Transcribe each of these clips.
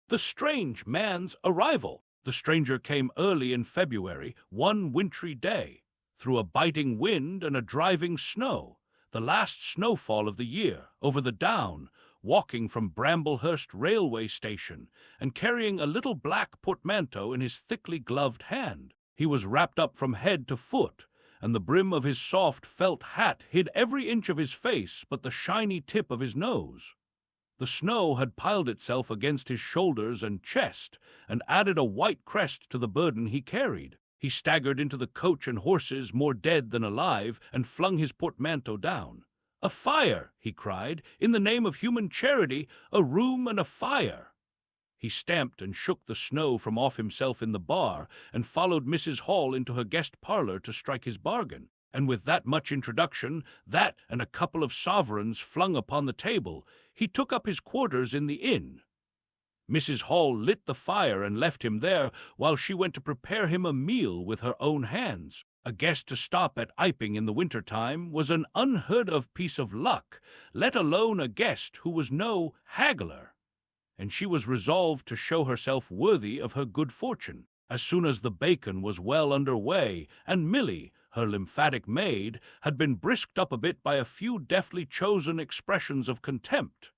The strange man's arrival. The stranger came early in February, one wintry day, through a biting wind and a driving snow, the last snowfall of the year, over the down, walking from Bramblehurst railway station, and carrying a little black portmanteau in his thickly gloved hand. He was wrapped up from head to foot, and the brim of his soft felt hat hid every inch of his face but the shiny tip of his nose. The snow had piled itself against his shoulders and chest, and added a white crest to the burden he carried. He staggered into the coach and horses, more dead than alive, and flung his portmanteau down. "A fire!" he cried. "In the name of human charity, a room and a fire!" He stamped and shook the snow from off himself in the bar, and followed Mrs. Hall into her guest parlour to strike his bargain. And with that much introduction, that and a couple of sovereigns flung upon the table, he took up his quarters in the inn. Mrs. Hall lit the fire and left him there, while she went to prepare him a meal with her own hands. A guest to stop at Iping in the winter-time was an unheard-of piece of luck, let alone a guest who was no haggler, and she was resolved to show herself worthy of her good fortune. As soon as the bacon was well under way, and Milly, her lymphatic maid, had been brisked up a bit by a few deftly chosen expressions of contempt,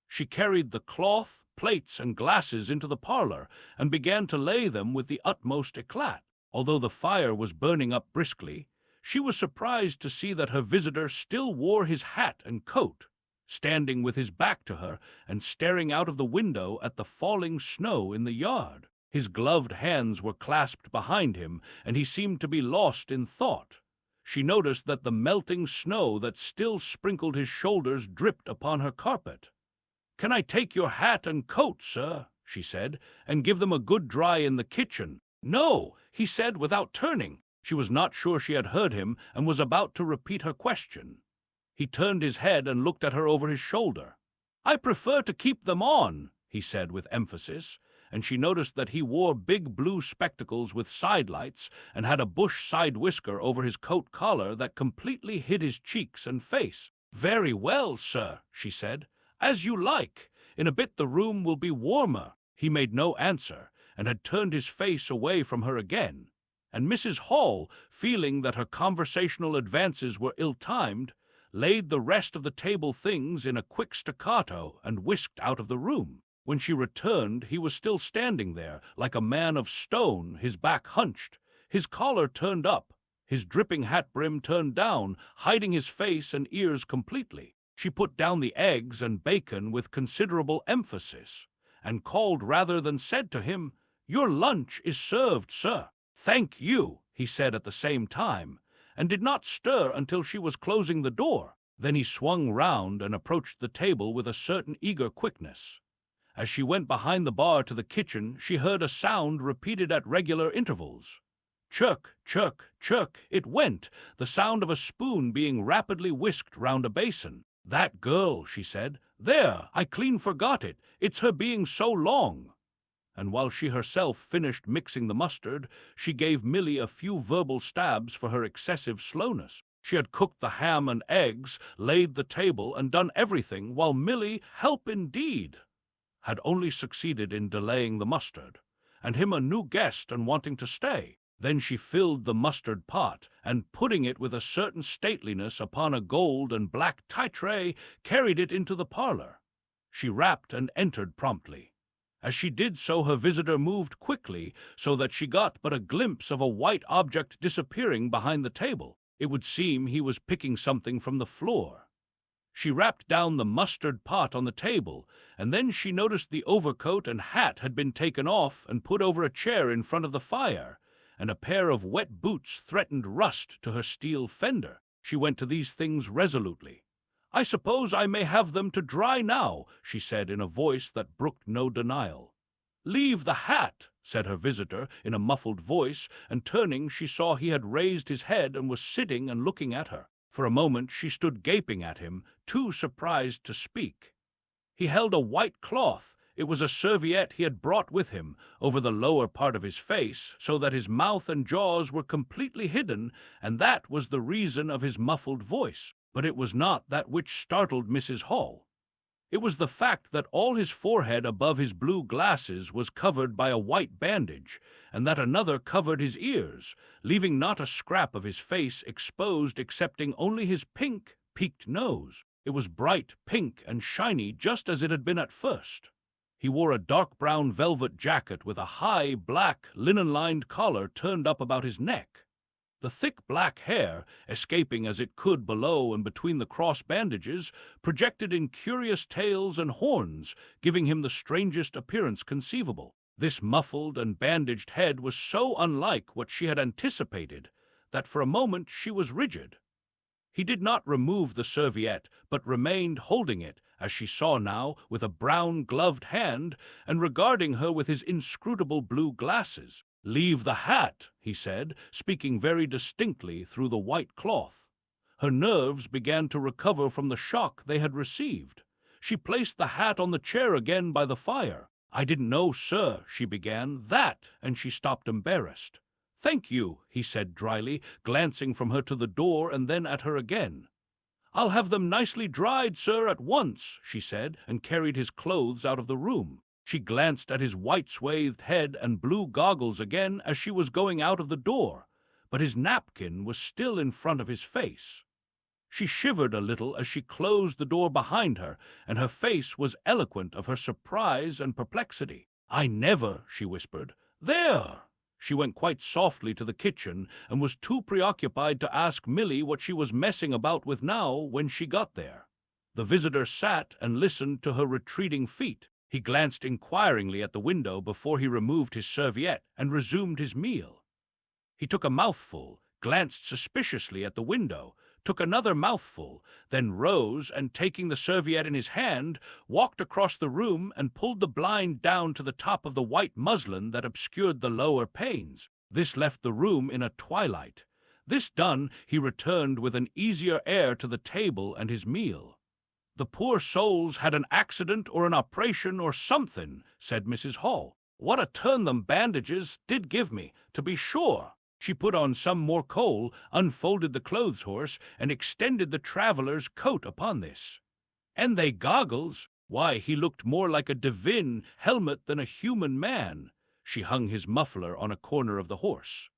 she carried the cloth, plates, and glasses into the parlour, and began to lay them with the utmost eclat. Although the fire was burning up briskly, she was surprised to see that her visitor still wore his hat and coat, standing with his back to her and staring out of the window at the falling snow in the yard. His gloved hands were clasped behind him, and he seemed to be lost in thought. She noticed that the melting snow that still sprinkled his shoulders dripped upon her carpet. "Can I take your hat and coat, sir?" she said, "and give them a good dry in the kitchen?" "No," he said without turning. She was not sure she had heard him, and was about to repeat her question. He turned his head and looked at her over his shoulder. "I prefer to keep them on," he said with emphasis, and she noticed that he wore big blue spectacles with sidelights and had a bush side whisker over his coat collar that completely hid his cheeks and face. "Very well, sir," she said. "As you like. In a bit the room will be warmer." He made no answer, and had turned his face away from her again, and Mrs. Hall, feeling that her conversational advances were ill-timed, laid the rest of the table things in a quick staccato and whisked out of the room. When she returned, he was still standing there, like a man of stone, his back hunched, his collar turned up, his dripping hat brim turned down, hiding his face and ears completely. She put down the eggs and bacon with considerable emphasis, and called rather than said to him, "Your lunch is served, sir." "Thank you," he said at the same time, and did not stir until she was closing the door. Then he swung round and approached the table with a certain eager quickness. As she went behind the bar to the kitchen, she heard a sound repeated at regular intervals. Chirk, chirk, chirk, it went, the sound of a spoon being rapidly whisked round a basin. "That girl," she said. "There, I clean forgot it. It's her being so long." And while she herself finished mixing the mustard, she gave Milly a few verbal stabs for her excessive slowness. She had cooked the ham and eggs, laid the table, and done everything, while Milly, help indeed, had only succeeded in delaying the mustard, and him a new guest and wanting to stay. Then she filled the mustard pot, and putting it with a certain stateliness upon a gold and black tie tray, carried it into the parlour. She rapped and entered promptly. As she did so, her visitor moved quickly, so that she got but a glimpse of a white object disappearing behind the table. It would seem he was picking something from the floor. She rapped down the mustard pot on the table, and then she noticed the overcoat and hat had been taken off and put over a chair in front of the fire, and a pair of wet boots threatened rust to her steel fender. She went to these things resolutely. "I suppose I may have them to dry now," she said in a voice that brooked no denial. "Leave the hat," said her visitor in a muffled voice, and turning she saw he had raised his head and was sitting and looking at her. For a moment she stood gaping at him, too surprised to speak. He held a white cloth. It was a serviette he had brought with him, over the lower part of his face, so that his mouth and jaws were completely hidden, and that was the reason of his muffled voice. But it was not that which startled Mrs. Hall. It was the fact that all his forehead above his blue glasses was covered by a white bandage, and that another covered his ears, leaving not a scrap of his face exposed excepting only his pink, peaked nose. It was bright pink and shiny just as it had been at first. He wore a dark brown velvet jacket with a high, black, linen-lined collar turned up about his neck. The thick black hair, escaping as it could below and between the cross bandages, projected in curious tails and horns, giving him the strangest appearance conceivable. This muffled and bandaged head was so unlike what she had anticipated that for a moment she was rigid. He did not remove the serviette, but remained holding it, as she saw now, with a brown gloved hand, and regarding her with his inscrutable blue glasses. "Leave the hat," he said, speaking very distinctly through the white cloth. Her nerves began to recover from the shock they had received. She placed the hat on the chair again by the fire. "I didn't know, sir," she began, "that," and she stopped embarrassed. "Thank you," he said dryly, glancing from her to the door and then at her again. "I'll have them nicely dried, sir, at once," she said, and carried his clothes out of the room. She glanced at his white-swathed head and blue goggles again as she was going out of the door, but his napkin was still in front of his face. She shivered a little as she closed the door behind her, and her face was eloquent of her surprise and perplexity. "I never," she whispered. "There!" She went quite softly to the kitchen and was too preoccupied to ask Milly what she was messing about with now when she got there. The visitor sat and listened to her retreating feet. He glanced inquiringly at the window before he removed his serviette and resumed his meal. He took a mouthful, glanced suspiciously at the window, took another mouthful, then rose and, taking the serviette in his hand, walked across the room and pulled the blind down to the top of the white muslin that obscured the lower panes. This left the room in a twilight. This done, he returned with an easier air to the table and his meal. "The poor souls had an accident or an operation or something," said Mrs. Hall. "What a turn them bandages did give me, to be sure!" She put on some more coal, unfolded the clothes horse, and extended the traveller's coat upon this. "And they goggles! Why, he looked more like a divine helmet than a human man." She hung his muffler on a corner of the horse.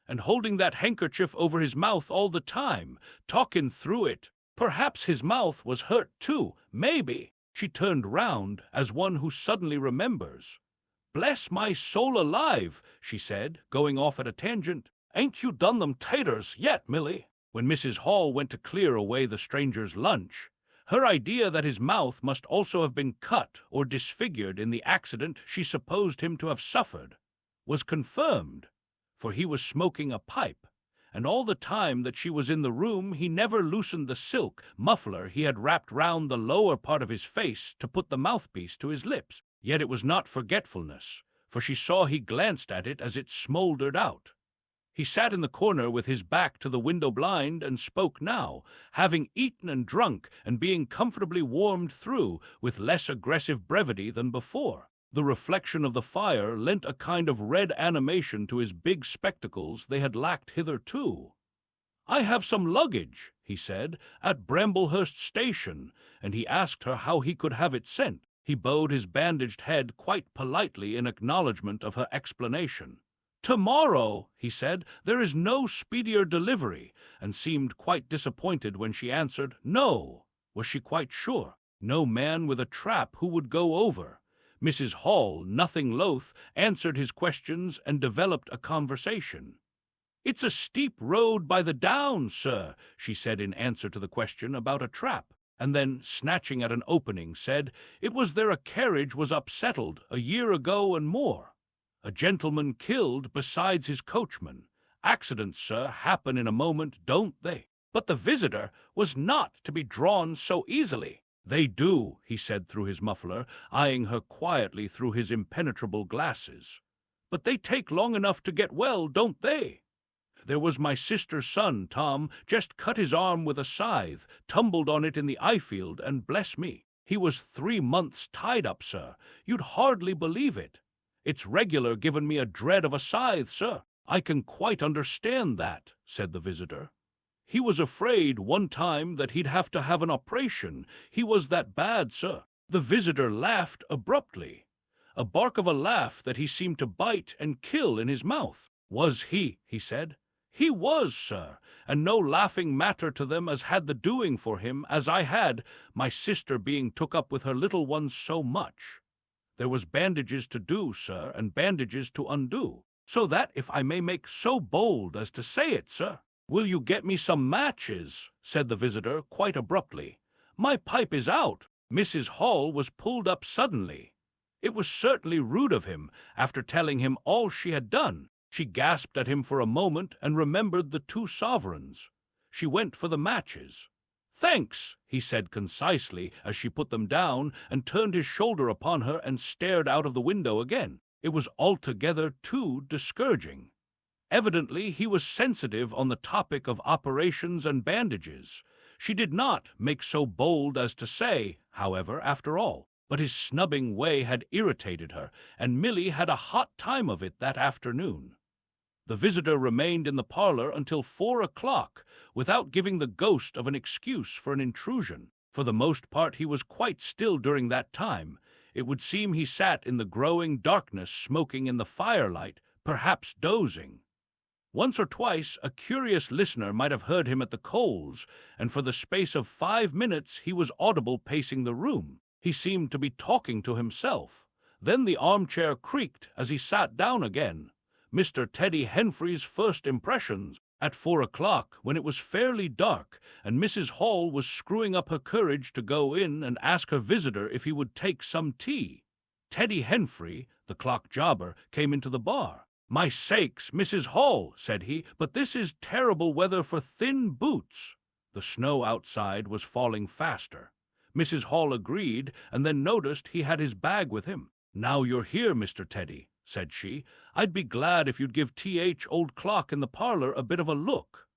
"And holding that handkerchief over his mouth all the time, talking through it. Perhaps his mouth was hurt too, maybe." She turned round as one who suddenly remembers. "Bless my soul alive," she said, going off at a tangent. "Ain't you done them taters yet, Milly?" When Mrs. Hall went to clear away the stranger's lunch, her idea that his mouth must also have been cut or disfigured in the accident she supposed him to have suffered was confirmed, for he was smoking a pipe, and all the time that she was in the room he never loosened the silk muffler he had wrapped round the lower part of his face to put the mouthpiece to his lips. Yet it was not forgetfulness, for she saw he glanced at it as it smoldered out. He sat in the corner with his back to the window blind and spoke now, having eaten and drunk and being comfortably warmed through, with less aggressive brevity than before. The reflection of the fire lent a kind of red animation to his big spectacles they had lacked hitherto. "I have some luggage," he said, "at Bramblehurst Station," and he asked her how he could have it sent. He bowed his bandaged head quite politely in acknowledgment of her explanation. "Tomorrow," he said, "there is no speedier delivery," and seemed quite disappointed when she answered, "No." Was she quite sure? No man with a trap who would go over. Mrs. Hall, nothing loath, answered his questions and developed a conversation. "It's a steep road by the down, sir," she said in answer to the question about a trap, and then, snatching at an opening, said, "It was there a carriage was upsettled a year ago and more. A gentleman killed besides his coachman. Accidents, sir, happen in a moment, don't they? But the visitor was not to be drawn so easily." "They do," he said through his muffler, eyeing her quietly through his impenetrable glasses. "But they take long enough to get well, don't they? There was my sister's son, Tom, just cut his arm with a scythe, tumbled on it in the Ifield, and bless me, he was 3 months tied up, sir. You'd hardly believe it. It's regular given me a dread of a scythe, sir." "I can quite understand that," said the visitor. "He was afraid one time that he'd have to have an operation. He was that bad, sir." The visitor laughed abruptly, a bark of a laugh that he seemed to bite and kill in his mouth. "Was he?" he said. "He was, sir, and no laughing matter to them as had the doing for him as I had, my sister being took up with her little ones so much. There was bandages to do, sir, and bandages to undo, so that, if I may make so bold as to say it, sir—" "Will you get me some matches?" said the visitor quite abruptly. "My pipe is out." Mrs. Hall was pulled up suddenly. It was certainly rude of him, after telling him all she had done. She gasped at him for a moment and remembered the 2 sovereigns. She went for the matches. "Thanks," he said concisely as she put them down and turned his shoulder upon her and stared out of the window again. It was altogether too discouraging. Evidently he was sensitive on the topic of operations and bandages. She did not make so bold as to say, however, after all, but his snubbing way had irritated her, and Milly had a hot time of it that afternoon. The visitor remained in the parlor until 4 o'clock, without giving the ghost of an excuse for an intrusion. For the most part he was quite still during that time. It would seem he sat in the growing darkness, smoking in the firelight, perhaps dozing. Once or twice a curious listener might have heard him at the coals, and for the space of 5 minutes he was audible pacing the room. He seemed to be talking to himself. Then the armchair creaked as he sat down again. Mr. Teddy Henfrey's first impressions, at 4 o'clock, when it was fairly dark, and Mrs. Hall was screwing up her courage to go in and ask her visitor if he would take some tea. Teddy Henfrey, the clock jobber, came into the bar. "My sakes, Mrs. Hall," said he, "but this is terrible weather for thin boots." The snow outside was falling faster. Mrs. Hall agreed, and then noticed he had his bag with him. "Now you're here, Mr. Teddy," said she, "I'd be glad if you'd give T.H. old clock in the parlor a bit of a look.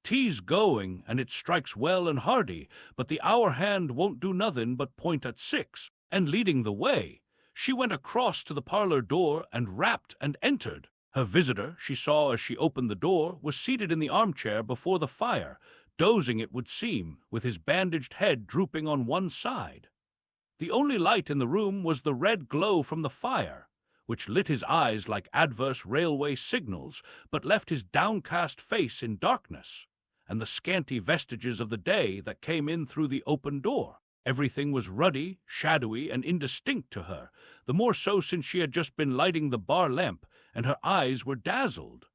Tea's going, and it strikes well and hearty, but the hour hand won't do nothing but point at 6. And leading the way, she went across to the parlor door and rapped and entered. Her visitor, she saw as she opened the door, was seated in the armchair before the fire, dozing it would seem, with his bandaged head drooping on one side. The only light in the room was the red glow from the fire, which lit his eyes like adverse railway signals, but left his downcast face in darkness, and the scanty vestiges of the day that came in through the open door. Everything was ruddy, shadowy, and indistinct to her, the more so since she had just been lighting the bar lamp, and her eyes were dazzled.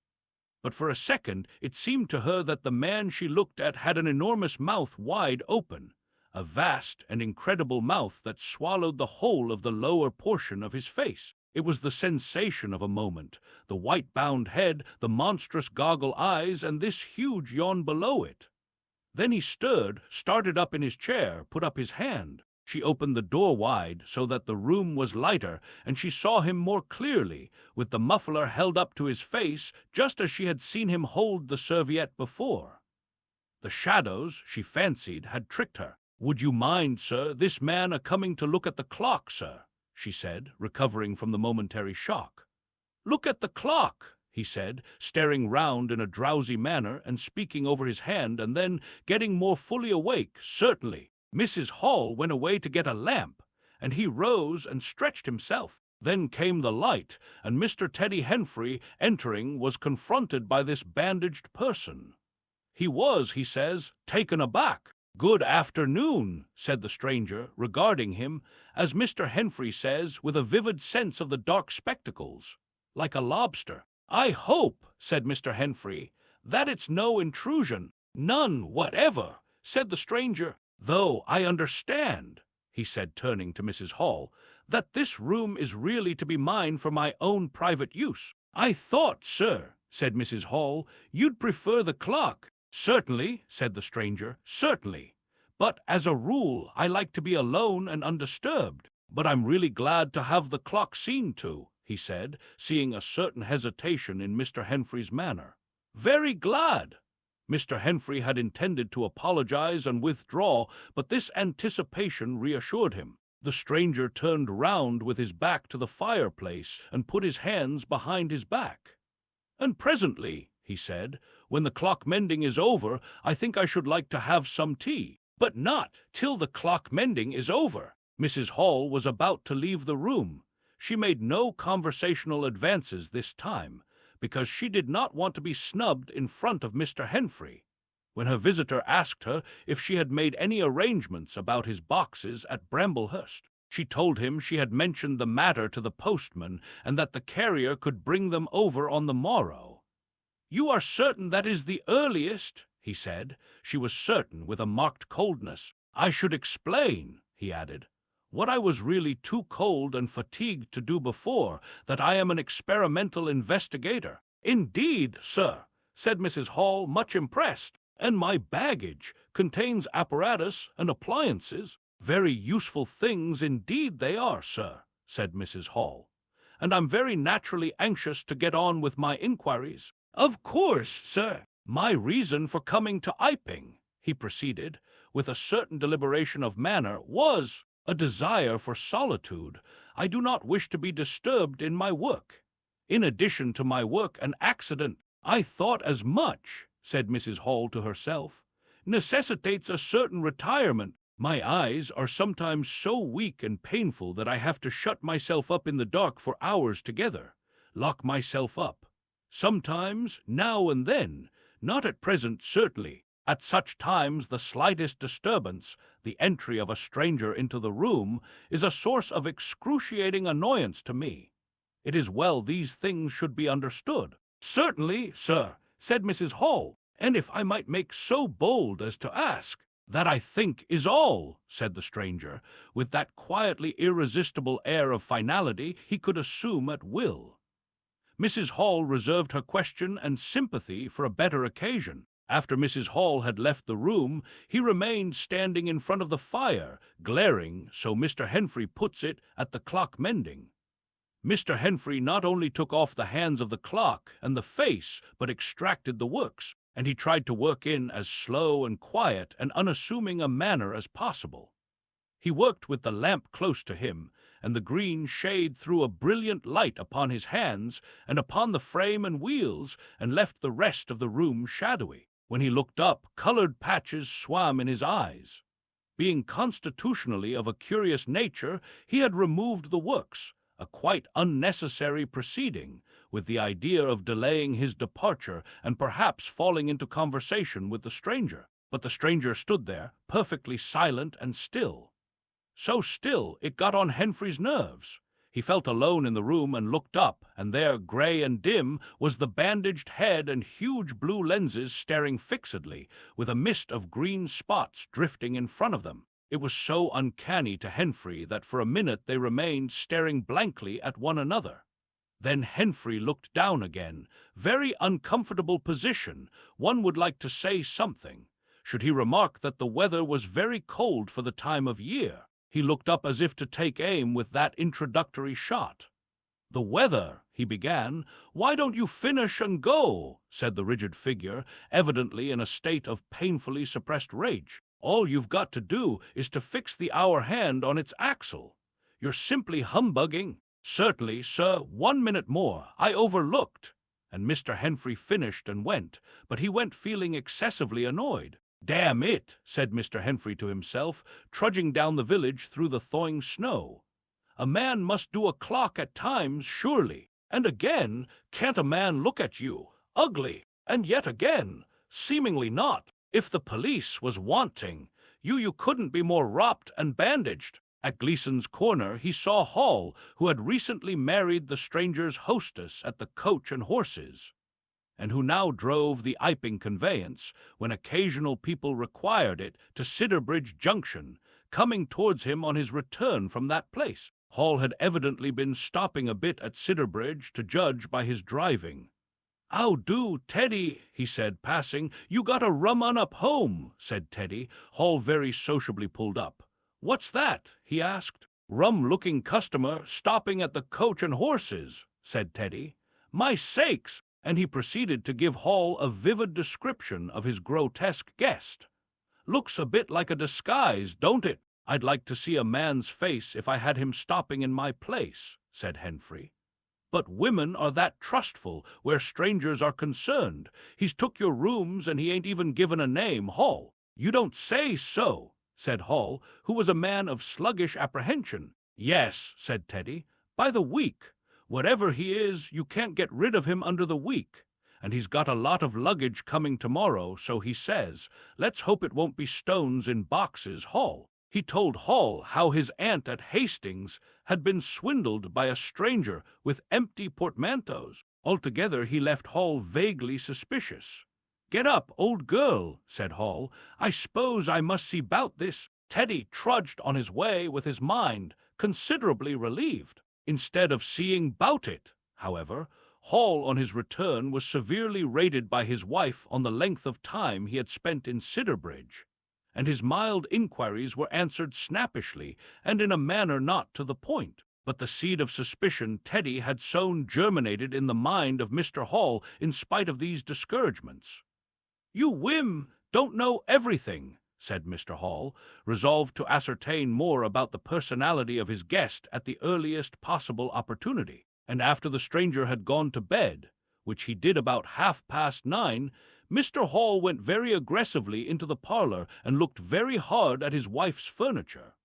But for a second it seemed to her that the man she looked at had an enormous mouth wide open, a vast and incredible mouth that swallowed the whole of the lower portion of his face. It was the sensation of a moment, the white-bound head, the monstrous goggle eyes, and this huge yawn below it. Then he stirred, started up in his chair, put up his hand. She opened the door wide so that the room was lighter, and she saw him more clearly, with the muffler held up to his face, just as she had seen him hold the serviette before. The shadows, she fancied, had tricked her. "Would you mind, sir, this man a-coming to look at the clock, sir?" she said, recovering from the momentary shock. "Look at the clock," he said, staring round in a drowsy manner and speaking over his hand, and then, getting more fully awake, "Certainly. Mrs. Hall went away to get a lamp, and he rose and stretched himself. Then came the light, and Mr. Teddy Henfrey, entering, was confronted by this bandaged person. He was, he says, taken aback. 'Good afternoon,' said the stranger, regarding him, as Mr. Henfrey says, with a vivid sense of the dark spectacles, like a lobster. 'I hope,' said Mr. Henfrey, 'that it's no intrusion.' 'None whatever,' said the stranger, 'though I understand,' he said, turning to Mrs. Hall, 'that this room is really to be mine for my own private use.' 'I thought, sir,' said Mrs. Hall, 'you'd prefer the clock.' 'Certainly,' said the stranger, 'certainly. But as a rule I like to be alone and undisturbed. But I'm really glad to have the clock seen to,' he said, seeing a certain hesitation in Mr. Henfrey's manner. 'Very glad.' Mr. Henfrey had intended to apologize and withdraw, but this anticipation reassured him. The stranger turned round with his back to the fireplace and put his hands behind his back. 'And presently,' he said, 'when the clock mending is over, I think I should like to have some tea. But not till the clock mending is over. Mrs. Hall was about to leave the room. She made no conversational advances this time, because she did not want to be snubbed in front of Mr. Henfrey. When her visitor asked her if she had made any arrangements about his boxes at Bramblehurst, she told him she had mentioned the matter to the postman and that the carrier could bring them over on the morrow. "You are certain that is the earliest?" he said. She was certain, with a marked coldness. "I should explain," he added, "what I was really too cold and fatigued to do before, that I am an experimental investigator." "Indeed, sir," said Mrs. Hall, much impressed, "and my baggage contains apparatus and appliances." "Very useful things indeed they are, sir," said Mrs. Hall, "and I'm very naturally anxious to get on with my inquiries." "Of course, sir. My reason for coming to Iping," he proceeded, with a certain deliberation of manner, "was a desire for solitude. I do not wish to be disturbed in my work. In addition to my work, an accident, I thought as much," said Mrs. Hall to herself, "necessitates a certain retirement. My eyes are sometimes so weak and painful that I have to shut myself up in the dark for hours together, lock myself up. Sometimes, now and then, not at present certainly. At such times the slightest disturbance, the entry of a stranger into the room, is a source of excruciating annoyance to me. It is well these things should be understood." "Certainly, sir," said Mrs. Hall, "and if I might make so bold as to ask—" "That, I think, is all," said the stranger, with that quietly irresistible air of finality he could assume at will. Mrs. Hall reserved her question and sympathy for a better occasion. After Mrs. Hall had left the room, he remained standing in front of the fire, glaring, so Mr. Henfrey puts it, at the clock mending. Mr. Henfrey not only took off the hands of the clock and the face, but extracted the works, and he tried to work in as slow and quiet and unassuming a manner as possible. He worked with the lamp close to him, and the green shade threw a brilliant light upon his hands and upon the frame and wheels, and left the rest of the room shadowy. When he looked up, colored patches swam in his eyes. Being constitutionally of a curious nature, he had removed the works, a quite unnecessary proceeding, with the idea of delaying his departure and perhaps falling into conversation with the stranger. But the stranger stood there, perfectly silent and still. So still it got on Henfrey's nerves. He felt alone in the room and looked up, and there, gray and dim, was the bandaged head and huge blue lenses staring fixedly, with a mist of green spots drifting in front of them. It was so uncanny to Henfrey that for a minute they remained staring blankly at one another. Then Henfrey looked down again. Very uncomfortable position. One would like to say something. Should he remark that the weather was very cold for the time of year? He looked up as if to take aim with that introductory shot. "The weather," he began. "Why don't you finish and go?" said the rigid figure, evidently in a state of painfully suppressed rage. "All you've got to do is to fix the hour hand on its axle. You're simply humbugging." "Certainly, sir, 1 minute more. I overlooked." And Mr. Henfrey finished and went, but he went feeling excessively annoyed. "Damn it," said Mr. Henfrey to himself, trudging down the village through the thawing snow. "A man must do a clock at times, surely. And again, can't a man look at you, ugly, and yet again, seemingly not. If the police was wanting, you couldn't be more wropped and bandaged." At Gleason's corner he saw Hall, who had recently married the stranger's hostess at the Coach and Horses, and who now drove the Iping conveyance, when occasional people required it, to Sidderbridge Junction, coming towards him on his return from that place. Hall had evidently been stopping a bit at Sidderbridge, to judge by his driving. "'Ow do, Teddy," he said, passing. "You got a rum un up home," said Teddy. Hall very sociably pulled up. "What's that?" he asked. "Rum-looking customer stopping at the Coach and Horses," said Teddy. "My sakes!" And he proceeded to give Hall a vivid description of his grotesque guest. "Looks a bit like a disguise, don't it? I'd like to see a man's face if I had him stopping in my place," said Henfrey. "But women are that trustful where strangers are concerned. He's took your rooms and he ain't even given a name, Hall." "You don't say so," said Hall, who was a man of sluggish apprehension. "Yes," said Teddy, "by the week. Whatever he is, you can't get rid of him under the week. And he's got a lot of luggage coming tomorrow, so he says. Let's hope it won't be stones in boxes, Hall." He told Hall how his aunt at Hastings had been swindled by a stranger with empty portmanteaus. Altogether, he left Hall vaguely suspicious. "Get up, old girl," said Hall. "I suppose I must see 'bout this." Teddy trudged on his way with his mind considerably relieved. Instead of seeing 'bout it, however, Hall on his return was severely rated by his wife on the length of time he had spent in Sidderbridge, and his mild inquiries were answered snappishly and in a manner not to the point. But the seed of suspicion Teddy had sown germinated in the mind of Mr. Hall in spite of these discouragements. "You whim don't know everything," said Mr. Hall, resolved to ascertain more about the personality of his guest at the earliest possible opportunity. And after the stranger had gone to bed, which he did about 9:30, Mr. Hall went very aggressively into the parlor and looked very hard at his wife's furniture,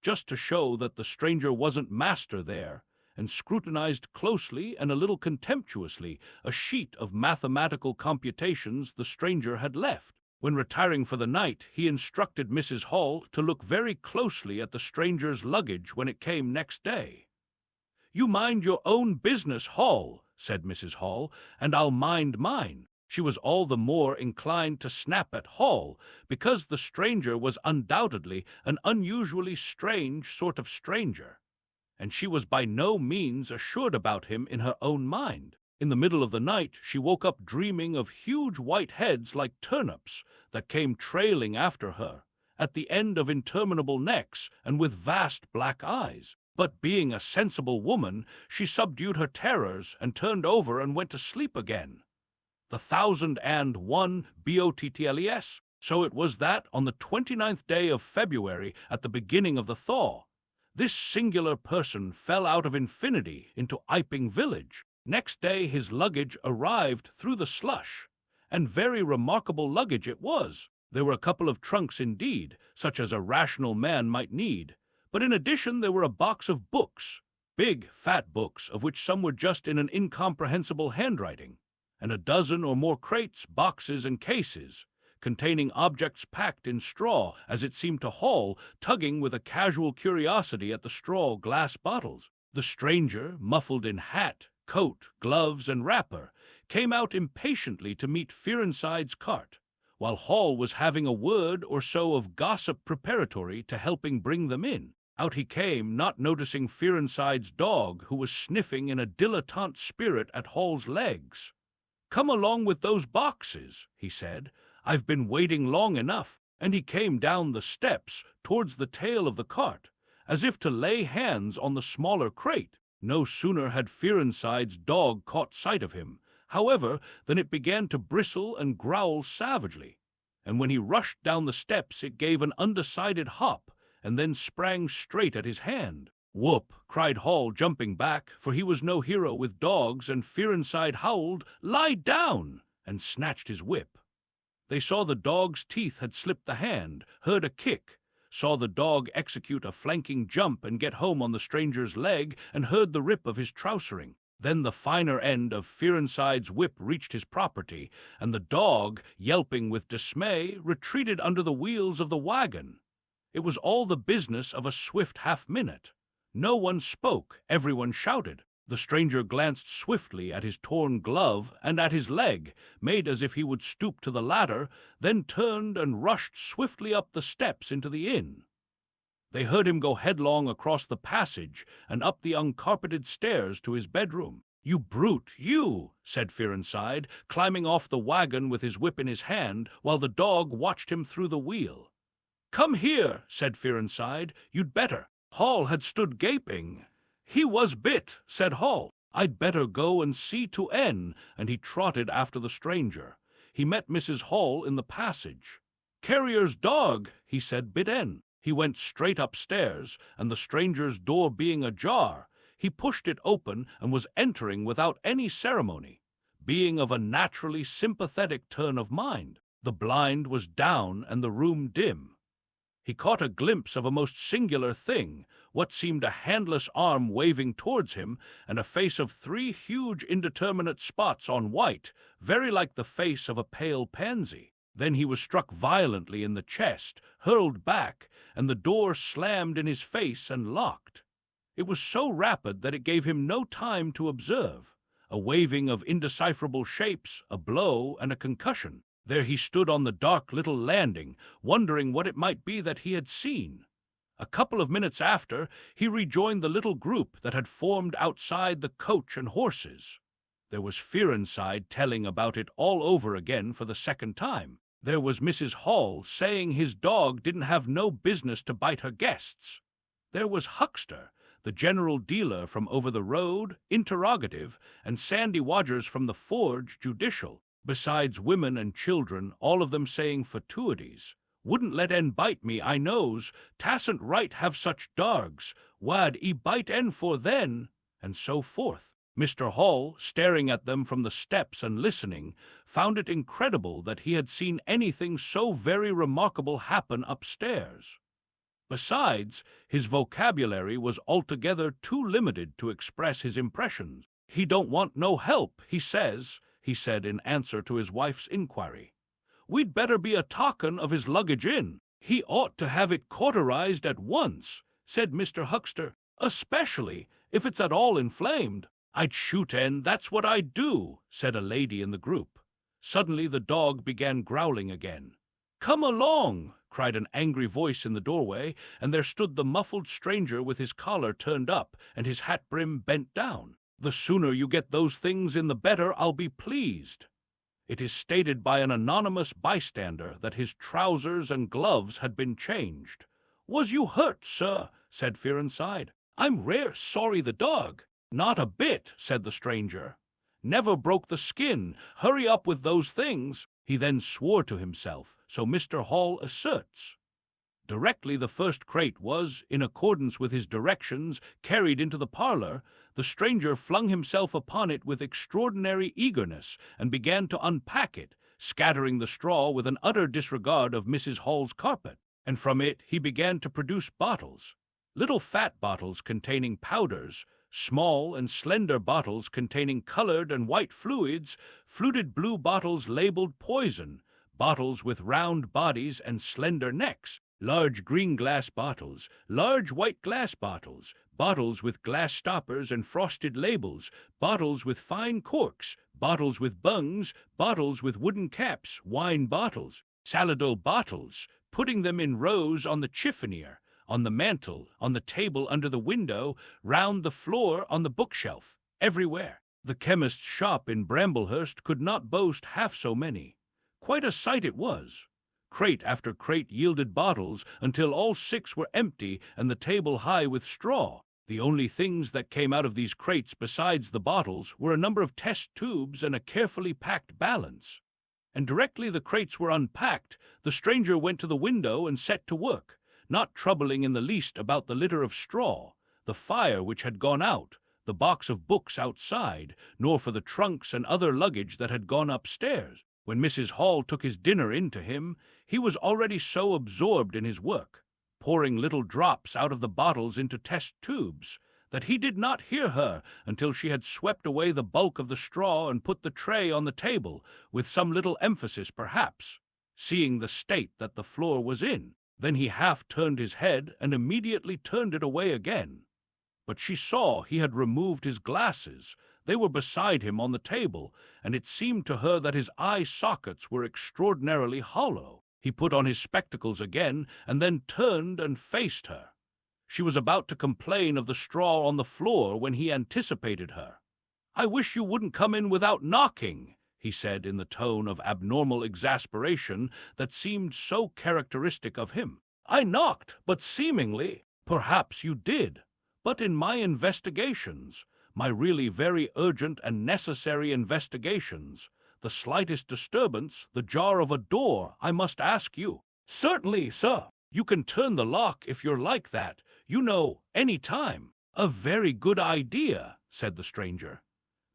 just to show that the stranger wasn't master there, and scrutinized closely and a little contemptuously a sheet of mathematical computations the stranger had left. When retiring for the night, he instructed Mrs. Hall to look very closely at the stranger's luggage when it came next day. "You mind your own business, Hall," said Mrs. Hall, "and I'll mind mine." She was all the more inclined to snap at Hall because the stranger was undoubtedly an unusually strange sort of stranger, and she was by no means assured about him in her own mind. In the middle of the night she woke up dreaming of huge white heads like turnips that came trailing after her, at the end of interminable necks and with vast black eyes. But being a sensible woman, she subdued her terrors and turned over and went to sleep again. The 1001 BOTTLES. So it was that on the 29th day of February, at the beginning of the thaw, this singular person fell out of infinity into Iping village. Next day his luggage arrived through the slush, and very remarkable luggage it was. There were a couple of trunks indeed, such as a rational man might need, but in addition there were a box of books, big, fat books, of which some were just in an incomprehensible handwriting, and a dozen or more crates, boxes, and cases, containing objects packed in straw, as it seemed to Hall, tugging with a casual curiosity at the straw glass bottles. The stranger, muffled in hat, coat, gloves, and wrapper, came out impatiently to meet Fearenside's cart, while Hall was having a word or so of gossip preparatory to helping bring them in. Out he came, not noticing Fearenside's dog, who was sniffing in a dilettante spirit at Hall's legs. "Come along with those boxes," he said. "I've been waiting long enough." And he came down the steps towards the tail of the cart, as if to lay hands on the smaller crate. No sooner had Fearenside's dog caught sight of him, however, than it began to bristle and growl savagely, and when he rushed down the steps it gave an undecided hop, and then sprang straight at his hand. "Whoop!" cried Hall, jumping back, for he was no hero with dogs, and Fearenside howled, "Lie down!" and snatched his whip. They saw the dog's teeth had slipped the hand, heard a kick, saw the dog execute a flanking jump and get home on the stranger's leg, and heard the rip of his trousering. Then the finer end of Fearenside's whip reached his property, and the dog, yelping with dismay, retreated under the wheels of the wagon. It was all the business of a swift half-minute. No one spoke, everyone shouted. The stranger glanced swiftly at his torn glove and at his leg, made as if he would stoop to the latter, then turned and rushed swiftly up the steps into the inn. They heard him go headlong across the passage and up the uncarpeted stairs to his bedroom. "You brute, you!" said Fearenside, climbing off the wagon with his whip in his hand, while the dog watched him through the wheel. "Come here," said Fearenside. "You'd better." Hall had stood gaping. "He was bit," said Hall. "I'd better go and see to N," and he trotted after the stranger. He met Mrs. Hall in the passage. "Carrier's dog," he said, "bit N." He went straight upstairs, and the stranger's door being ajar, he pushed it open and was entering without any ceremony, being of a naturally sympathetic turn of mind. The blind was down and the room dim. He caught a glimpse of a most singular thing, what seemed a handless arm waving towards him, and a face of 3 huge indeterminate spots on white, very like the face of a pale pansy. Then he was struck violently in the chest, hurled back, and the door slammed in his face and locked. It was so rapid that it gave him no time to observe. A waving of indecipherable shapes, a blow, and a concussion. There he stood on the dark little landing, wondering what it might be that he had seen. A couple of minutes after, he rejoined the little group that had formed outside the coach and horses. There was fear inside telling about it all over again for the second time. There was Mrs. Hall saying his dog didn't have no business to bite her guests. There was Huckster, the general dealer from over the road, interrogative, and Sandy Wodgers from the forge, judicial, besides women and children, all of them saying fatuities. Wouldn't let en bite me, I knows, tasn't right have such dargs, wad e bite en for then, and so forth. Mr. Hall, staring at them from the steps and listening, found it incredible that he had seen anything so very remarkable happen upstairs. Besides, his vocabulary was altogether too limited to express his impressions. "He don't want no help, he says," he said in answer to his wife's inquiry. "We'd better be a-talkin' of his luggage in. He ought to have it cauterized at once," said Mr. Huckster, "especially if it's at all inflamed." "I'd shoot en, that's what I'd do," said a lady in the group. Suddenly the dog began growling again. "Come along," cried an angry voice in the doorway, and there stood the muffled stranger with his collar turned up and his hat brim bent down. "The sooner you get those things in the better I'll be pleased." It is stated by an anonymous bystander that his trousers and gloves had been changed. "Was you hurt, sir?" said Fearinside. "I'm rare sorry the dog." "Not a bit," said the stranger. "Never broke the skin. Hurry up with those things." He then swore to himself, so Mr. Hall asserts. Directly the first crate was, in accordance with his directions, carried into the parlor, the stranger flung himself upon it with extraordinary eagerness and began to unpack it, scattering the straw with an utter disregard of Mrs. Hall's carpet, and from it he began to produce bottles. Little fat bottles containing powders, small and slender bottles containing colored and white fluids, fluted blue bottles labeled poison, bottles with round bodies and slender necks, large green glass bottles, large white glass bottles, bottles with glass stoppers and frosted labels, bottles with fine corks, bottles with bungs, bottles with wooden caps, wine bottles, salado bottles, putting them in rows on the chiffonier, on the mantel, on the table under the window, round the floor, on the bookshelf, everywhere. The chemist's shop in Bramblehurst could not boast half so many. Quite a sight it was. Crate after crate yielded bottles until all 6 were empty and the table high with straw. The only things that came out of these crates besides the bottles were a number of test tubes and a carefully packed balance. And directly the crates were unpacked, the stranger went to the window and set to work, not troubling in the least about the litter of straw, the fire which had gone out, the box of books outside, nor for the trunks and other luggage that had gone upstairs. When Mrs. Hall took his dinner in to him, he was already so absorbed in his work, pouring little drops out of the bottles into test tubes, that he did not hear her until she had swept away the bulk of the straw and put the tray on the table, with some little emphasis perhaps, seeing the state that the floor was in. Then he half turned his head and immediately turned it away again. But she saw he had removed his glasses. They were beside him on the table, and it seemed to her that his eye sockets were extraordinarily hollow. He put on his spectacles again, and then turned and faced her. She was about to complain of the straw on the floor when he anticipated her. "I wish you wouldn't come in without knocking," he said in the tone of abnormal exasperation that seemed so characteristic of him. "I knocked, but seemingly, perhaps you did. But in my investigations, my really very urgent and necessary investigations, the slightest disturbance, the jar of a door, I must ask you." "Certainly, sir. You can turn the lock if you're like that, you know, any time." "A very good idea," said the stranger.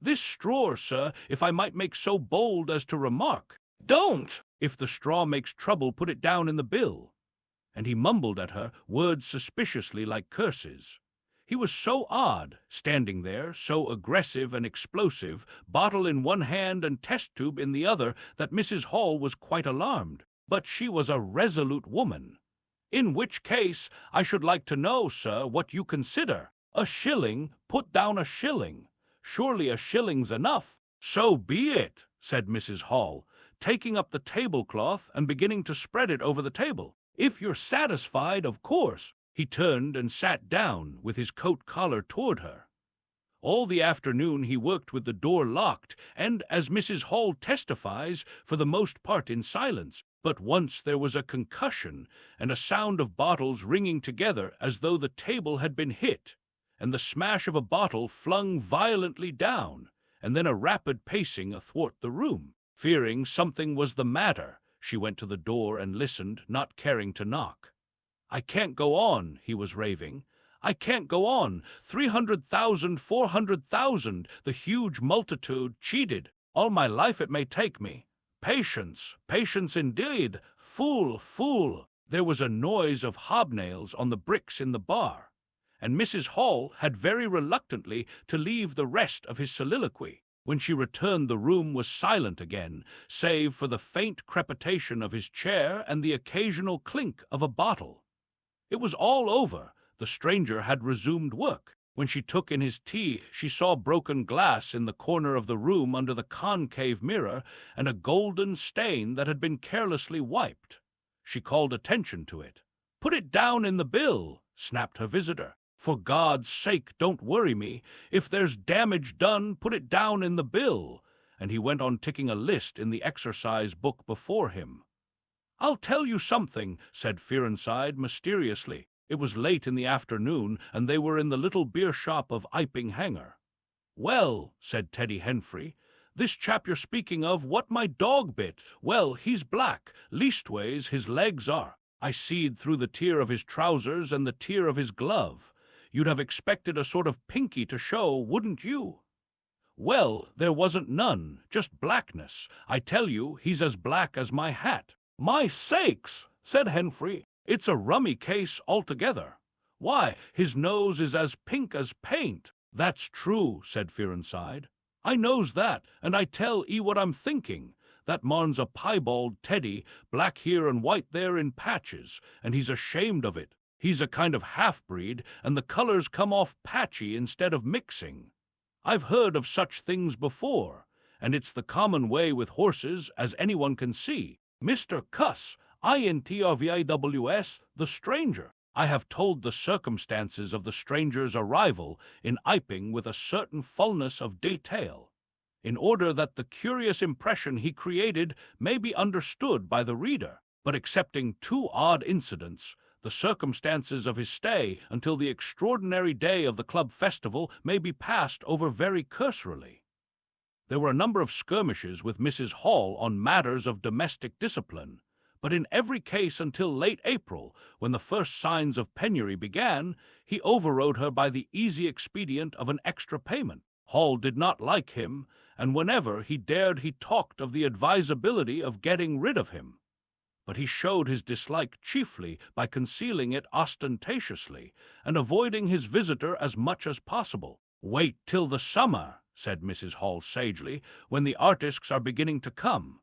"This straw, sir, if I might make so bold as to remark." "Don't! If the straw makes trouble, put it down in the bill." and he mumbled at her words suspiciously like curses. He was so odd, standing there, so aggressive and explosive, bottle in one hand and test tube in the other, that Mrs. Hall was quite alarmed. But she was a resolute woman. "In which case, I should like to know, sir, what you consider. A shilling, put down a shilling. Surely a shilling's enough." "So be it," said Mrs. Hall, taking up the tablecloth and beginning to spread it over the table. "If you're satisfied, of course." He turned and sat down, with his coat collar toward her. All the afternoon he worked with the door locked, and, as Mrs. Hall testifies, for the most part in silence. But once there was a concussion, and a sound of bottles ringing together as though the table had been hit, and the smash of a bottle flung violently down, and then a rapid pacing athwart the room. Fearing something was the matter, she went to the door and listened, not caring to knock. "I can't go on," he was raving. "I can't go on. 300,000, 400,000, the huge multitude, cheated. All my life it may take me. Patience, patience indeed. Fool, fool." There was a noise of hobnails on the bricks in the bar, and Mrs. Hall had very reluctantly to leave the rest of his soliloquy. When she returned, the room was silent again, save for the faint crepitation of his chair and the occasional clink of a bottle. It was all over. The stranger had resumed work. When she took in his tea, she saw broken glass in the corner of the room under the concave mirror, and a golden stain that had been carelessly wiped. She called attention to it. "Put it down in the bill," snapped her visitor. "For God's sake, don't worry me. If there's damage done, put it down in the bill." And he went on ticking a list in the exercise book before him. "I'll tell you something," said Fearenside mysteriously. It was late in the afternoon, and they were in the little beer shop of Iping Hanger. "Well," said Teddy Henfrey, "this chap you're speaking of, what my dog bit, well, he's black, leastways his legs are. I seed through the tear of his trousers and the tear of his glove. You'd have expected a sort of pinky to show, wouldn't you? Well, there wasn't none, just blackness. I tell you, he's as black as my hat." "My sakes," said Henfrey, "it's a rummy case altogether. Why, his nose is as pink as paint." "That's true," said Fearenside. "I knows that, and I tell 'ee what I'm thinking. That mon's a piebald Teddy, black here and white there in patches, and he's ashamed of it. He's a kind of half-breed, and the colors come off patchy instead of mixing. I've heard of such things before, and it's the common way with horses, as anyone can see. Mr. Cuss, INTRVIWS, the stranger. I have told the circumstances of the stranger's arrival in Iping with a certain fullness of detail, in order that the curious impression he created may be understood by the reader, but excepting two odd incidents, the circumstances of his stay until the extraordinary day of the club festival may be passed over very cursorily. There were a number of skirmishes with Mrs. Hall on matters of domestic discipline, but in every case until late April, when the first signs of penury began, he overrode her by the easy expedient of an extra payment. Hall did not like him, and whenever he dared he talked of the advisability of getting rid of him. But he showed his dislike chiefly by concealing it ostentatiously, and avoiding his visitor as much as possible. "Wait till the summer," said Mrs. Hall sagely, "when the artists are beginning to come.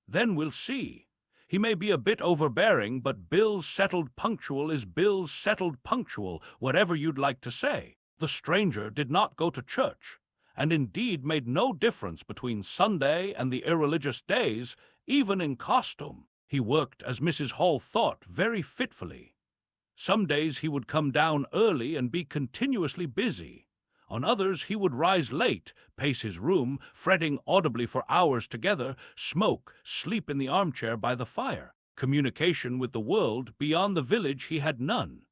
Then we'll see. He may be a bit overbearing, but bills settled punctual is bills settled punctual, whatever you'd like to say." The stranger did not go to church, and indeed made no difference between Sunday and the irreligious days, even in costume. He worked, as Mrs. Hall thought, very fitfully. Some days he would come down early and be continuously busy. On others he would rise late, pace his room, fretting audibly for hours together, smoke, sleep in the armchair by the fire. Communication with the world beyond the village he had none.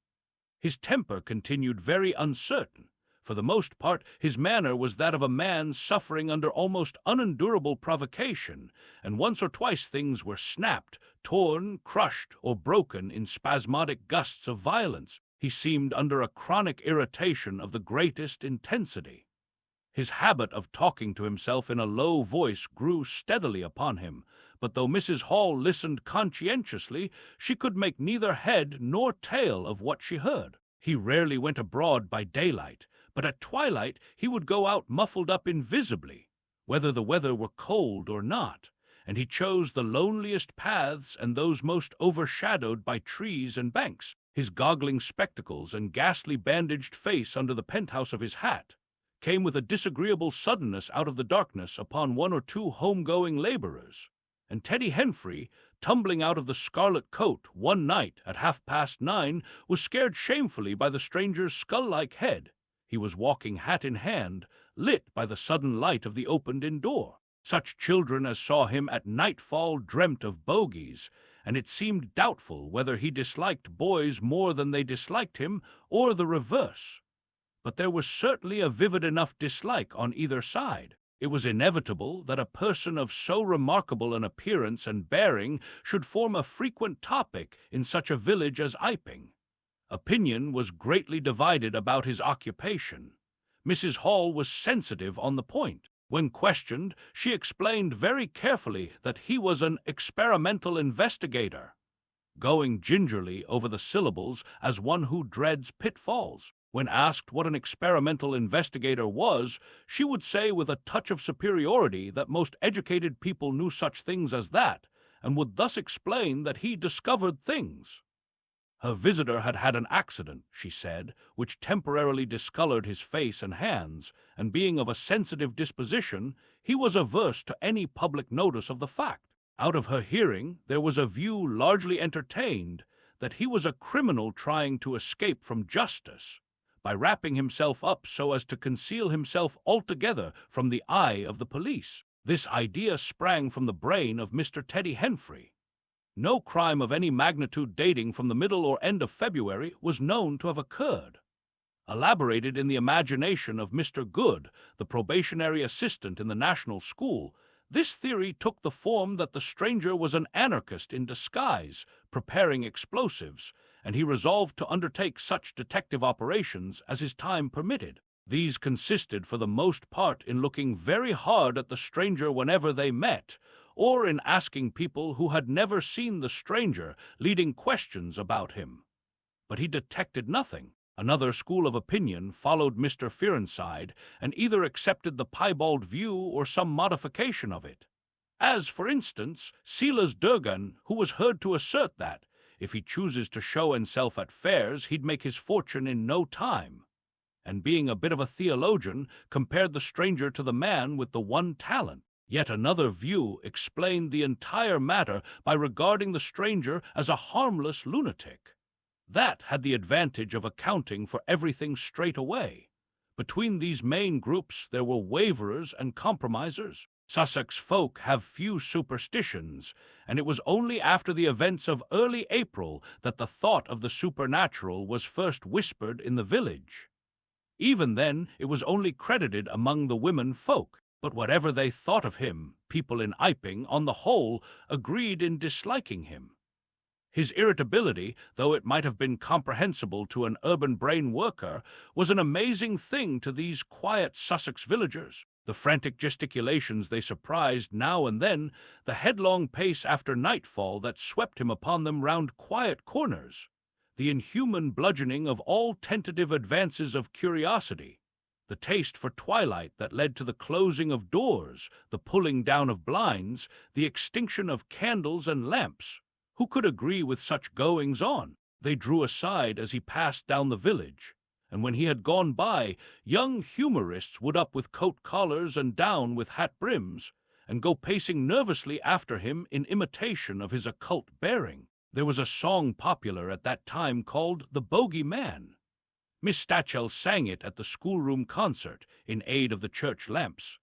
His temper continued very uncertain. For the most part, his manner was that of a man suffering under almost unendurable provocation, and once or twice things were snapped, torn, crushed, or broken in spasmodic gusts of violence. He seemed under a chronic irritation of the greatest intensity. His habit of talking to himself in a low voice grew steadily upon him, but though Mrs. Hall listened conscientiously, she could make neither head nor tail of what she heard. He rarely went abroad by daylight, but at twilight he would go out muffled up invisibly, whether the weather were cold or not, and he chose the loneliest paths and those most overshadowed by trees and banks. His goggling spectacles and ghastly bandaged face under the penthouse of his hat came with a disagreeable suddenness out of the darkness upon one or two home-going laborers, and Teddy Henfrey, tumbling out of the scarlet coat one night at 9:30, was scared shamefully by the stranger's skull-like head. He was walking hat in hand, lit by the sudden light of the opened-in door. Such children as saw him at nightfall dreamt of bogies, and it seemed doubtful whether he disliked boys more than they disliked him, or the reverse. But there was certainly a vivid enough dislike on either side. It was inevitable that a person of so remarkable an appearance and bearing should form a frequent topic in such a village as Iping. Opinion was greatly divided about his occupation. Mrs. Hall was sensitive on the point. When questioned, she explained very carefully that he was an experimental investigator, going gingerly over the syllables as one who dreads pitfalls. When asked what an experimental investigator was, she would say with a touch of superiority that most educated people knew such things as that, and would thus explain that he discovered things. Her visitor had had an accident, she said, which temporarily discolored his face and hands, and being of a sensitive disposition, he was averse to any public notice of the fact. Out of her hearing, there was a view largely entertained that he was a criminal trying to escape from justice by wrapping himself up so as to conceal himself altogether from the eye of the police. This idea sprang from the brain of Mr. Teddy Henfrey. No crime of any magnitude dating from the middle or end of February was known to have occurred. Elaborated in the imagination of Mr. Good, the probationary assistant in the National School, this theory took the form that the stranger was an anarchist in disguise, preparing explosives, and he resolved to undertake such detective operations as his time permitted. These consisted for the most part in looking very hard at the stranger whenever they met, or in asking people who had never seen the stranger leading questions about him. But he detected nothing. Another school of opinion followed Mr. Fearenside, and either accepted the piebald view or some modification of it. As, for instance, Silas Durgan, who was heard to assert that, if he chooses to show himself at fairs, he'd make his fortune in no time, and being a bit of a theologian, compared the stranger to the man with the one talent. Yet another view explained the entire matter by regarding the stranger as a harmless lunatic. That had the advantage of accounting for everything straight away. Between these main groups there were waverers and compromisers. Sussex folk have few superstitions, and it was only after the events of early April that the thought of the supernatural was first whispered in the village. Even then, it was only credited among the women folk. But whatever they thought of him, people in Iping, on the whole, agreed in disliking him. His irritability, though it might have been comprehensible to an urban brain worker, was an amazing thing to these quiet Sussex villagers. The frantic gesticulations they surprised now and then, the headlong pace after nightfall that swept him upon them round quiet corners, the inhuman bludgeoning of all tentative advances of curiosity, the taste for twilight that led to the closing of doors, the pulling down of blinds, the extinction of candles and lamps. Who could agree with such goings-on? They drew aside as he passed down the village, and when he had gone by, young humorists would up with coat collars and down with hat brims, and go pacing nervously after him in imitation of his occult bearing. There was a song popular at that time called "The Bogey Man." Miss Stachel sang it at the schoolroom concert in aid of the church lamps,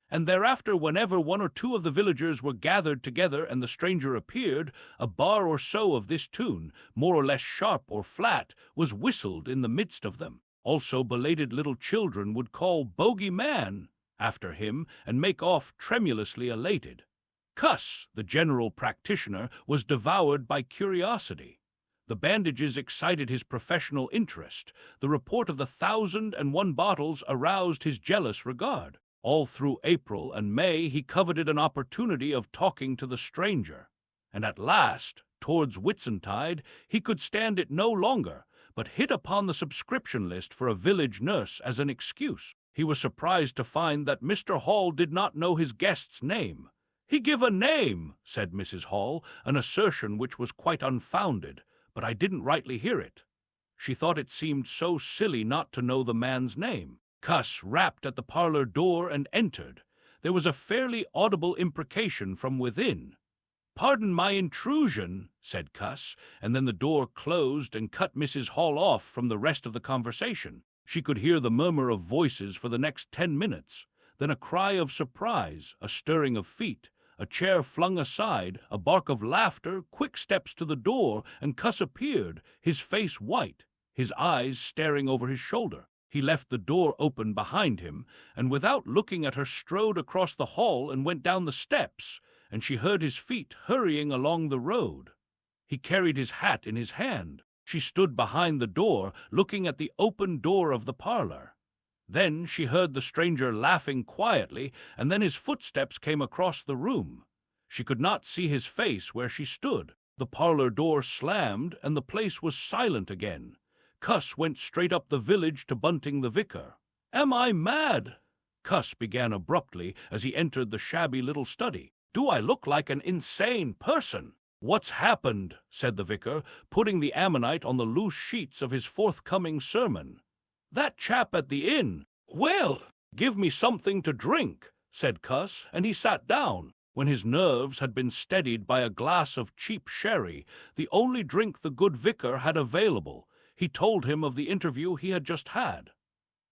and thereafter whenever one or two of the villagers were gathered together and the stranger appeared, a bar or so of this tune, more or less sharp or flat, was whistled in the midst of them. Also belated little children would call "Bogey Man" after him and make off tremulously elated. Cuss, the general practitioner, was devoured by curiosity. The bandages excited his professional interest. The report of the 1,001 bottles aroused his jealous regard. All through April and May he coveted an opportunity of talking to the stranger. And at last, towards Whitsuntide, he could stand it no longer, but hit upon the subscription list for a village nurse as an excuse. He was surprised to find that Mr. Hall did not know his guest's name. "He give a name," said Mrs. Hall, an assertion which was quite unfounded, but I didn't rightly hear it. She thought it seemed so silly not to know the man's name. Cuss rapped at the parlor door and entered. There was a fairly audible imprecation from within. "Pardon my intrusion," said Cuss, and then the door closed and cut Mrs. Hall off from the rest of the conversation. She could hear the murmur of voices for the next 10 minutes, then a cry of surprise, a stirring of feet, a chair flung aside, a bark of laughter, quick steps to the door, and Cuss appeared, his face white, his eyes staring over his shoulder. He left the door open behind him, and without looking at her strode across the hall and went down the steps, and she heard his feet hurrying along the road. He carried his hat in his hand. She stood behind the door, looking at the open door of the parlor. Then she heard the stranger laughing quietly, and then his footsteps came across the room. She could not see his face where she stood. The parlor door slammed, and the place was silent again. Cuss went straight up the village to Bunting the vicar. "Am I mad?" Cuss began abruptly as he entered the shabby little study. "Do I look like an insane person?" "What's happened?" said the vicar, putting the ammonite on the loose sheets of his forthcoming sermon. "That chap at the inn." "Well, give me something to drink," said Cuss, and he sat down. When his nerves had been steadied by a glass of cheap sherry, the only drink the good vicar had available, he told him of the interview he had just had.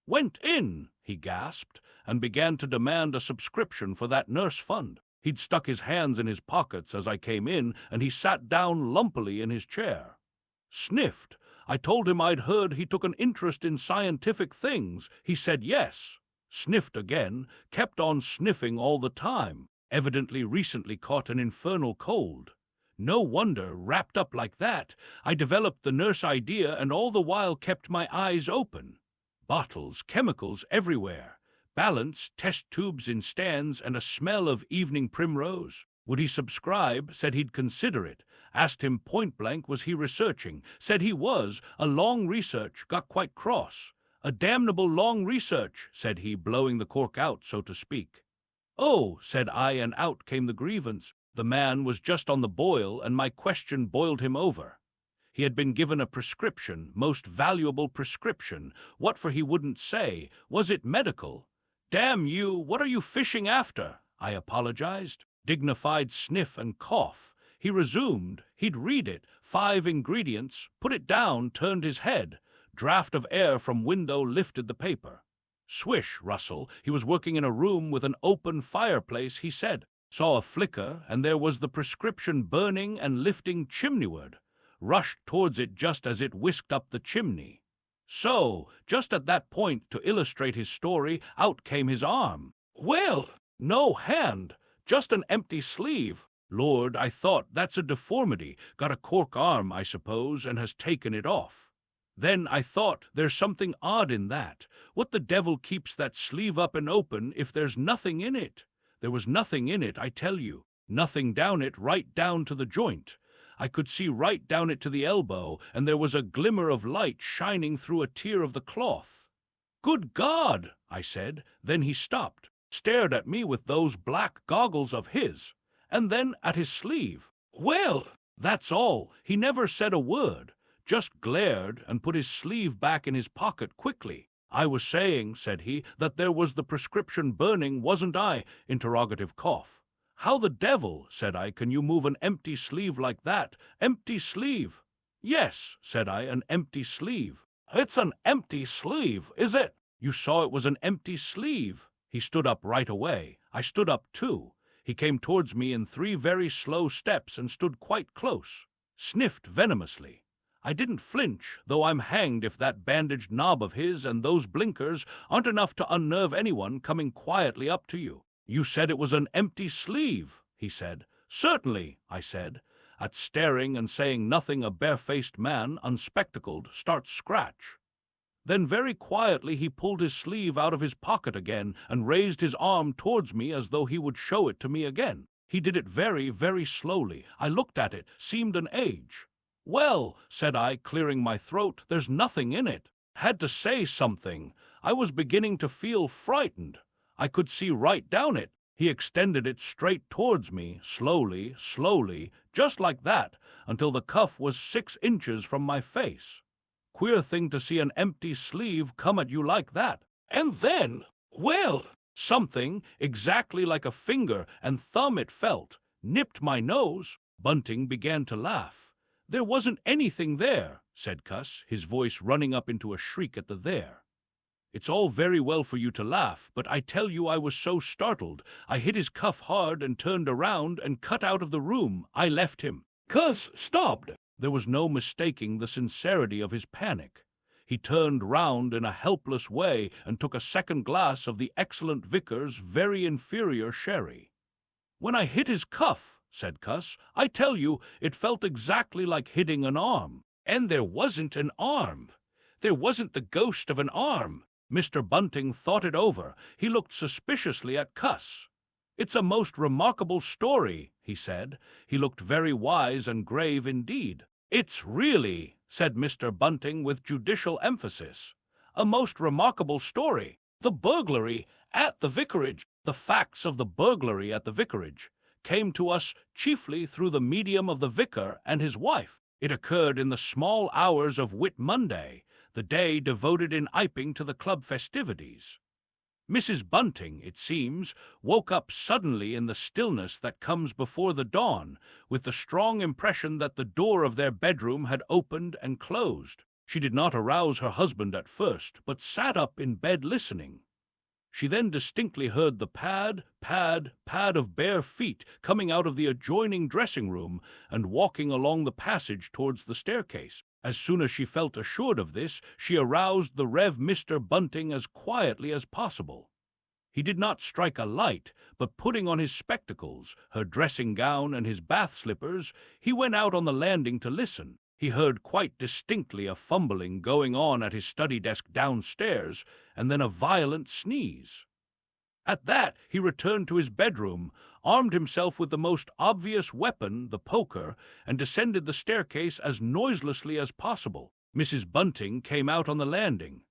"Went in," he gasped, and began to demand a subscription for that nurse fund. He'd stuck his hands in his pockets as I came in, and he sat down lumpily in his chair. Sniffed. I told him I'd heard he took an interest in scientific things. He said yes. Sniffed again, kept on sniffing all the time. Evidently recently caught an infernal cold. No wonder, wrapped up like that. I developed the nurse idea and all the while kept my eyes open. Bottles, chemicals everywhere. Balance, test tubes in stands, and a smell of evening primrose. Would he subscribe? Said he'd consider it. Asked him point blank was he researching. Said he was. A long research. Got quite cross. "A damnable long research," said he, blowing the cork out, so to speak. "Oh," said I, and out came the grievance. The man was just on the boil, and my question boiled him over. He had been given a prescription, most valuable prescription. What for he wouldn't say. Was it medical? "Damn you, what are you fishing after?" I apologized. Dignified sniff and cough. He resumed. He'd read it. 5 ingredients. Put it down, turned his head. Draught of air from window lifted the paper. Swish, rustle. He was working in a room with an open fireplace, he said. Saw a flicker, and there was the prescription burning and lifting chimneyward. Rushed towards it just as it whisked up the chimney. So, just at that point, to illustrate his story, out came his arm. "Well, no hand, just an empty sleeve. Lord, I thought, that's a deformity. Got a cork arm, I suppose, and has taken it off. Then I thought, there's something odd in that. What the devil keeps that sleeve up and open if there's nothing in it? There was nothing in it, I tell you. Nothing down it, right down to the joint. I could see right down it to the elbow, and there was a glimmer of light shining through a tear of the cloth." "Good God!" I said. Then he stopped, stared at me with those black goggles of his, and then at his sleeve. "Well, that's all. He never said a word, just glared and put his sleeve back in his pocket quickly. I was saying," said he, "that there was the prescription burning, wasn't I?" Interrogative cough. "How the devil," said I, "can you move an empty sleeve like that? Empty sleeve?" "Yes," said I, "an empty sleeve." "It's an empty sleeve, is it?" "You saw it was an empty sleeve." He stood up right away. I stood up too. He came towards me in 3 very slow steps and stood quite close. Sniffed venomously. I didn't flinch, though I'm hanged if that bandaged knob of his and those blinkers aren't enough to unnerve anyone coming quietly up to you. "You said it was an empty sleeve," he said. "Certainly," I said. at staring and saying nothing a barefaced man, unspectacled, starts scratch. Then very quietly he pulled his sleeve out of his pocket again and raised his arm towards me as though he would show it to me again. He did it very, very slowly. I looked at it, seemed an age. "Well," said I, clearing my throat, "there's nothing in it." Had to say something. I was beginning to feel frightened. I could see right down it. He extended it straight towards me, slowly, slowly, just like that, until the cuff was 6 inches from my face. Queer thing to see an empty sleeve come at you like that. And then, well, something, exactly like a finger and thumb it felt, nipped my nose. Bunting began to laugh. "There wasn't anything there," said Cuss, his voice running up into a shriek at the there. "It's all very well for you to laugh, but I tell you I was so startled. I hit his cuff hard and turned around and cut out of the room. I left him." Cuss stopped. There was no mistaking the sincerity of his panic. He turned round in a helpless way and took a second glass of the excellent vicar's very inferior sherry. "When I hit his cuff," said Cuss, "I tell you, it felt exactly like hitting an arm. And there wasn't an arm. There wasn't the ghost of an arm." Mr. Bunting thought it over. He looked suspiciously at Cuss. "It's a most remarkable story," he said. He looked very wise and grave indeed. "It's really," said Mr. Bunting with judicial emphasis, "a most remarkable story. The burglary at the vicarage, the facts of the burglary at the vicarage, came to us chiefly through the medium of the vicar and his wife. It occurred in the small hours of Whit Monday, the day devoted in Iping to the club festivities. Mrs. Bunting, it seems, woke up suddenly in the stillness that comes before the dawn, with the strong impression that the door of their bedroom had opened and closed. She did not arouse her husband at first, but sat up in bed listening. She then distinctly heard the pad, pad, pad of bare feet coming out of the adjoining dressing-room and walking along the passage towards the staircase. As soon as she felt assured of this, she aroused the Rev. Mr. Bunting as quietly as possible. He did not strike a light, but putting on his spectacles, her dressing-gown, and his bath-slippers, he went out on the landing to listen. He heard quite distinctly a fumbling going on at his study desk downstairs, and then a violent sneeze. At that, he returned to his bedroom, armed himself with the most obvious weapon, the poker, and descended the staircase as noiselessly as possible. Mrs. Bunting came out on the landing.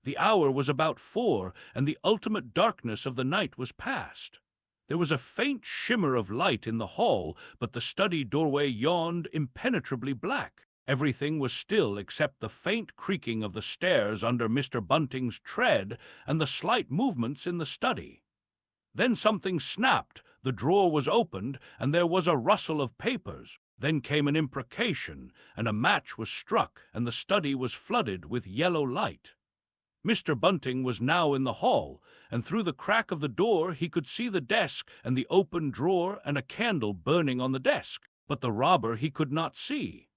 The hour was about 4, and the ultimate darkness of the night was past. There was a faint shimmer of light in the hall, but the study doorway yawned impenetrably black. Everything was still except the faint creaking of the stairs under Mr. Bunting's tread and the slight movements in the study. Then something snapped, the drawer was opened, and there was a rustle of papers. Then came an imprecation, and a match was struck, and the study was flooded with yellow light. Mr. Bunting was now in the hall, and through the crack of the door he could see the desk and the open drawer and a candle burning on the desk, but the robber he could not see.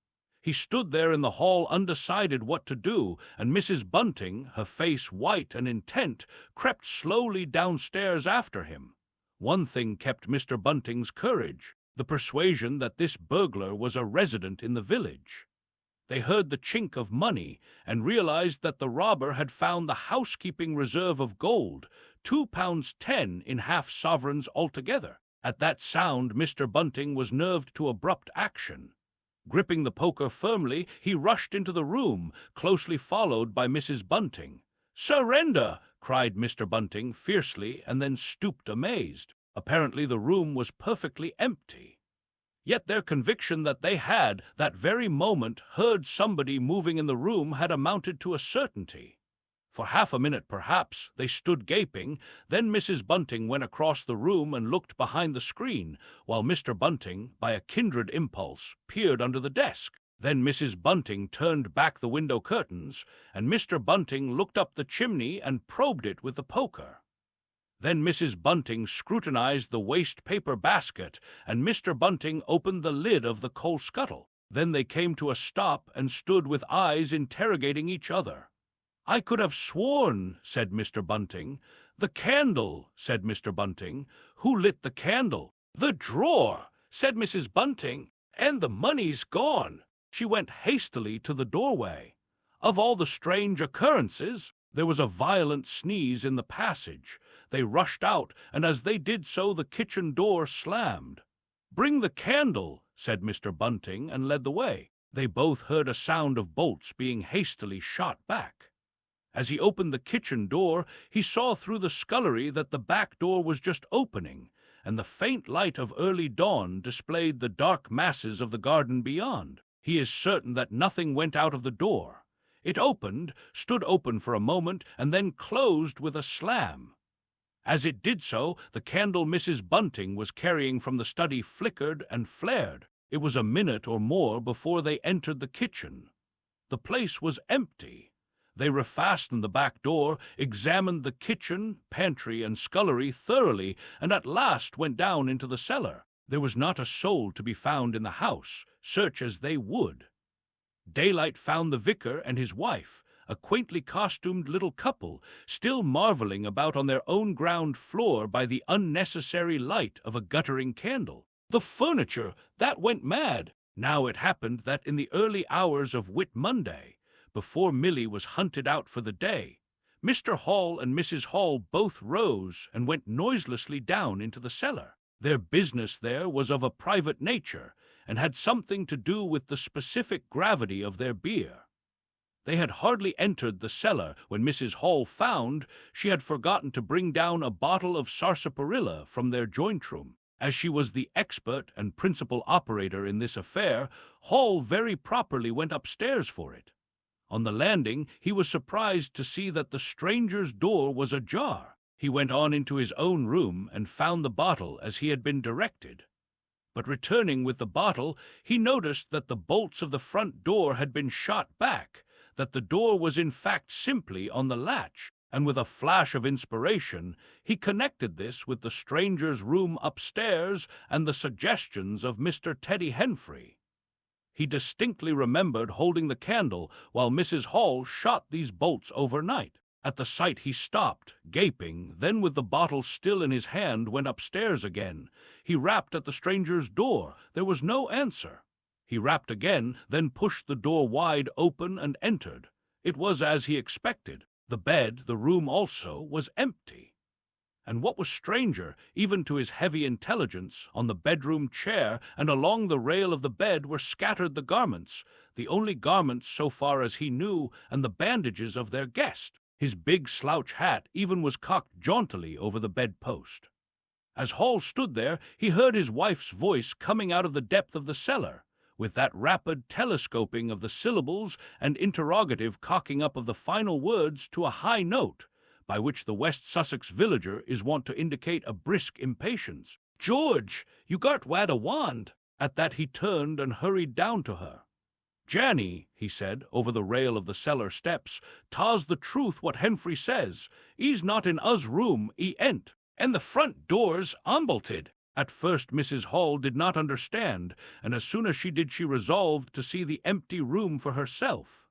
He stood there in the hall undecided what to do, and Mrs. Bunting, her face white and intent, crept slowly downstairs after him. One thing kept Mr. Bunting's courage, the persuasion that this burglar was a resident in the village. They heard the chink of money and realized that the robber had found the housekeeping reserve of gold, £2.10 in half-sovereigns altogether. At that sound Mr. Bunting was nerved to abrupt action. Gripping the poker firmly, he rushed into the room, closely followed by Mrs. Bunting. "Surrender!" cried Mr. Bunting fiercely, and then stooped amazed. Apparently the room was perfectly empty. Yet their conviction that they had, that very moment, heard somebody moving in the room had amounted to a certainty. For half a minute, perhaps, they stood gaping. Then Mrs. Bunting went across the room and looked behind the screen, while Mr. Bunting, by a kindred impulse, peered under the desk. Then Mrs. Bunting turned back the window curtains, and Mr. Bunting looked up the chimney and probed it with the poker. Then Mrs. Bunting scrutinized the waste-paper basket, and Mr. Bunting opened the lid of the coal scuttle. Then they came to a stop and stood with eyes interrogating each other. "I could have sworn," said Mr. Bunting. "The candle," said Mr. Bunting. "Who lit the candle?" "The drawer," said Mrs. Bunting. And the money's gone. She went hastily to the doorway. Of all the strange occurrences, there was a violent sneeze in the passage. They rushed out, and as they did so, the kitchen door slammed. "Bring the candle," said Mr. Bunting, and led the way. They both heard a sound of bolts being hastily shot back. As he opened the kitchen door, he saw through the scullery that the back door was just opening, and the faint light of early dawn displayed the dark masses of the garden beyond. He is certain that nothing went out of the door. It opened, stood open for a moment, and then closed with a slam. As it did so, the candle Mrs. Bunting was carrying from the study flickered and flared. It was a minute or more before they entered the kitchen. The place was empty. They refastened the back door, examined the kitchen, pantry, and scullery thoroughly, and at last went down into the cellar. There was not a soul to be found in the house, search as they would. Daylight found the vicar and his wife, a quaintly costumed little couple, still marveling about on their own ground floor by the unnecessary light of a guttering candle. The furniture, that went mad! Now it happened that in the early hours of Whit Monday, before Milly was hunted out for the day, Mr. Hall and Mrs. Hall both rose and went noiselessly down into the cellar. Their business there was of a private nature, and had something to do with the specific gravity of their beer. They had hardly entered the cellar when Mrs. Hall found she had forgotten to bring down a bottle of sarsaparilla from their joint room. As she was the expert and principal operator in this affair, Hall very properly went upstairs for it. On the landing, he was surprised to see that the stranger's door was ajar. He went on into his own room and found the bottle as he had been directed. But returning with the bottle, he noticed that the bolts of the front door had been shot back, that the door was in fact simply on the latch, and with a flash of inspiration, he connected this with the stranger's room upstairs and the suggestions of Mr. Teddy Henfrey. He distinctly remembered holding the candle while Mrs. Hall shot these bolts overnight. At the sight he stopped, gaping, then with the bottle still in his hand went upstairs again. He rapped at the stranger's door. There was no answer. He rapped again, then pushed the door wide open and entered. It was as he expected. The bed, the room also, was empty. And what was stranger, even to his heavy intelligence, on the bedroom chair and along the rail of the bed were scattered the garments, the only garments so far as he knew, and the bandages of their guest. His big slouch hat even was cocked jauntily over the bedpost. As Hall stood there, he heard his wife's voice coming out of the depth of the cellar, with that rapid telescoping of the syllables and interrogative cocking up of the final words to a high note, by which the West Sussex villager is wont to indicate a brisk impatience. "George, you gart wad a wand." At that he turned and hurried down to her. "Janny," he said, over the rail of the cellar steps, "'ta's the truth what Henfrey says. 'E's not in us room, 'e ain't, and the front door's unbolted." At first Mrs. Hall did not understand, and as soon as she did she resolved to see the empty room for herself.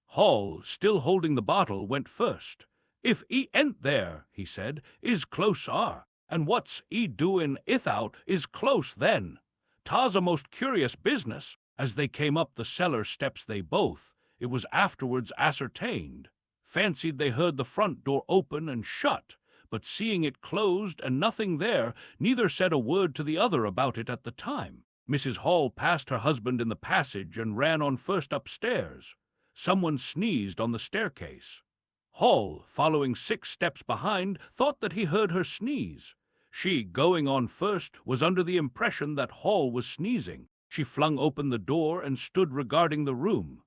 Hall, still holding the bottle, went first. "If 'e ain't there," he said, "is close are, and what's 'e doin' ithout is close then. 'Ta's a most curious business." As they came up the cellar steps they both, it was afterwards ascertained, fancied they heard the front door open and shut, but seeing it closed and nothing there, neither said a word to the other about it at the time. Mrs. Hall passed her husband in the passage and ran on first upstairs. Someone sneezed on the staircase. Hall, following 6 steps behind, thought that he heard her sneeze. She, going on first, was under the impression that Hall was sneezing. She flung open the door and stood regarding the room.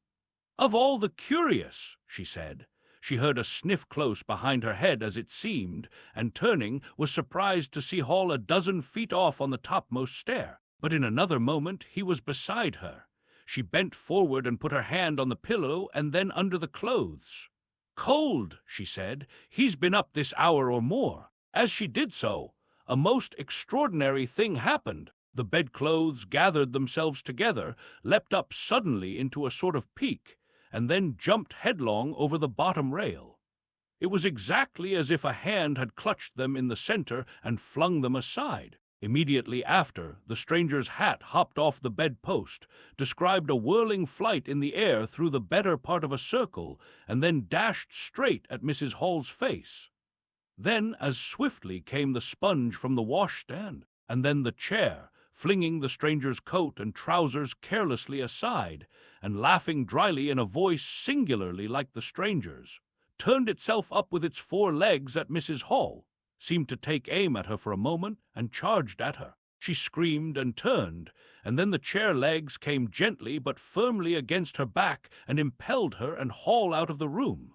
"Of all the curious," she said. She heard a sniff close behind her head as it seemed, and turning, was surprised to see Hall a dozen feet off on the topmost stair. But in another moment he was beside her. She bent forward and put her hand on the pillow and then under the clothes. "Cold," she said. "He's been up this hour or more." As she did so, a most extraordinary thing happened. The bedclothes gathered themselves together, leapt up suddenly into a sort of peak, and then jumped headlong over the bottom rail. It was exactly as if a hand had clutched them in the center and flung them aside. Immediately after, the stranger's hat hopped off the bedpost, described a whirling flight in the air through the better part of a circle, and then dashed straight at Mrs. Hall's face. Then as swiftly came the sponge from the washstand, and then the chair, flinging the stranger's coat and trousers carelessly aside, and laughing dryly in a voice singularly like the stranger's, turned itself up with its 4 legs at Mrs. Hall, seemed to take aim at her for a moment, and charged at her. She screamed and turned, and then the chair legs came gently but firmly against her back and impelled her and Hall out of the room.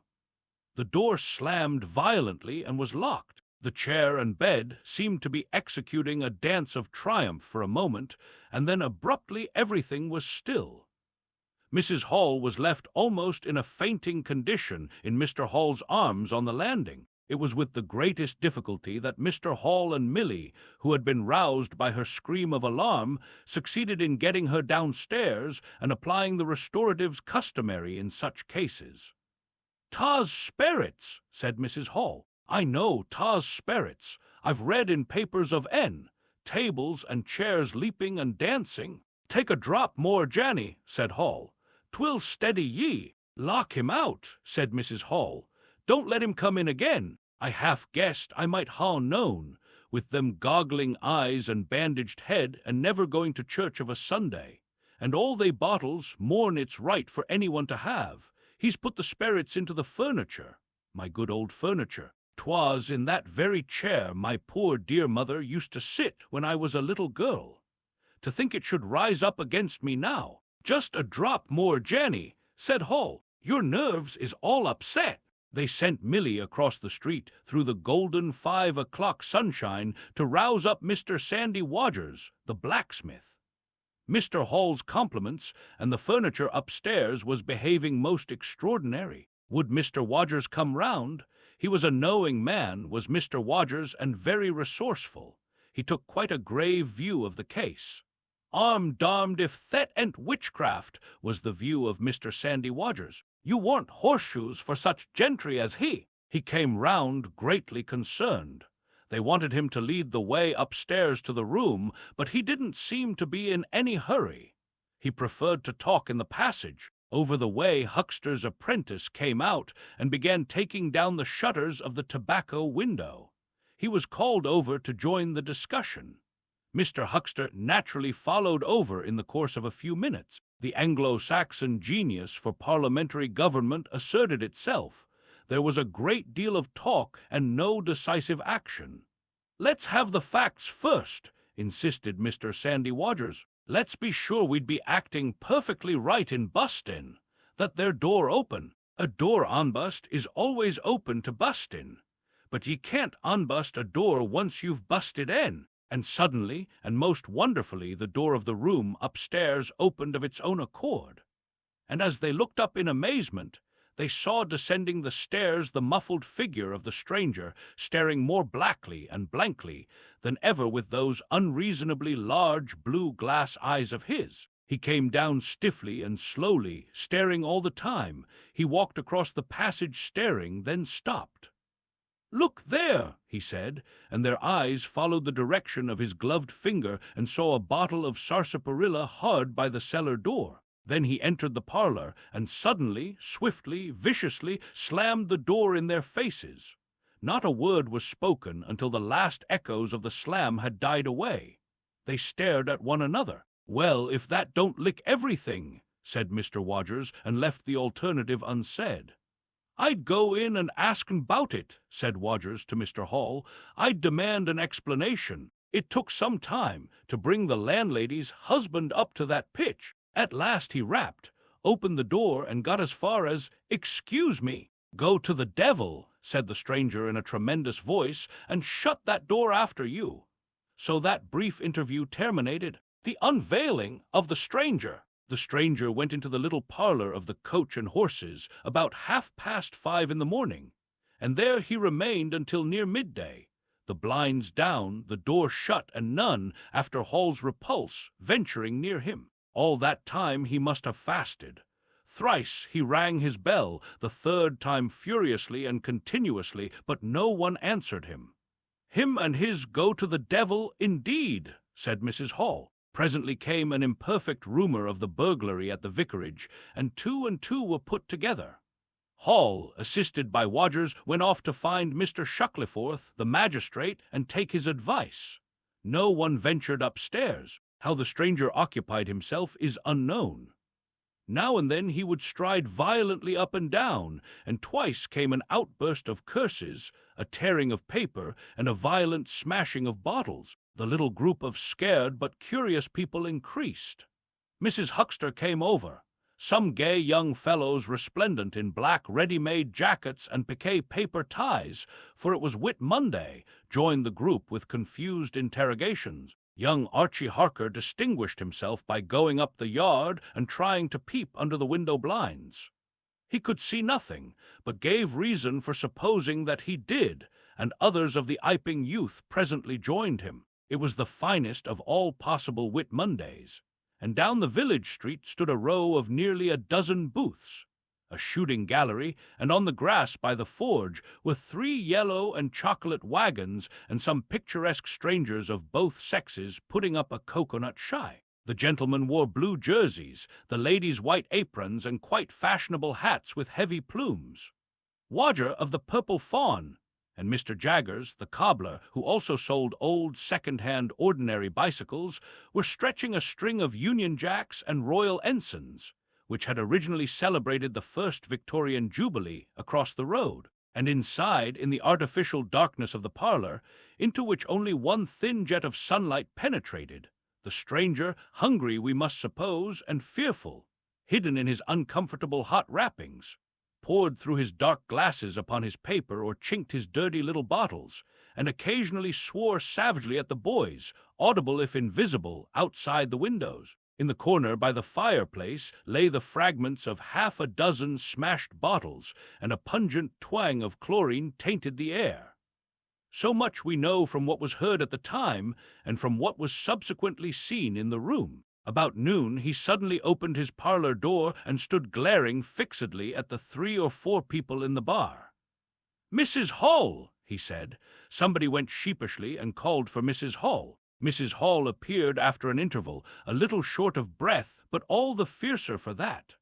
The door slammed violently and was locked. The chair and bed seemed to be executing a dance of triumph for a moment, and then abruptly everything was still. Mrs. Hall was left almost in a fainting condition in Mr. Hall's arms on the landing. It was with the greatest difficulty that Mr. Hall and Milly, who had been roused by her scream of alarm, succeeded in getting her downstairs and applying the restoratives customary in such cases. "'Twas sperits," said Mrs. Hall. "I know 'twas sperits. I've read in papers of tables and chairs leaping and dancing." "Take a drop more, Janny," said Hall. "'Twill steady ye." "Lock him out," said Mrs. Hall. "Don't let him come in again. I half guessed I might ha' known, with them goggling eyes and bandaged head and never going to church of a Sunday. And all they bottles more'n it's right for anyone to have. He's put the sperits into the furniture, my good old furniture. 'Twas in that very chair my poor dear mother used to sit when I was a little girl. To think it should rise up against me now." "Just a drop more, Janny," said Hall. "Your nerves is all upset." They sent Milly across the street through the golden 5 o'clock sunshine to rouse up Mr. Sandy Wodgers, the blacksmith. Mr. Hall's compliments, and the furniture upstairs was behaving most extraordinary. Would Mr. Wodgers come round? He was a knowing man, was Mr. Wodgers, and very resourceful. He took quite a grave view of the case. "I'm darned if thet ain't witchcraft," was the view of Mr. Sandy Wodgers. "You warn't horseshoes for such gentry as he." He came round greatly concerned. They wanted him to lead the way upstairs to the room, but he didn't seem to be in any hurry. He preferred to talk in the passage. Over the way, Huckster's apprentice came out and began taking down the shutters of the tobacco window. He was called over to join the discussion. Mr. Huckster naturally followed over in the course of a few minutes. The Anglo-Saxon genius for parliamentary government asserted itself. There was a great deal of talk and no decisive action. "Let's have the facts first," insisted Mr. Sandy Wodgers. "Let's be sure we'd be acting perfectly right in bustin'. That there door open. A door onbust is always open to bust in. But ye can't unbust a door once you've busted in." And suddenly, and most wonderfully, the door of the room upstairs opened of its own accord. And as they looked up in amazement, they saw descending the stairs the muffled figure of the stranger, staring more blackly and blankly than ever with those unreasonably large blue glass eyes of his. He came down stiffly and slowly, staring all the time. He walked across the passage staring, then stopped. "Look there," he said, and their eyes followed the direction of his gloved finger and saw a bottle of sarsaparilla hard by the cellar door. Then he entered the parlor and suddenly, swiftly, viciously slammed the door in their faces. Not a word was spoken until the last echoes of the slam had died away. They stared at one another. "Well, if that don't lick everything," said Mr. Wodgers, and left the alternative unsaid. "I'd go in and ask 'em 'bout it," said Wodgers to Mr. Hall. "I'd demand an explanation. It took some time to bring the landlady's husband up to that pitch. At last he rapped, opened the door, and got as far as 'Excuse me.' 'Go to the devil,' said the stranger in a tremendous voice, "and shut that door after you." So that brief interview terminated. The unveiling of the stranger. The stranger went into the little parlor of the Coach and Horses about 5:30 in the morning, and there he remained until near midday, the blinds down, the door shut, and none, after Hall's repulse, venturing near him. All that time he must have fasted. Thrice he rang his bell, the third time furiously and continuously, but no one answered him. Him and his go to the devil, indeed, said Mrs. Hall. Presently came an imperfect rumor of the burglary at the vicarage, and two were put together. Hall, assisted by Wodgers, went off to find Mr. Shuckleforth, the magistrate, and take his advice. No one ventured upstairs. How the stranger occupied himself is unknown. Now and then he would stride violently up and down, and twice came an outburst of curses, a tearing of paper, and a violent smashing of bottles. The little group of scared but curious people increased. Mrs. Huxter came over. Some gay young fellows resplendent in black ready-made jackets and piqué paper ties, for it was Whit Monday, joined the group with confused interrogations. Young Archie Harker distinguished himself by going up the yard and trying to peep under the window blinds. He could see nothing, but gave reason for supposing that he did, and others of the Iping youth presently joined him. It was the finest of all possible Whit Mondays, and down the village street stood a row of nearly a dozen booths, a shooting gallery, and on the grass by the forge were 3 yellow and chocolate wagons and some picturesque strangers of both sexes putting up a coconut shy. The gentlemen wore blue jerseys, the ladies white aprons and quite fashionable hats with heavy plumes. Wodger of the Purple Fawn, and Mr. Jaggers, the cobbler, who also sold old second-hand ordinary bicycles, were stretching a string of Union Jacks and Royal Ensigns, which had originally celebrated the first Victorian Jubilee, across the road, and inside, in the artificial darkness of the parlor, into which only one thin jet of sunlight penetrated, the stranger, hungry we must suppose, and fearful, hidden in his uncomfortable hot wrappings, poured through his dark glasses upon his paper or chinked his dirty little bottles, and occasionally swore savagely at the boys, audible if invisible, outside the windows. In the corner by the fireplace lay the fragments of 6 smashed bottles, and a pungent twang of chlorine tainted the air. So much we know from what was heard at the time, and from what was subsequently seen in the room. About noon he suddenly opened his parlor door and stood glaring fixedly at the 3 or 4 people in the bar. "Mrs. Hall," he said. Somebody went sheepishly and called for Mrs. Hall. Mrs. Hall appeared after an interval, a little short of breath, but all the fiercer for that.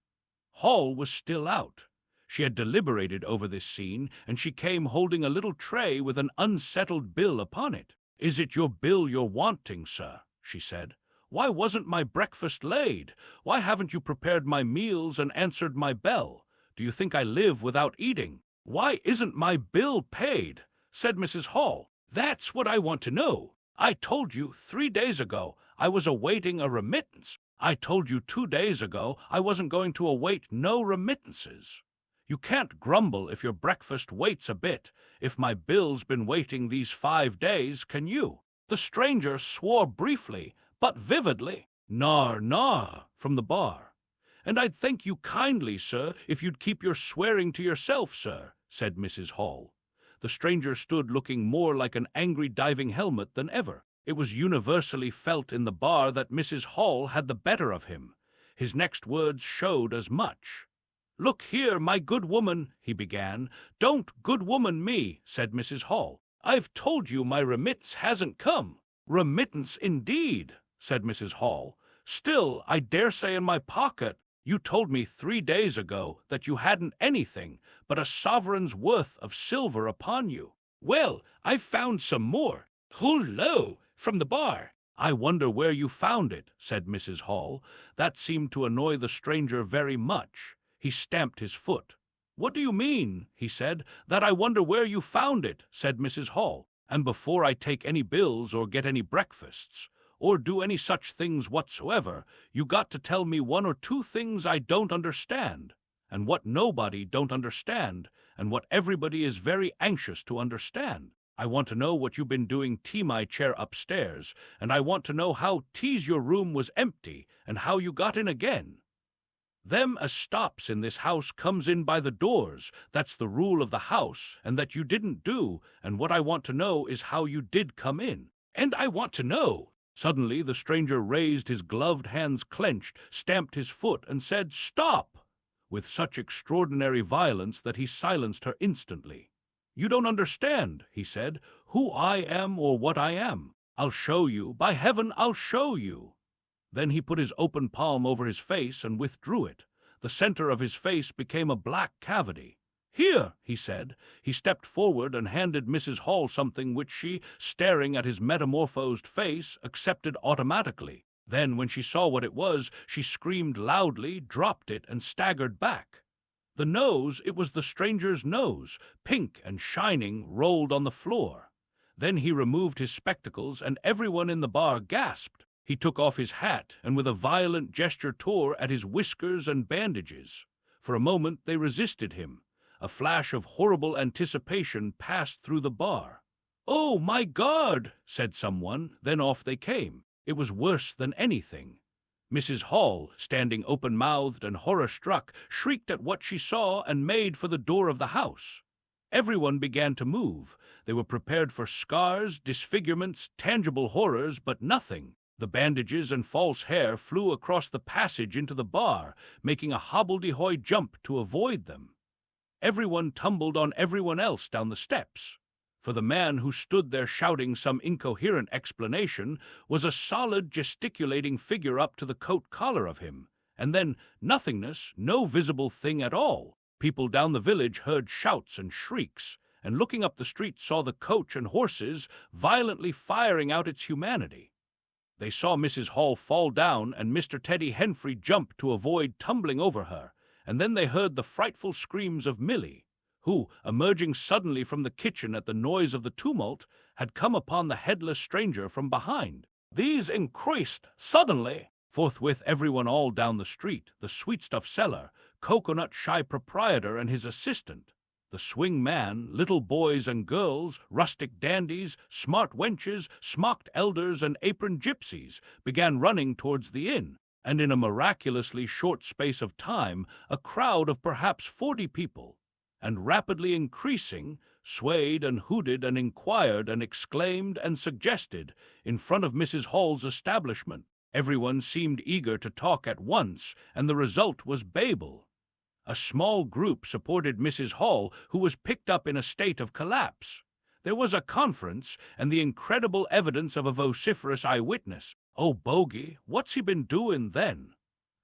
Hall was still out. She had deliberated over this scene, and she came holding a little tray with an unsettled bill upon it. "Is it your bill you're wanting, sir?" she said. "Why wasn't my breakfast laid? Why haven't you prepared my meals and answered my bell? Do you think I live without eating? Why isn't my bill paid?" said Mrs. Hall. "That's what I want to know. I told you 3 days ago I was awaiting a remittance. I told you 2 days ago I wasn't going to await no remittances. You can't grumble if your breakfast waits a bit. If my bill's been waiting these 5 days, can you?" The stranger swore briefly, but vividly. "Nar, nar," from the bar. "And I'd thank you kindly, sir, if you'd keep your swearing to yourself, sir," said Mrs. Hall. The stranger stood looking more like an angry diving helmet than ever. It was universally felt in the bar that Mrs. Hall had the better of him. His next words showed as much. "Look here, my good woman," he began. "Don't good woman me," said Mrs. Hall. "I've told you my remittance hasn't come." "Remittance indeed," said Mrs. Hall. "Still, I dare say in my pocket. You told me 3 days ago that you hadn't anything but a sovereign's worth of silver upon you." "Well, I've found some more. Hullo, from the bar." "I wonder where you found it," said Mrs. Hall. That seemed to annoy the stranger very much. He stamped his foot. "What do you mean?" he said. "That I wonder where you found it," said Mrs. Hall. "And before I take any bills or get any breakfasts, or do any such things whatsoever, you got to tell me 1 or 2 things I don't understand, and what nobody don't understand, and what everybody is very anxious to understand. I want to know what you've been doing my chair upstairs, and I want to know how your room was empty, and how you got in again. Them as stops in this house comes in by the doors, that's the rule of the house, and that you didn't do, and what I want to know is how you did come in. And I want to know." Suddenly the stranger raised his gloved hands clenched, stamped his foot, and said, "Stop!" with such extraordinary violence that he silenced her instantly. "You don't understand," he said, "who I am or what I am. I'll show you. By heaven, I'll show you." Then he put his open palm over his face and withdrew it. The center of his face became a black cavity. "Here," he said. He stepped forward and handed Mrs. Hall something which she, staring at his metamorphosed face, accepted automatically. Then, when she saw what it was, she screamed loudly, dropped it, and staggered back. The nose, it was the stranger's nose, pink and shining, rolled on the floor. Then he removed his spectacles, and everyone in the bar gasped. He took off his hat, and with a violent gesture tore at his whiskers and bandages. For a moment they resisted him. A flash of horrible anticipation passed through the bar. "Oh, my God!" said someone, then off they came. It was worse than anything. Mrs. Hall, standing open-mouthed and horror-struck, shrieked at what she saw and made for the door of the house. Everyone began to move. They were prepared for scars, disfigurements, tangible horrors, but nothing. The bandages and false hair flew across the passage into the bar, making a hobbledehoy jump to avoid them. Everyone tumbled on everyone else down the steps. For the man who stood there shouting some incoherent explanation was a solid gesticulating figure up to the coat collar of him, and then nothingness, no visible thing at all. People down the village heard shouts and shrieks, and looking up the street saw the coach and horses violently firing out its humanity. They saw Mrs. Hall fall down and Mr. Teddy Henfrey jump to avoid tumbling over her, and then they heard the frightful screams of Milly, who, emerging suddenly from the kitchen at the noise of the tumult, had come upon the headless stranger from behind. These increased suddenly. Forthwith everyone all down the street, the sweetstuff seller, coconut-shy proprietor and his assistant, the swing man, little boys and girls, rustic dandies, smart wenches, smocked elders and aproned gypsies, began running towards the inn, and in a miraculously short space of time a crowd of perhaps 40 people, and rapidly increasing, swayed and hooted and inquired and exclaimed and suggested in front of Mrs. Hall's establishment. Everyone seemed eager to talk at once, and the result was Babel. A small group supported Mrs. Hall, who was picked up in a state of collapse. There was a conference, and the incredible evidence of a vociferous eyewitness. "Oh, Bogey, what's he been doing then?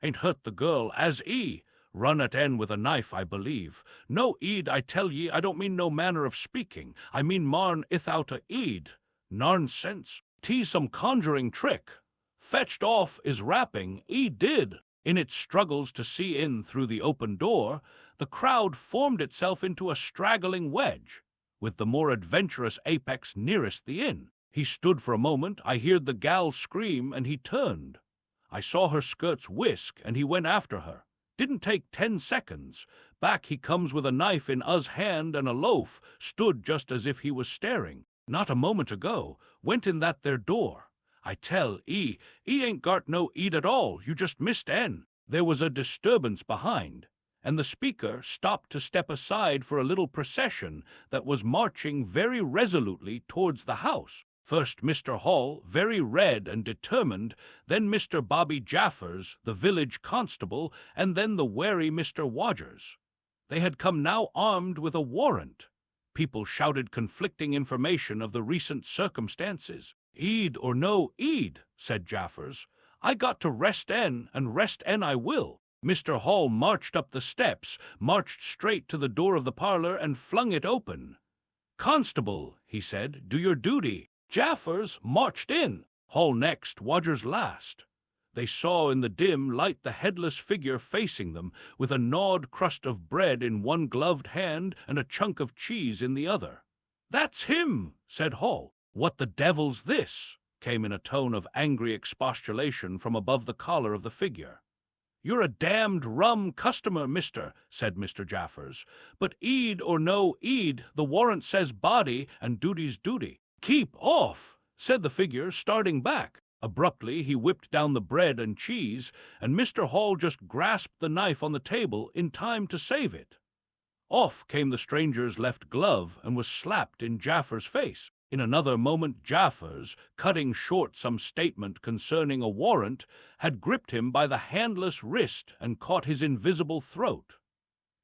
Ain't hurt the girl, as he? Run at en with a knife, I believe. No eed, I tell ye, I don't mean no manner of speaking. I mean marn ithout a eed. Nonsense. 'Tis some conjuring trick. Fetched off is rapping, he did." In its struggles to see in through the open door, the crowd formed itself into a straggling wedge, with the more adventurous apex nearest the inn. He stood for a moment, I heard the gal scream, and he turned. I saw her skirts whisk, and he went after her. Didn't take 10 seconds. Back he comes with a knife in us hand and a loaf, stood just as if he was staring. Not a moment ago, went in that there door. I tell, he ain't got no eed at all, you just missed en. There was a disturbance behind, and the speaker stopped to step aside for a little procession that was marching very resolutely towards the house. First Mr. Hall, very red and determined, then Mr. Bobby Jaffers, the village constable, and then the wary Mr. Wodgers. They had come now armed with a warrant. People shouted conflicting information of the recent circumstances. "Eed or no eed," said Jaffers. "I got to rest en, and rest en I will." Mr. Hall marched up the steps, marched straight to the door of the parlor, and flung it open. "Constable," he said, "do your duty." Jaffers marched in, Hall next, Wodgers last. They saw in the dim light the headless figure facing them, with a gnawed crust of bread in one gloved hand and a chunk of cheese in the other. "That's him," said Hall. "What the devil's this?" came in a tone of angry expostulation from above the collar of the figure. "You're a damned rum customer, mister," said Mr. Jaffers. "But eed or no eed, the warrant says body, and duty's duty." "Keep off," said the figure, starting back. Abruptly he whipped down the bread and cheese, and Mr. Hall just grasped the knife on the table in time to save it. Off came the stranger's left glove and was slapped in Jaffers' face. In another moment Jaffers, cutting short some statement concerning a warrant, had gripped him by the handless wrist and caught his invisible throat.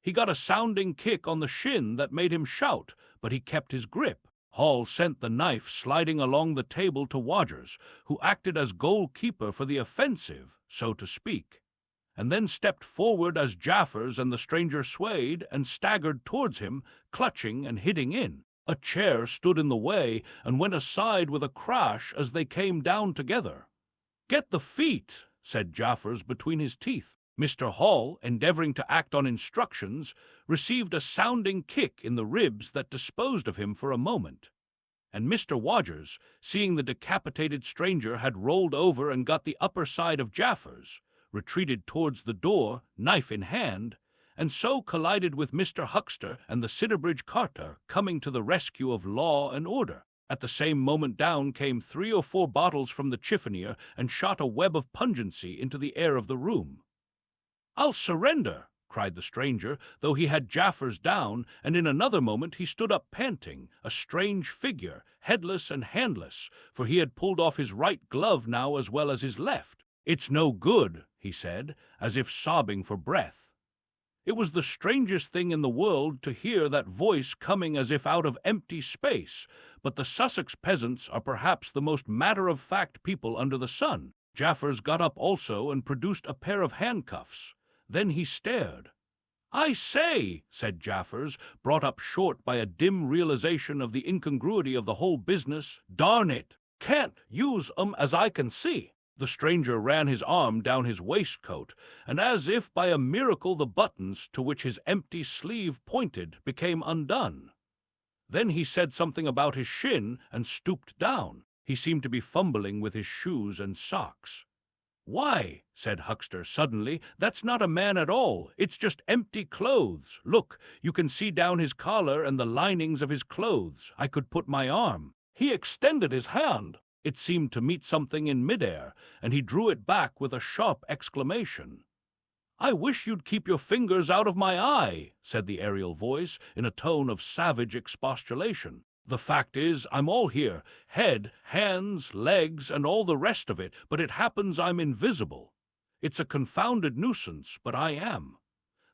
He got a sounding kick on the shin that made him shout, but he kept his grip. Hall sent the knife sliding along the table to Wodgers, who acted as goalkeeper for the offensive, so to speak, and then stepped forward as Jaffers and the stranger swayed and staggered towards him, clutching and hitting in. A chair stood in the way and went aside with a crash as they came down together. "Get the feet," said Jaffers between his teeth. Mr. Hall, endeavoring to act on instructions, received a sounding kick in the ribs that disposed of him for a moment. And Mr. Wodgers, seeing the decapitated stranger had rolled over and got the upper side of Jaffers, retreated towards the door, knife in hand, and so collided with Mr. Huckster and the Sidderbridge carter, coming to the rescue of law and order. At the same moment down came 3 or 4 bottles from the chiffonier and shot a web of pungency into the air of the room. "I'll surrender," cried the stranger, though he had Jaffers down, and in another moment he stood up panting, a strange figure, headless and handless, for he had pulled off his right glove now as well as his left. "It's no good," he said, as if sobbing for breath. It was the strangest thing in the world to hear that voice coming as if out of empty space, but the Sussex peasants are perhaps the most matter-of-fact people under the sun. Jaffers got up also and produced a pair of handcuffs. Then he stared. "I say," said Jaffers, brought up short by a dim realization of the incongruity of the whole business, "darn it, can't use 'em as I can see." The stranger ran his arm down his waistcoat, and as if by a miracle the buttons, to which his empty sleeve pointed, became undone. Then he said something about his shin and stooped down. He seemed to be fumbling with his shoes and socks. "Why," said Huckster suddenly, "that's not a man at all. It's just empty clothes. Look, you can see down his collar and the linings of his clothes. I could put my arm." He extended his hand. It seemed to meet something in midair, and he drew it back with a sharp exclamation. "I wish you'd keep your fingers out of my eye," said the aerial voice, in a tone of savage expostulation. "The fact is, I'm all here, head, hands, legs, and all the rest of it, but it happens I'm invisible. It's a confounded nuisance, but I am.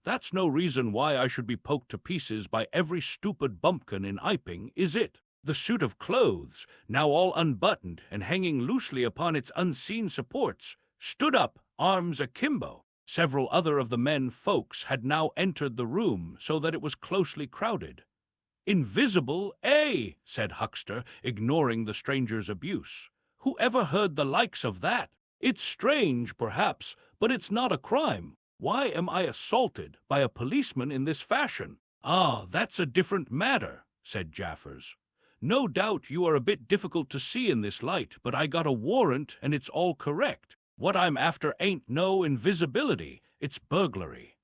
That's no reason why I should be poked to pieces by every stupid bumpkin in Iping, is it? The suit of clothes, now all unbuttoned and hanging loosely upon its unseen supports, stood up, arms akimbo. Several other of the men folks had now entered the room, so that it was closely crowded. "Invisible, eh?" said Huckster, ignoring the stranger's abuse. "Who ever heard the likes of that? It's strange, perhaps, but it's not a crime. Why am I assaulted by a policeman in this fashion?" "Ah, that's a different matter," said Jaffers. "No doubt you are a bit difficult to see in this light, but I got a warrant and it's all correct. What I'm after ain't no invisibility, it's burglary.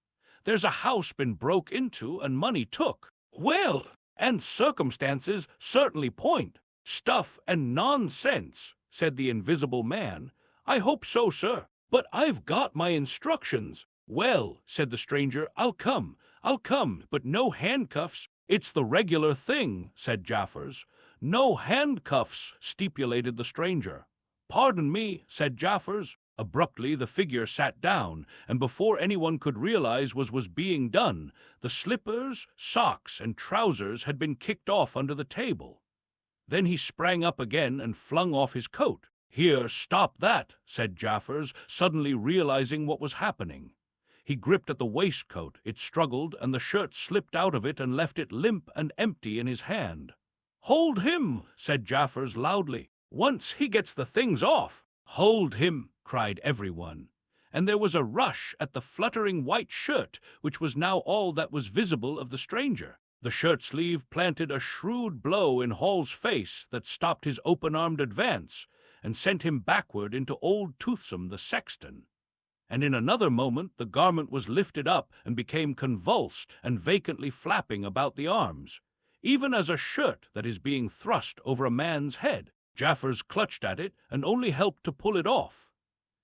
There's a house been broke into and money took. Well, and circumstances certainly point." "Stuff and nonsense," said the invisible man. "I hope so, sir, but I've got my instructions." "Well," said the stranger, I'll come, but no handcuffs." "It's the regular thing," said Jaffers. "No handcuffs," stipulated the stranger. "Pardon me," said Jaffers. Abruptly the figure sat down, and before anyone could realize what was being done, the slippers, socks, and trousers had been kicked off under the table. Then he sprang up again and flung off his coat. "Here, stop that," said Jaffers, suddenly realizing what was happening. He gripped at the waistcoat, it struggled, and the shirt slipped out of it and left it limp and empty in his hand. "Hold him," said Jaffers loudly. "Once he gets the things off." "Hold him," cried everyone, and there was a rush at the fluttering white shirt, which was now all that was visible of the stranger. The shirt sleeve planted a shrewd blow in Hall's face that stopped his open-armed advance, and sent him backward into old Toothsome the sexton. And in another moment the garment was lifted up and became convulsed and vacantly flapping about the arms, even as a shirt that is being thrust over a man's head. Jaffers clutched at it and only helped to pull it off.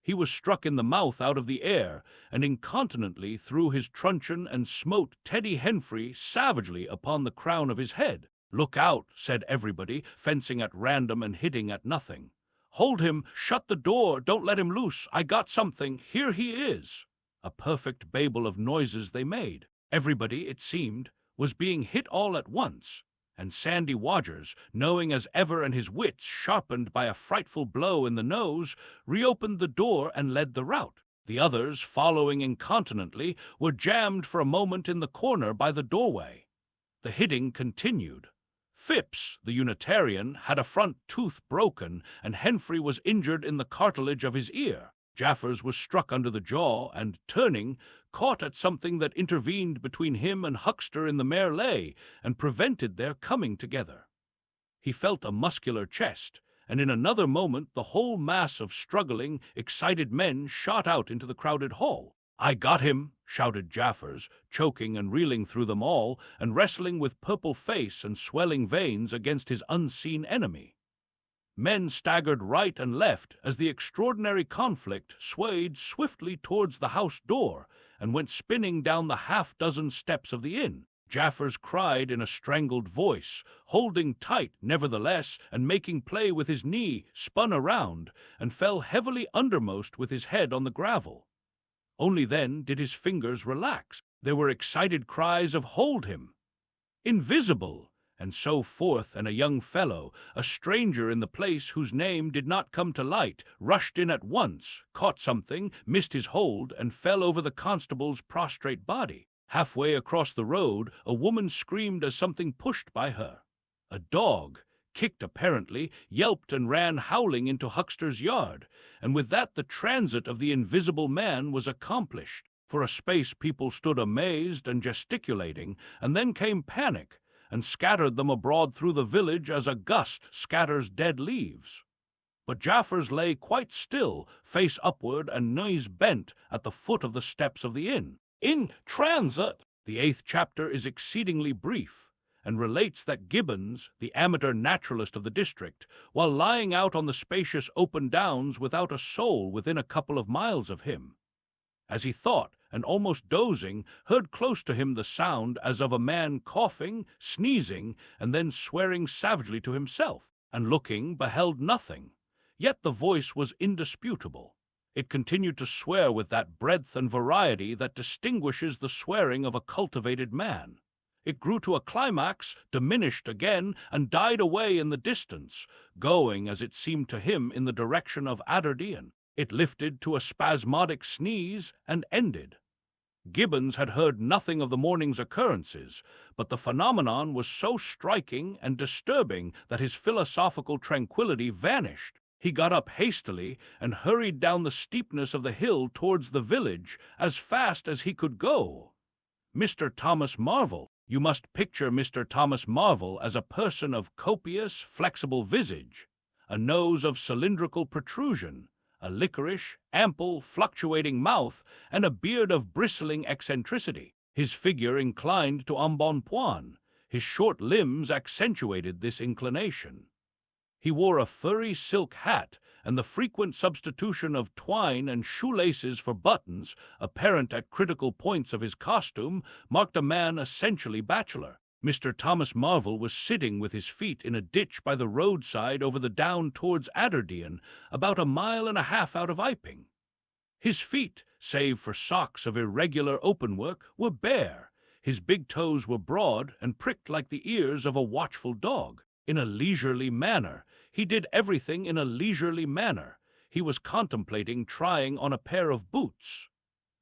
He was struck in the mouth out of the air, and incontinently threw his truncheon and smote Teddy Henfrey savagely upon the crown of his head. "Look out," said everybody, fencing at random and hitting at nothing. "Hold him, shut the door, don't let him loose, I got something, here he is." A perfect babel of noises they made. Everybody, it seemed, was being hit all at once, and Sandy Wodgers, knowing as ever and his wits sharpened by a frightful blow in the nose, reopened the door and led the rout. The others, following incontinently, were jammed for a moment in the corner by the doorway. The hitting continued. Phipps, the Unitarian, had a front tooth broken, and Henfrey was injured in the cartilage of his ear. Jaffers was struck under the jaw and, turning, caught at something that intervened between him and Huckster in the melee and prevented their coming together. He felt a muscular chest, and in another moment the whole mass of struggling, excited men shot out into the crowded hall. "I got him!" shouted Jaffers, choking and reeling through them all, and wrestling with purple face and swelling veins against his unseen enemy. Men staggered right and left as the extraordinary conflict swayed swiftly towards the house door and went spinning down the half-dozen steps of the inn. Jaffers cried in a strangled voice, holding tight nevertheless, and making play with his knee, spun around, and fell heavily undermost with his head on the gravel. Only then did his fingers relax. There were excited cries of "Hold him!" "Invisible!" and so forth, and a young fellow, a stranger in the place whose name did not come to light, rushed in at once, caught something, missed his hold, and fell over the constable's prostrate body. Halfway across the road, a woman screamed as something pushed by her. A dog, kicked apparently, yelped and ran howling into Huckster's yard, and with that the transit of the invisible man was accomplished. For a space people stood amazed and gesticulating, and then came panic, and scattered them abroad through the village as a gust scatters dead leaves. But Jaffers lay quite still, face upward and knees bent, at the foot of the steps of the inn. In transit! The 8th chapter is exceedingly brief, and relates that Gibbons, the amateur naturalist of the district, while lying out on the spacious open downs without a soul within a couple of miles of him, as he thought, and almost dozing, heard close to him the sound as of a man coughing, sneezing, and then swearing savagely to himself, and looking, beheld nothing. Yet the voice was indisputable. It continued to swear with that breadth and variety that distinguishes the swearing of a cultivated man. It grew to a climax, diminished again, and died away in the distance, going, as it seemed to him, in the direction of Adderdean. It lifted to a spasmodic sneeze and ended. Gibbons had heard nothing of the morning's occurrences, but the phenomenon was so striking and disturbing that his philosophical tranquillity vanished. He got up hastily and hurried down the steepness of the hill towards the village as fast as he could go. Mr. Thomas Marvel. You must picture Mr. Thomas Marvel as a person of copious, flexible visage, a nose of cylindrical protrusion, a liquorish, ample, fluctuating mouth, and a beard of bristling eccentricity. His figure inclined to embonpoint. His short limbs accentuated this inclination. He wore a furry silk hat, and the frequent substitution of twine and shoelaces for buttons, apparent at critical points of his costume, marked a man essentially bachelor. Mr. Thomas Marvel was sitting with his feet in a ditch by the roadside over the down towards Adderdean, about 1.5 miles out of Iping. His feet, save for socks of irregular openwork, were bare. His big toes were broad and pricked like the ears of a watchful dog. In a leisurely manner, he did everything in a leisurely manner. He was contemplating trying on a pair of boots.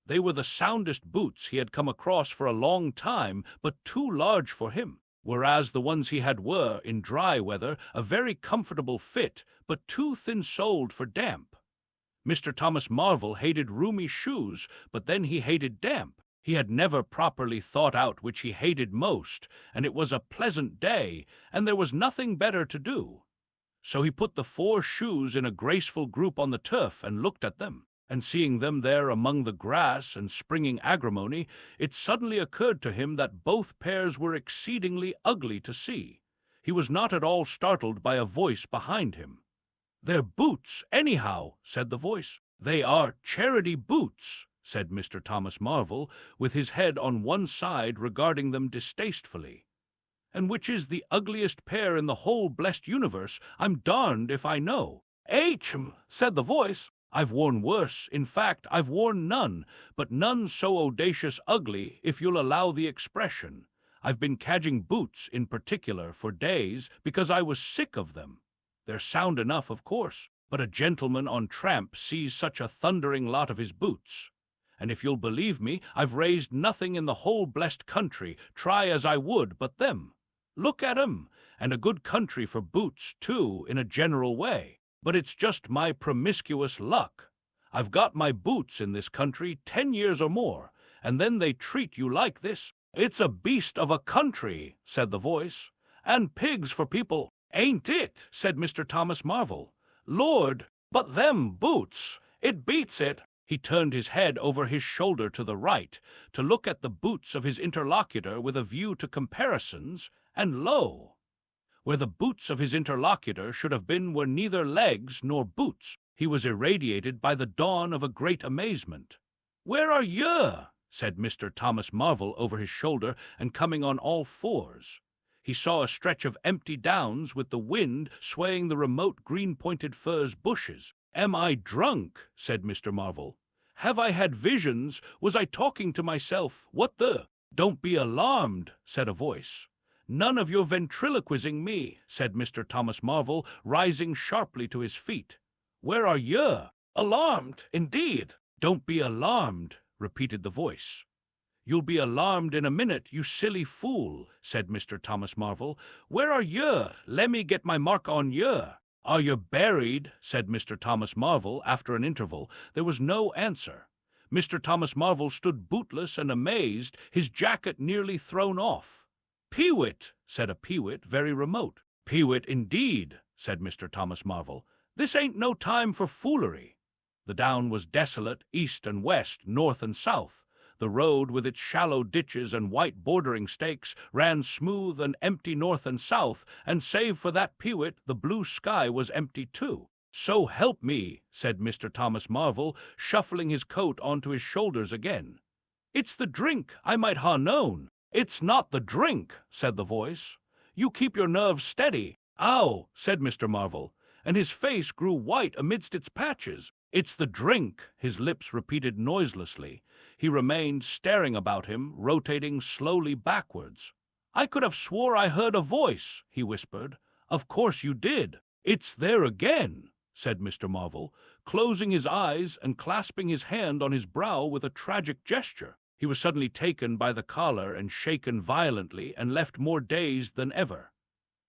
They were the soundest boots he had come across for a long time, but too large for him, whereas the ones he had were, in dry weather, a very comfortable fit, but too thin-soled for damp. Mr. Thomas Marvel hated roomy shoes, but then he hated damp. He had never properly thought out which he hated most, and it was a pleasant day, and there was nothing better to do. So he put the 4 shoes in a graceful group on the turf and looked at them, and seeing them there among the grass and springing agrimony, it suddenly occurred to him that both pairs were exceedingly ugly to see. He was not at all startled by a voice behind him. "They're boots, anyhow," said the voice. "They are charity boots," said Mr. Thomas Marvel, with his head on one side regarding them distastefully. "And which is the ugliest pair in the whole blessed universe, I'm darned if I know." "H," said the voice. I've worn worse. In fact, I've worn none, but none so audacious ugly, if you'll allow the expression. I've been cadging boots, in particular, for days, because I was sick of them. They're sound enough, of course, but a gentleman on tramp sees such a thundering lot of his boots. And if you'll believe me, I've raised nothing in the whole blessed country, try as I would, but them. Look at 'em, and a good country for boots, too, in a general way. But it's just my promiscuous luck. I've got my boots in this country 10 years or more, and then they treat you like this. It's a beast of a country, said the voice. And pigs for people, ain't it, said Mr. Thomas Marvel. Lord, but them boots, it beats it. He turned his head over his shoulder to the right, to look at the boots of his interlocutor with a view to comparisons, and lo! Where the boots of his interlocutor should have been were neither legs nor boots. He was irradiated by the dawn of a great amazement. "Where are ye?" said Mr. Thomas Marvel over his shoulder, and coming on all fours. He saw a stretch of empty downs with the wind swaying the remote green-pointed furze bushes. "Am I drunk?" said Mr. Marvel. "Have I had visions? Was I talking to myself? What the—" "Don't be alarmed," said a voice. "None of your ventriloquizing me," said Mr. Thomas Marvel, rising sharply to his feet. "Where are ye?" "Alarmed, indeed." "Don't be alarmed," repeated the voice. "You'll be alarmed in a minute, you silly fool," said Mr. Thomas Marvel. "Where are ye? Lemme get my mark on ye." "Are you buried?" said Mr. Thomas Marvel after an interval. There was no answer. Mr. Thomas Marvel stood bootless and amazed, his jacket nearly thrown off. "Peewit," said a peewit very remote. "Peewit indeed," said Mr. Thomas Marvel. "This ain't no time for foolery." The down was desolate, east and west, north and south. The road, with its shallow ditches and white bordering stakes, ran smooth and empty north and south, and save for that peewit, the blue sky was empty too. "So help me," said Mr. Thomas Marvel, shuffling his coat onto his shoulders again. "It's the drink, I might ha' known." "It's not the drink," said the voice. "You keep your nerves steady." "Ow," said Mr. Marvel, and his face grew white amidst its patches. "It's the drink," his lips repeated noiselessly. He remained staring about him, rotating slowly backwards. "I could have swore I heard a voice," he whispered. "Of course you did." "It's there again," said Mr. Marvel, closing his eyes and clasping his hand on his brow with a tragic gesture. He was suddenly taken by the collar and shaken violently and left more dazed than ever.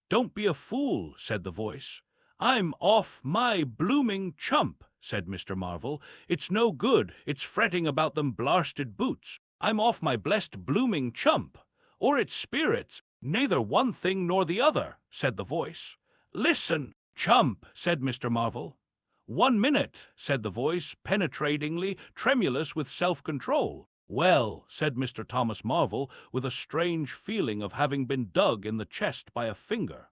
"Don't be a fool," said the voice. "I'm off my blooming chump," said Mr. Marvel. "It's no good, it's fretting about them blarsted boots. I'm off my blessed blooming chump. Or it's spirits, neither one thing nor the other," said the voice. "Listen, chump," said Mr. Marvel. "1 minute," said the voice, penetratingly, tremulous with self-control. "Well," said Mr. Thomas Marvel, with a strange feeling of having been dug in the chest by a finger.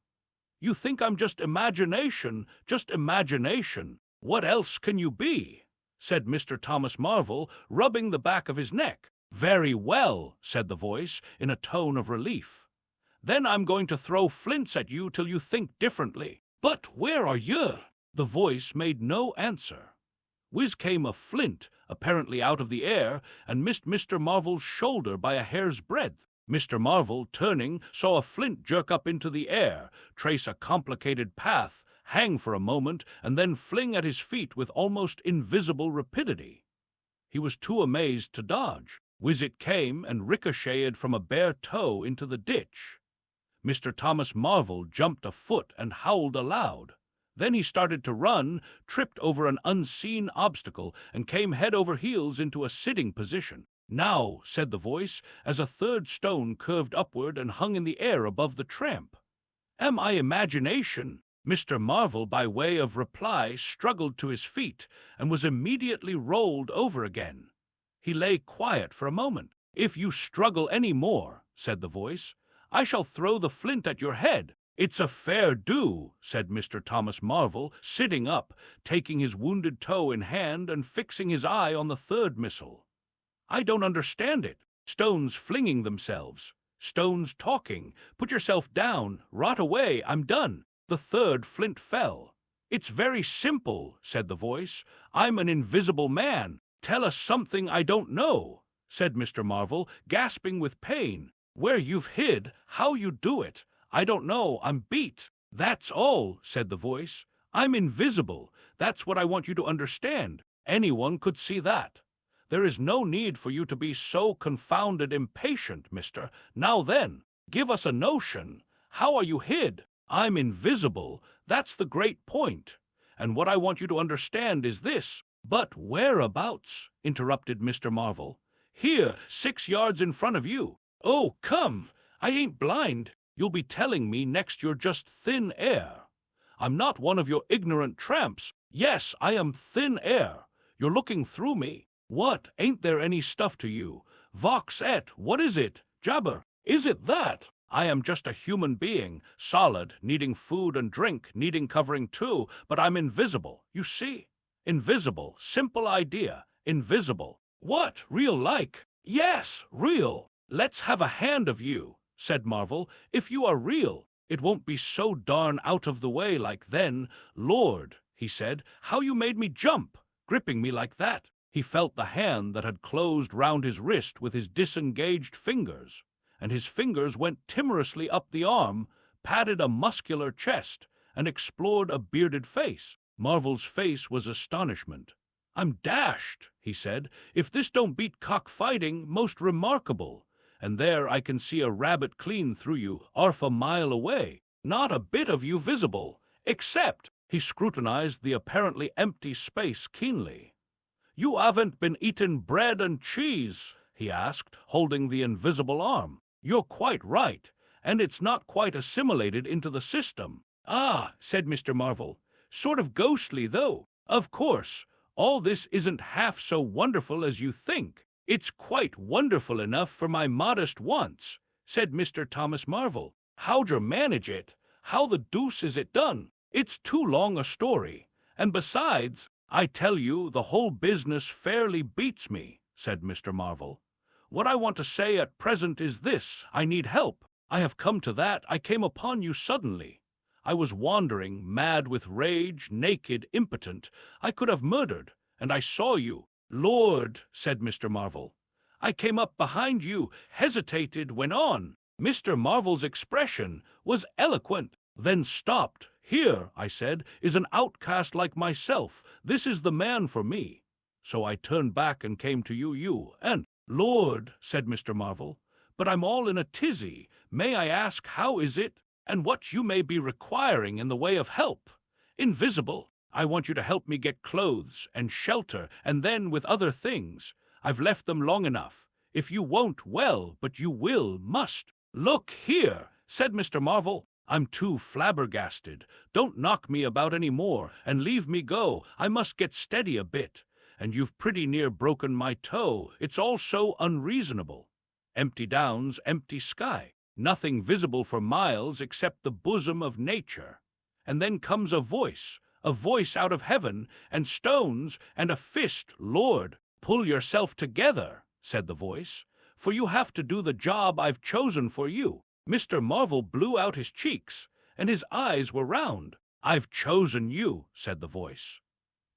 "You think I'm just imagination, just imagination. What else can you be?" said Mr. Thomas Marvel, rubbing the back of his neck. "Very well," said the voice, in a tone of relief. "Then I'm going to throw flints at you till you think differently." "But where are you?" The voice made no answer. Whiz came a flint, apparently out of the air, and missed Mr. Marvel's shoulder by a hair's breadth. Mr. Marvel, turning, saw a flint jerk up into the air, trace a complicated path, hang for a moment, and then fling at his feet with almost invisible rapidity. He was too amazed to dodge. Whiz it came and ricocheted from a bare toe into the ditch. Mr. Thomas Marvel jumped a foot and howled aloud. Then he started to run, tripped over an unseen obstacle, and came head over heels into a sitting position. "Now," said the voice, as a third stone curved upward and hung in the air above the tramp. "Am I imagination?" Mr. Marvel, by way of reply, struggled to his feet, and was immediately rolled over again. He lay quiet for a moment. "If you struggle any more," said the voice, "I shall throw the flint at your head." "It's a fair do," said Mr. Thomas Marvel, sitting up, taking his wounded toe in hand and fixing his eye on the third missile. "I don't understand it. Stones flinging themselves. Stones talking. Put yourself down. Rot away. I'm done." The third flint fell. "It's very simple," said the voice. "I'm an invisible man. Tell us something I don't know," said Mr. Marvel, gasping with pain. "Where you've hid, how you do it. I don't know, I'm beat." "That's all," said the voice. "I'm invisible. That's what I want you to understand. Anyone could see that. There is no need for you to be so confounded impatient, mister. Now then, give us a notion. How are you hid? I'm invisible. That's the great point. And what I want you to understand is this." "But whereabouts?" interrupted Mr. Marvel. "Here, 6 yards in front of you." "Oh, come! I ain't blind. You'll be telling me next you're just thin air. I'm not one of your ignorant tramps. Yes, I am thin air. You're looking through me. What, ain't there any stuff to you? Vox et, what is it? Jabber, is it that? I am just a human being, solid, needing food and drink, needing covering too, but I'm invisible, you see? Invisible, simple idea, invisible. What, real like? Yes, real. Let's have a hand of you," said Marvel. "If you are real, it won't be so darn out of the way like then. Lord," he said, "how you made me jump, gripping me like that." He felt the hand that had closed round his wrist with his disengaged fingers, and his fingers went timorously up the arm, patted a muscular chest, and explored a bearded face. Marvel's face was astonishment. "I'm dashed," he said. "If this don't beat cockfighting, most remarkable. And there I can see a rabbit clean through you, 'arf a mile away. Not a bit of you visible, except—" he scrutinized the apparently empty space keenly. "You haven't been eatin' bread and cheese?" he asked, holding the invisible arm. "You're quite right, and it's not quite assimilated into the system." "Ah," said Mr. Marvel, "sort of ghostly, though. Of course, all this isn't half so wonderful as you think." "It's quite wonderful enough for my modest wants," said Mr. Thomas Marvel. "How'd you manage it? How the deuce is it done? It's too long a story. And besides, I tell you, the whole business fairly beats me," said Mr. Marvel. "What I want to say at present is this: I need help. I have come to that. I came upon you suddenly. I was wandering, mad with rage, naked, impotent. I could have murdered, and I saw you." "Lord," said Mr. Marvel. "I came up behind you, hesitated, went on." Mr. Marvel's expression was eloquent, then stopped. "Here," I said, "is an outcast like myself. This is the man for me." So I turned back and came to you, and— "Lord," said Mr. Marvel, "but I'm all in a tizzy. May I ask how is it, and what you may be requiring in the way of help? Invisible. I want you to help me get clothes and shelter, and then with other things. I've left them long enough. If you won't, well, but you will, must." "Look here," said Mr. Marvel. "I'm too flabbergasted. Don't knock me about any more, and leave me go. I must get steady a bit. And you've pretty near broken my toe. It's all so unreasonable. Empty downs, empty sky. Nothing visible for miles except the bosom of nature. And then comes a voice out of heaven, and stones, and a fist. Lord, pull yourself together," said the voice, "for you have to do the job I've chosen for you." Mr. Marvel blew out his cheeks, and his eyes were round. "I've chosen you," said the voice.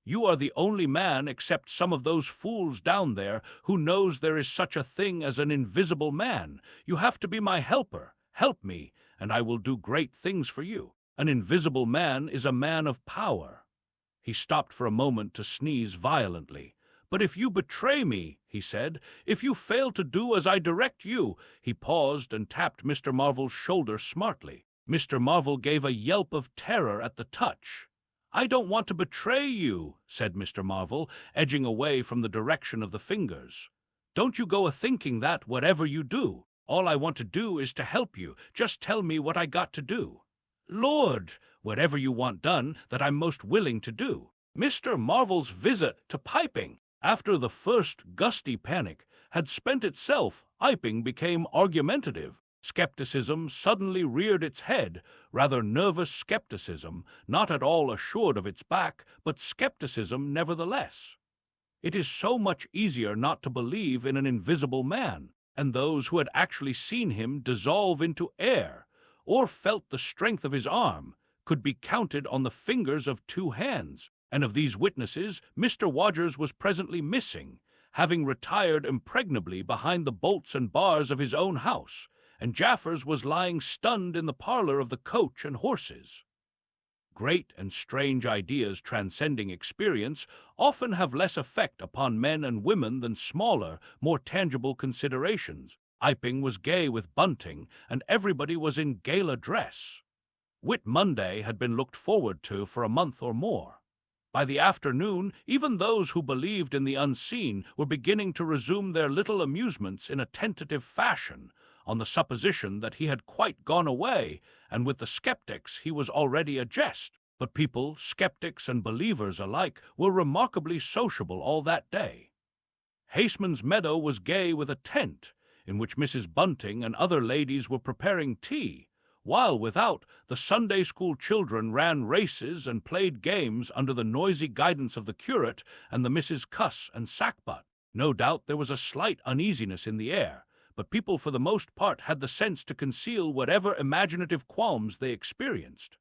"You are the only man, except some of those fools down there, who knows there is such a thing as an invisible man. You have to be my helper. Help me, and I will do great things for you. An invisible man is a man of power." He stopped for a moment to sneeze violently. "But if you betray me," he said, "if you fail to do as I direct you—" He paused and tapped Mr. Marvel's shoulder smartly. Mr. Marvel gave a yelp of terror at the touch. "I don't want to betray you," said Mr. Marvel, edging away from the direction of the fingers. "Don't you go a-thinking that, whatever you do. All I want to do is to help you. Just tell me what I got to do." "Lord, whatever you want done, that I'm most willing to do." Mr. Marvel's visit to Iping, after the first gusty panic had spent itself, Iping became argumentative. Skepticism suddenly reared its head, rather nervous skepticism, not at all assured of its back, but skepticism nevertheless. It is so much easier not to believe in an invisible man, and those who had actually seen him dissolve into air, or felt the strength of his arm, could be counted on the fingers of two hands, and of these witnesses Mr. Wodgers was presently missing, having retired impregnably behind the bolts and bars of his own house, and Jaffers was lying stunned in the parlor of the Coach and Horses. Great and strange ideas transcending experience often have less effect upon men and women than smaller, more tangible considerations. Iping was gay with bunting, and everybody was in gala dress. Whit Monday had been looked forward to for a month or more. By the afternoon, even those who believed in the unseen were beginning to resume their little amusements in a tentative fashion, on the supposition that he had quite gone away, and with the skeptics he was already a jest. But people, skeptics and believers alike, were remarkably sociable all that day. Haseman's Meadow was gay with a tent, in which Mrs. Bunting and other ladies were preparing tea, while without, the Sunday school children ran races and played games under the noisy guidance of the curate and the Misses Cuss and Sackbut. No doubt there was a slight uneasiness in the air, but people for the most part had the sense to conceal whatever imaginative qualms they experienced.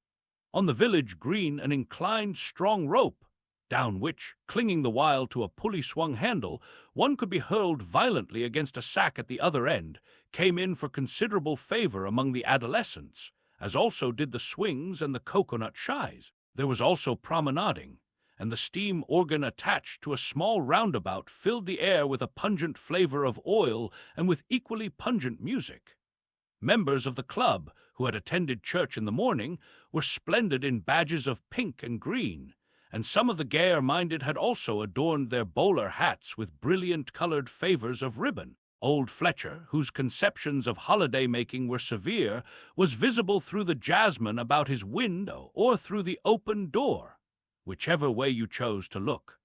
On the village green an inclined strong rope, down which, clinging the while to a pulley-swung handle, one could be hurled violently against a sack at the other end, came in for considerable favor among the adolescents, as also did the swings and the coconut shies. There was also promenading, and the steam organ attached to a small roundabout filled the air with a pungent flavor of oil and with equally pungent music. Members of the club, who had attended church in the morning, were splendid in badges of pink and green, and some of the gayer-minded had also adorned their bowler hats with brilliant-colored favors of ribbon. Old Fletcher, whose conceptions of holiday-making were severe, was visible through the jasmine about his window or through the open door, whichever way you chose to look,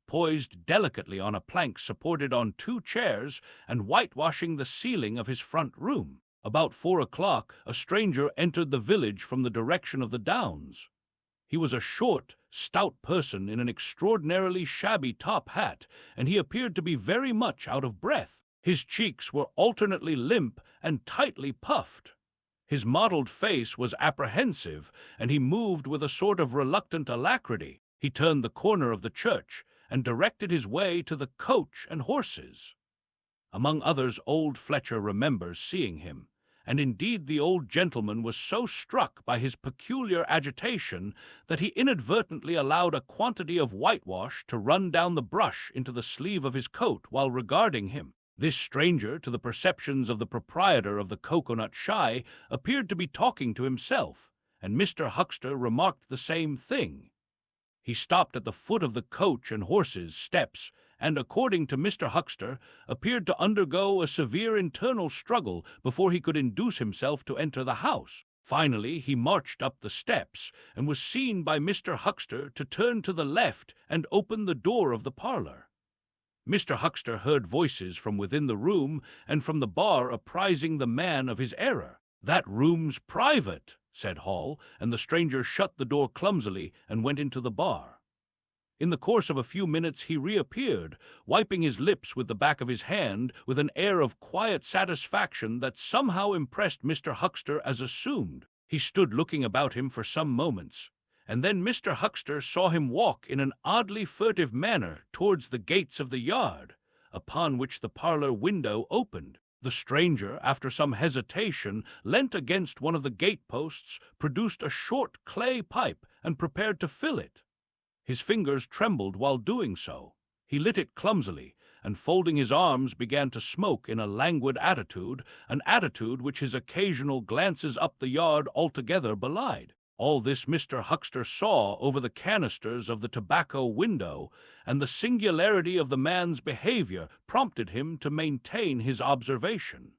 poised delicately on a plank supported on two chairs and whitewashing the ceiling of his front room. About 4 o'clock, a stranger entered the village from the direction of the Downs. He was a short, stout person in an extraordinarily shabby top hat, and he appeared to be very much out of breath. His cheeks were alternately limp and tightly puffed. His mottled face was apprehensive, and he moved with a sort of reluctant alacrity. He turned the corner of the church and directed his way to the Coach and Horses. Among others, old Fletcher remembers seeing him, and indeed the old gentleman was so struck by his peculiar agitation that he inadvertently allowed a quantity of whitewash to run down the brush into the sleeve of his coat while regarding him. This stranger, to the perceptions of the proprietor of the coconut shy, appeared to be talking to himself, and Mr. Huckster remarked the same thing. He stopped at the foot of the Coach and Horses steps, and, according to Mr. Huckster, appeared to undergo a severe internal struggle before he could induce himself to enter the house. Finally, he marched up the steps, and was seen by Mr. Huckster to turn to the left and open the door of the parlor. Mr. Huckster heard voices from within the room and from the bar apprising the man of his error. "That room's private," said Hall, and the stranger shut the door clumsily and went into the bar. In the course of a few minutes he reappeared, wiping his lips with the back of his hand with an air of quiet satisfaction that somehow impressed Mr. Huckster as assumed. He stood looking about him for some moments, and then Mr. Huckster saw him walk in an oddly furtive manner towards the gates of the yard, upon which the parlor window opened. The stranger, after some hesitation, leant against one of the gate-posts, produced a short clay pipe, and prepared to fill it. His fingers trembled while doing so. He lit it clumsily, and folding his arms began to smoke in a languid attitude, an attitude which his occasional glances up the yard altogether belied. All this Mr. Huckster saw over the canisters of the tobacco window, and the singularity of the man's behavior prompted him to maintain his observation.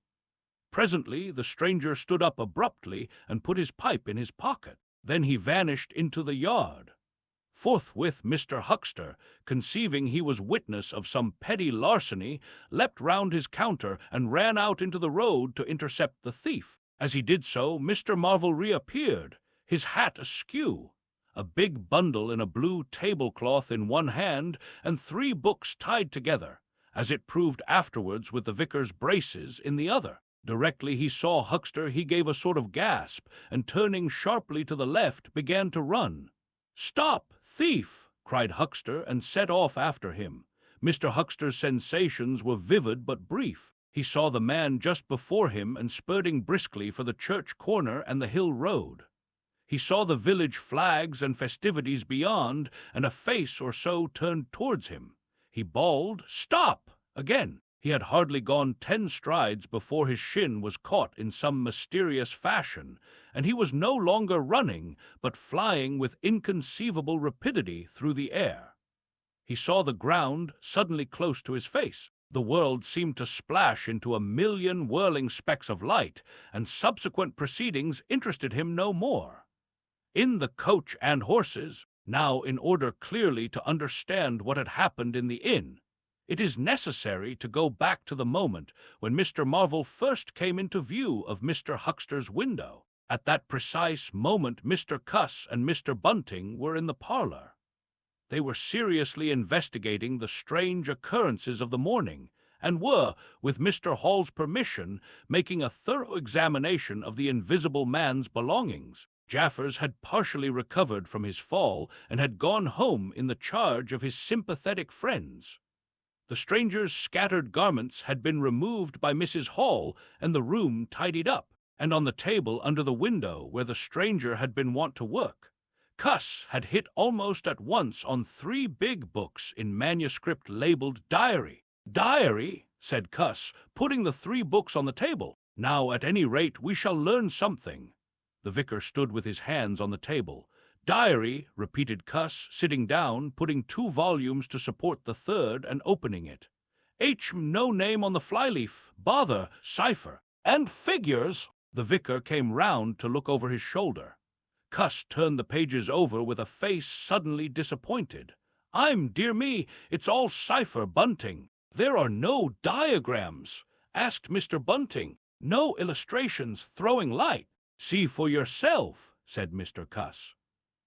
Presently the stranger stood up abruptly and put his pipe in his pocket. Then he vanished into the yard. Forthwith Mr. Huckster, conceiving he was witness of some petty larceny, leapt round his counter and ran out into the road to intercept the thief. As he did so, Mr. Marvel reappeared, his hat askew, a big bundle in a blue tablecloth in one hand, and 3 books tied together, as it proved afterwards with the vicar's braces, in the other. Directly he saw Huckster, he gave a sort of gasp, and turning sharply to the left, began to run. "Stop, thief!" cried Huckster, and set off after him. Mr. Huckster's sensations were vivid but brief. He saw the man just before him and spurting briskly for the church corner and the hill road. He saw the village flags and festivities beyond, and a face or so turned towards him. He bawled, "Stop!" again. He had hardly gone 10 strides before his shin was caught in some mysterious fashion, and he was no longer running, but flying with inconceivable rapidity through the air. He saw the ground suddenly close to his face. The world seemed to splash into a million whirling specks of light, and subsequent proceedings interested him no more. In the coach and horses, now in order clearly to understand what had happened in the inn, it is necessary to go back to the moment when Mr. Marvel first came into view of Mr. Huckster's window. At that precise moment Mr. Cuss and Mr. Bunting were in the parlor. They were seriously investigating the strange occurrences of the morning, and were, with Mr. Hall's permission, making a thorough examination of the invisible man's belongings. Jaffers had partially recovered from his fall, and had gone home in the charge of his sympathetic friends. The stranger's scattered garments had been removed by Mrs. Hall, and the room tidied up, and on the table under the window where the stranger had been wont to work, Cuss had hit almost at once on 3 big books in manuscript labeled "Diary." "Diary," said Cuss, putting the 3 books on the table. "Now, at any rate, we shall learn something." The vicar stood with his hands on the table. "Diary," repeated Cuss, sitting down, putting 2 volumes to support the third, and opening it. No name on the flyleaf. Bother. Cipher. And figures." The vicar came round to look over his shoulder. Cuss turned the pages over with a face suddenly disappointed. Dear me, it's all cipher, Bunting. There are no diagrams," asked Mr. Bunting. "No illustrations throwing light." "See for yourself," said Mr. Cuss.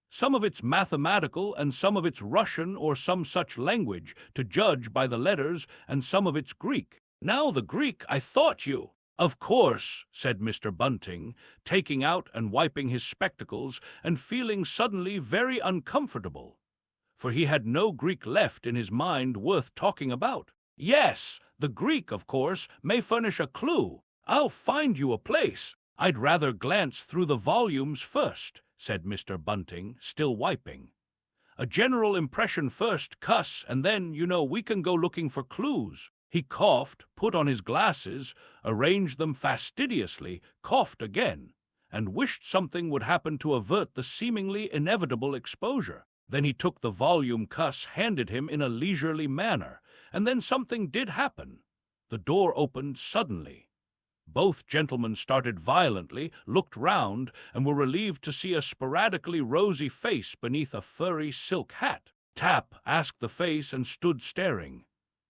"Some of it's mathematical, and some of it's Russian or some such language, to judge by the letters, and some of it's Greek." "Now the Greek, I thought you—" "Of course," said Mr. Bunting, taking out and wiping his spectacles, and feeling suddenly very uncomfortable, for he had no Greek left in his mind worth talking about. "Yes, the Greek, of course, may furnish a clue. I'll find you a place." "I'd rather glance through the volumes first," said Mr. Bunting, still wiping. "A general impression first, Cuss, and then, we can go looking for clues." He coughed, put on his glasses, arranged them fastidiously, coughed again, and wished something would happen to avert the seemingly inevitable exposure. Then he took the volume Cuss handed him in a leisurely manner, and then something did happen. The door opened suddenly. Both gentlemen started violently, looked round, and were relieved to see a sporadically rosy face beneath a furry silk hat. "Tap?" asked the face, and stood staring.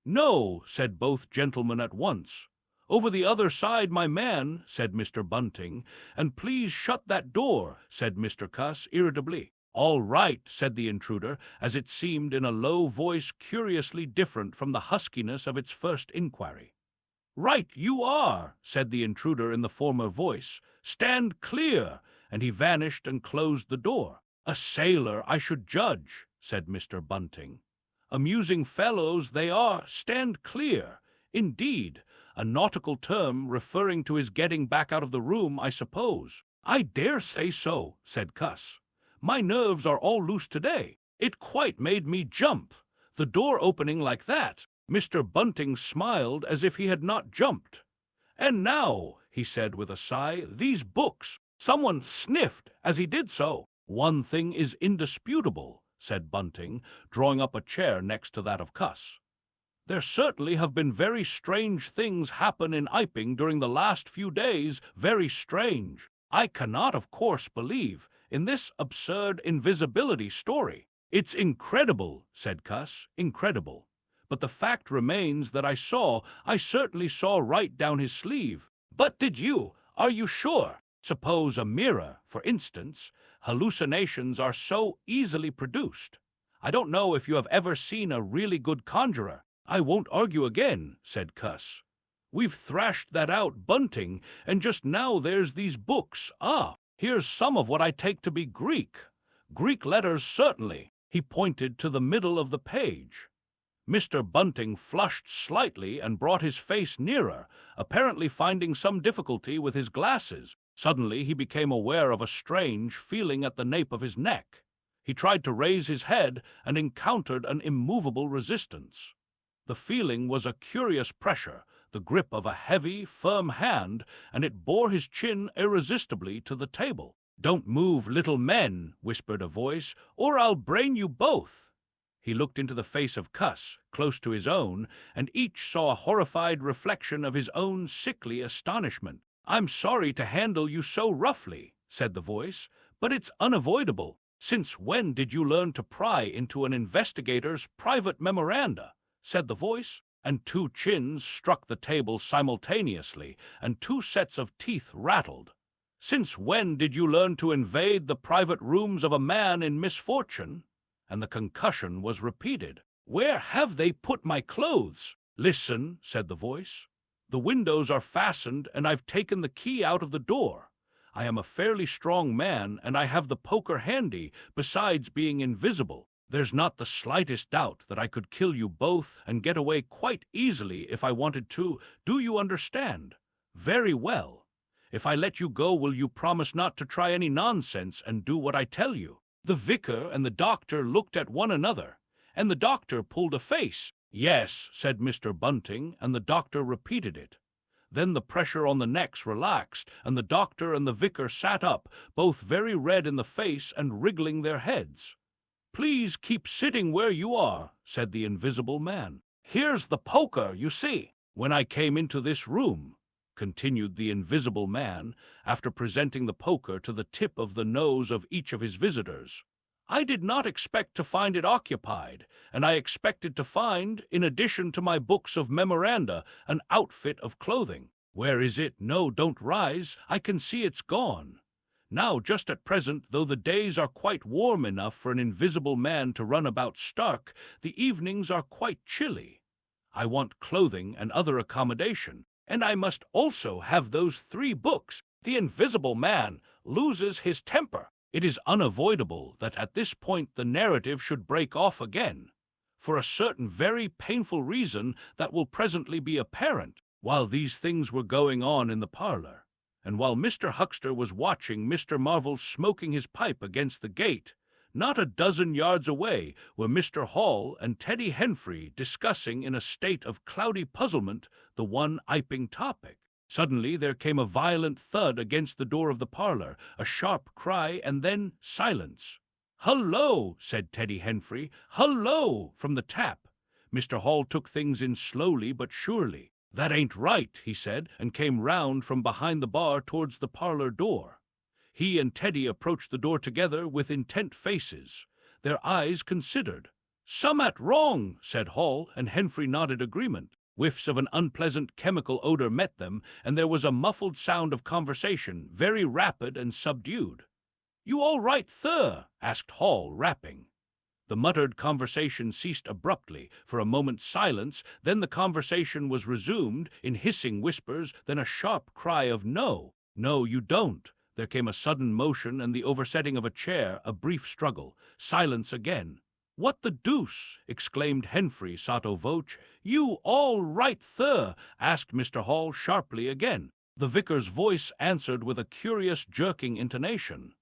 "No," said both gentlemen at once. "Over the other side, my man," said Mr. Bunting. "And please shut that door," said Mr. Cuss irritably. "All right," said the intruder, as it seemed in a low voice curiously different from the huskiness of its first inquiry. "Right you are," said the intruder in the former voice. "Stand clear," and he vanished and closed the door. "A sailor, I should judge," said Mr. Bunting. "Amusing fellows they are. Stand clear. Indeed, a nautical term referring to his getting back out of the room, I suppose." "I dare say so," said Cuss. "My nerves are all loose today. It quite made me jump. The door opening like that." Mr. Bunting smiled as if he had not jumped. "And now," he said with a sigh, "these books." Someone sniffed as he did so. "One thing is indisputable," said Bunting, drawing up a chair next to that of Cuss. "There certainly have been very strange things happen in Iping during the last few days, very strange. I cannot, of course, believe in this absurd invisibility story." "It's incredible," said Cuss, "incredible. But the fact remains that I certainly saw right down his sleeve." "But did you? Are you sure? Suppose a mirror, for instance. Hallucinations are so easily produced. I don't know if you have ever seen a really good conjurer." "I won't argue again," said Cuss. We've thrashed that out, Bunting, and just now there's these books. Ah, here's some of what I take to be Greek. Greek letters, certainly." He pointed to the middle of the page. Mr. Bunting flushed slightly and brought his face nearer, apparently finding some difficulty with his glasses. Suddenly he became aware of a strange feeling at the nape of his neck. He tried to raise his head and encountered an immovable resistance. The feeling was a curious pressure, the grip of a heavy, firm hand, and it bore his chin irresistibly to the table. "Don't move, little men," whispered a voice, "or I'll brain you both." He looked into the face of Cuss, close to his own, and each saw a horrified reflection of his own sickly astonishment. "I'm sorry to handle you so roughly," said the voice, "but it's unavoidable. Since when did you learn to pry into an investigator's private memoranda?" said the voice, and two chins struck the table simultaneously, and two sets of teeth rattled. "Since when did you learn to invade the private rooms of a man in misfortune?" And the concussion was repeated. "Where have they put my clothes?" "Listen," said the voice. "The windows are fastened, and I've taken the key out of the door. I am a fairly strong man, and I have the poker handy, besides being invisible. There's not the slightest doubt that I could kill you both and get away quite easily if I wanted to. Do you understand?" "Very well. If I let you go, will you promise not to try any nonsense and do what I tell you?" The vicar and the doctor looked at one another, and the doctor pulled a face. "Yes," said Mr. Bunting, and the doctor repeated it. Then the pressure on the necks relaxed, and the doctor and the vicar sat up, both very red in the face and wriggling their heads. "Please keep sitting where you are," said the invisible man. "Here's the poker, you see. When I came into this room," continued the invisible man, after presenting the poker to the tip of the nose of each of his visitors, "I did not expect to find it occupied, and I expected to find, in addition to my books of memoranda, an outfit of clothing. Where is it? No, don't rise. I can see it's gone. Now, just at present, though the days are quite warm enough for an invisible man to run about stark, the evenings are quite chilly. I want clothing and other accommodation, and I must also have those 3 books." The invisible man loses his temper. It is unavoidable that at this point the narrative should break off again, for a certain very painful reason that will presently be apparent. While these things were going on in the parlor, and while Mr. Huckster was watching Mr. Marvel smoking his pipe against the gate, not a dozen yards away were Mr. Hall and Teddy Henfrey discussing in a state of cloudy puzzlement the one Iping topic. Suddenly there came a violent thud against the door of the parlor, a sharp cry, and then silence. "Hullo," said Teddy Henfrey. "Hullo," from the tap. Mr. Hall took things in slowly but surely. "That ain't right," he said, and came round from behind the bar towards the parlor door. He and Teddy approached the door together with intent faces. Their eyes considered. "Summat wrong," said Hall, and Henfrey nodded agreement. Whiffs of an unpleasant chemical odor met them, and there was a muffled sound of conversation, very rapid and subdued. "You all right, thir?" asked Hall, rapping. The muttered conversation ceased abruptly. For a moment's silence, then the conversation was resumed in hissing whispers, then a sharp cry of "No, no, you don't." There came a sudden motion and the oversetting of a chair, a brief struggle. Silence again. "What the deuce?" exclaimed Henfrey sotto voce. "You all right, thir?" asked Mr. Hall sharply again. The vicar's voice answered with a curious jerking intonation.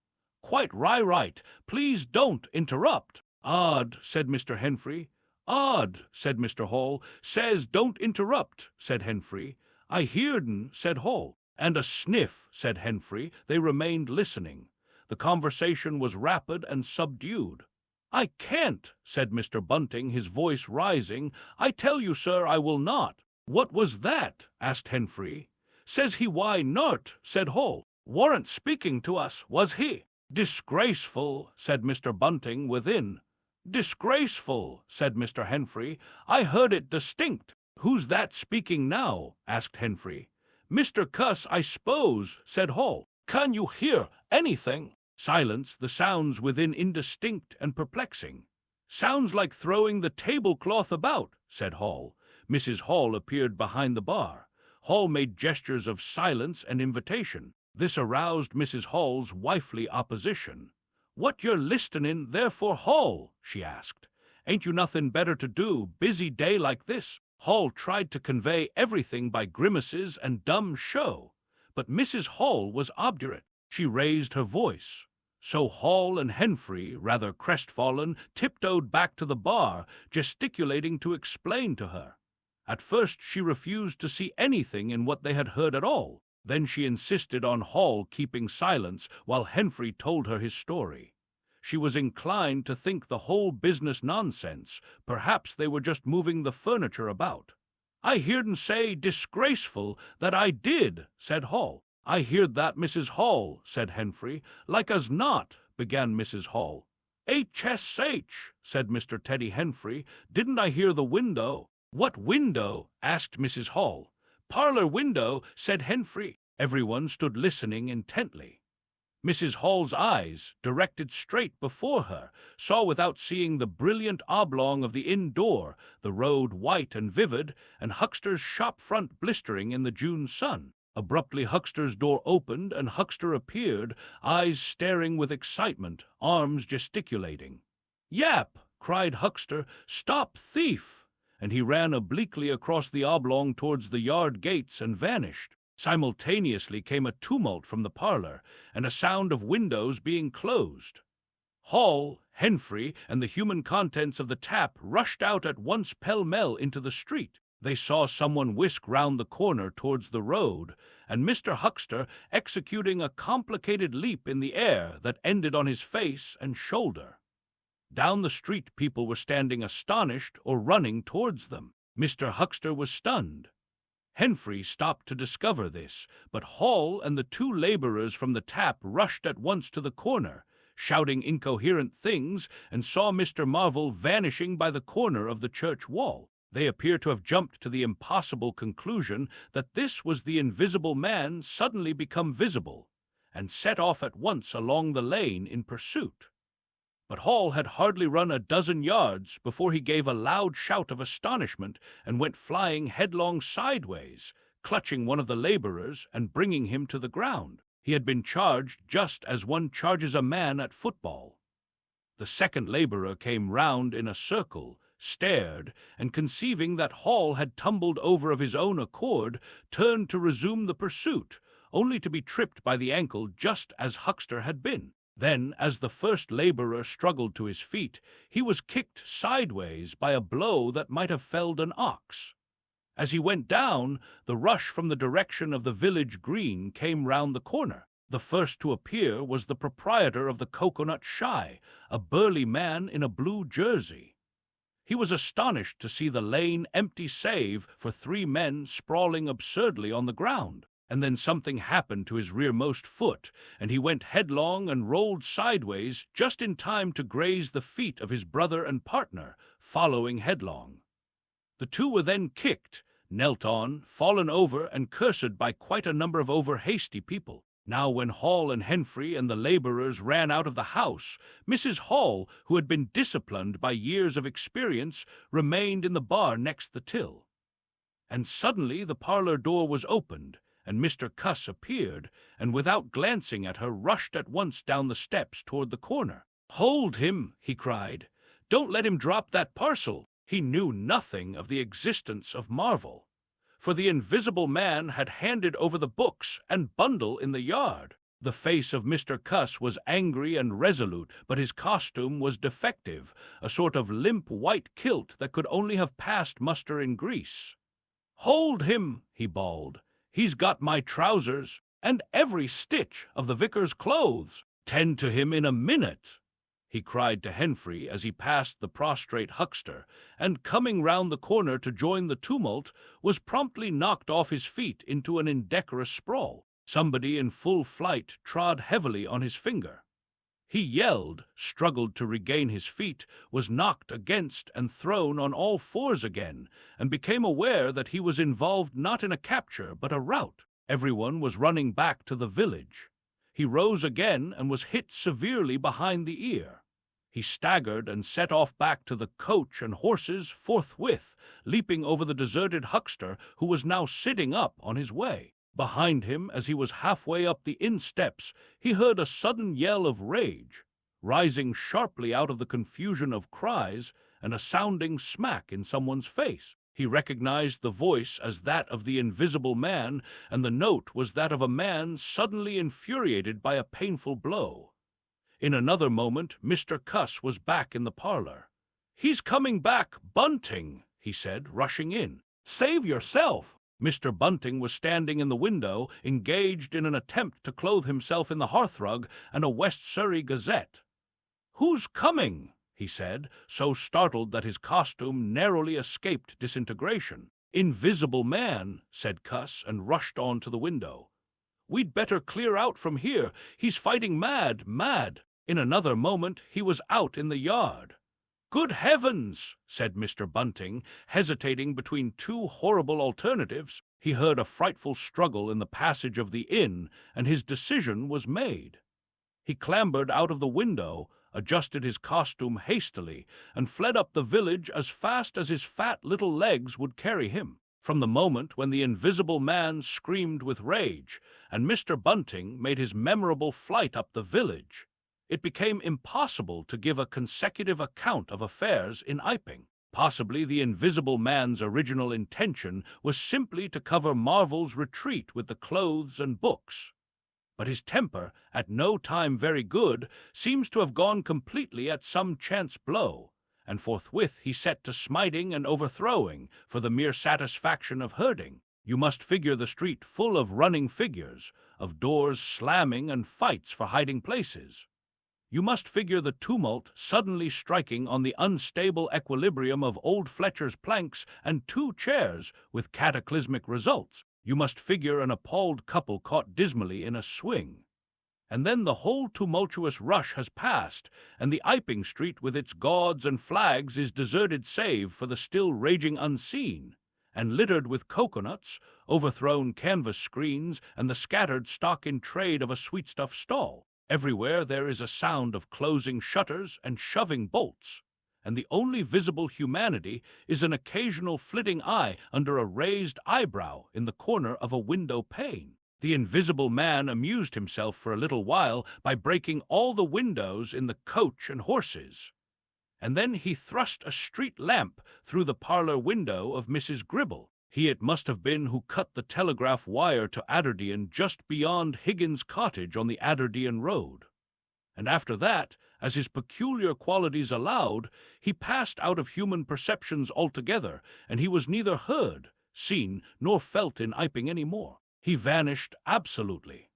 "Quite right. Please don't interrupt." "Odd," said Mr. Henfrey. "Odd," said Mr. Hall. "Says don't interrupt," said Henfrey. "I hearden," said Hall. "And a sniff," said Henfrey. They remained listening. The conversation was rapid and subdued. "I can't," said Mr. Bunting, his voice rising. "I tell you, sir, I will not." "What was that?" asked Henfrey. "Says he why not," said Hall. "Warn't speaking to us, was he?" "Disgraceful," said Mr. Bunting within. "Disgraceful," said Mr. Henfrey. "I heard it distinct." "Who's that speaking now?" asked Henfrey. "Mr. Cuss, I suppose," said Hall. "Can you hear anything?" Silence, the sounds within indistinct and perplexing. "Sounds like throwing the tablecloth about," said Hall. Mrs. Hall appeared behind the bar. Hall made gestures of silence and invitation. This aroused Mrs. Hall's wifely opposition. "What you're listening there for, Hall?" she asked. "Ain't you nothing better to do, busy day like this?" Hall tried to convey everything by grimaces and dumb show, but Mrs. Hall was obdurate. She raised her voice. So Hall and Henfrey, rather crestfallen, tiptoed back to the bar, gesticulating to explain to her. At first she refused to see anything in what they had heard at all. Then she insisted on Hall keeping silence while Henfrey told her his story. She was inclined to think the whole business nonsense. Perhaps they were just moving the furniture about. "I hear'd'n say disgraceful, that I did," said Hall. "I heard that, Mrs. Hall," said Henfrey. "Like as not," began Mrs. Hall. "H.S.H.," said Mr. Teddy Henfrey. "Didn't I hear the window?" "What window?" asked Mrs. Hall. "Parlor window," said Henfrey. Everyone stood listening intently. Mrs. Hall's eyes, directed straight before her, saw without seeing the brilliant oblong of the inn door, the road white and vivid, and Huckster's shop front blistering in the June sun. Abruptly Huckster's door opened, and Huckster appeared, eyes staring with excitement, arms gesticulating. "Yap!" cried Huckster. "Stop thief!" And he ran obliquely across the oblong towards the yard gates and vanished. Simultaneously came a tumult from the parlor, and a sound of windows being closed. Hall, Henfrey, and the human contents of the tap rushed out at once pell-mell into the street. They saw someone whisk round the corner towards the road, and Mr. Huckster executing a complicated leap in the air that ended on his face and shoulder. Down the street people were standing astonished or running towards them. Mr. Huckster was stunned. Henfrey stopped to discover this, but Hall and the two laborers from the tap rushed at once to the corner, shouting incoherent things, and saw Mr. Marvel vanishing by the corner of the church wall. They appear to have jumped to the impossible conclusion that this was the invisible man suddenly become visible, and set off at once along the lane in pursuit. But Hall had hardly run a dozen yards before he gave a loud shout of astonishment and went flying headlong sideways, clutching one of the laborers and bringing him to the ground. He had been charged just as one charges a man at football. The second laborer came round in a circle, stared, and conceiving that Hall had tumbled over of his own accord, turned to resume the pursuit, only to be tripped by the ankle just as Huckster had been. Then, as the first laborer struggled to his feet, he was kicked sideways by a blow that might have felled an ox. As he went down, the rush from the direction of the village green came round the corner. The first to appear was the proprietor of the Coconut Shy, a burly man in a blue jersey. He was astonished to see the lane empty save for 3 men sprawling absurdly on the ground. And then something happened to his rearmost foot, and he went headlong and rolled sideways just in time to graze the feet of his brother and partner, following headlong. The two were then kicked, knelt on, fallen over, and cursed by quite a number of over-hasty people. Now when Hall and Henfrey and the laborers ran out of the house, Mrs. Hall, who had been disciplined by years of experience, remained in the bar next the till. And suddenly the parlor door was opened, and Mr. Cuss appeared, and without glancing at her rushed at once down the steps toward the corner. "Hold him!" he cried. "Don't let him drop that parcel." He knew nothing of the existence of Marvel, for the invisible man had handed over the books and bundle in the yard. The face of Mr. Cuss was angry and resolute, but his costume was defective, a sort of limp white kilt that could only have passed muster in Greece. "Hold him!" he bawled. "He's got my trousers, and every stitch of the vicar's clothes. Tend to him in a minute," he cried to Henfrey as he passed the prostrate Huckster, and coming round the corner to join the tumult, was promptly knocked off his feet into an indecorous sprawl. Somebody in full flight trod heavily on his finger. He yelled, struggled to regain his feet, was knocked against and thrown on all fours again, and became aware that he was involved not in a capture but a rout. Everyone was running back to the village. He rose again and was hit severely behind the ear. He staggered and set off back to the coach and horses forthwith, leaping over the deserted huckster who was now sitting up on his way. Behind him, as he was halfway up the inn steps, he heard a sudden yell of rage, rising sharply out of the confusion of cries and a sounding smack in someone's face. He recognized the voice as that of the invisible man, and the note was that of a man suddenly infuriated by a painful blow. In another moment, Mr. Cuss was back in the parlor. "He's coming back, Bunting," he said, rushing in. "Save yourself." Mr. Bunting was standing in the window, engaged in an attempt to clothe himself in the hearthrug and a West Surrey Gazette. "Who's coming?" he said, so startled that his costume narrowly escaped disintegration. "Invisible man," said Cuss, and rushed on to the window. "We'd better clear out from here. He's fighting mad." In another moment he was out in the yard. "Good heavens!" said Mr. Bunting, hesitating between two horrible alternatives. He heard a frightful struggle in the passage of the inn, and his decision was made. He clambered out of the window, adjusted his costume hastily, and fled up the village as fast as his fat little legs would carry him. From the moment when the invisible man screamed with rage, and Mr. Bunting made his memorable flight up the village, it became impossible to give a consecutive account of affairs in Iping. Possibly the invisible man's original intention was simply to cover Marvel's retreat with the clothes and books. But his temper, at no time very good, seems to have gone completely at some chance blow, and forthwith he set to smiting and overthrowing for the mere satisfaction of herding. You must figure the street full of running figures, of doors slamming and fights for hiding places. You must figure the tumult suddenly striking on the unstable equilibrium of old Fletcher's planks and two chairs with cataclysmic results. You must figure an appalled couple caught dismally in a swing. And then the whole tumultuous rush has passed, and the Iping street with its gauds and flags is deserted save for the still raging unseen, and littered with coconuts, overthrown canvas screens, and the scattered stock in trade of a sweetstuff stall. Everywhere there is a sound of closing shutters and shoving bolts, and the only visible humanity is an occasional flitting eye under a raised eyebrow in the corner of a window pane. The invisible man amused himself for a little while by breaking all the windows in the coach and horses, and then he thrust a street lamp through the parlor window of Mrs. Gribble. He it must have been who cut the telegraph wire to Adderdean just beyond Higgins' cottage on the Adderdean road. And after that, as his peculiar qualities allowed, he passed out of human perceptions altogether, and he was neither heard, seen, nor felt in Iping any more. He vanished absolutely.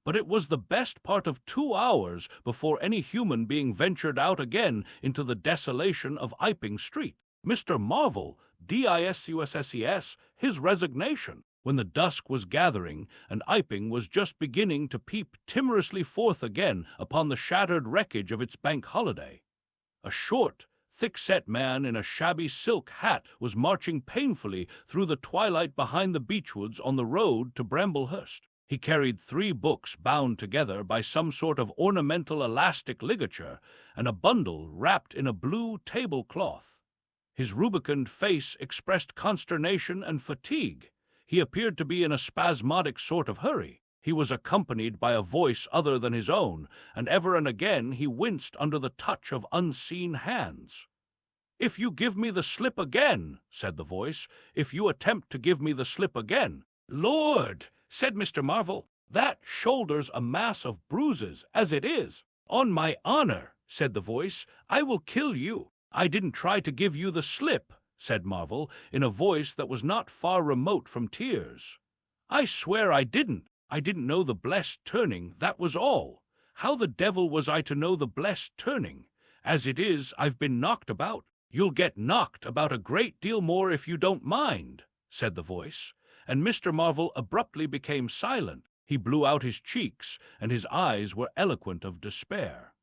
But it was the best part of 2 hours before any human being ventured out again into the desolation of Iping Street. Mr. Marvel, DISCUSSES, his resignation. When the dusk was gathering, and Iping was just beginning to peep timorously forth again upon the shattered wreckage of its bank holiday, a short, thick-set man in a shabby silk hat was marching painfully through the twilight behind the beechwoods on the road to Bramblehurst. He carried 3 books bound together by some sort of ornamental elastic ligature, and a bundle wrapped in a blue tablecloth. His rubicund face expressed consternation and fatigue. He appeared to be in a spasmodic sort of hurry. He was accompanied by a voice other than his own, and ever and again he winced under the touch of unseen hands. "If you give me the slip again," said the voice, "if you attempt to give me the slip again." "Lord," said Mr. Marvel, "that shoulder's a mass of bruises, as it is." "On my honor," said the voice, "I will kill you." "I didn't try to give you the slip," said Marvel, in a voice that was not far remote from tears. "I swear I didn't. I didn't know the blessed turning, that was all. How the devil was I to know the blessed turning? As it is, I've been knocked about." "You'll get knocked about a great deal more if you don't mind," said the voice, and Mr. Marvel abruptly became silent. He blew out his cheeks, and his eyes were eloquent of despair.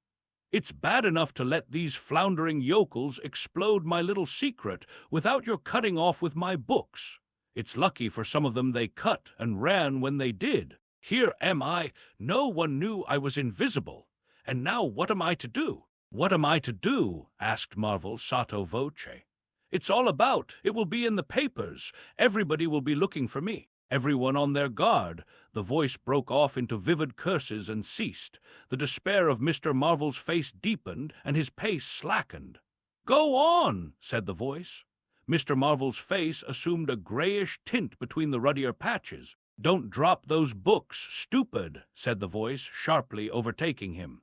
"It's bad enough to let these floundering yokels explode my little secret without your cutting off with my books. It's lucky for some of them they cut and ran when they did. Here am I, no one knew I was invisible, and now what am I to do? "What am I to do?" asked Marvel sotto voce. "It's all about. It will be in the papers. Everybody will be looking for me. Everyone on their guard." The voice broke off into vivid curses and ceased. The despair of Mr. Marvel's face deepened, and his pace slackened. "Go on," said the voice. Mr. Marvel's face assumed a grayish tint between the ruddier patches. "Don't drop those books, stupid," said the voice, sharply overtaking him.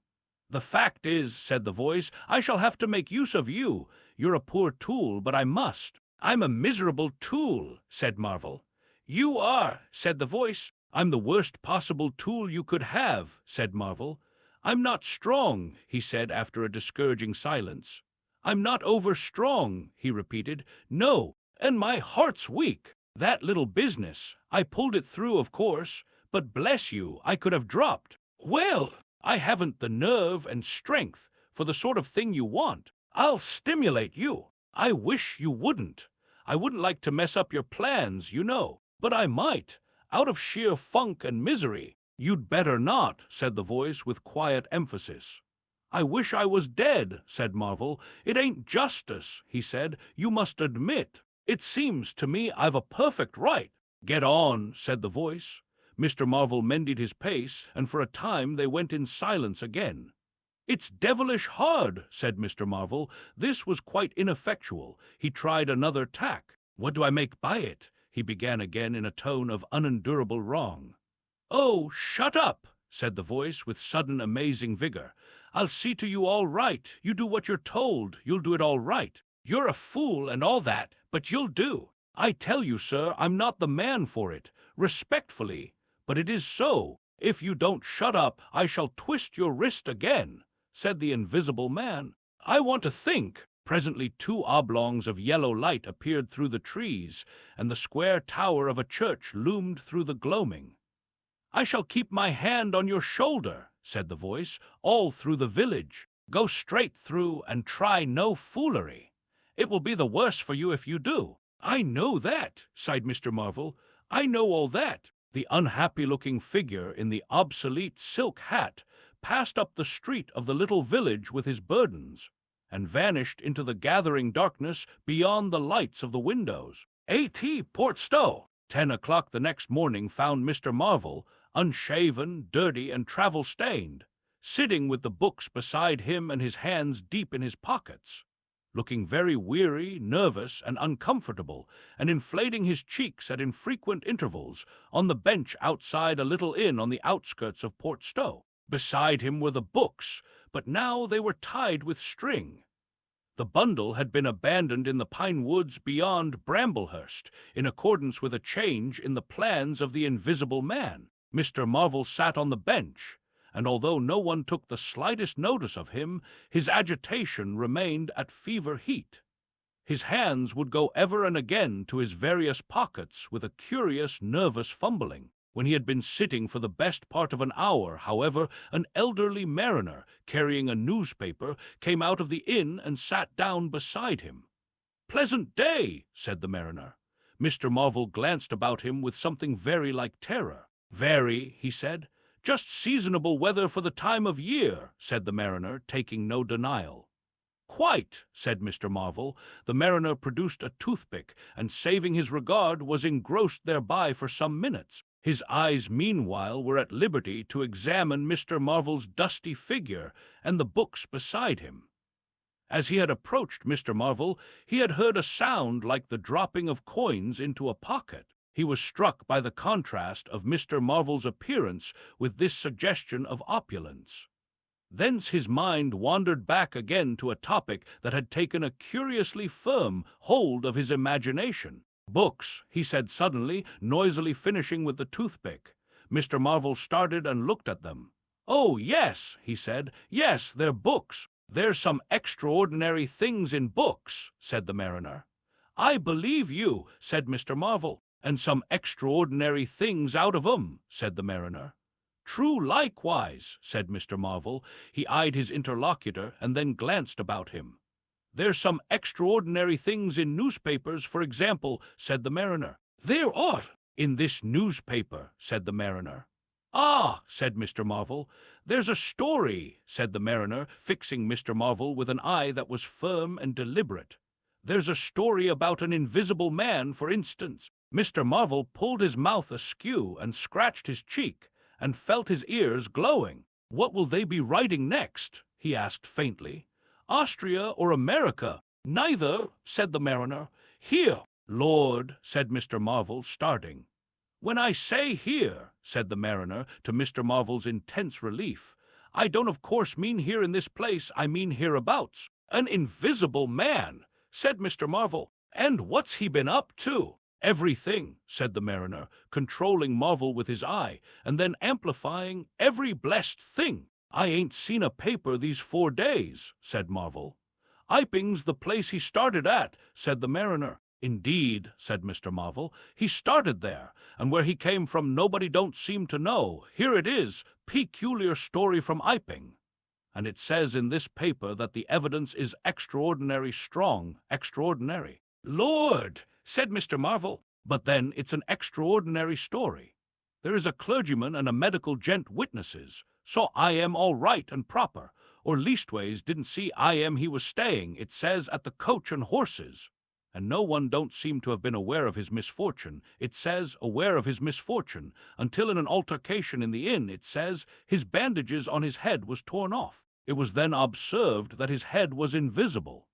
"The fact is," said the voice, "I shall have to make use of you. You're a poor tool, but I must." "I'm a miserable tool," said Marvel. "You are," said the voice. "I'm the worst possible tool you could have," said Marvel. "I'm not strong," he said after a discouraging silence. "I'm not over-strong," he repeated. "No, and my heart's weak. That little business, I pulled it through, of course, but bless you, I could have dropped. Well, I haven't the nerve and strength for the sort of thing you want. I'll stimulate you. I wish you wouldn't. I wouldn't like to mess up your plans, you know, but I might, out of sheer funk and misery." "You'd better not," said the voice with quiet emphasis. "I wish I was dead," said Marvel. "It ain't justice," he said. "You must admit. It seems to me I've a perfect right." "Get on," said the voice. Mr. Marvel mended his pace, and for a time they went in silence again. "It's devilish hard," said Mr. Marvel. This was quite ineffectual. He tried another tack. "What do I make by it?" he began again in a tone of unendurable wrong. "Oh, shut up," said the voice with sudden amazing vigor. "I'll see to you all right. You do what you're told. You'll do it all right. You're a fool and all that, but you'll do. I tell you, sir, I'm not the man for it. Respectfully. But it is so. If you don't shut up, I shall twist your wrist again," said the invisible man. "I want to think." Presently 2 oblongs of yellow light appeared through the trees, and the square tower of a church loomed through the gloaming. "I shall keep my hand on your shoulder," said the voice, "all through the village. Go straight through and try no foolery. It will be the worse for you if you do." "I know that," sighed Mr. Marvel. "I know all that." The unhappy-looking figure in the obsolete silk hat passed up the street of the little village with his burdens, and vanished into the gathering darkness beyond the lights of the windows. A.T. Portstow. 10 o'clock the next morning found Mr. Marvel, unshaven, dirty, and travel-stained, sitting with the books beside him and his hands deep in his pockets, looking very weary, nervous, and uncomfortable, and inflating his cheeks at infrequent intervals on the bench outside a little inn on the outskirts of Portstow. Beside him were the books, but now they were tied with string. The bundle had been abandoned in the pine woods beyond Bramblehurst, in accordance with a change in the plans of the invisible man. Mr. Marvel sat on the bench, and although no one took the slightest notice of him, his agitation remained at fever heat. His hands would go ever and again to his various pockets with a curious, nervous fumbling. When he had been sitting for the best part of an hour, however, an elderly mariner, carrying a newspaper, came out of the inn and sat down beside him. "Pleasant day," said the mariner. Mr. Marvel glanced about him with something very like terror. "Very," he said. "Just seasonable weather for the time of year," said the mariner, taking no denial. "Quite," said Mr. Marvel. The mariner produced a toothpick, and saving his regard, was engrossed thereby for some minutes. His eyes, meanwhile, were at liberty to examine Mr. Marvel's dusty figure and the books beside him. As he had approached Mr. Marvel, he had heard a sound like the dropping of coins into a pocket. He was struck by the contrast of Mr. Marvel's appearance with this suggestion of opulence. Thence his mind wandered back again to a topic that had taken a curiously firm hold of his imagination. "Books," he said suddenly, noisily finishing with the toothpick. Mr. Marvel started and looked at them. "Oh, yes," he said. "Yes, they're books." "There's some extraordinary things in books," said the mariner. "I believe you," said Mr. Marvel. "And some extraordinary things out of 'em," said the mariner. "True likewise," said Mr. Marvel. He eyed his interlocutor and then glanced about him. "There's some extraordinary things in newspapers, for example," said the mariner. "There ought." "In this newspaper," said the mariner. "Ah," said Mr. Marvel. "There's a story," said the mariner, fixing Mr. Marvel with an eye that was firm and deliberate. "There's a story about an invisible man, for instance." Mr. Marvel pulled his mouth askew and scratched his cheek and felt his ears glowing. "What will they be writing next?" he asked faintly. "Austria or America?" "Neither," said the mariner. "Here." "Lord," said Mr. Marvel, starting. "When I say here," said the mariner, to Mr. Marvel's intense relief, "I don't of course mean here in this place, I mean hereabouts." "An invisible man," said Mr. Marvel. "And what's he been up to?" "Everything," said the mariner, controlling Marvel with his eye, and then amplifying, "every blessed thing." "I ain't seen a paper these 4 days," said Marvel. "Iping's the place he started at," said the mariner. "Indeed," said Mr. Marvel, "he started there, and where he came from nobody don't seem to know. Here it is, peculiar story from Iping. And it says in this paper that the evidence is extraordinary strong, extraordinary." "Lord," said Mr. Marvel, "but then it's an extraordinary story. There is a clergyman and a medical gent witnesses, saw I am all right and proper, or leastways didn't see I am he was staying, it says, at the Coach and Horses. And no one don't seem to have been aware of his misfortune, it says, aware of his misfortune, until in an altercation in the inn, it says, his bandages on his head was torn off. It was then observed that his head was invisible.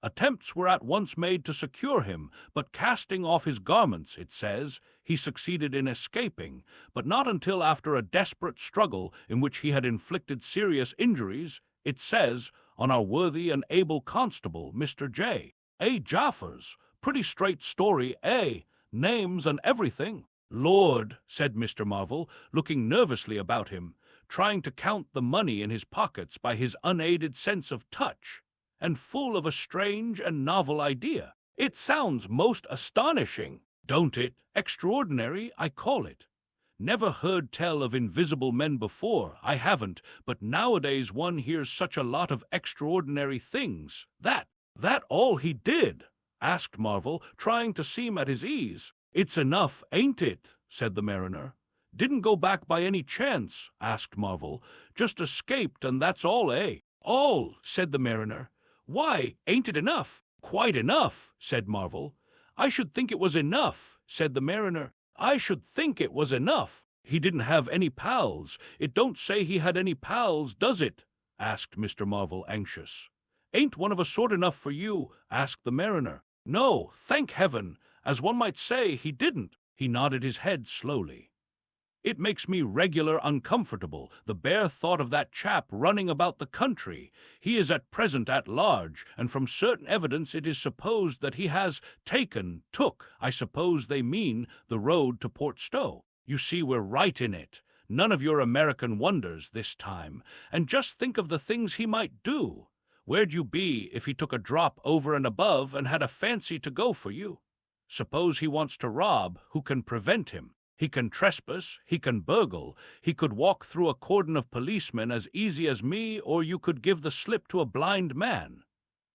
Attempts were at once made to secure him, but casting off his garments, it says, he succeeded in escaping, but not until after a desperate struggle in which he had inflicted serious injuries, it says, on our worthy and able constable, Mr. J. A. Jaffers. Pretty straight story, names and everything." "Lord," said Mr. Marvel, looking nervously about him, trying to count the money in his pockets by his unaided sense of touch, and full of a strange and novel idea. "It sounds most astonishing." "Don't it? Extraordinary, I call it. Never heard tell of invisible men before, I haven't, but nowadays one hears such a lot of extraordinary things. That all he did?" asked Marvel, trying to seem at his ease. "It's enough, ain't it?" said the mariner. "Didn't go back by any chance?" asked Marvel. "Just escaped, and that's all, eh?" "All," said the mariner. "Why, ain't it enough?" "Quite enough," said Marvel. "I should think it was enough," said the mariner. "I should think it was enough." "He didn't have any pals. It don't say he had any pals, does it?" asked Mr. Marvel, anxious. "Ain't one of a sort enough for you?" asked the mariner. "No, thank heaven. As one might say, he didn't." He nodded his head slowly. "It makes me regular uncomfortable, the bare thought of that chap running about the country. He is at present at large, and from certain evidence it is supposed that he has took, I suppose they mean, the road to Port Stowe. You see, we're right in it. None of your American wonders this time. And just think of the things he might do. Where'd you be if he took a drop over and above and had a fancy to go for you? Suppose he wants to rob, who can prevent him? He can trespass, he can burgle, he could walk through a cordon of policemen as easy as me, or you could give the slip to a blind man.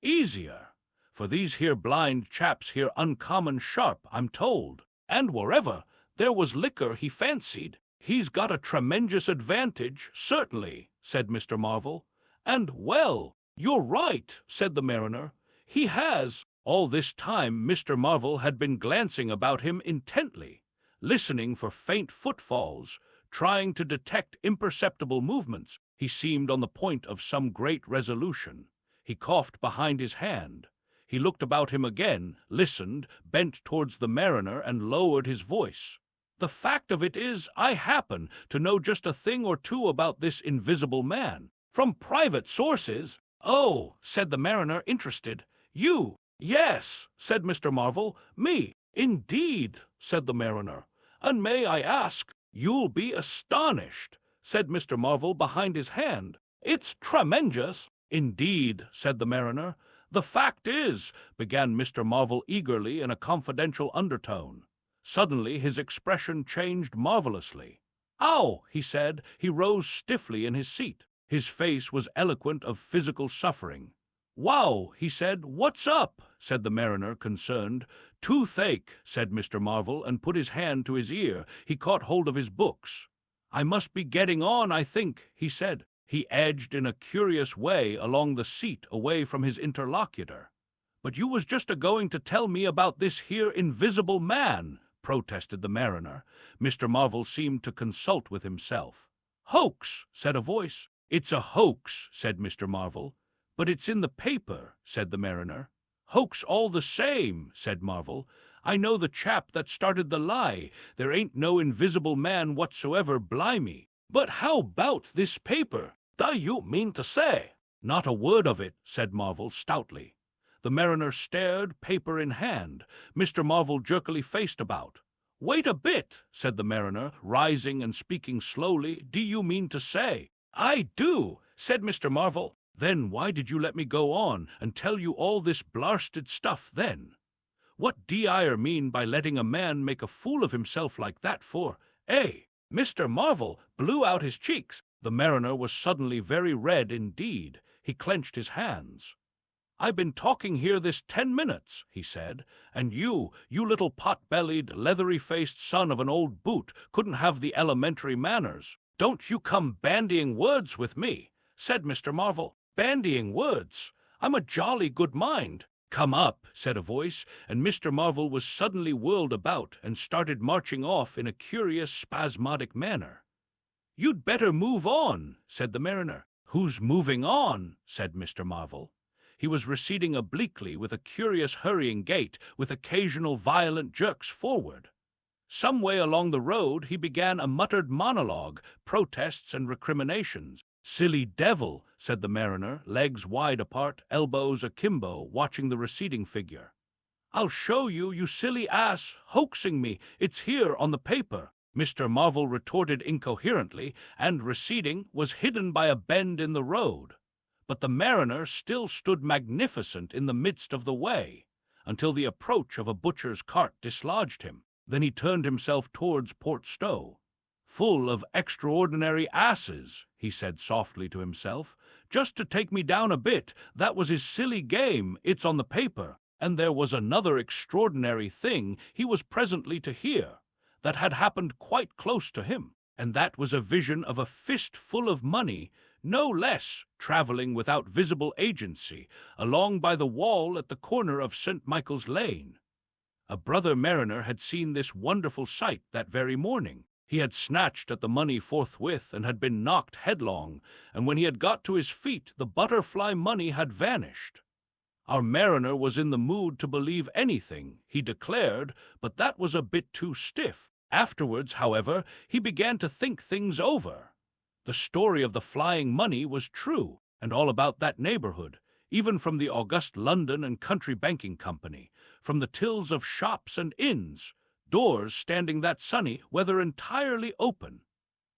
Easier, for these here blind chaps here uncommon sharp, I'm told. And moreover, there was liquor he fancied. He's got a tremendous advantage, certainly," said Mr. Marvel. "And, well, you're right," said the mariner. "He has." All this time Mr. Marvel had been glancing about him intently, listening for faint footfalls, trying to detect imperceptible movements. He seemed on the point of some great resolution. He coughed behind his hand. He looked about him again, listened, bent towards the mariner, and lowered his voice. "The fact of it is, I happen to know just a thing or two about this invisible man. From private sources." "Oh," said the mariner, interested. "You?" "Yes," said Mr. Marvel. "Me." "Indeed," said the mariner. "And may I ask—" "You'll be astonished," said Mr. Marvel behind his hand. "It's tremendous." "Indeed," said the mariner. "The fact is," began Mr. Marvel eagerly in a confidential undertone. Suddenly his expression changed marvelously. "Ow!" he said. He rose stiffly in his seat. His face was eloquent of physical suffering. "Wow!" he said. "What's up?" said the mariner, concerned. "Toothache," said Mr. Marvel, and put his hand to his ear. He caught hold of his books. "I must be getting on, I think," he said. He edged in a curious way along the seat away from his interlocutor. "But you was just a-going to tell me about this here invisible man," protested the mariner. Mr. Marvel seemed to consult with himself. "Hoax," said a voice. "It's a hoax," said Mr. Marvel. "But it's in the paper," said the mariner. "Hoax all the same," said Marvel. "I know the chap that started the lie. There ain't no invisible man whatsoever, blimey. But how 'bout this paper? Do you mean to say—" "Not a word of it," said Marvel stoutly. The mariner stared, paper in hand. Mr. Marvel jerkily faced about. "Wait a bit," said the mariner, rising and speaking slowly. "Do you mean to say—" "I do," said Mr. Marvel. "Then why did you let me go on and tell you all this blarsted stuff then? What d'ye mean by letting a man make a fool of himself like that for, eh?" Mr. Marvel blew out his cheeks. The mariner was suddenly very red indeed. He clenched his hands. "I've been talking here this 10 minutes," he said, "and you little pot-bellied, leathery-faced son of an old boot, couldn't have the elementary manners. Don't you come bandying words with me," said Mr. Marvel. "Bandying words? I'm a jolly good mind." "Come up," said a voice, and Mr. Marvel was suddenly whirled about and started marching off in a curious, spasmodic manner. "You'd better move on," said the mariner. "Who's moving on?" said Mr. Marvel. He was receding obliquely with a curious hurrying gait, with occasional violent jerks forward. Some way along the road he began a muttered monologue, protests and recriminations. "Silly devil," said the mariner, legs wide apart, elbows akimbo, watching the receding figure. "I'll show you, you silly ass, hoaxing me. It's here on the paper." Mr. Marvel retorted incoherently, and, receding, was hidden by a bend in the road. But the mariner still stood magnificent in the midst of the way, until the approach of a butcher's cart dislodged him. Then he turned himself towards Port Stowe. "Full of extraordinary asses," he said softly to himself. "Just to take me down a bit, that was his silly game. It's on the paper." And there was another extraordinary thing he was presently to hear, that had happened quite close to him, and that was a vision of a fistful of money, no less, travelling without visible agency, along by the wall at the corner of St. Michael's Lane. A brother mariner had seen this wonderful sight that very morning. He had snatched at the money forthwith and had been knocked headlong, and when he had got to his feet, the butterfly money had vanished. Our mariner was in the mood to believe anything, he declared, but that was a bit too stiff. Afterwards, however, he began to think things over. The story of the flying money was true, and all about that neighborhood, even from the august London and Country Banking Company, from the tills of shops and inns, doors standing that sunny, whether entirely open.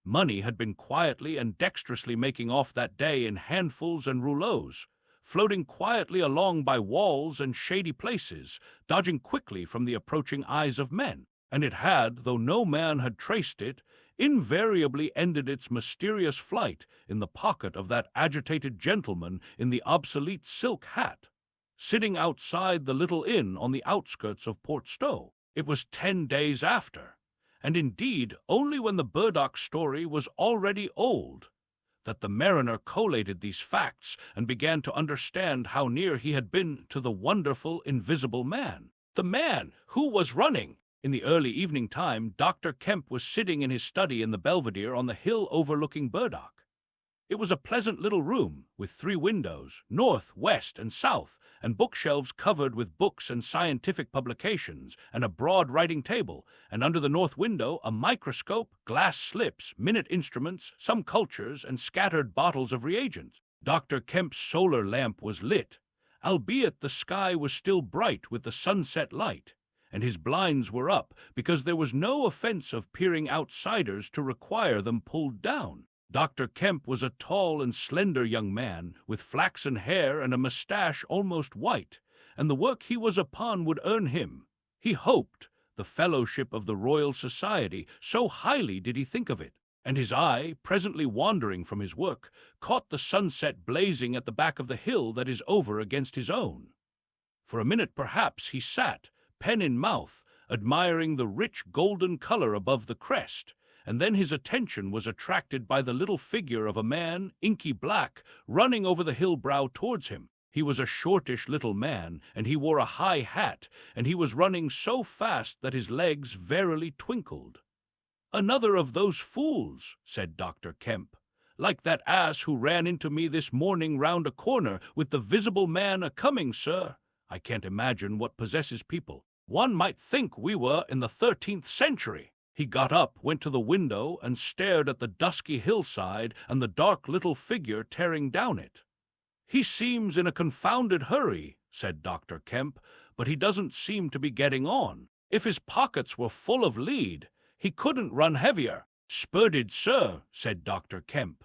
Money had been quietly and dexterously making off that day in handfuls and rouleaus, floating quietly along by walls and shady places, dodging quickly from the approaching eyes of men, and it had, though no man had traced it, invariably ended its mysterious flight in the pocket of that agitated gentleman in the obsolete silk hat, sitting outside the little inn on the outskirts of Port Stowe. It was 10 days after, and indeed only when the Burdock story was already old, that the mariner collated these facts and began to understand how near he had been to the wonderful invisible man. The man who was running. In the early evening time, Dr. Kemp was sitting in his study in the Belvedere on the hill overlooking Burdock. It was a pleasant little room, with 3 windows, north, west, and south, and bookshelves covered with books and scientific publications, and a broad writing table, and under the north window a microscope, glass slips, minute instruments, some cultures, and scattered bottles of reagents. Dr. Kemp's solar lamp was lit, albeit the sky was still bright with the sunset light, and his blinds were up, because there was no offense of peering outsiders to require them pulled down. Dr. Kemp was a tall and slender young man, with flaxen hair and a moustache almost white, and the work he was upon would earn him, he hoped, the fellowship of the Royal Society, so highly did he think of it, and his eye, presently wandering from his work, caught the sunset blazing at the back of the hill that is over against his own. For a minute perhaps he sat, pen in mouth, admiring the rich golden color above the crest, and then his attention was attracted by the little figure of a man, inky black, running over the hill brow towards him. He was a shortish little man, and he wore a high hat, and he was running so fast that his legs verily twinkled. "Another of those fools," said Dr. Kemp, "like that ass who ran into me this morning round a corner, with the visible man a-coming, sir. I can't imagine what possesses people. One might think we were in the 13th century. He got up, went to the window, and stared at the dusky hillside and the dark little figure tearing down it." "He seems in a confounded hurry," said Dr. Kemp, "but he doesn't seem to be getting on. If his pockets were full of lead, he couldn't run heavier." "Spurted, sir," said Dr. Kemp.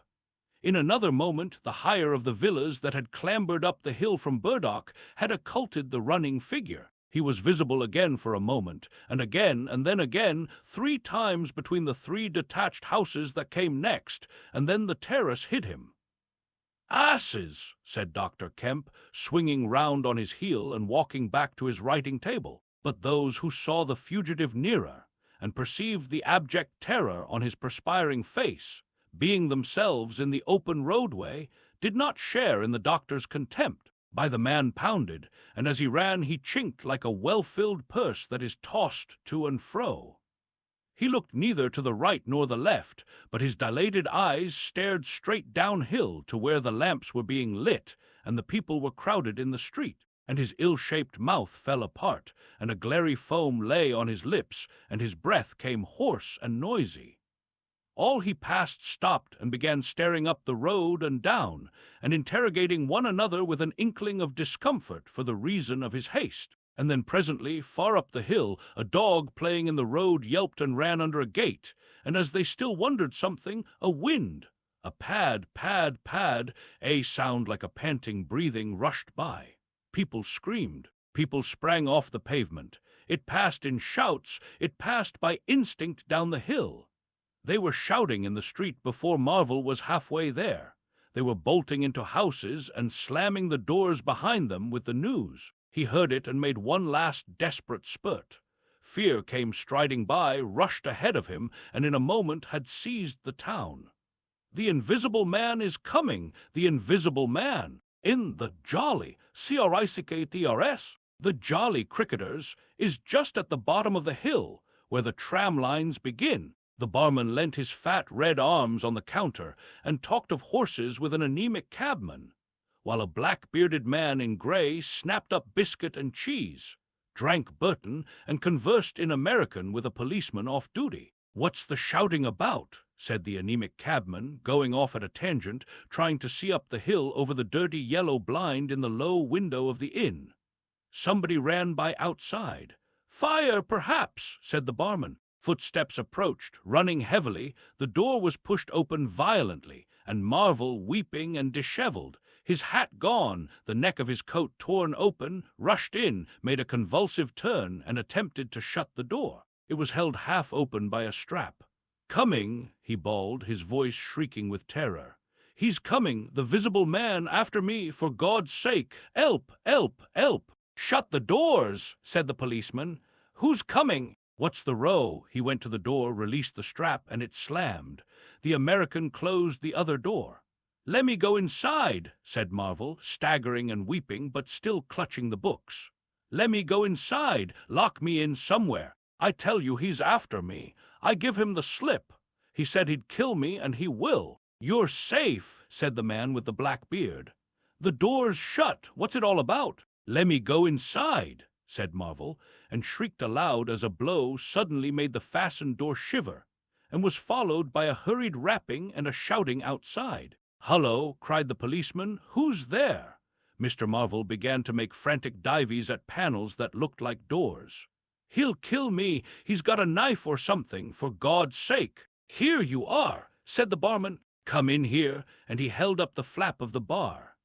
In another moment, the higher of the villas that had clambered up the hill from Burdock had occulted the running figure. He was visible again for a moment, and again, and then again, 3 times between the 3 detached houses that came next, and then the terrace hid him. "Asses," said Dr. Kemp, swinging round on his heel and walking back to his writing table. But those who saw the fugitive nearer, and perceived the abject terror on his perspiring face, being themselves in the open roadway, did not share in the doctor's contempt. By the man pounded, and as he ran he chinked like a well-filled purse that is tossed to and fro. He looked neither to the right nor the left, but his dilated eyes stared straight downhill to where the lamps were being lit and the people were crowded in the street, and his ill-shaped mouth fell apart, and a glary foam lay on his lips, and his breath came hoarse and noisy. All he passed stopped and began staring up the road and down, and interrogating one another with an inkling of discomfort for the reason of his haste. And then presently, far up the hill, a dog playing in the road yelped and ran under a gate, and as they still wondered something, a wind, a pad, pad, pad, a sound like a panting breathing, rushed by. People screamed. People sprang off the pavement. It passed in shouts. It passed by instinct down the hill. They were shouting in the street before Marvel was halfway there. They were bolting into houses and slamming the doors behind them with the news. He heard it and made one last desperate spurt. Fear came striding by, rushed ahead of him, and in a moment had seized the town. "The Invisible Man is coming! The Invisible Man! In the Jolly, CRICKTRS, the Jolly Cricketers, is just at the bottom of the hill, where the tram lines begin." The barman leant his fat red arms on the counter and talked of horses with an anemic cabman, while a black-bearded man in grey snapped up biscuit and cheese, drank Burton, and conversed in American with a policeman off duty. "What's the shouting about?" said the anemic cabman, going off at a tangent, trying to see up the hill over the dirty yellow blind in the low window of the inn. Somebody ran by outside. "Fire, perhaps," said the barman. Footsteps approached, running heavily. The door was pushed open violently, and Marvel, weeping and disheveled, his hat gone, the neck of his coat torn open, rushed in, made a convulsive turn, and attempted to shut the door. It was held half open by a strap. "Coming," he bawled, his voice shrieking with terror. "He's coming, the Visible Man, after me, for God's sake! 'Elp, 'elp, 'elp!" "Shut the doors," said the policeman. "Who's coming?" "What's the row?" He went to the door, released the strap, and it slammed. The American closed the other door. "Lemme go inside," said Marvel, staggering and weeping, but still clutching the books. "Lemme go inside. Lock me in somewhere. I tell you he's after me. I give him the slip. He said he'd kill me, and he will." "You're safe," said the man with the black beard. "The door's shut. What's it all about?" "Lemme go inside," said Marvel, and shrieked aloud as a blow suddenly made the fastened door shiver, and was followed by a hurried rapping and a shouting outside. "Hullo!" cried the policeman. "Who's there?" Mr. Marvel began to make frantic dives at panels that looked like doors. "He'll kill me. He's got a knife or something, for God's sake." "Here you are," said the barman. "Come in here," and he held up the flap of the bar.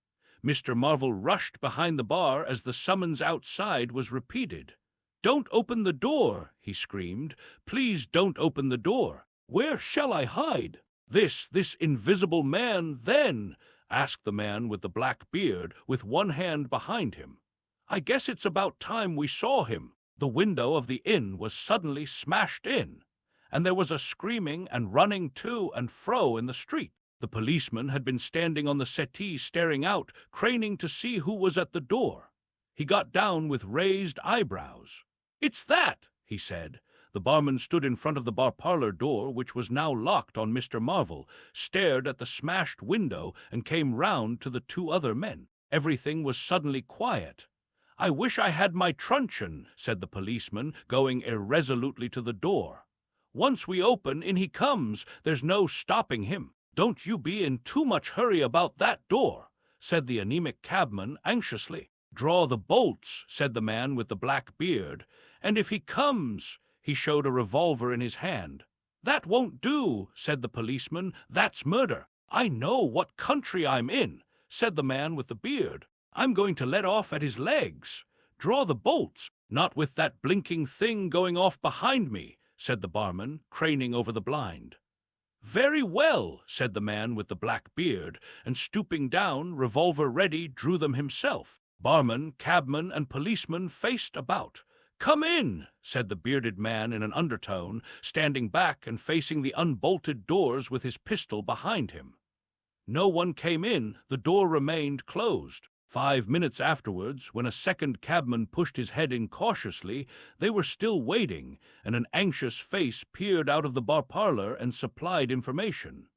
Mr. Marvel rushed behind the bar as the summons outside was repeated. "Don't open the door," he screamed. "Please don't open the door. Where shall I hide?" This invisible man, then?" asked the man with the black beard, with one hand behind him. "I guess it's about time we saw him." The window of the inn was suddenly smashed in, and there was a screaming and running to and fro in the street. The policeman had been standing on the settee staring out, craning to see who was at the door. He got down with raised eyebrows. "It's that," he said. The barman stood in front of the bar parlor door, which was now locked on Mr. Marvel, stared at the smashed window, and came round to the two other men. Everything was suddenly quiet. "I wish I had my truncheon," said the policeman, going irresolutely to the door. "Once we open, in he comes. There's no stopping him." "Don't you be in too much hurry about that door," said the anemic cabman anxiously. "Draw the bolts," said the man with the black beard. "And if he comes—" He showed a revolver in his hand. "That won't do," said the policeman. "That's murder." "I know what country I'm in," said the man with the beard. "I'm going to let off at his legs. Draw the bolts." "Not with that blinking thing going off behind me," said the barman, craning over the blind. "Very well," said the man with the black beard, and stooping down, revolver ready, drew them himself. Barman, cabman, and policeman faced about. "Come in," said the bearded man in an undertone, standing back and facing the unbolted doors with his pistol behind him. No one came in. The door remained closed. 5 minutes afterwards, when a second cabman pushed his head in cautiously, they were still waiting, and an anxious face peered out of the bar parlor and supplied information.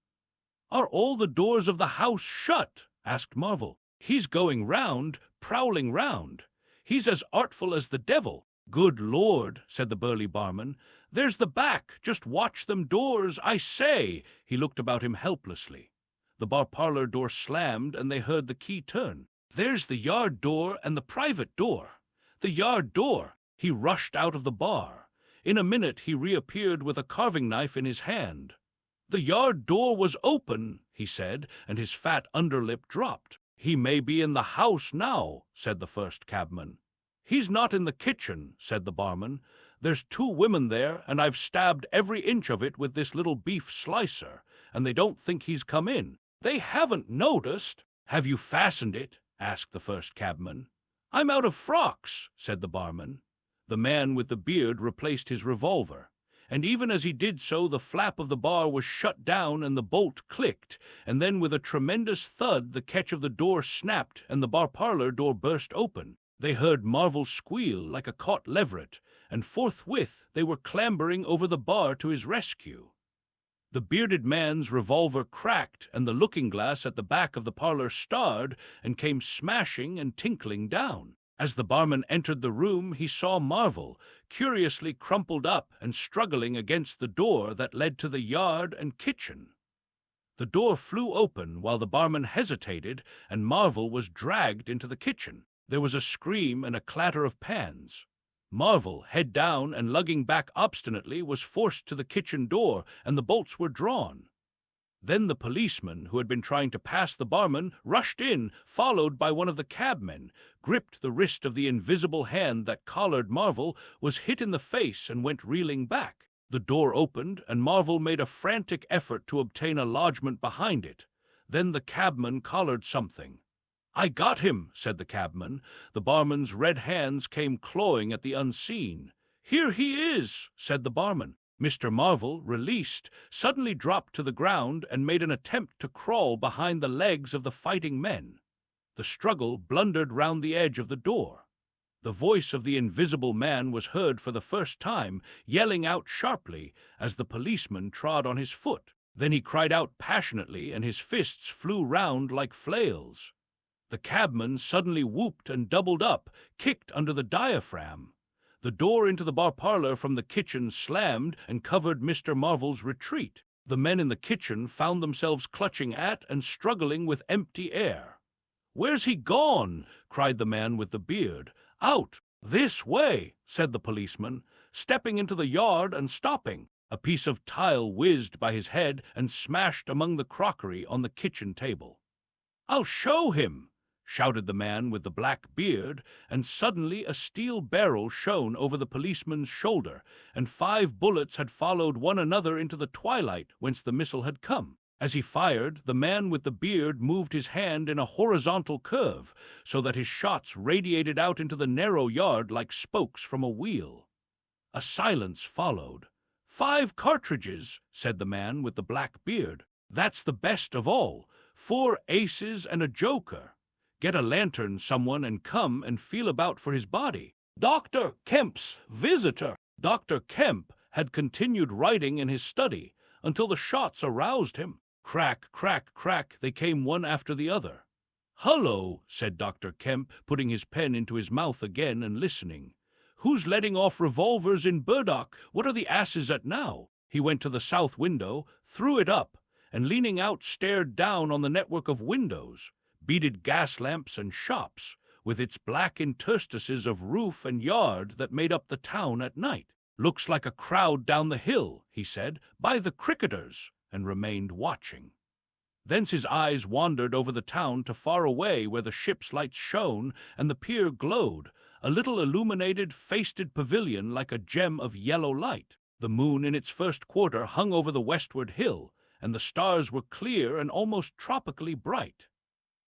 "Are all the doors of the house shut?" asked Marvel. "He's going round, prowling round. He's as artful as the devil." "Good Lord," said the burly barman. "There's the back. Just watch them doors, I say." He looked about him helplessly. The bar parlor door slammed, and they heard the key turn. "There's the yard door and the private door. The yard door." He rushed out of the bar. In a minute he reappeared with a carving knife in his hand. "The yard door was open," he said, and his fat underlip dropped. "He may be in the house now," said the first cabman. "He's not in the kitchen," said the barman. "There's 2 women there, and I've stabbed every inch of it with this little beef slicer, and they don't think he's come in. They haven't noticed." "Have you fastened it?" asked the first cabman. "I'm out of frocks," said the barman. The man with the beard replaced his revolver, and even as he did so the flap of the bar was shut down and the bolt clicked, and then with a tremendous thud the catch of the door snapped and the bar parlor door burst open. They heard Marvel squeal like a caught leveret, and forthwith they were clambering over the bar to his rescue. The bearded man's revolver cracked, and the looking-glass at the back of the parlor starred and came smashing and tinkling down. As the barman entered the room, he saw Marvel, curiously crumpled up and struggling against the door that led to the yard and kitchen. The door flew open while the barman hesitated, and Marvel was dragged into the kitchen. There was a scream and a clatter of pans. Marvel, head down and lugging back obstinately, was forced to the kitchen door, and the bolts were drawn. Then the policeman, who had been trying to pass the barman, rushed in, followed by one of the cabmen, gripped the wrist of the invisible hand that collared Marvel, was hit in the face, and went reeling back. The door opened, and Marvel made a frantic effort to obtain a lodgment behind it. Then the cabman collared something. "I got him," said the cabman. The barman's red hands came clawing at the unseen. "Here he is," said the barman. Mr. Marvel, released, suddenly dropped to the ground and made an attempt to crawl behind the legs of the fighting men. The struggle blundered round the edge of the door. The voice of the invisible man was heard for the first time, yelling out sharply as the policeman trod on his foot. Then he cried out passionately, and his fists flew round like flails. The cabman suddenly whooped and doubled up, kicked under the diaphragm. The door into the bar parlor from the kitchen slammed and covered Mr. Marvel's retreat. The men in the kitchen found themselves clutching at and struggling with empty air. "Where's he gone?" cried the man with the beard. "Out! This way!" said the policeman, stepping into the yard and stopping. A piece of tile whizzed by his head and smashed among the crockery on the kitchen table. "I'll show him!" shouted the man with the black beard, and suddenly a steel barrel shone over the policeman's shoulder, and 5 bullets had followed one another into the twilight whence the missile had come. As he fired, the man with the beard moved his hand in a horizontal curve, so that his shots radiated out into the narrow yard like spokes from a wheel. A silence followed. 5 cartridges, said the man with the black beard. That's the best of all. 4 aces and a joker. Get a lantern, someone, and come and feel about for his body. Dr. Kemp's visitor. Dr. Kemp had continued writing in his study until the shots aroused him. Crack, crack, crack, they came one after the other. "Hullo," said Dr. Kemp, putting his pen into his mouth again and listening. "Who's letting off revolvers in Burdock? What are the asses at now?" He went to the south window, threw it up, and leaning out stared down on the network of windows, beaded gas lamps and shops, with its black interstices of roof and yard that made up the town at night. "Looks like a crowd down the hill," he said, "by the cricketers," and remained watching. Thence his eyes wandered over the town to far away where the ship's lights shone and the pier glowed, a little illuminated, feasted pavilion like a gem of yellow light. The moon in its first quarter hung over the westward hill, and the stars were clear and almost tropically bright.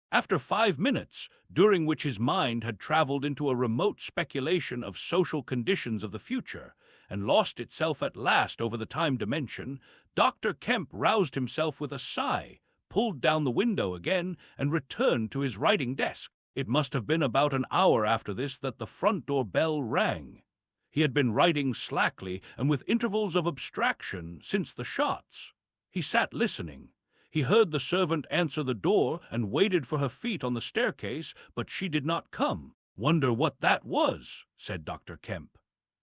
After 5 minutes, during which his mind had traveled into a remote speculation of social conditions of the future, and lost itself at last over the time dimension, Dr. Kemp roused himself with a sigh, pulled down the window again, and returned to his writing desk. It must have been about an hour after this that the front door bell rang. He had been writing slackly and with intervals of abstraction since the shots. He sat listening. He heard the servant answer the door and waited for her feet on the staircase, but she did not come. "Wonder what that was," said Dr. Kemp.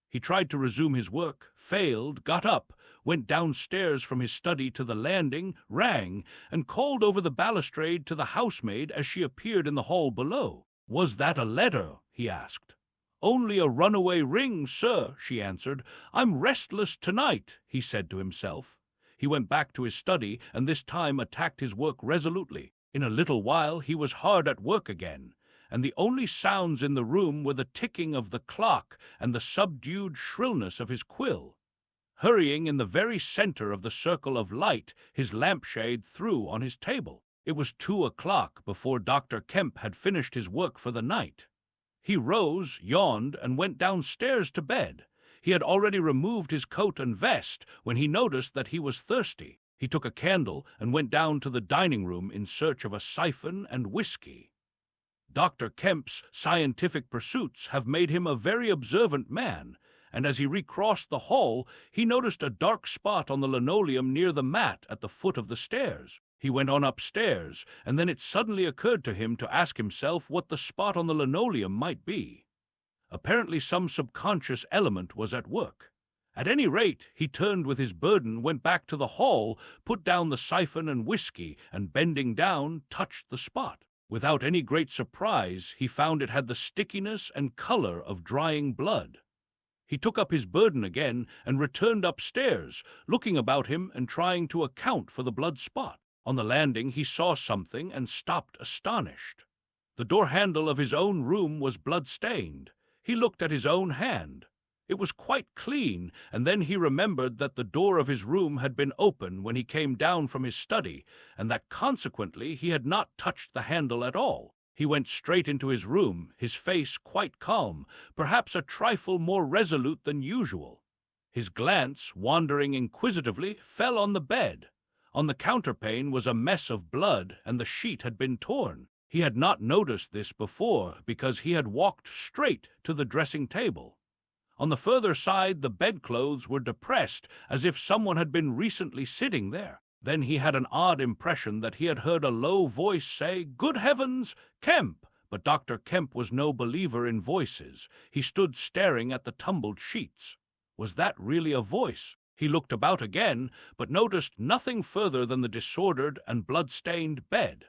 He tried to resume his work, failed, got up, went downstairs from his study to the landing, rang, and called over the balustrade to the housemaid as she appeared in the hall below. "Was that a letter?" he asked. "Only a runaway ring, sir," she answered. "I'm restless tonight," he said to himself. He went back to his study, and this time attacked his work resolutely. In a little while he was hard at work again, and the only sounds in the room were the ticking of the clock and the subdued shrillness of his quill. Hurrying in the very center of the circle of light, his lampshade threw on his table. It was 2 o'clock before Dr. Kemp had finished his work for the night. He rose, yawned, and went downstairs to bed. He had already removed his coat and vest when he noticed that he was thirsty. He took a candle and went down to the dining room in search of a siphon and whiskey. Dr. Kemp's scientific pursuits have made him a very observant man, and as he recrossed the hall, he noticed a dark spot on the linoleum near the mat at the foot of the stairs. He went on upstairs, and then it suddenly occurred to him to ask himself what the spot on the linoleum might be. Apparently some subconscious element was at work. At any rate, he turned with his burden, went back to the hall, put down the siphon and whiskey, and bending down, touched the spot. Without any great surprise, he found it had the stickiness and color of drying blood. He took up his burden again and returned upstairs, looking about him and trying to account for the blood spot. On the landing he saw something and stopped astonished. The door handle of his own room was blood-stained. He looked at his own hand. It was quite clean, and then he remembered that the door of his room had been open when he came down from his study, and that consequently he had not touched the handle at all. He went straight into his room, his face quite calm, perhaps a trifle more resolute than usual. His glance, wandering inquisitively, fell on the bed. On the counterpane was a mess of blood, and the sheet had been torn. He had not noticed this before, because he had walked straight to the dressing-table. On the further side, the bedclothes were depressed, as if someone had been recently sitting there. Then he had an odd impression that he had heard a low voice say, "Good heavens, Kemp!" But Dr. Kemp was no believer in voices. He stood staring at the tumbled sheets. Was that really a voice? He looked about again, but noticed nothing further than the disordered and blood-stained bed.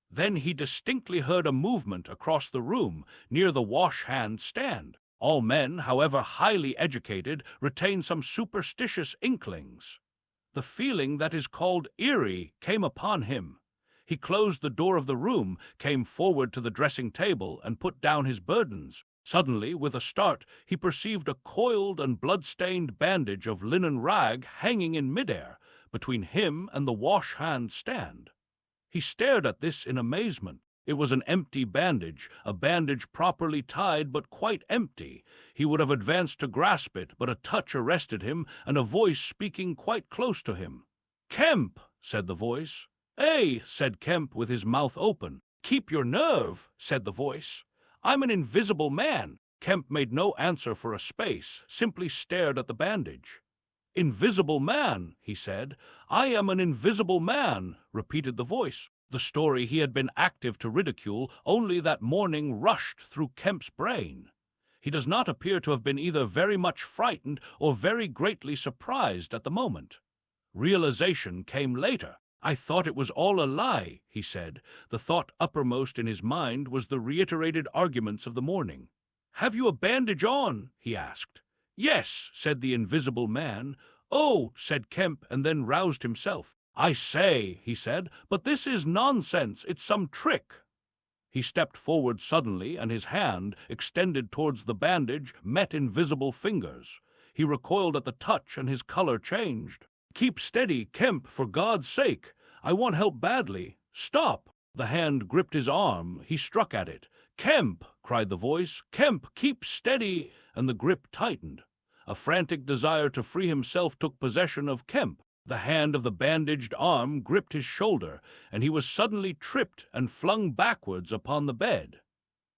Then he distinctly heard a movement across the room, near the wash-hand stand. All men, however highly educated, retain some superstitious inklings. The feeling that is called eerie came upon him. He closed the door of the room, came forward to the dressing-table, and put down his burdens. Suddenly, with a start, he perceived a coiled and blood-stained bandage of linen rag hanging in midair, between him and the wash-hand stand. He stared at this in amazement. It was an empty bandage, a bandage properly tied but quite empty. He would have advanced to grasp it, but a touch arrested him, and a voice speaking quite close to him. "Kemp," said the voice. "Hey," said Kemp with his mouth open. "Keep your nerve," said the voice. "I'm an invisible man." Kemp made no answer for a space, simply stared at the bandage. "Invisible man," he said. "I am an invisible man," repeated the voice. The story he had been active to ridicule only that morning rushed through Kemp's brain. He does not appear to have been either very much frightened or very greatly surprised at the moment. Realization came later. "I thought it was all a lie," he said. The thought uppermost in his mind was the reiterated arguments of the morning. "Have you a bandage on?" he asked. "Yes," said the invisible man. "Oh," said Kemp, and then roused himself. "I say," he said, "but this is nonsense. It's some trick." He stepped forward suddenly, and his hand, extended towards the bandage, met invisible fingers. He recoiled at the touch, and his color changed. "Keep steady, Kemp, for God's sake. I want help badly. Stop!" The hand gripped his arm. He struck at it. "Kemp!" cried the voice. "Kemp, keep steady!" And the grip tightened. A frantic desire to free himself took possession of Kemp. The hand of the bandaged arm gripped his shoulder, and he was suddenly tripped and flung backwards upon the bed.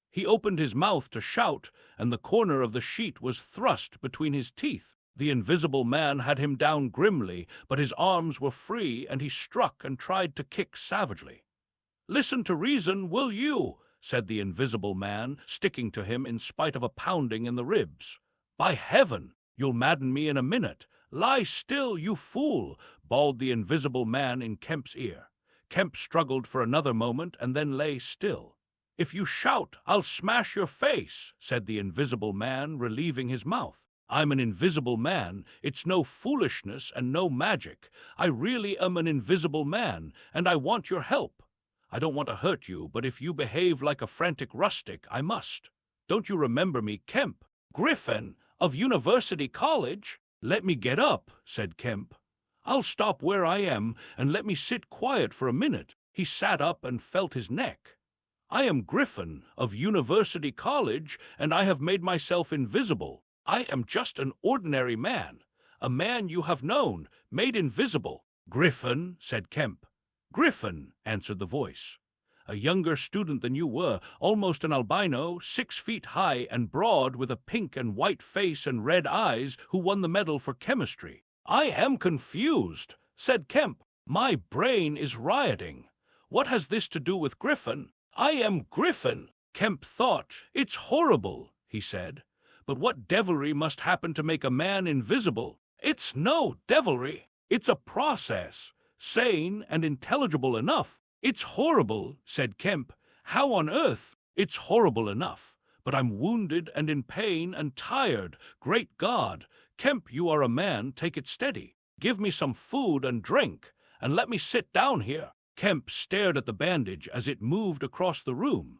He opened his mouth to shout, and the corner of the sheet was thrust between his teeth. The invisible man had him down grimly, but his arms were free, and he struck and tried to kick savagely. "Listen to reason, will you?" said the invisible man, sticking to him in spite of a pounding in the ribs. "By heaven, you'll madden me in a minute. Lie still, you fool!" bawled the invisible man in Kemp's ear. Kemp struggled for another moment and then lay still. "If you shout, I'll smash your face," said the invisible man, relieving his mouth. "I'm an invisible man. It's no foolishness and no magic. I really am an invisible man, and I want your help. I don't want to hurt you, but if you behave like a frantic rustic, I must. Don't you remember me, Kemp? Griffin, of University College?" "Let me get up," said Kemp. "I'll stop where I am, and let me sit quiet for a minute." He sat up and felt his neck. "I am Griffin, of University College, and I have made myself invisible. I am just an ordinary man, a man you have known, made invisible." "Griffin," said Kemp. "Griffin," answered the voice. "A younger student than you were, almost an albino, 6 feet high and broad, with a pink and white face and red eyes, who won the medal for chemistry." "I am confused," said Kemp. "My brain is rioting. What has this to do with Griffin? I am Griffin." Kemp thought. "It's horrible," he said. "But what devilry must happen to make a man invisible?" "It's no devilry. It's a process, sane and intelligible enough." "It's horrible," said Kemp. "How on earth?" "It's horrible enough, but I'm wounded and in pain and tired. Great God! Kemp, you are a man, take it steady. Give me some food and drink, and let me sit down here." Kemp stared at the bandage as it moved across the room,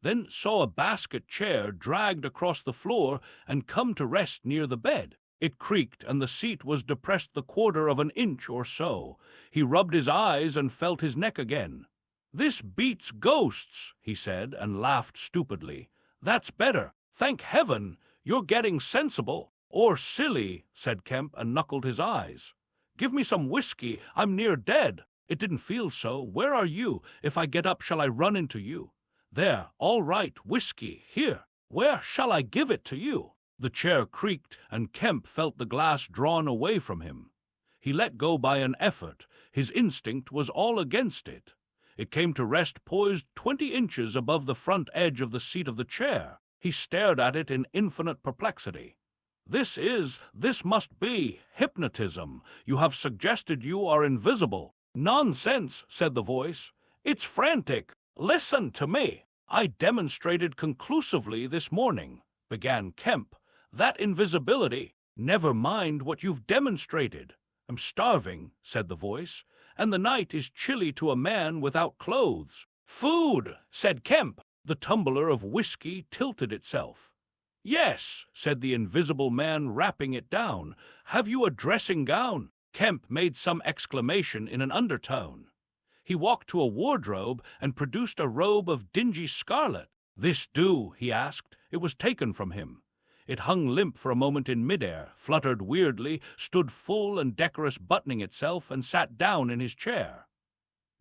then saw a basket chair dragged across the floor and come to rest near the bed. It creaked, and the seat was depressed the quarter of an inch or so. He rubbed his eyes and felt his neck again. "This beats ghosts," he said, and laughed stupidly. "That's better. Thank heaven, you're getting sensible." "Or silly," said Kemp, and knuckled his eyes. "Give me some whiskey. I'm near dead." "It didn't feel so. Where are you? If I get up, shall I run into you?" "There, all right, whiskey. Here. Where shall I give it to you?" The chair creaked, and Kemp felt the glass drawn away from him. He let go by an effort. His instinct was all against it. It came to rest poised 20 inches above the front edge of the seat of the chair. He stared at it in infinite perplexity. This must be hypnotism. You have suggested you are invisible." "Nonsense," said the voice. "It's frantic. Listen to me. I demonstrated conclusively this morning," began Kemp, "that invisibility—" "Never mind what you've demonstrated. I'm starving," said the voice, "and the night is chilly to a man without clothes." "Food," said Kemp. The tumbler of whiskey tilted itself. "Yes," said the invisible man, rapping it down. "Have you a dressing gown?" Kemp made some exclamation in an undertone. He walked to a wardrobe and produced a robe of dingy scarlet. "This do?" he asked. It was taken from him. It hung limp for a moment in midair, fluttered weirdly, stood full and decorous buttoning itself, and sat down in his chair.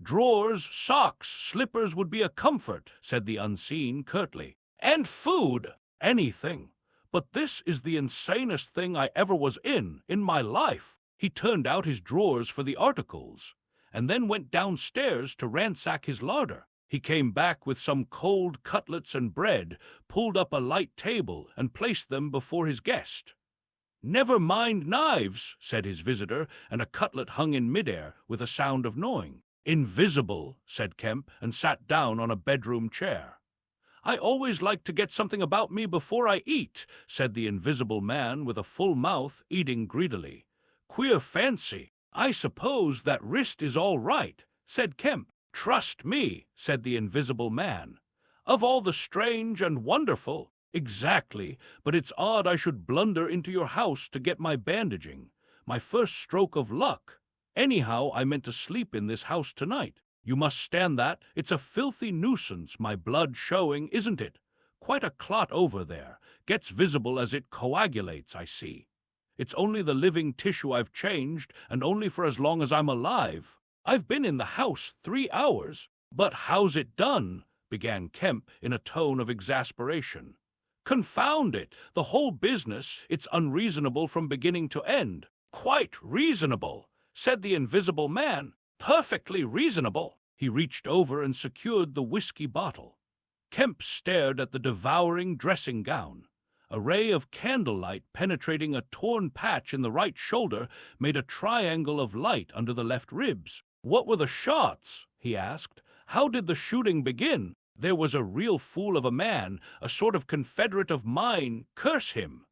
"Drawers, socks, slippers would be a comfort," said the unseen curtly. "And food, anything. But this is the insanest thing I ever was in my life." He turned out his drawers for the articles, and then went downstairs to ransack his larder. He came back with some cold cutlets and bread, pulled up a light table, and placed them before his guest. "Never mind knives," said his visitor, and a cutlet hung in midair with a sound of gnawing. "Invisible," said Kemp, and sat down on a bedroom chair. "I always like to get something about me before I eat," said the invisible man with a full mouth, eating greedily. "Queer fancy. I suppose that wrist is all right," said Kemp. "Trust me," said the invisible man. "Of all the strange and wonderful." "Exactly, but it's odd I should blunder into your house to get my bandaging. My first stroke of luck. Anyhow, I meant to sleep in this house tonight. You must stand that. It's a filthy nuisance, my blood showing, isn't it? Quite a clot over there. Gets visible as it coagulates, I see. It's only the living tissue I've changed, and only for as long as I'm alive. I've been in the house 3 hours." "But how's it done?" began Kemp in a tone of exasperation. "Confound it! The whole business, it's unreasonable from beginning to end." "Quite reasonable," said the invisible man. "Perfectly reasonable." He reached over and secured the whiskey bottle. Kemp stared at the devouring dressing gown. A ray of candlelight penetrating a torn patch in the right shoulder made a triangle of light under the left ribs. "What were the shots?" he asked. "How did the shooting begin?" "There was a real fool of a man, a sort of confederate of mine, curse him,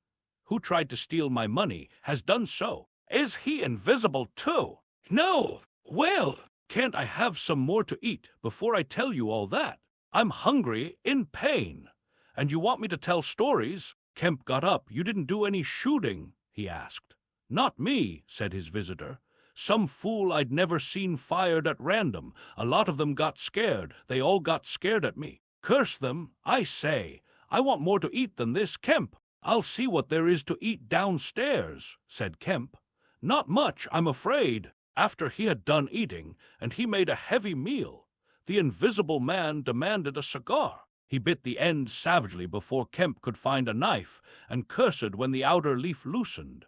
who tried to steal my money, has done so." "Is he invisible too?" "No." "Well, can't I have some more to eat before I tell you all that? I'm hungry, in pain. And you want me to tell stories?" Kemp got up. "You didn't do any shooting?" he asked. "Not me," said his visitor. "Some fool I'd never seen fired at random. A lot of them got scared. They all got scared at me. Curse them, I say. I want more to eat than this, Kemp." "I'll see what there is to eat downstairs," said Kemp. "Not much, I'm afraid." After he had done eating, and he made a heavy meal, the invisible man demanded a cigar. He bit the end savagely before Kemp could find a knife, and cursed when the outer leaf loosened.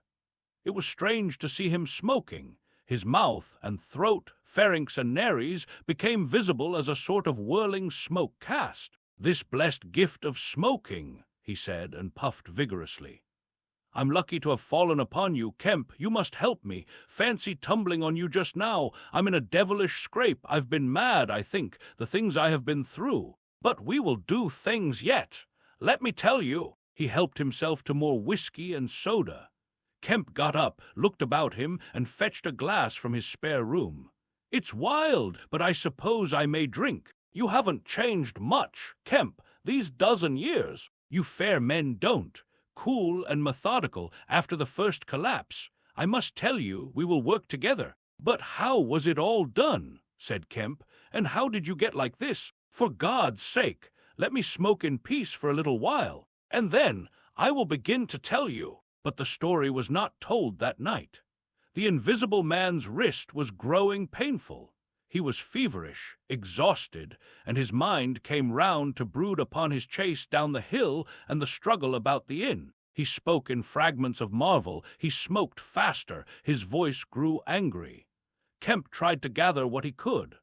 It was strange to see him smoking. His mouth and throat, pharynx and nares became visible as a sort of whirling smoke cast. "This blessed gift of smoking," he said, and puffed vigorously. "I'm lucky to have fallen upon you, Kemp. You must help me. Fancy tumbling on you just now. I'm in a devilish scrape. I've been mad, I think, the things I have been through. But we will do things yet. Let me tell you." He helped himself to more whiskey and soda. Kemp got up, looked about him, and fetched a glass from his spare room. "It's wild, but I suppose I may drink. You haven't changed much, Kemp, these dozen years. You fair men don't. Cool and methodical after the first collapse. I must tell you, we will work together." "But how was it all done?" said Kemp. "And how did you get like this? For God's sake, let me smoke in peace for a little while, and then I will begin to tell you." But the story was not told that night. The invisible man's wrist was growing painful. He was feverish, exhausted, and his mind came round to brood upon his chase down the hill and the struggle about the inn. He spoke in fragments of marvel. He smoked faster. His voice grew angry. Kemp tried to gather what he could.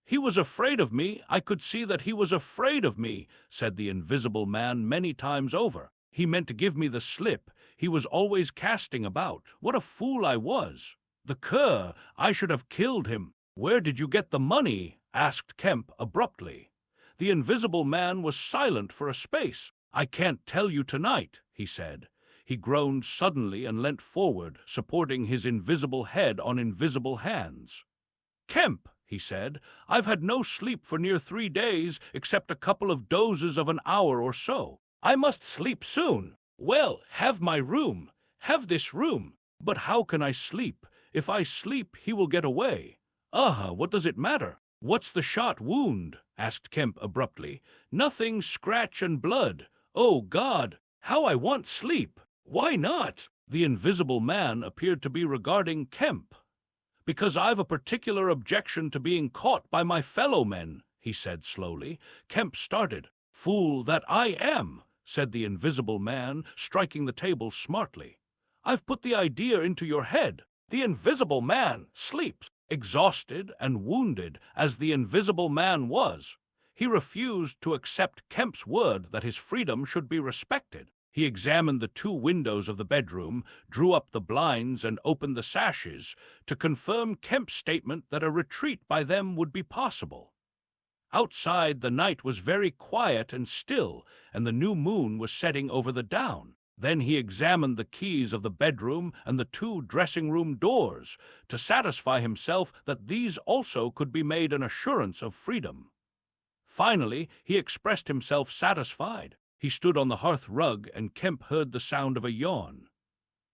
"He was afraid of me. I could see that he was afraid of me," said the invisible man many times over. "He meant to give me the slip. He was always casting about. What a fool I was. The cur, I should have killed him." "Where did you get the money?" asked Kemp abruptly. The invisible man was silent for a space. "I can't tell you tonight," he said. He groaned suddenly and leant forward, supporting his invisible head on invisible hands. "Kemp," he said, "I've had no sleep for near 3 days, except a couple of dozes of an hour or so. I must sleep soon." "Well, have my room. Have this room." "But how can I sleep? If I sleep, he will get away." "What does it matter? "What's the shot wound?" asked Kemp abruptly. "Nothing, scratch and blood. Oh, God, how I want sleep." "Why not?" The Invisible Man appeared to be regarding Kemp. "Because I've a particular objection to being caught by my fellow men," he said slowly. Kemp started. "Fool that I am," said the Invisible Man, striking the table smartly. "I've put the idea into your head. The Invisible Man sleeps." Exhausted and wounded as the Invisible Man was, he refused to accept Kemp's word that his freedom should be respected. He examined the 2 windows of the bedroom, drew up the blinds, and opened the sashes to confirm Kemp's statement that a retreat by them would be possible. Outside, the night was very quiet and still, and the new moon was setting over the down. Then he examined the keys of the bedroom and the 2 dressing-room doors to satisfy himself that these also could be made an assurance of freedom. Finally, he expressed himself satisfied. He stood on the hearth rug, and Kemp heard the sound of a yawn.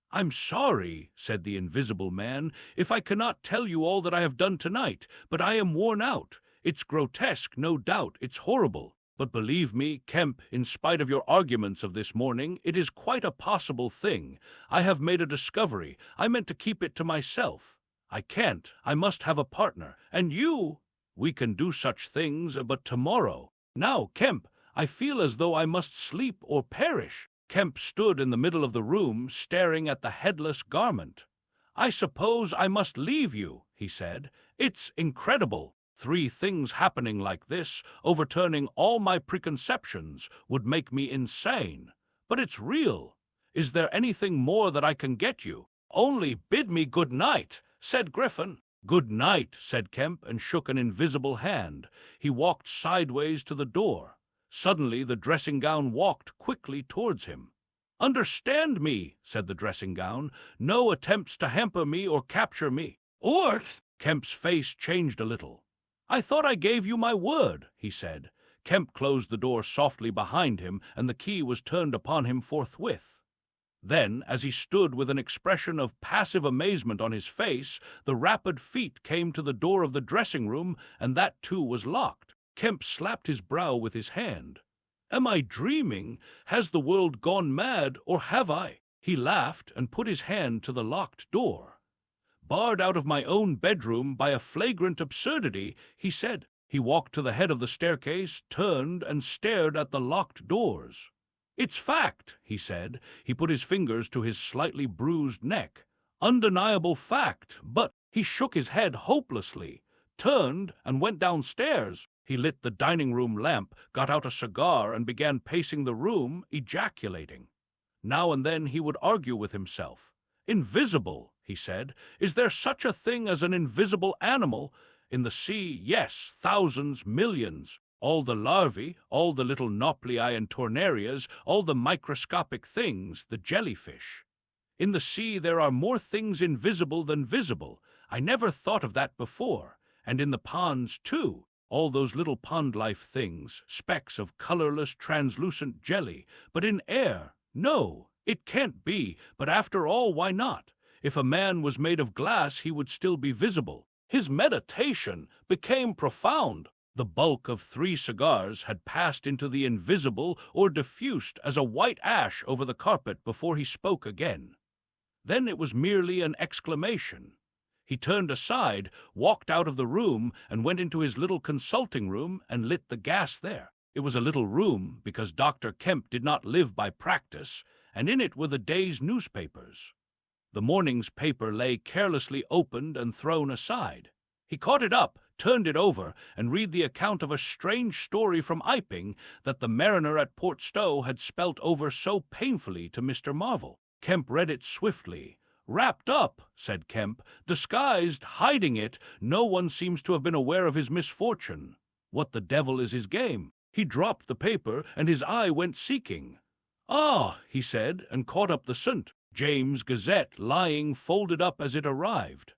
"I'm sorry," said the Invisible Man, "if I cannot tell you all that I have done tonight, but I am worn out. It's grotesque, no doubt, it's horrible. But believe me, Kemp, in spite of your arguments of this morning, it is quite a possible thing. I have made a discovery. I meant to keep it to myself. I can't. I must have a partner. And you? We can do such things, but tomorrow. Now, Kemp, I feel as though I must sleep or perish." Kemp stood in the middle of the room, staring at the headless garment. "I suppose I must leave you," he said. "It's incredible. 3 things happening like this, overturning all my preconceptions, would make me insane. But it's real. Is there anything more that I can get you?" "Only bid me good night," said Griffin. "Good night," said Kemp, and shook an invisible hand. He walked sideways to the door. Suddenly the dressing-gown walked quickly towards him. "Understand me," said the dressing-gown. "No attempts to hamper me or capture me." "Or—" Kemp's face changed a little. "I thought I gave you my word," he said. Kemp closed the door softly behind him, and the key was turned upon him forthwith. Then, as he stood with an expression of passive amazement on his face, the rapid feet came to the door of the dressing-room, and that too was locked. Kemp slapped his brow with his hand. "Am I dreaming? Has the world gone mad, or have I?" He laughed and put his hand to the locked door. "Barred out of my own bedroom by a flagrant absurdity," he said. He walked to the head of the staircase, turned, and stared at the locked doors. "It's fact," he said. He put his fingers to his slightly bruised neck. "Undeniable fact, but—" He shook his head hopelessly, turned, and went downstairs. He lit the dining-room lamp, got out a cigar, and began pacing the room, ejaculating. Now and then he would argue with himself. "Invisible," he said. "Is there such a thing as an invisible animal? In the sea, yes, thousands, millions. All the larvae, all the little nauplii and tornarias, all the microscopic things, the jellyfish. In the sea there are more things invisible than visible. I never thought of that before. And in the ponds, too. All those little pond-life things, specks of colorless, translucent jelly. But in air, no, it can't be. But after all, why not? If a man was made of glass, he would still be visible." His meditation became profound. The bulk of 3 cigars had passed into the invisible or diffused as a white ash over the carpet before he spoke again. Then it was merely an exclamation. He turned aside, walked out of the room, and went into his little consulting room and lit the gas there. It was a little room because Dr. Kemp did not live by practice, and in it were the day's newspapers. The morning's paper lay carelessly opened and thrown aside. He caught it up, turned it over, and read the account of a strange story from Iping that the mariner at Port Stowe had spelt over so painfully to Mr. Marvel. Kemp read it swiftly. "Wrapped up," said Kemp, "disguised, hiding it. No one seems to have been aware of his misfortune. What the devil is his game?" He dropped the paper, and his eye went seeking. "Ah," he said, and caught up the St. James Gazette lying folded up as it arrived.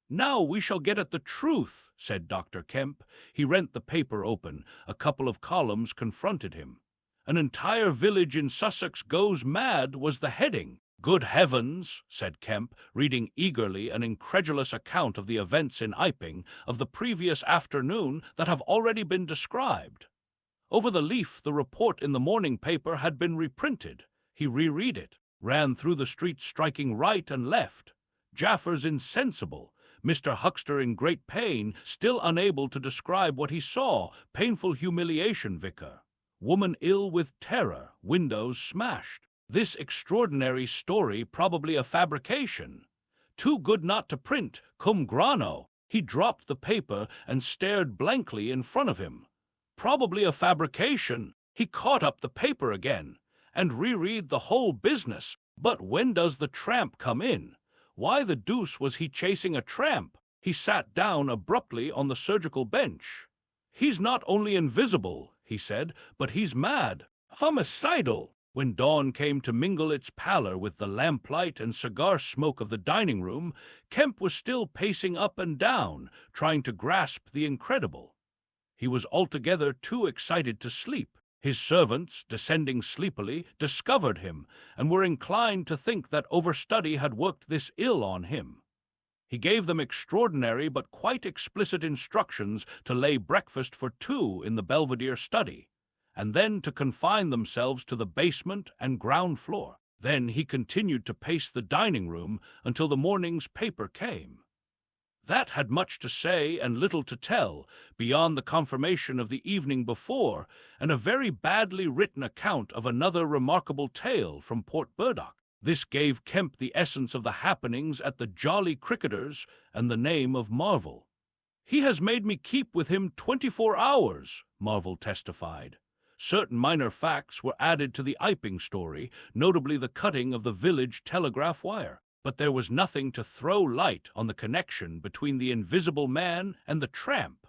"Now we shall get at the truth," said Dr. Kemp. He rent the paper open. A couple of columns confronted him. "An entire village in Sussex goes mad" was the heading. "Good heavens," said Kemp, reading eagerly an incredulous account of the events in Iping of the previous afternoon that have already been described. Over the leaf the report in the morning paper had been reprinted. He reread it, ran through the streets striking right and left. Jaffers insensible, Mr. Huckster in great pain, still unable to describe what he saw, painful humiliation, vicar. Woman ill with terror, windows smashed. This extraordinary story probably a fabrication. Too good not to print, cum grano. He dropped the paper and stared blankly in front of him. Probably a fabrication. He caught up the paper again and reread the whole business. But when does the tramp come in? Why the deuce was he chasing a tramp? He sat down abruptly on the surgical bench. "He's not only invisible," he said, "but he's mad. Homicidal." When dawn came to mingle its pallor with the lamplight and cigar smoke of the dining room, Kemp was still pacing up and down, trying to grasp the incredible. He was altogether too excited to sleep. His servants, descending sleepily, discovered him, and were inclined to think that overstudy had worked this ill on him. He gave them extraordinary but quite explicit instructions to lay breakfast for two in the Belvedere study, and then to confine themselves to the basement and ground floor. Then he continued to pace the dining room until the morning's paper came. That had much to say and little to tell, beyond the confirmation of the evening before, and a very badly written account of another remarkable tale from Port Burdock. This gave Kemp the essence of the happenings at the Jolly Cricketers and the name of Marvel. "He has made me keep with him 24 hours, Marvel testified. Certain minor facts were added to the Iping story, notably the cutting of the village telegraph wire. But there was nothing to throw light on the connection between the invisible man and the tramp.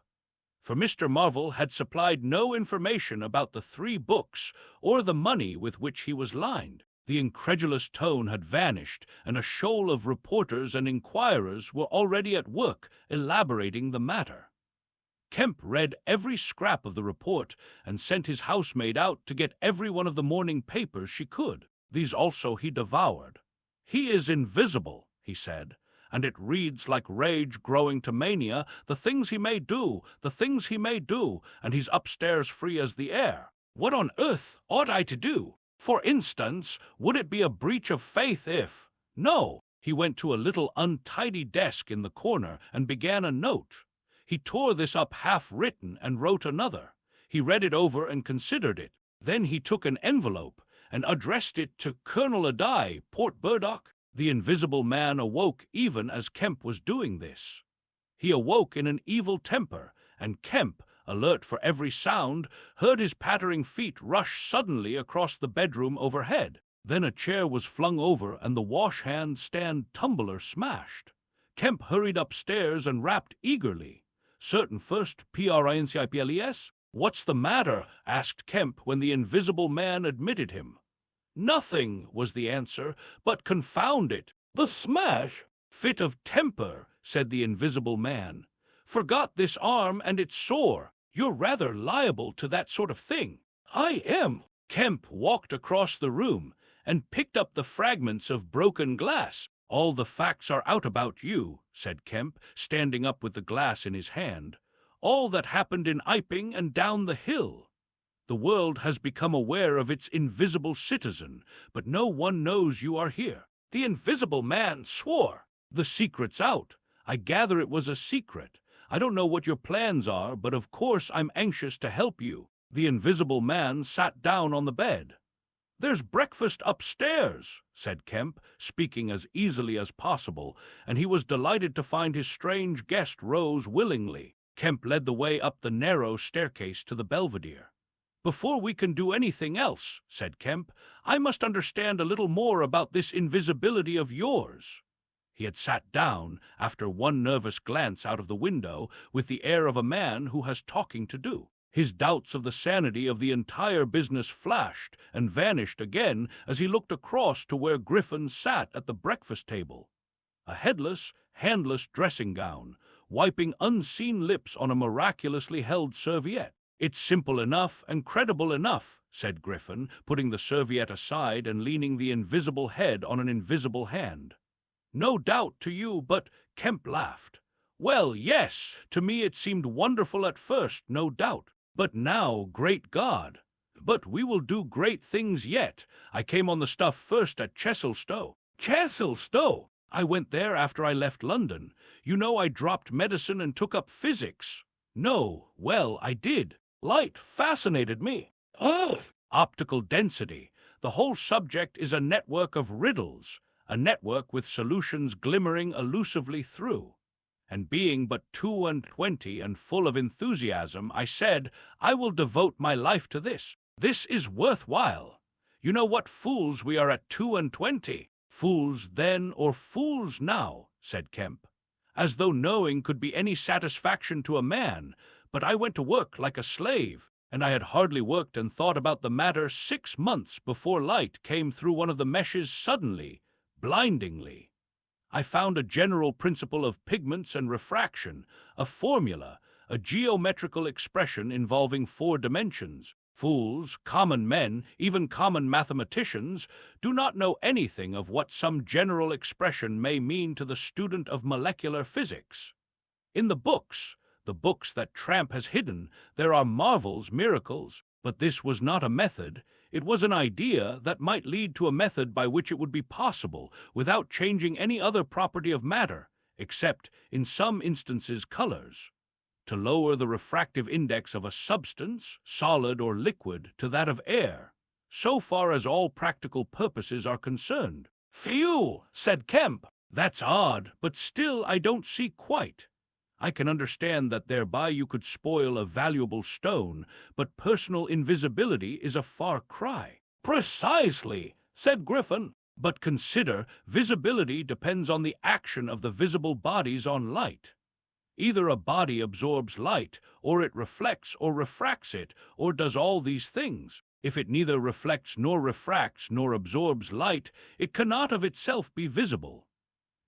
For Mr. Marvel had supplied no information about the 3 books or the money with which he was lined. The incredulous tone had vanished, and a shoal of reporters and inquirers were already at work elaborating the matter. Kemp read every scrap of the report and sent his housemaid out to get every one of the morning papers she could. These also he devoured. "He is invisible," he said, "and it reads like rage growing to mania, the things he may do, and he's upstairs free as the air. What on earth ought I to do? For instance, would it be a breach of faith if—" No, he went to a little untidy desk in the corner and began a note. He tore this up half-written and wrote another. He read it over and considered it. Then he took an envelope and addressed it to Colonel Adai, Port Burdock. The invisible man awoke even as Kemp was doing this. He awoke in an evil temper, and Kemp, alert for every sound, heard his pattering feet rush suddenly across the bedroom overhead. Then a chair was flung over and the wash-hand stand tumbler smashed. Kemp hurried upstairs and rapped eagerly. "Certain first, Princeps? What's the matter?" asked Kemp when the invisible man admitted him. "Nothing," was the answer, "but confound it, the smash." "Fit of temper," said the invisible man. "Forgot this arm and it's sore. You're rather liable to that sort of thing." "I am." Kemp walked across the room and picked up the fragments of broken glass. "All the facts are out about you," said Kemp, standing up with the glass in his hand. "All that happened in Iping and down the hill. The world has become aware of its invisible citizen, but no one knows you are here." The invisible man swore. "The secret's out. I gather it was a secret. I don't know what your plans are, but of course I'm anxious to help you." The invisible man sat down on the bed. "There's breakfast upstairs," said Kemp, speaking as easily as possible, and he was delighted to find his strange guest rose willingly. Kemp led the way up the narrow staircase to the Belvedere. "Before we can do anything else," said Kemp, "I must understand a little more about this invisibility of yours." He had sat down, after one nervous glance out of the window, with the air of a man who has talking to do. His doubts of the sanity of the entire business flashed and vanished again as he looked across to where Griffin sat at the breakfast table. A headless, handless dressing gown, wiping unseen lips on a miraculously held serviette. "It's simple enough and credible enough," said Griffin, putting the serviette aside and leaning the invisible head on an invisible hand. "No doubt to you, but—" Kemp laughed. "Well, yes, to me it seemed wonderful at first, no doubt. But now, great God! But we will do great things yet. I came on the stuff first at Chesilstowe." "Chesilstowe! I went there after I left London. You know I dropped medicine and took up physics." "No, well, I did. Light fascinated me." "Ugh! Optical density. The whole subject is a network of riddles, a network with solutions glimmering elusively through. And being but 22 and full of enthusiasm, I said, I will devote my life to this. This is worthwhile. You know what fools we are at 22. Fools then or fools now, said Kemp. As though knowing could be any satisfaction to a man, but I went to work like a slave, and I had hardly worked and thought about the matter 6 months before light came through one of the meshes suddenly, blindingly. I found a general principle of pigments and refraction, a formula, a geometrical expression involving 4 dimensions. Fools, common men, even common mathematicians, do not know anything of what some general expression may mean to the student of molecular physics. In the books that Tramp has hidden, there are marvels, miracles, but this was not a method. It was an idea that might lead to a method by which it would be possible, without changing any other property of matter, except, in some instances, colors, to lower the refractive index of a substance, solid or liquid, to that of air, so far as all practical purposes are concerned. "Phew," said Kemp. "That's odd, but still I don't see quite. I can understand that thereby you could spoil a valuable stone, but personal invisibility is a far cry." "Precisely," said Griffin. "But consider, visibility depends on the action of the visible bodies on light. Either a body absorbs light, or it reflects or refracts it, or does all these things. If it neither reflects nor refracts nor absorbs light, it cannot of itself be visible.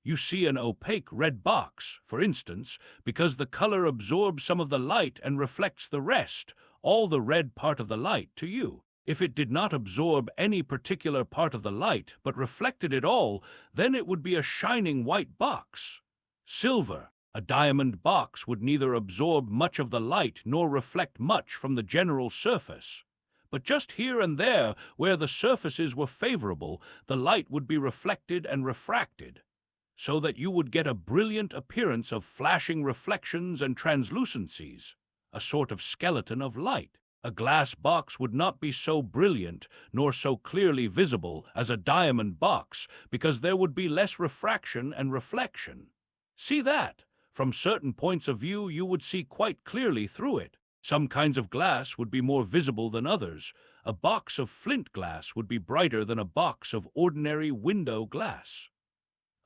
You see an opaque red box, for instance, because the color absorbs some of the light and reflects the rest, all the red part of the light, to you. If it did not absorb any particular part of the light, but reflected it all, then it would be a shining white box. Silver, a diamond box, would neither absorb much of the light nor reflect much from the general surface. But just here and there, where the surfaces were favorable, the light would be reflected and refracted, so that you would get a brilliant appearance of flashing reflections and translucencies, a sort of skeleton of light. A glass box would not be so brilliant nor so clearly visible as a diamond box, because there would be less refraction and reflection. See that? From certain points of view you would see quite clearly through it. Some kinds of glass would be more visible than others. A box of flint glass would be brighter than a box of ordinary window glass.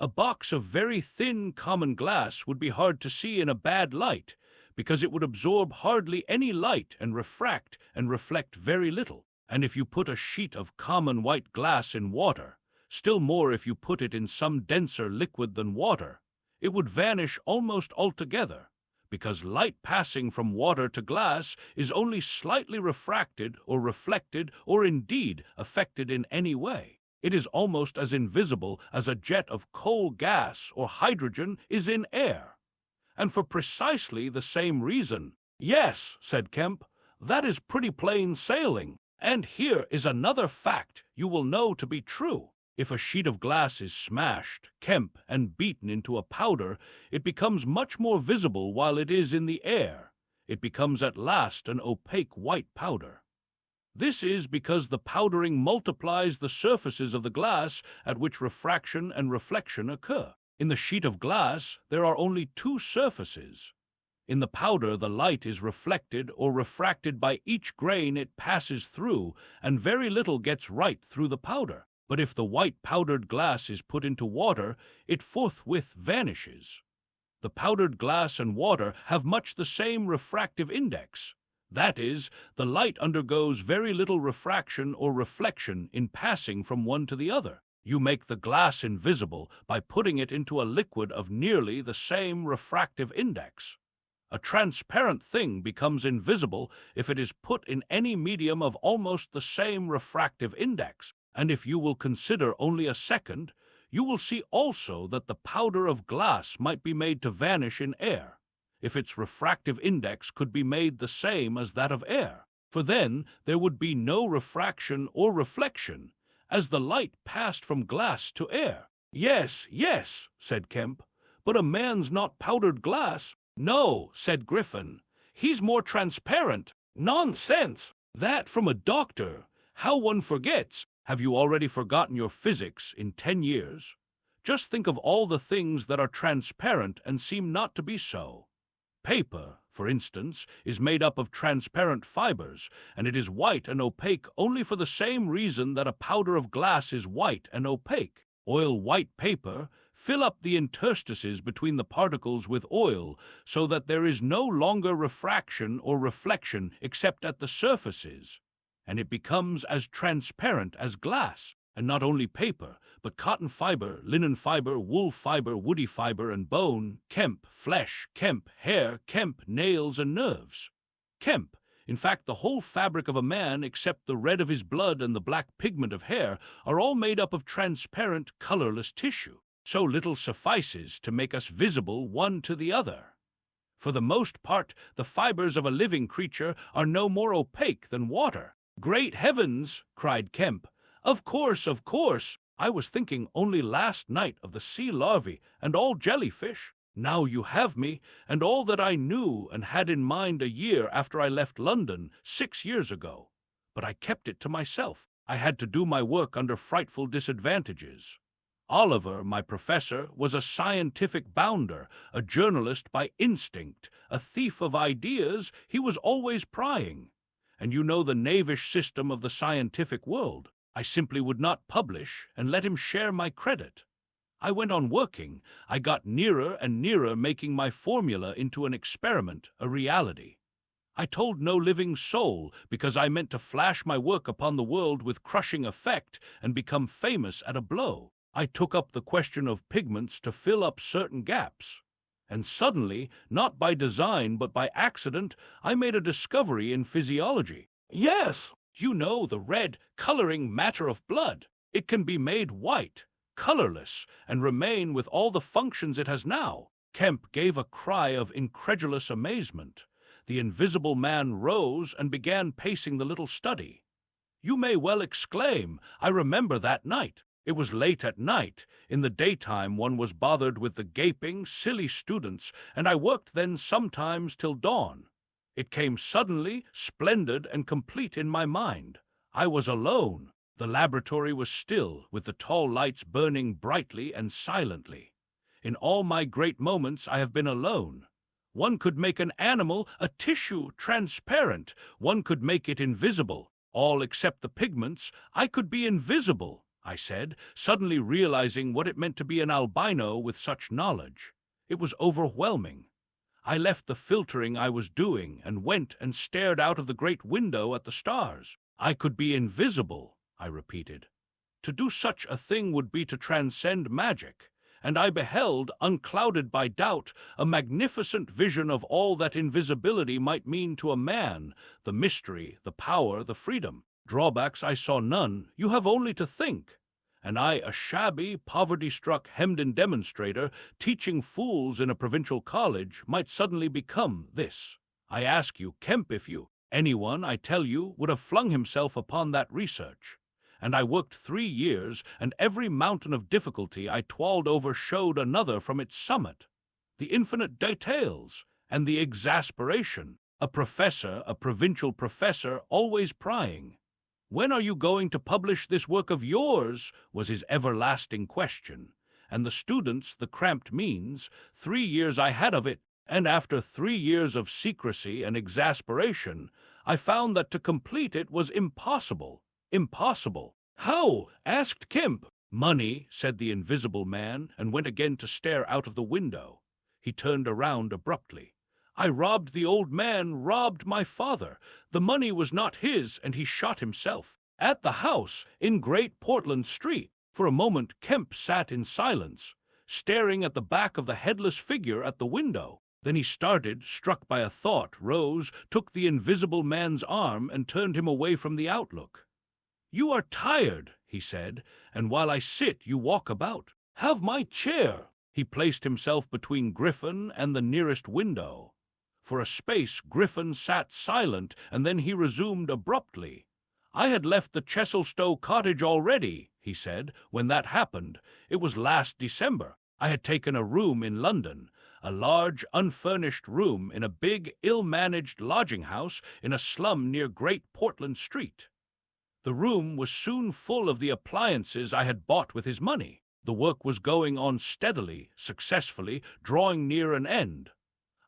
A box of very thin common glass would be hard to see in a bad light, because it would absorb hardly any light and reflect very little. And if you put a sheet of common white glass in water, still more if you put it in some denser liquid than water, it would vanish almost altogether, because light passing from water to glass is only slightly refracted or reflected or indeed affected in any way. It is almost as invisible as a jet of coal gas or hydrogen is in air. And for precisely the same reason. "Yes," said Kemp, "that is pretty plain sailing. And here is another fact you will know to be true. If a sheet of glass is smashed, Kemp, and beaten into a powder, it becomes much more visible while it is in the air. It becomes at last an opaque white powder. This is because the powdering multiplies the surfaces of the glass at which refraction and reflection occur. In the sheet of glass, there are only 2 surfaces. In the powder, the light is reflected or refracted by each grain it passes through, and very little gets right through the powder. But if the white powdered glass is put into water, it forthwith vanishes. The powdered glass and water have much the same refractive index. That is, the light undergoes very little refraction or reflection in passing from one to the other. You make the glass invisible by putting it into a liquid of nearly the same refractive index. A transparent thing becomes invisible if it is put in any medium of almost the same refractive index, and if you will consider only a second, you will see also that the powder of glass might be made to vanish in air, if its refractive index could be made the same as that of air, for then there would be no refraction or reflection, as the light passed from glass to air. "Yes, yes," said Kemp, "but a man's not powdered glass." "No," said Griffin, "he's more transparent." "Nonsense! That from a doctor! How one forgets! Have you already forgotten your physics in 10 years? Just think of all the things that are transparent and seem not to be so. Paper, for instance, is made up of transparent fibers, and it is white and opaque only for the same reason that a powder of glass is white and opaque. Oil white paper, fill up the interstices between the particles with oil so that there is no longer refraction or reflection except at the surfaces, and it becomes as transparent as glass. And not only paper, but cotton fiber, linen fiber, wool fiber, woody fiber, and bone, Kemp, flesh, Kemp, hair, Kemp, nails, and nerves. Kemp, in fact, the whole fabric of a man, except the red of his blood and the black pigment of hair, are all made up of transparent, colorless tissue. So little suffices to make us visible one to the other. For the most part, the fibers of a living creature are no more opaque than water. "Great heavens!" cried Kemp. Of course, of course. I was thinking only last night of the sea larvae and all jellyfish. Now you have me, and all that I knew and had in mind a year after I left London 6 years ago. But I kept it to myself. I had to do my work under frightful disadvantages. Oliver, my professor, was a scientific bounder, a journalist by instinct, a thief of ideas. He was always prying. And you know the knavish system of the scientific world. I simply would not publish and let him share my credit. I went on working. I got nearer and nearer making my formula into an experiment, a reality. I told no living soul because I meant to flash my work upon the world with crushing effect and become famous at a blow. I took up the question of pigments to fill up certain gaps. And suddenly, not by design but by accident, I made a discovery in physiology. Yes! You know the red, coloring matter of blood. It can be made white, colorless, and remain with all the functions it has now. Kemp gave a cry of incredulous amazement. The invisible man rose and began pacing the little study. You may well exclaim, I remember that night. It was late at night. In the daytime one was bothered with the gaping, silly students, and I worked then sometimes till dawn. It came suddenly, splendid and complete in my mind. I was alone. The laboratory was still, with the tall lights burning brightly and silently. In all my great moments I have been alone. One could make an animal, a tissue, transparent. One could make it invisible. All except the pigments. I could be invisible, I said, suddenly realizing what it meant to be an albino with such knowledge. It was overwhelming. I left the filtering I was doing and went and stared out of the great window at the stars. I could be invisible, I repeated. To do such a thing would be to transcend magic, and I beheld, unclouded by doubt, a magnificent vision of all that invisibility might mean to a man, the mystery, the power, the freedom. Drawbacks I saw none. You have only to think. And I, a shabby, poverty-struck, hemmed-in demonstrator, teaching fools in a provincial college, might suddenly become this. I ask you, Kemp, if you, anyone, I tell you, would have flung himself upon that research. And I worked 3 years, and every mountain of difficulty I toiled over showed another from its summit. The infinite details, and the exasperation. A professor, a provincial professor, always prying. When are you going to publish this work of yours? Was his everlasting question. And the students, the cramped means, 3 years I had of it, and after 3 years of secrecy and exasperation, I found that to complete it was impossible. Impossible. How? Asked Kemp. Money, said the invisible man, and went again to stare out of the window. He turned around abruptly. I robbed the old man, robbed my father. The money was not his, and he shot himself. At the house, in Great Portland Street. For a moment Kemp sat in silence, staring at the back of the headless figure at the window. Then he started, struck by a thought, rose, took the invisible man's arm, and turned him away from the outlook. "You are tired," he said, "and while I sit, you walk about. Have my chair." He placed himself between Griffin and the nearest window. For a space, Griffin sat silent, and then he resumed abruptly. "I had left the Chesilstowe cottage already," he said, "when that happened. It was last December. I had taken a room in London, a large, unfurnished room in a big, ill-managed lodging-house in a slum near Great Portland Street. The room was soon full of the appliances I had bought with his money. The work was going on steadily, successfully, drawing near an end.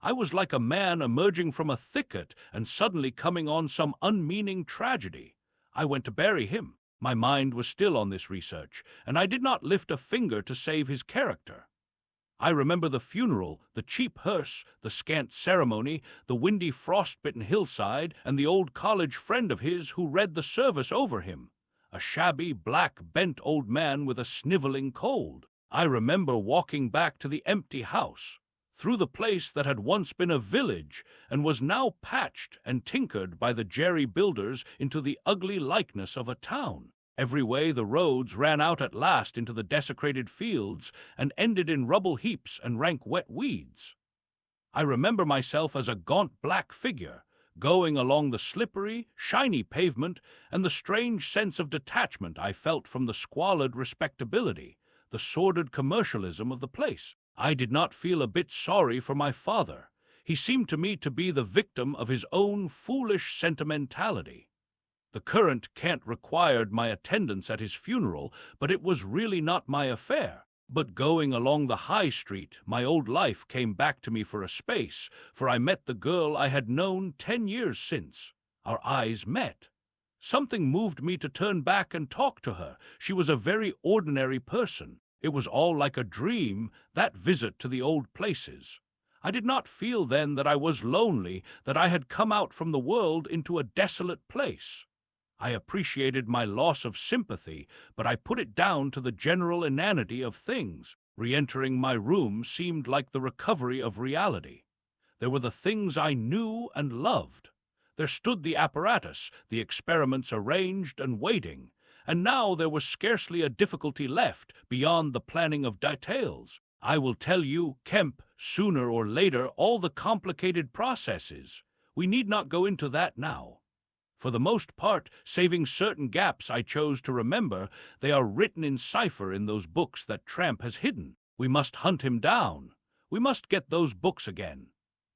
I was like a man emerging from a thicket and suddenly coming on some unmeaning tragedy. I went to bury him. My mind was still on this research, and I did not lift a finger to save his character. I remember the funeral, the cheap hearse, the scant ceremony, the windy frost-bitten hillside, and the old college friend of his who read the service over him, a shabby, black, bent old man with a sniveling cold. I remember walking back to the empty house, through the place that had once been a village and was now patched and tinkered by the jerry builders into the ugly likeness of a town. Every way the roads ran out at last into the desecrated fields and ended in rubble heaps and rank wet weeds. I remember myself as a gaunt black figure, going along the slippery, shiny pavement, and the strange sense of detachment I felt from the squalid respectability, the sordid commercialism of the place. I did not feel a bit sorry for my father. He seemed to me to be the victim of his own foolish sentimentality. The current cant required my attendance at his funeral, but it was really not my affair. But going along the high street, my old life came back to me for a space, for I met the girl I had known 10 years since. Our eyes met. Something moved me to turn back and talk to her. She was a very ordinary person. It was all like a dream, that visit to the old places. I did not feel then that I was lonely, that I had come out from the world into a desolate place. I appreciated my loss of sympathy, but I put it down to the general inanity of things. Re-entering my room seemed like the recovery of reality. There were the things I knew and loved. There stood the apparatus, the experiments arranged and waiting, and now there was scarcely a difficulty left beyond the planning of details. I will tell you, Kemp, sooner or later, all the complicated processes. We need not go into that now. For the most part, saving certain gaps I chose to remember, they are written in cipher in those books that Tramp has hidden. We must hunt him down. We must get those books again.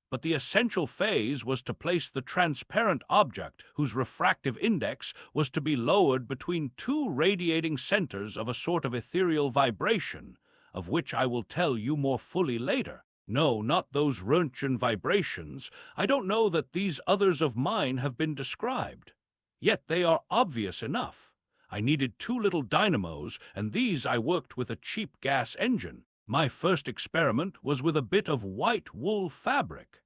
But the essential phase was to place the transparent object, whose refractive index was to be lowered between two radiating centers of a sort of ethereal vibration, of which I will tell you more fully later. No, not those Röntgen vibrations. I don't know that these others of mine have been described. Yet they are obvious enough. I needed 2 little dynamos, and these I worked with a cheap gas engine. My first experiment was with a bit of white wool fabric.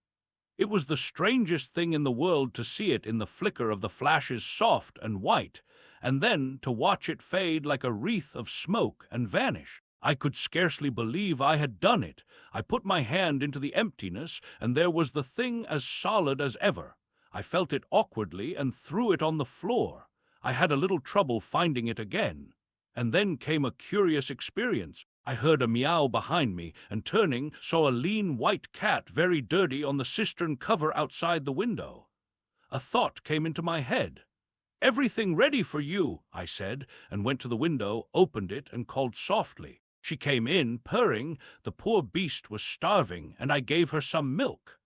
It was the strangest thing in the world to see it in the flicker of the flashes soft and white, and then to watch it fade like a wreath of smoke and vanish. I could scarcely believe I had done it. I put my hand into the emptiness, and there was the thing as solid as ever. I felt it awkwardly and threw it on the floor. I had a little trouble finding it again. And then came a curious experience. I heard a meow behind me, and turning, saw a lean white cat very dirty on the cistern cover outside the window. A thought came into my head. "Everything ready for you," I said, and went to the window, opened it, and called softly. She came in, purring. The poor beast was starving, and I gave her some milk.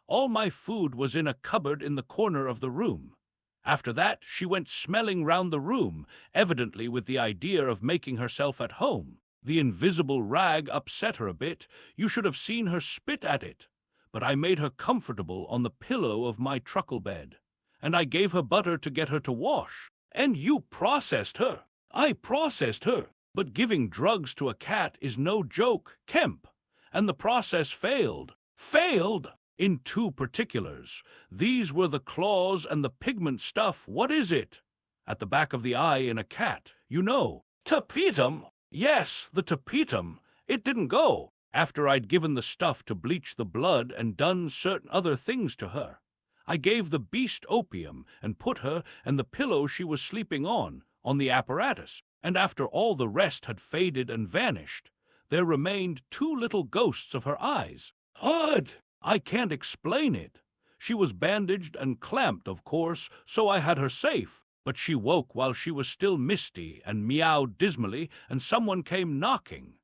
All my food was in a cupboard in the corner of the room. After that, she went smelling round the room, evidently with the idea of making herself at home. The invisible rag upset her a bit. You should have seen her spit at it. But I made her comfortable on the pillow of my truckle bed, and I gave her butter to get her to wash. And you processed her. I processed her. But giving drugs to a cat is no joke, Kemp. And the process failed. Failed! In 2 particulars. These were the claws and the pigment stuff. What is it? At the back of the eye in a cat, you know. Tapetum! Yes, the tapetum. It didn't go. after I'd given the stuff to bleach the blood and done certain other things to her. I gave the beast opium and put her and the pillow she was sleeping on the apparatus, and after all the rest had faded and vanished, there remained 2 little ghosts of her eyes. Odd! I can't explain it. She was bandaged and clamped, of course, so I had her safe, but she woke while she was still misty and meowed dismally, and someone came knocking.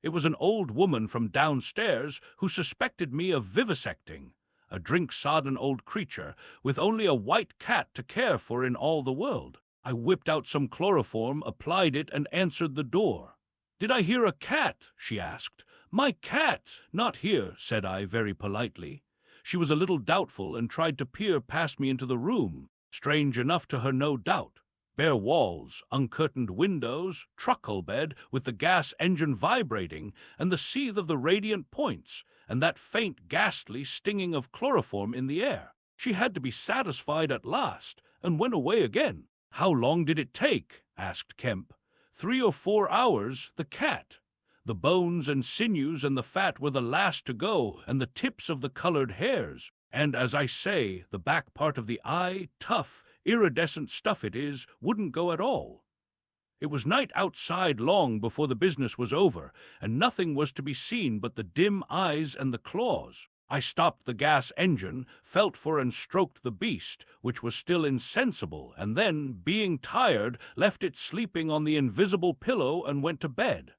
It was an old woman from downstairs who suspected me of vivisecting, a drink-sodden old creature with only a white cat to care for in all the world. I whipped out some chloroform, applied it, and answered the door. "Did I hear a cat?" she asked. "My cat!" "Not here," said I very politely. She was a little doubtful and tried to peer past me into the room. Strange enough to her, no doubt. Bare walls, uncurtained windows, truckle bed with the gas engine vibrating, and the seethe of the radiant points, and that faint, ghastly stinging of chloroform in the air. She had to be satisfied at last, and went away again. "How long did it take?" asked Kemp. 3 or 4 hours, the cat. The bones and sinews and the fat were the last to go, and the tips of the colored hairs. And, as I say, the back part of the eye, tough, iridescent stuff it is, wouldn't go at all. It was night outside long before the business was over, and nothing was to be seen but the dim eyes and the claws. I stopped the gas engine, felt for and stroked the beast, which was still insensible, and then, being tired, left it sleeping on the invisible pillow and went to bed.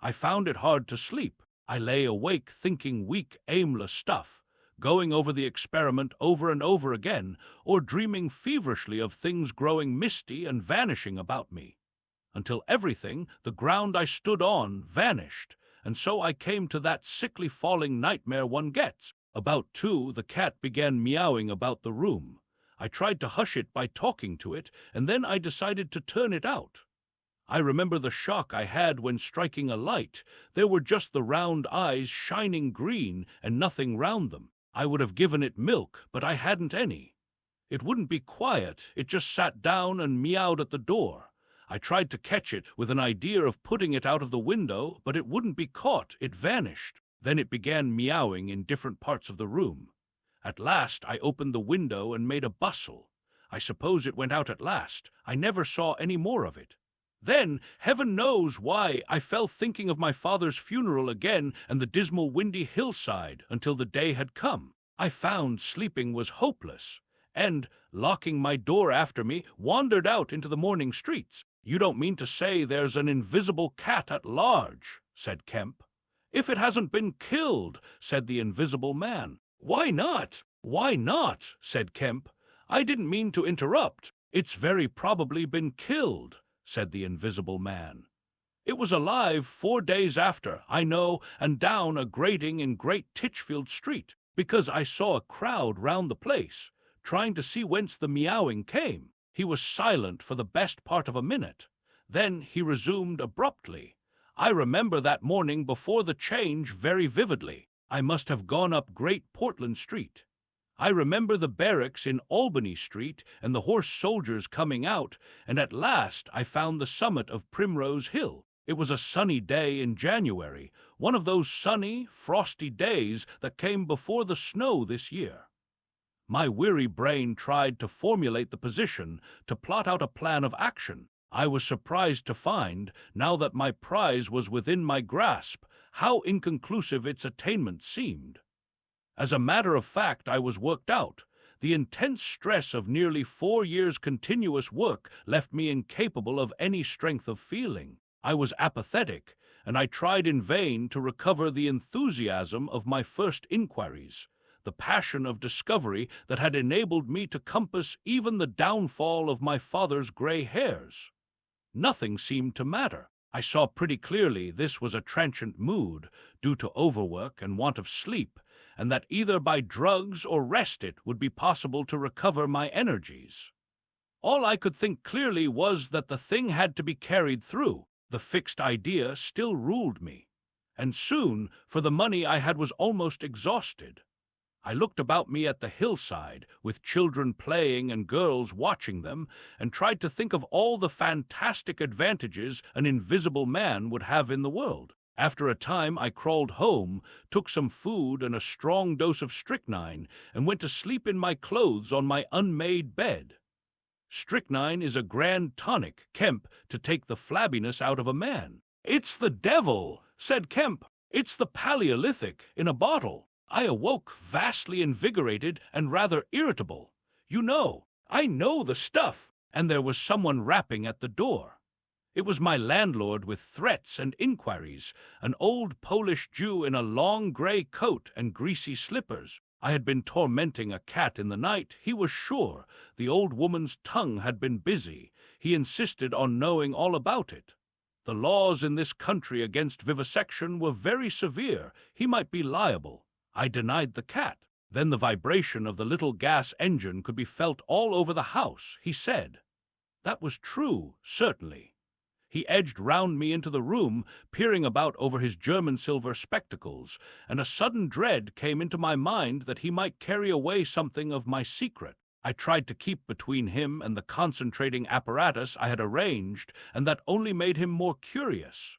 I found it hard to sleep. I lay awake thinking weak, aimless stuff, going over the experiment over and over again, or dreaming feverishly of things growing misty and vanishing about me, until everything, the ground I stood on, vanished, and so I came to that sickly falling nightmare one gets. About 2, the cat began meowing about the room. I tried to hush it by talking to it, and then I decided to turn it out. I remember the shock I had when striking a light. There were just the round eyes shining green and nothing round them. I would have given it milk, but I hadn't any. It wouldn't be quiet. It just sat down and meowed at the door. I tried to catch it with an idea of putting it out of the window, but it wouldn't be caught. It vanished. Then it began meowing in different parts of the room. At last I opened the window and made a bustle. I suppose it went out at last. I never saw any more of it. Then, heaven knows why, I fell thinking of my father's funeral again and the dismal windy hillside until the day had come. I found sleeping was hopeless, and, locking my door after me, wandered out into the morning streets. "You don't mean to say there's an invisible cat at large?" said Kemp. "If it hasn't been killed," said the invisible man. "Why not? Why not?" said Kemp. "I didn't mean to interrupt. It's very probably been killed," said the invisible man. "It was alive 4 days after, I know, and down a grating in Great Titchfield Street, because I saw a crowd round the place, trying to see whence the meowing came." He was silent for the best part of a minute. Then he resumed abruptly. "I remember that morning before the change very vividly. I must have gone up Great Portland Street. I remember the barracks in Albany Street and the horse soldiers coming out, and at last I found the summit of Primrose Hill. It was a sunny day in January, one of those sunny, frosty days that came before the snow this year. My weary brain tried to formulate the position, to plot out a plan of action. I was surprised to find, now that my prize was within my grasp, how inconclusive its attainment seemed. As a matter of fact, I was worked out. The intense stress of nearly 4 years' continuous work left me incapable of any strength of feeling. I was apathetic, and I tried in vain to recover the enthusiasm of my first inquiries, the passion of discovery that had enabled me to compass even the downfall of my father's gray hairs. Nothing seemed to matter. I saw pretty clearly this was a transient mood, due to overwork and want of sleep, and that either by drugs or rest it would be possible to recover my energies. All I could think clearly was that the thing had to be carried through. The fixed idea still ruled me, and soon, for the money I had was almost exhausted. I looked about me at the hillside, with children playing and girls watching them, and tried to think of all the fantastic advantages an invisible man would have in the world. After a time, I crawled home, took some food and a strong dose of strychnine, and went to sleep in my clothes on my unmade bed. Strychnine is a grand tonic, Kemp, to take the flabbiness out of a man. "It's the devil," said Kemp. "It's the Paleolithic in a bottle." I awoke vastly invigorated and rather irritable. I know the stuff, and there was someone rapping at the door. It was my landlord with threats and inquiries, an old Polish Jew in a long gray coat and greasy slippers. I had been tormenting a cat in the night, he was sure. The old woman's tongue had been busy. He insisted on knowing all about it. The laws in this country against vivisection were very severe. He might be liable. I denied the cat. Then the vibration of the little gas engine could be felt all over the house, he said. That was true, certainly. He edged round me into the room, peering about over his German silver spectacles, and a sudden dread came into my mind that he might carry away something of my secret. I tried to keep between him and the concentrating apparatus I had arranged, and that only made him more curious.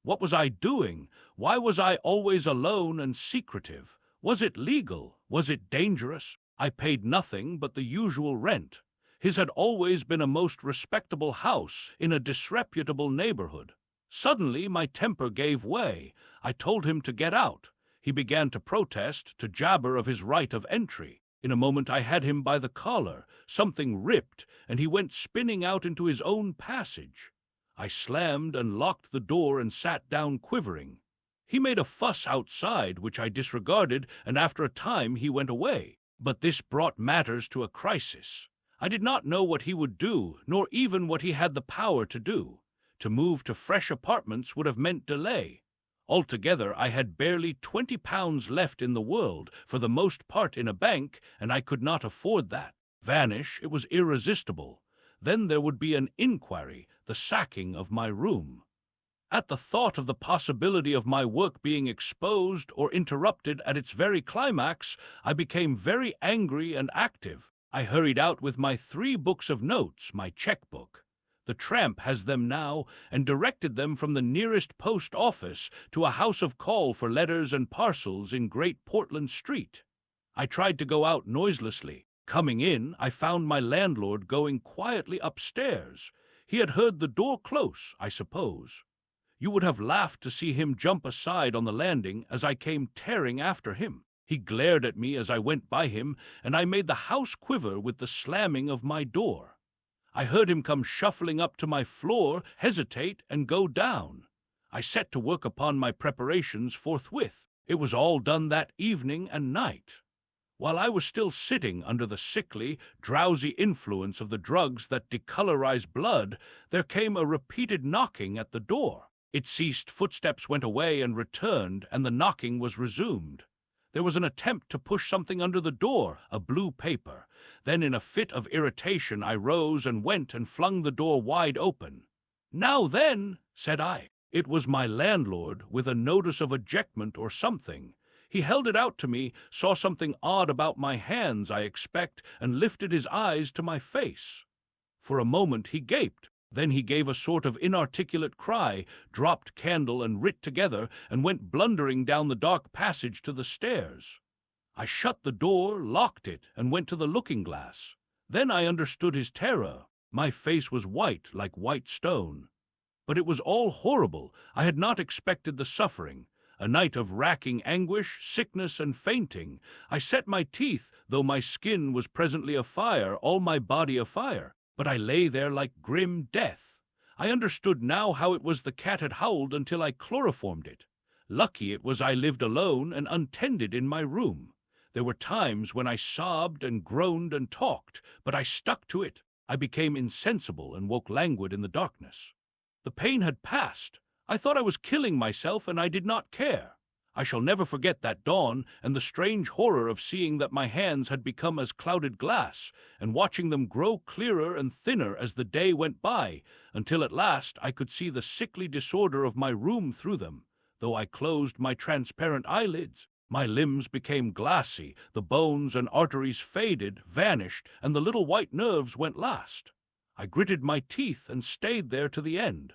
What was I doing? Why was I always alone and secretive? Was it legal? Was it dangerous? I paid nothing but the usual rent. His had always been a most respectable house in a disreputable neighborhood. Suddenly my temper gave way. I told him to get out. He began to protest, to jabber of his right of entry. In a moment I had him by the collar. Something ripped, and he went spinning out into his own passage. I slammed and locked the door and sat down quivering. He made a fuss outside, which I disregarded, and after a time he went away. But this brought matters to a crisis. I did not know what he would do, nor even what he had the power to do. To move to fresh apartments would have meant delay. Altogether, I had barely £20 left in the world, for the most part in a bank, and I could not afford that. Vanish, it was irresistible. Then there would be an inquiry, the sacking of my room. At the thought of the possibility of my work being exposed or interrupted at its very climax, I became very angry and active. I hurried out with my 3 books of notes, my checkbook. The tramp has them now, and directed them from the nearest post office to a house of call for letters and parcels in Great Portland Street. I tried to go out noiselessly. Coming in, I found my landlord going quietly upstairs. He had heard the door close, I suppose. You would have laughed to see him jump aside on the landing as I came tearing after him. He glared at me as I went by him, and I made the house quiver with the slamming of my door. I heard him come shuffling up to my floor, hesitate, and go down. I set to work upon my preparations forthwith. It was all done that evening and night. While I was still sitting under the sickly, drowsy influence of the drugs that decolorize blood, there came a repeated knocking at the door. It ceased, footsteps went away and returned, and the knocking was resumed. There was an attempt to push something under the door, a blue paper. Then in a fit of irritation I rose and went and flung the door wide open. "Now then," said I. It was my landlord, with a notice of ejectment or something. He held it out to me, saw something odd about my hands, I expect, and lifted his eyes to my face. For a moment he gaped. Then he gave a sort of inarticulate cry, dropped candle and writ together, and went blundering down the dark passage to the stairs. I shut the door, locked it, and went to the looking-glass. Then I understood his terror. My face was white, like white stone. But it was all horrible. I had not expected the suffering. A night of racking anguish, sickness, and fainting. I set my teeth, though my skin was presently afire, all my body afire. But I lay there like grim death. I understood now how it was the cat had howled until I chloroformed it. Lucky it was I lived alone and untended in my room. There were times when I sobbed and groaned and talked, but I stuck to it. I became insensible and woke languid in the darkness. The pain had passed. I thought I was killing myself, and I did not care. I shall never forget that dawn and the strange horror of seeing that my hands had become as clouded glass, and watching them grow clearer and thinner as the day went by, until at last I could see the sickly disorder of my room through them. Though I closed my transparent eyelids, my limbs became glassy, the bones and arteries faded, vanished, and the little white nerves went last. I gritted my teeth and stayed there to the end.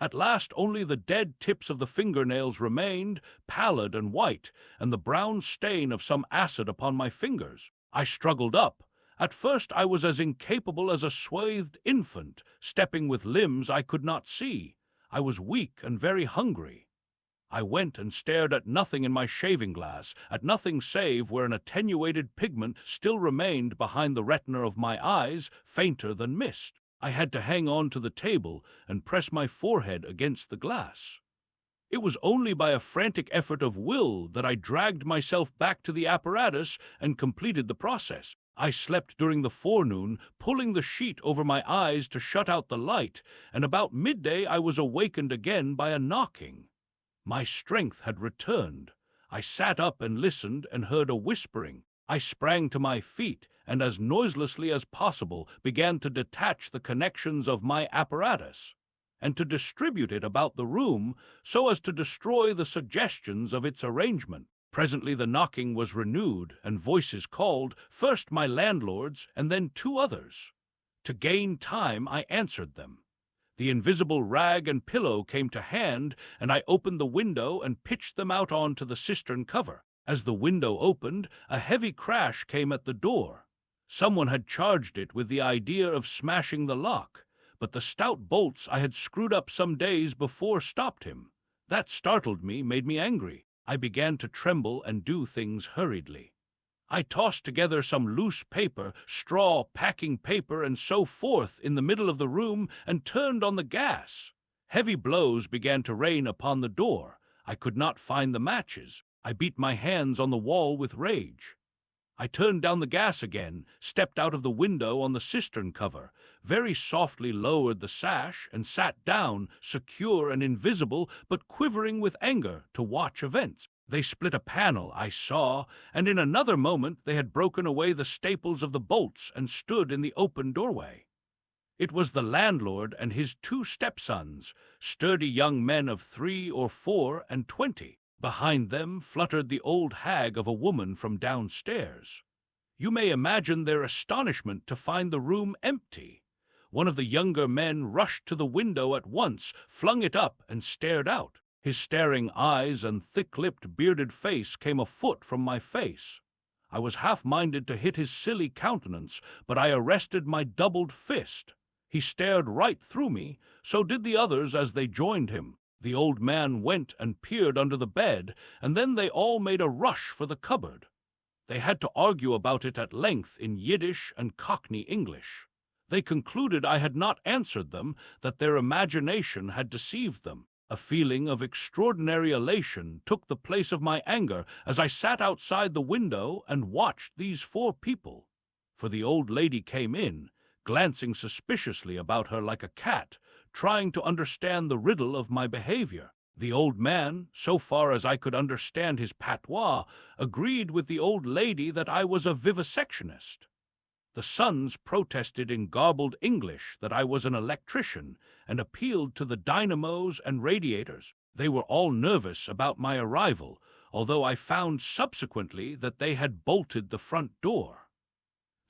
At last only the dead tips of the fingernails remained, pallid and white, and the brown stain of some acid upon my fingers. I struggled up. At first I was as incapable as a swathed infant, stepping with limbs I could not see. I was weak and very hungry. I went and stared at nothing in my shaving glass, at nothing save where an attenuated pigment still remained behind the retina of my eyes, fainter than mist. I had to hang on to the table and press my forehead against the glass. It was only by a frantic effort of will that I dragged myself back to the apparatus and completed the process. I slept during the forenoon, pulling the sheet over my eyes to shut out the light, and about midday I was awakened again by a knocking. My strength had returned. I sat up and listened and heard a whispering. I sprang to my feet and as noiselessly as possible began to detach the connections of my apparatus and to distribute it about the room so as to destroy the suggestions of its arrangement. Presently the knocking was renewed and voices called, first my landlord's and then two others. To gain time I answered them. The invisible rag and pillow came to hand, and I opened the window and pitched them out onto the cistern cover. As the window opened, a heavy crash came at the door. Someone had charged it with the idea of smashing the lock, but the stout bolts I had screwed up some days before stopped him. That startled me, made me angry. I began to tremble and do things hurriedly. I tossed together some loose paper, straw, packing paper, and so forth in the middle of the room and turned on the gas. Heavy blows began to rain upon the door. I could not find the matches. I beat my hands on the wall with rage. I turned down the gas again, stepped out of the window on the cistern cover, very softly lowered the sash, and sat down, secure and invisible, but quivering with anger, to watch events. They split a panel, I saw, and in another moment they had broken away the staples of the bolts and stood in the open doorway. It was the landlord and his two stepsons, sturdy young men of 3 or 4 and 20. Behind them fluttered the old hag of a woman from downstairs. You may imagine their astonishment to find the room empty. One of the younger men rushed to the window at once, flung it up, and stared out. His staring eyes and thick-lipped, bearded face came a foot from my face. I was half-minded to hit his silly countenance, but I arrested my doubled fist. He stared right through me, so did the others as they joined him. The old man went and peered under the bed, and then they all made a rush for the cupboard. They had to argue about it at length in Yiddish and Cockney English. They concluded I had not answered them, that their imagination had deceived them. A feeling of extraordinary elation took the place of my anger as I sat outside the window and watched these 4 people. For the old lady came in, glancing suspiciously about her like a cat, trying to understand the riddle of my behavior. The old man, so far as I could understand his patois, agreed with the old lady that I was a vivisectionist. The sons protested in garbled English that I was an electrician and appealed to the dynamos and radiators. They were all nervous about my arrival, although I found subsequently that they had bolted the front door.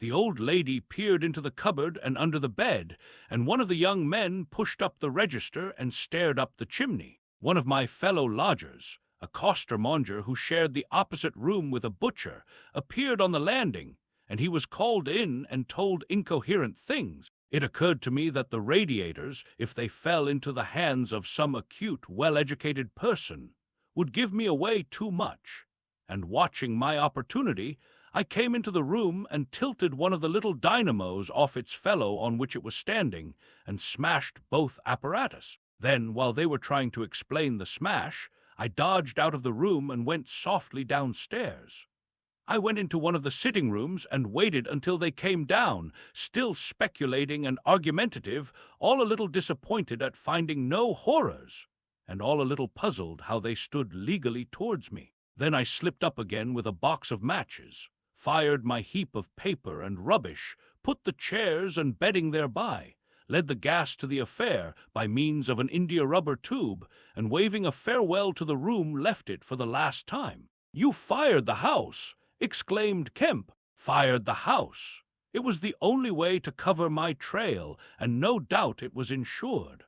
The old lady peered into the cupboard and under the bed, and one of the young men pushed up the register and stared up the chimney. One of my fellow lodgers, a costermonger who shared the opposite room with a butcher, appeared on the landing, and he was called in and told incoherent things. It occurred to me that the radiators, if they fell into the hands of some acute, well-educated person, would give me away too much, and watching my opportunity, I came into the room and tilted one of the little dynamos off its fellow on which it was standing, and smashed both apparatus. Then, while they were trying to explain the smash, I dodged out of the room and went softly downstairs. I went into one of the sitting rooms and waited until they came down, still speculating and argumentative, all a little disappointed at finding no horrors, and all a little puzzled how they stood legally towards me. Then I slipped up again with a box of matches, fired my heap of paper and rubbish, put the chairs and bedding thereby, led the gas to the affair by means of an india-rubber tube, and waving a farewell to the room left it for the last time. "You fired the house!" exclaimed Kemp. "Fired the house! It was the only way to cover my trail, and no doubt it was insured.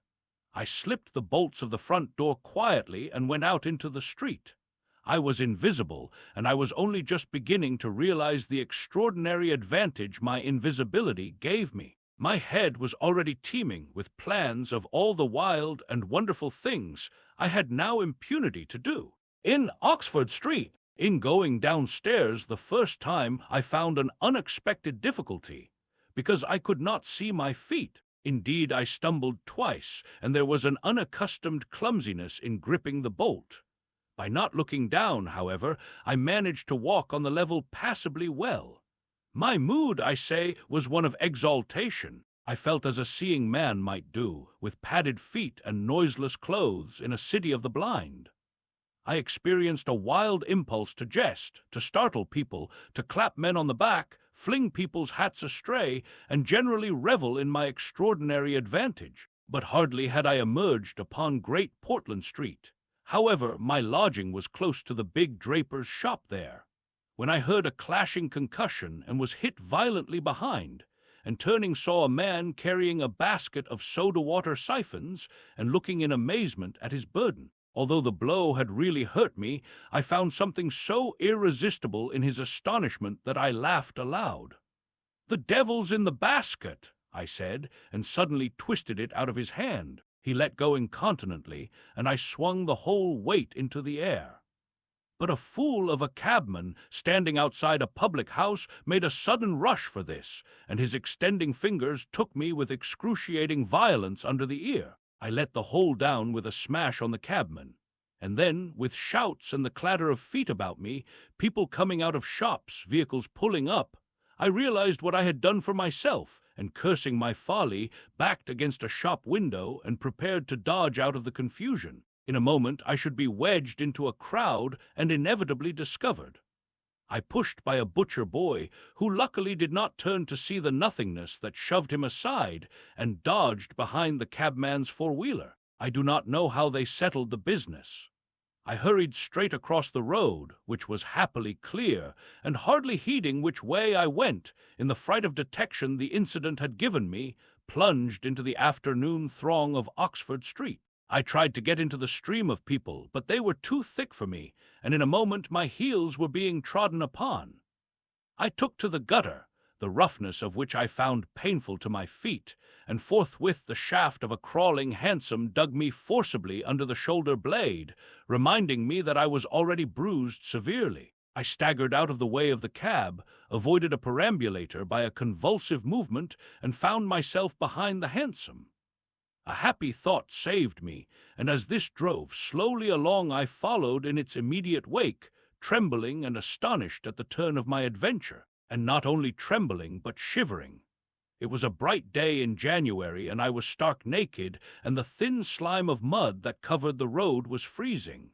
I slipped the bolts of the front door quietly and went out into the street. I was invisible, and I was only just beginning to realize the extraordinary advantage my invisibility gave me. My head was already teeming with plans of all the wild and wonderful things I had now impunity to do. In Oxford Street, in going downstairs the first time, I found an unexpected difficulty, because I could not see my feet. Indeed, I stumbled twice, and there was an unaccustomed clumsiness in gripping the bolt. By not looking down, however, I managed to walk on the level passably well. My mood, I say, was one of exaltation. I felt as a seeing man might do, with padded feet and noiseless clothes in a city of the blind. I experienced a wild impulse to jest, to startle people, to clap men on the back, fling people's hats astray, and generally revel in my extraordinary advantage. But hardly had I emerged upon Great Portland Street. However, my lodging was close to the big draper's shop there, when I heard a clashing concussion and was hit violently behind, and turning saw a man carrying a basket of soda-water siphons and looking in amazement at his burden. Although the blow had really hurt me, I found something so irresistible in his astonishment that I laughed aloud. "The devil's in the basket," I said, and suddenly twisted it out of his hand. He let go incontinently, and I swung the whole weight into the air. But a fool of a cabman, standing outside a public house, made a sudden rush for this, and his extending fingers took me with excruciating violence under the ear. I let the whole down with a smash on the cabman, and then, with shouts and the clatter of feet about me, people coming out of shops, vehicles pulling up, I realized what I had done for myself, and cursing my folly, backed against a shop window and prepared to dodge out of the confusion. In a moment I should be wedged into a crowd and inevitably discovered. I pushed by a butcher boy, who luckily did not turn to see the nothingness that shoved him aside, and dodged behind the cabman's four-wheeler. I do not know how they settled the business. I hurried straight across the road, which was happily clear, and hardly heeding which way I went, in the fright of detection the incident had given me, plunged into the afternoon throng of Oxford Street. I tried to get into the stream of people, but they were too thick for me, and in a moment my heels were being trodden upon. I took to the gutter, the roughness of which I found painful to my feet, and forthwith the shaft of a crawling hansom dug me forcibly under the shoulder blade, reminding me that I was already bruised severely. I staggered out of the way of the cab, avoided a perambulator by a convulsive movement, and found myself behind the hansom. A happy thought saved me, and as this drove slowly along I followed in its immediate wake, trembling and astonished at the turn of my adventure, and not only trembling but shivering. It was a bright day in January, and I was stark naked, and the thin slime of mud that covered the road was freezing.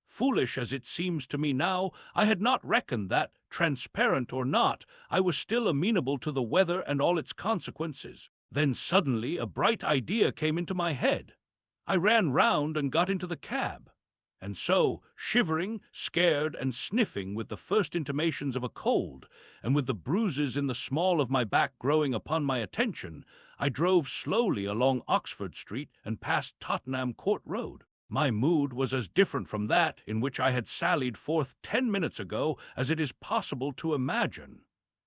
Foolish as it seems to me now, I had not reckoned that, transparent or not, I was still amenable to the weather and all its consequences. Then suddenly a bright idea came into my head. I ran round and got into the cab, and so, shivering, scared, and sniffing with the first intimations of a cold, and with the bruises in the small of my back growing upon my attention, I drove slowly along Oxford Street and past Tottenham Court Road. My mood was as different from that in which I had sallied forth 10 minutes ago as it is possible to imagine.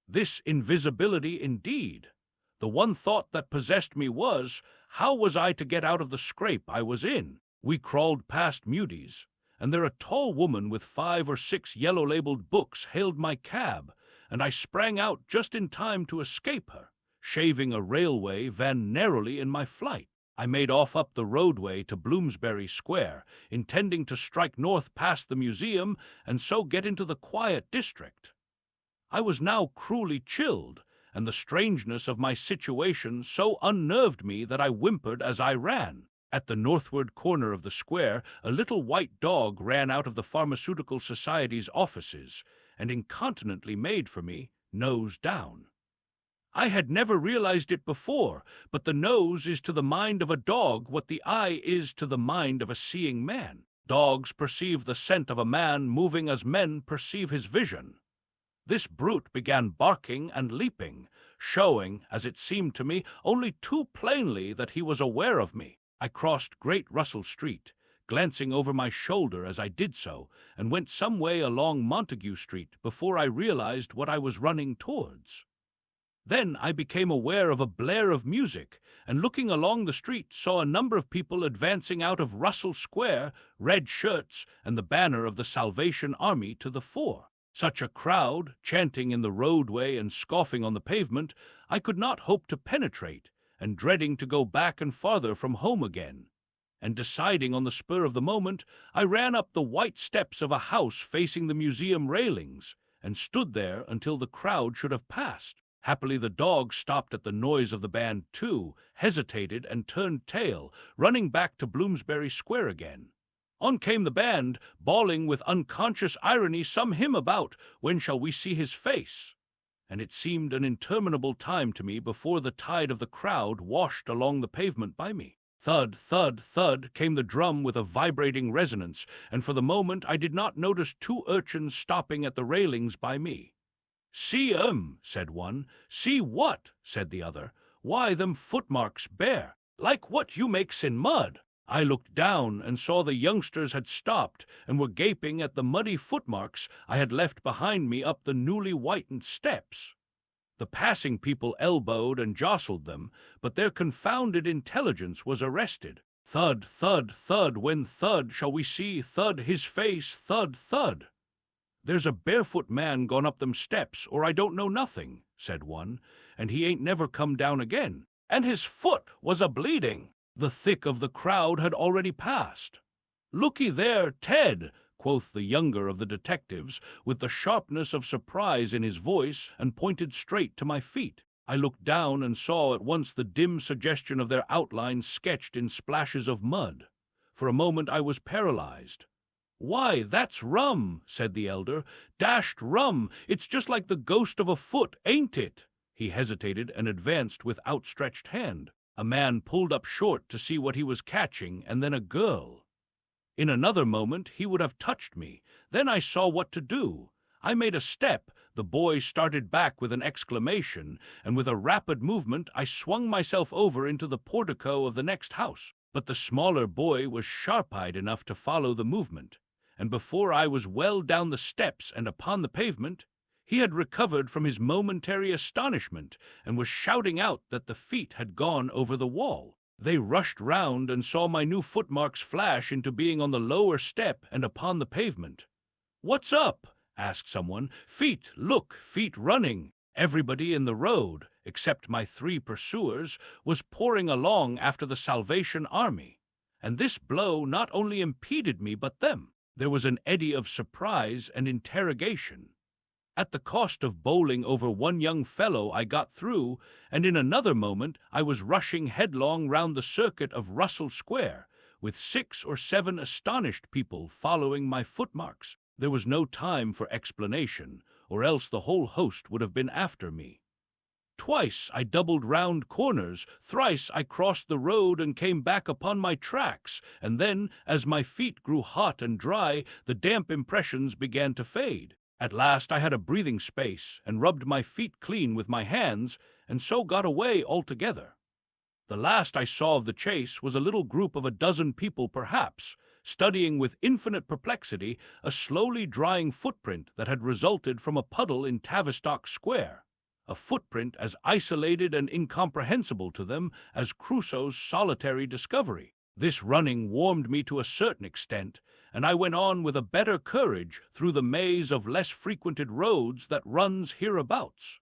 This invisibility indeed. The one thought that possessed me was, how was I to get out of the scrape I was in? We crawled past Mudi's, and there a tall woman with 5 or 6 yellow-labeled books hailed my cab, and I sprang out just in time to escape her, shaving a railway van narrowly in my flight. I made off up the roadway to Bloomsbury Square, intending to strike north past the museum and so get into the quiet district. I was now cruelly chilled, and the strangeness of my situation so unnerved me that I whimpered as I ran. At the northward corner of the square, a little white dog ran out of the Pharmaceutical Society's offices, and incontinently made for me, nose down. I had never realized it before, but the nose is to the mind of a dog what the eye is to the mind of a seeing man. Dogs perceive the scent of a man moving as men perceive his vision. This brute began barking and leaping, showing, as it seemed to me, only too plainly that he was aware of me. I crossed Great Russell Street, glancing over my shoulder as I did so, and went some way along Montague Street before I realized what I was running towards. Then I became aware of a blare of music, and looking along the street saw a number of people advancing out of Russell Square, red shirts and the banner of the Salvation Army to the fore. Such a crowd, chanting in the roadway and scoffing on the pavement, I could not hope to penetrate, and dreading to go back and farther from home again. And deciding on the spur of the moment, I ran up the white steps of a house facing the museum railings, and stood there until the crowd should have passed. Happily the dog stopped at the noise of the band too, hesitated and turned tail, running back to Bloomsbury Square again. On came the band, bawling with unconscious irony some hymn about, "When shall we see his face?" And it seemed an interminable time to me before the tide of the crowd washed along the pavement by me. Thud, thud, thud came the drum with a vibrating resonance, and for the moment I did not notice two urchins stopping at the railings by me. "See 'em," said one. "See what?" said the other. "Why, them footmarks bare, like what you makes in mud." I looked down and saw the youngsters had stopped and were gaping at the muddy footmarks I had left behind me up the newly whitened steps. The passing people elbowed and jostled them, but their confounded intelligence was arrested. Thud, thud, thud, when thud shall we see thud his face, thud, thud. "There's a barefoot man gone up them steps, or I don't know nothing," said one, "and he ain't never come down again, and his foot was a-bleeding." The thick of the crowd had already passed. "Looky there, Ted," quoth the younger of the detectives, with the sharpness of surprise in his voice, and pointed straight to my feet. I looked down and saw at once the dim suggestion of their outlines sketched in splashes of mud. For a moment I was paralyzed. "Why, that's rum," said the elder. "Dashed rum. It's just like the ghost of a foot, ain't it?" He hesitated and advanced with outstretched hand. A man pulled up short to see what he was catching, and then a girl. In another moment he would have touched me. Then I saw what to do. I made a step, the boy started back with an exclamation, and with a rapid movement I swung myself over into the portico of the next house. But the smaller boy was sharp-eyed enough to follow the movement, and before I was well down the steps and upon the pavement, he had recovered from his momentary astonishment and was shouting out that the feet had gone over the wall. They rushed round and saw my new footmarks flash into being on the lower step and upon the pavement. "What's up?" asked someone. "Feet, look, feet running." Everybody in the road, except my 3 pursuers, was pouring along after the Salvation Army, and this blow not only impeded me but them. There was an eddy of surprise and interrogation. At the cost of bowling over one young fellow I got through, and in another moment I was rushing headlong round the circuit of Russell Square, with 6 or 7 astonished people following my footmarks. There was no time for explanation, or else the whole host would have been after me. Twice I doubled round corners, thrice I crossed the road and came back upon my tracks, and then, as my feet grew hot and dry, the damp impressions began to fade. At last I had a breathing space, and rubbed my feet clean with my hands, and so got away altogether. The last I saw of the chase was a little group of a dozen people perhaps, studying with infinite perplexity a slowly drying footprint that had resulted from a puddle in Tavistock Square, a footprint as isolated and incomprehensible to them as Crusoe's solitary discovery. This running warmed me to a certain extent, and I went on with a better courage through the maze of less frequented roads that runs hereabouts.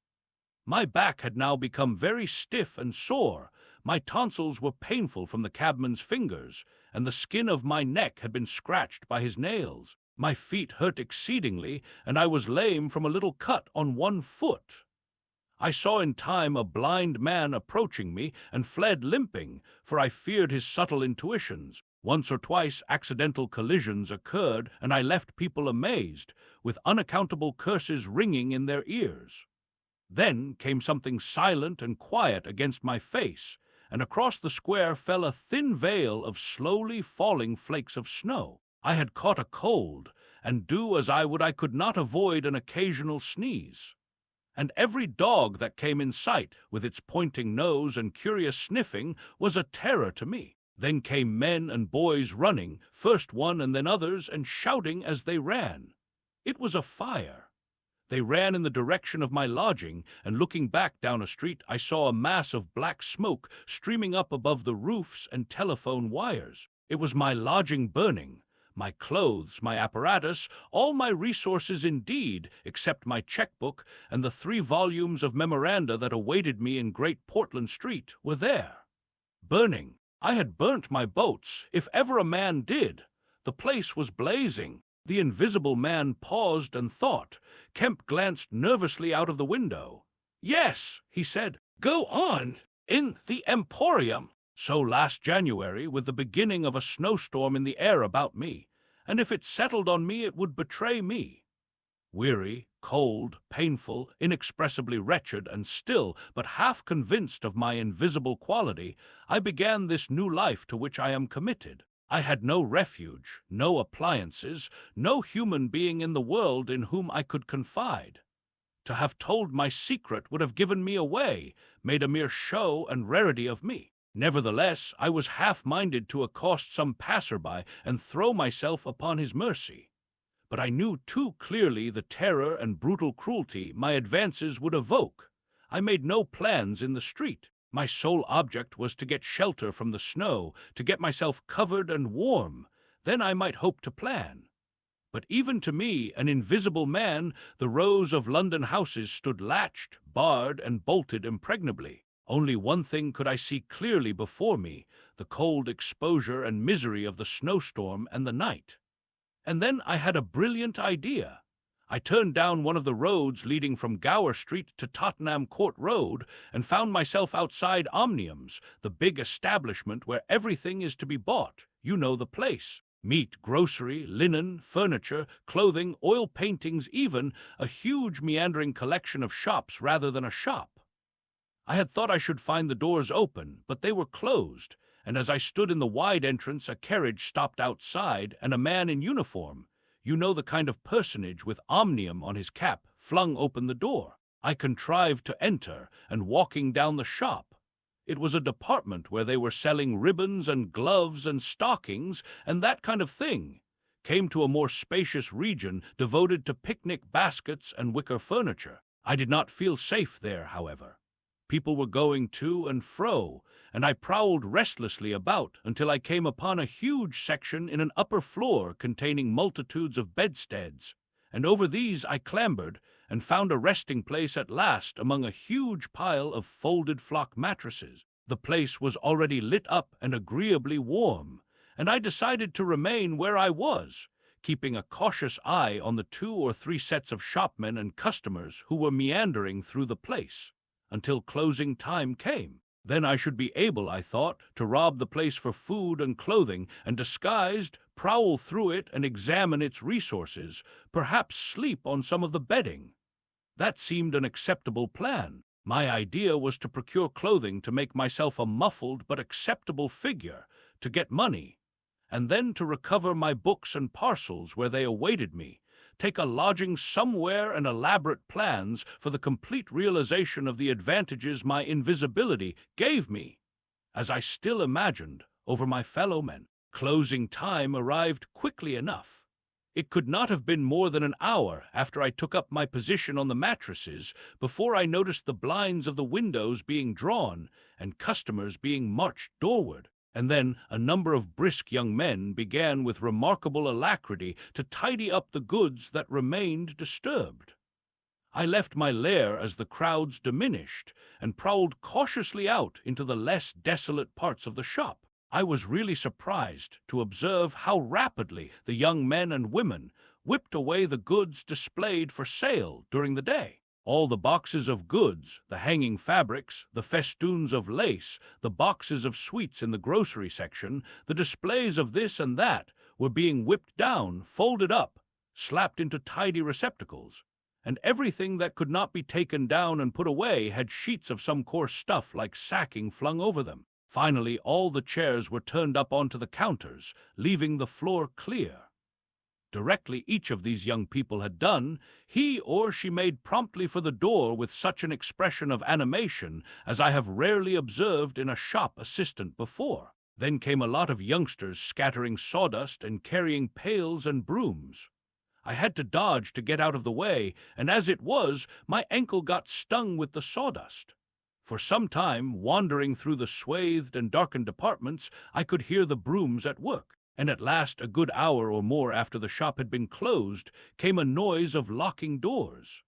My back had now become very stiff and sore, my tonsils were painful from the cabman's fingers, and the skin of my neck had been scratched by his nails. My feet hurt exceedingly, and I was lame from a little cut on one foot. I saw in time a blind man approaching me, and fled limping, for I feared his subtle intuitions. Once or twice accidental collisions occurred, and I left people amazed, with unaccountable curses ringing in their ears. Then came something silent and quiet against my face, and across the square fell a thin veil of slowly falling flakes of snow. I had caught a cold, and do as I would I could not avoid an occasional sneeze. And every dog that came in sight, with its pointing nose and curious sniffing, was a terror to me. Then came men and boys running, first one and then others, and shouting as they ran. It was a fire. They ran in the direction of my lodging, and looking back down a street, I saw a mass of black smoke streaming up above the roofs and telephone wires. It was my lodging burning, my clothes, my apparatus, all my resources indeed, except my checkbook and the 3 volumes of memoranda that awaited me in Great Portland Street, were there. Burning. I had burnt my boats, if ever a man did. The place was blazing. The invisible man paused and thought. Kemp glanced nervously out of the window. "Yes," he said. "Go on. In the Emporium." So last January, with the beginning of a snowstorm in the air about me, and if it settled on me it would betray me. Weary, cold, painful, inexpressibly wretched, and still but half convinced of my invisible quality, I began this new life to which I am committed. I had no refuge, no appliances, no human being in the world in whom I could confide. To have told my secret would have given me away, made a mere show and rarity of me. Nevertheless, I was half-minded to accost some passer-by and throw myself upon his mercy. But I knew too clearly the terror and brutal cruelty my advances would evoke. I made no plans in the street. My sole object was to get shelter from the snow, to get myself covered and warm. Then I might hope to plan. But even to me, an invisible man, the rows of London houses stood latched, barred, and bolted impregnably. Only one thing could I see clearly before me, the cold exposure and misery of the snowstorm and the night. And then I had a brilliant idea. I turned down one of the roads leading from Gower Street to Tottenham Court Road and found myself outside Omnium's, the big establishment where everything is to be bought. You know the place. Meat, grocery, linen, furniture, clothing, oil paintings, even a huge meandering collection of shops rather than a shop. I had thought I should find the doors open, but they were closed, and as I stood in the wide entrance a carriage stopped outside and a man in uniform, you know the kind of personage with Omnium on his cap, flung open the door. I contrived to enter, and walking down the shop, it was a department where they were selling ribbons and gloves and stockings and that kind of thing, came to a more spacious region devoted to picnic baskets and wicker furniture. I did not feel safe there, however. People were going to and fro, and I prowled restlessly about until I came upon a huge section in an upper floor containing multitudes of bedsteads, and over these I clambered and found a resting place at last among a huge pile of folded flock mattresses. The place was already lit up and agreeably warm, and I decided to remain where I was, keeping a cautious eye on the 2 or 3 sets of shopmen and customers who were meandering through the place, until closing time came. Then I should be able, I thought, to rob the place for food and clothing, and disguised, prowl through it and examine its resources, perhaps sleep on some of the bedding. That seemed an acceptable plan. My idea was to procure clothing to make myself a muffled but acceptable figure, to get money, and then to recover my books and parcels where they awaited me, take a lodging somewhere, and elaborate plans for the complete realization of the advantages my invisibility gave me, as I still imagined, over my fellow men. Closing time arrived quickly enough. It could not have been more than an hour after I took up my position on the mattresses before I noticed the blinds of the windows being drawn and customers being marched doorward. And then a number of brisk young men began with remarkable alacrity to tidy up the goods that remained disturbed. I left my lair as the crowds diminished and prowled cautiously out into the less desolate parts of the shop. I was really surprised to observe how rapidly the young men and women whipped away the goods displayed for sale during the day. All the boxes of goods, the hanging fabrics, the festoons of lace, the boxes of sweets in the grocery section, the displays of this and that, were being whipped down, folded up, slapped into tidy receptacles, and everything that could not be taken down and put away had sheets of some coarse stuff like sacking flung over them. Finally, all the chairs were turned up onto the counters, leaving the floor clear. Directly each of these young people had done, he or she made promptly for the door with such an expression of animation as I have rarely observed in a shop assistant before. Then came a lot of youngsters scattering sawdust and carrying pails and brooms. I had to dodge to get out of the way, and as it was, my ankle got stung with the sawdust. For some time, wandering through the swathed and darkened apartments, I could hear the brooms at work, and at last, a good hour or more after the shop had been closed, came a noise of locking doors.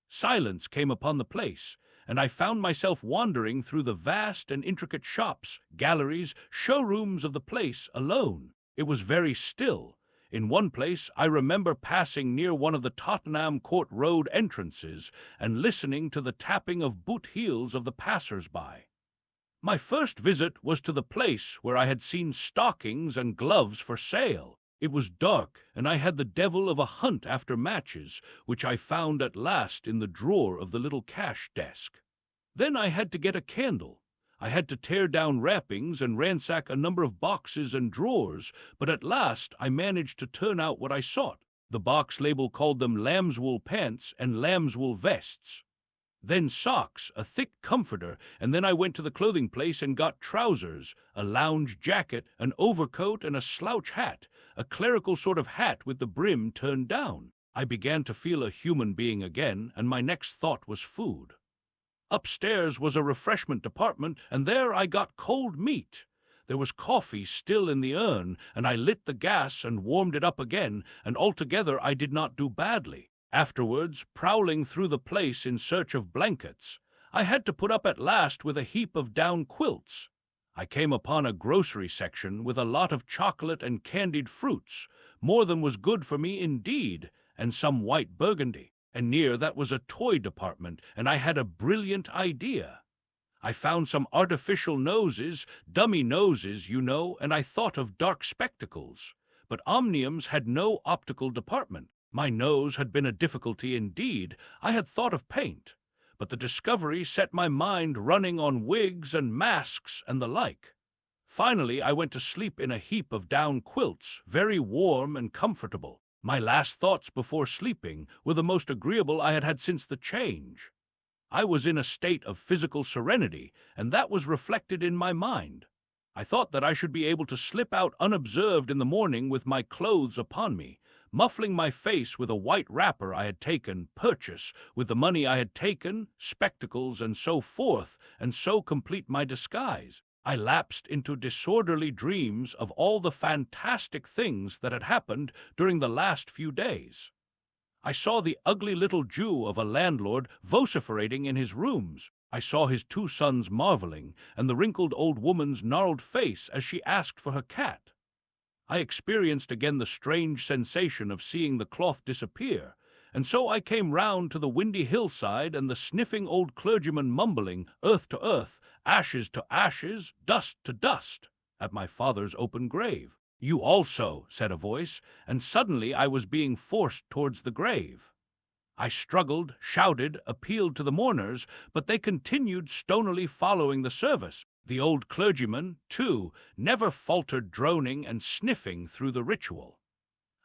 Silence came upon the place, and I found myself wandering through the vast and intricate shops, galleries, showrooms of the place alone. It was very still. In one place, I remember passing near one of the Tottenham Court Road entrances and listening to the tapping of boot heels of the passers-by. My first visit was to the place where I had seen stockings and gloves for sale. It was dark, and I had the devil of a hunt after matches, which I found at last in the drawer of the little cash desk. Then I had to get a candle. I had to tear down wrappings and ransack a number of boxes and drawers, but at last I managed to turn out what I sought. The box label called them lambswool pants and lambswool vests. Then socks, a thick comforter, and then I went to the clothing place and got trousers, a lounge jacket, an overcoat, and a slouch hat, a clerical sort of hat with the brim turned down. I began to feel a human being again, and my next thought was food. Upstairs was a refreshment department, and there I got cold meat. There was coffee still in the urn, and I lit the gas and warmed it up again, and altogether I did not do badly. Afterwards, prowling through the place in search of blankets, I had to put up at last with a heap of down quilts. I came upon a grocery section with a lot of chocolate and candied fruits, more than was good for me indeed, and some white burgundy. And near that was a toy department, and I had a brilliant idea. I found some artificial noses, dummy noses, you know, and I thought of dark spectacles. But Omniums had no optical department. My nose had been a difficulty indeed. I had thought of paint, but the discovery set my mind running on wigs and masks and the like. Finally, I went to sleep in a heap of down quilts, very warm and comfortable. My last thoughts before sleeping were the most agreeable I had had since the change. I was in a state of physical serenity, and that was reflected in my mind. I thought that I should be able to slip out unobserved in the morning with my clothes upon me, muffling my face with a white wrapper I had taken, purchase, with the money I had taken, spectacles, and so forth, and so complete my disguise. I lapsed into disorderly dreams of all the fantastic things that had happened during the last few days. I saw the ugly little Jew of a landlord vociferating in his rooms. I saw his two sons marveling, and the wrinkled old woman's gnarled face as she asked for her cat. I experienced again the strange sensation of seeing the cloth disappear, and so I came round to the windy hillside and the sniffing old clergyman mumbling, earth to earth, ashes to ashes, dust to dust, at my father's open grave. You also, said a voice, and suddenly I was being forced towards the grave. I struggled, shouted, appealed to the mourners, but they continued stonily following the service. The old clergyman, too, never faltered droning and sniffing through the ritual.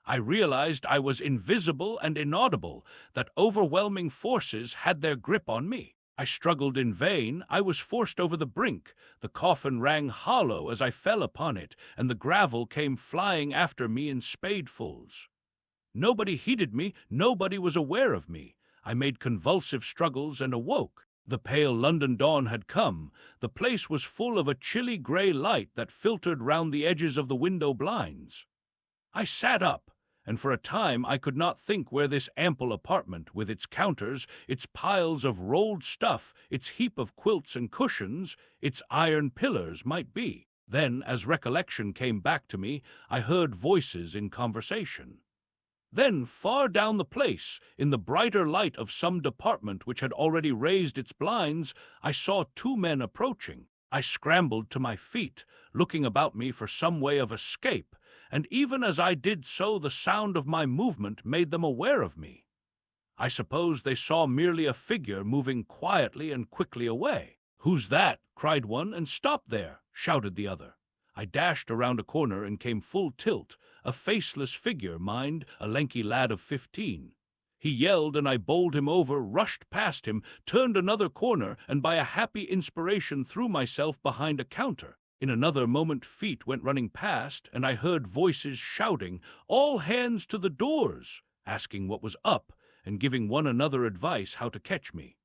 I realized I was invisible and inaudible, that overwhelming forces had their grip on me. I struggled in vain. I was forced over the brink. The coffin rang hollow as I fell upon it, and the gravel came flying after me in spadefuls. Nobody heeded me. Nobody was aware of me. I made convulsive struggles and awoke. The pale London dawn had come. The place was full of a chilly grey light that filtered round the edges of the window blinds. I sat up, and for a time I could not think where this ample apartment, with its counters, its piles of rolled stuff, its heap of quilts and cushions, its iron pillars, might be. Then, as recollection came back to me, I heard voices in conversation. Then, far down the place, in the brighter light of some department which had already raised its blinds, I saw two men approaching. I scrambled to my feet, looking about me for some way of escape, and even as I did so the sound of my movement made them aware of me. I suppose they saw merely a figure moving quietly and quickly away. "Who's that?" cried one, and "Stop there!" shouted the other. I dashed around a corner and came full tilt, a faceless figure, mind, a lanky lad of 15. He yelled, and I bowled him over, rushed past him, turned another corner, and by a happy inspiration threw myself behind a counter. In another moment feet went running past, and I heard voices shouting, "All hands to the doors!" asking what was up, and giving one another advice how to catch me.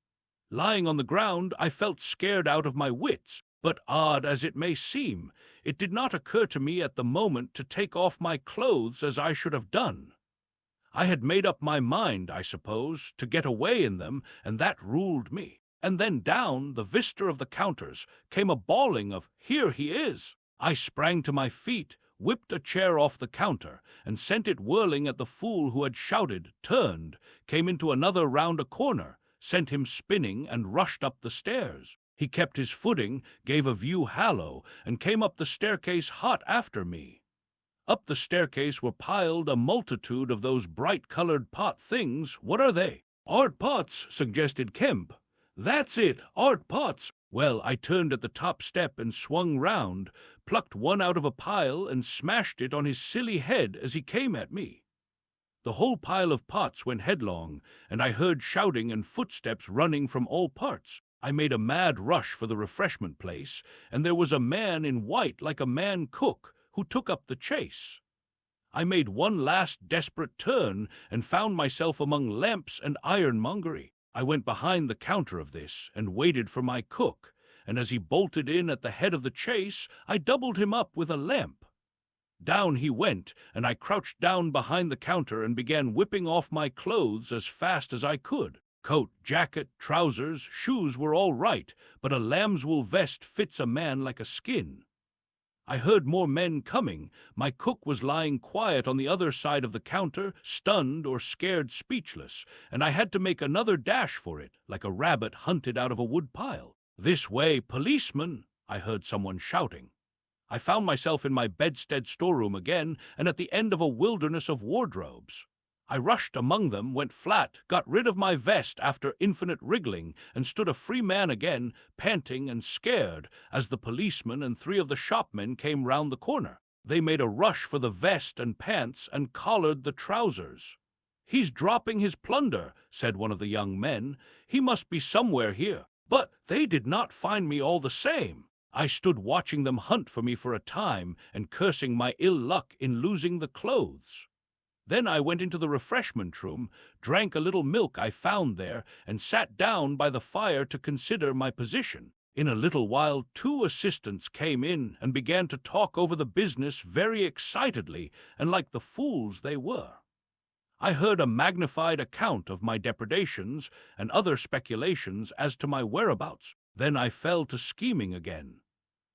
Lying on the ground, I felt scared out of my wits, but odd as it may seem, it did not occur to me at the moment to take off my clothes as I should have done. I had made up my mind, I suppose, to get away in them, and that ruled me. And then down the vista of the counters came a bawling of, "Here he is!" I sprang to my feet, whipped a chair off the counter, and sent it whirling at the fool who had shouted, turned, came into another round a corner, sent him spinning, and rushed up the stairs. He kept his footing, gave a view hallow, and came up the staircase hot after me. Up the staircase were piled a multitude of those bright-colored pot things. "What are they?" "Art pots," suggested Kemp. "That's it, art pots." Well, I turned at the top step and swung round, plucked one out of a pile and smashed it on his silly head as he came at me. The whole pile of pots went headlong, and I heard shouting and footsteps running from all parts. I made a mad rush for the refreshment place, and there was a man in white like a man cook who took up the chase. I made one last desperate turn and found myself among lamps and ironmongery. I went behind the counter of this and waited for my cook, and as he bolted in at the head of the chase, I doubled him up with a lamp. Down he went, and I crouched down behind the counter and began whipping off my clothes as fast as I could. Coat, jacket, trousers, shoes were all right, but a lambswool vest fits a man like a skin. I heard more men coming. My cook was lying quiet on the other side of the counter, stunned or scared speechless, and I had to make another dash for it, like a rabbit hunted out of a woodpile. "This way, policeman!" I heard someone shouting. I found myself in my bedstead storeroom again, and at the end of a wilderness of wardrobes. I rushed among them, went flat, got rid of my vest after infinite wriggling, and stood a free man again, panting and scared, as the policeman and 3 of the shopmen came round the corner. They made a rush for the vest and pants and collared the trousers. "He's dropping his plunder," said one of the young men. "He must be somewhere here." But they did not find me all the same. I stood watching them hunt for me for a time, and cursing my ill luck in losing the clothes. Then I went into the refreshment room, drank a little milk I found there, and sat down by the fire to consider my position. In a little while 2 assistants came in and began to talk over the business very excitedly, and like the fools they were. I heard a magnified account of my depredations and other speculations as to my whereabouts. Then I fell to scheming again.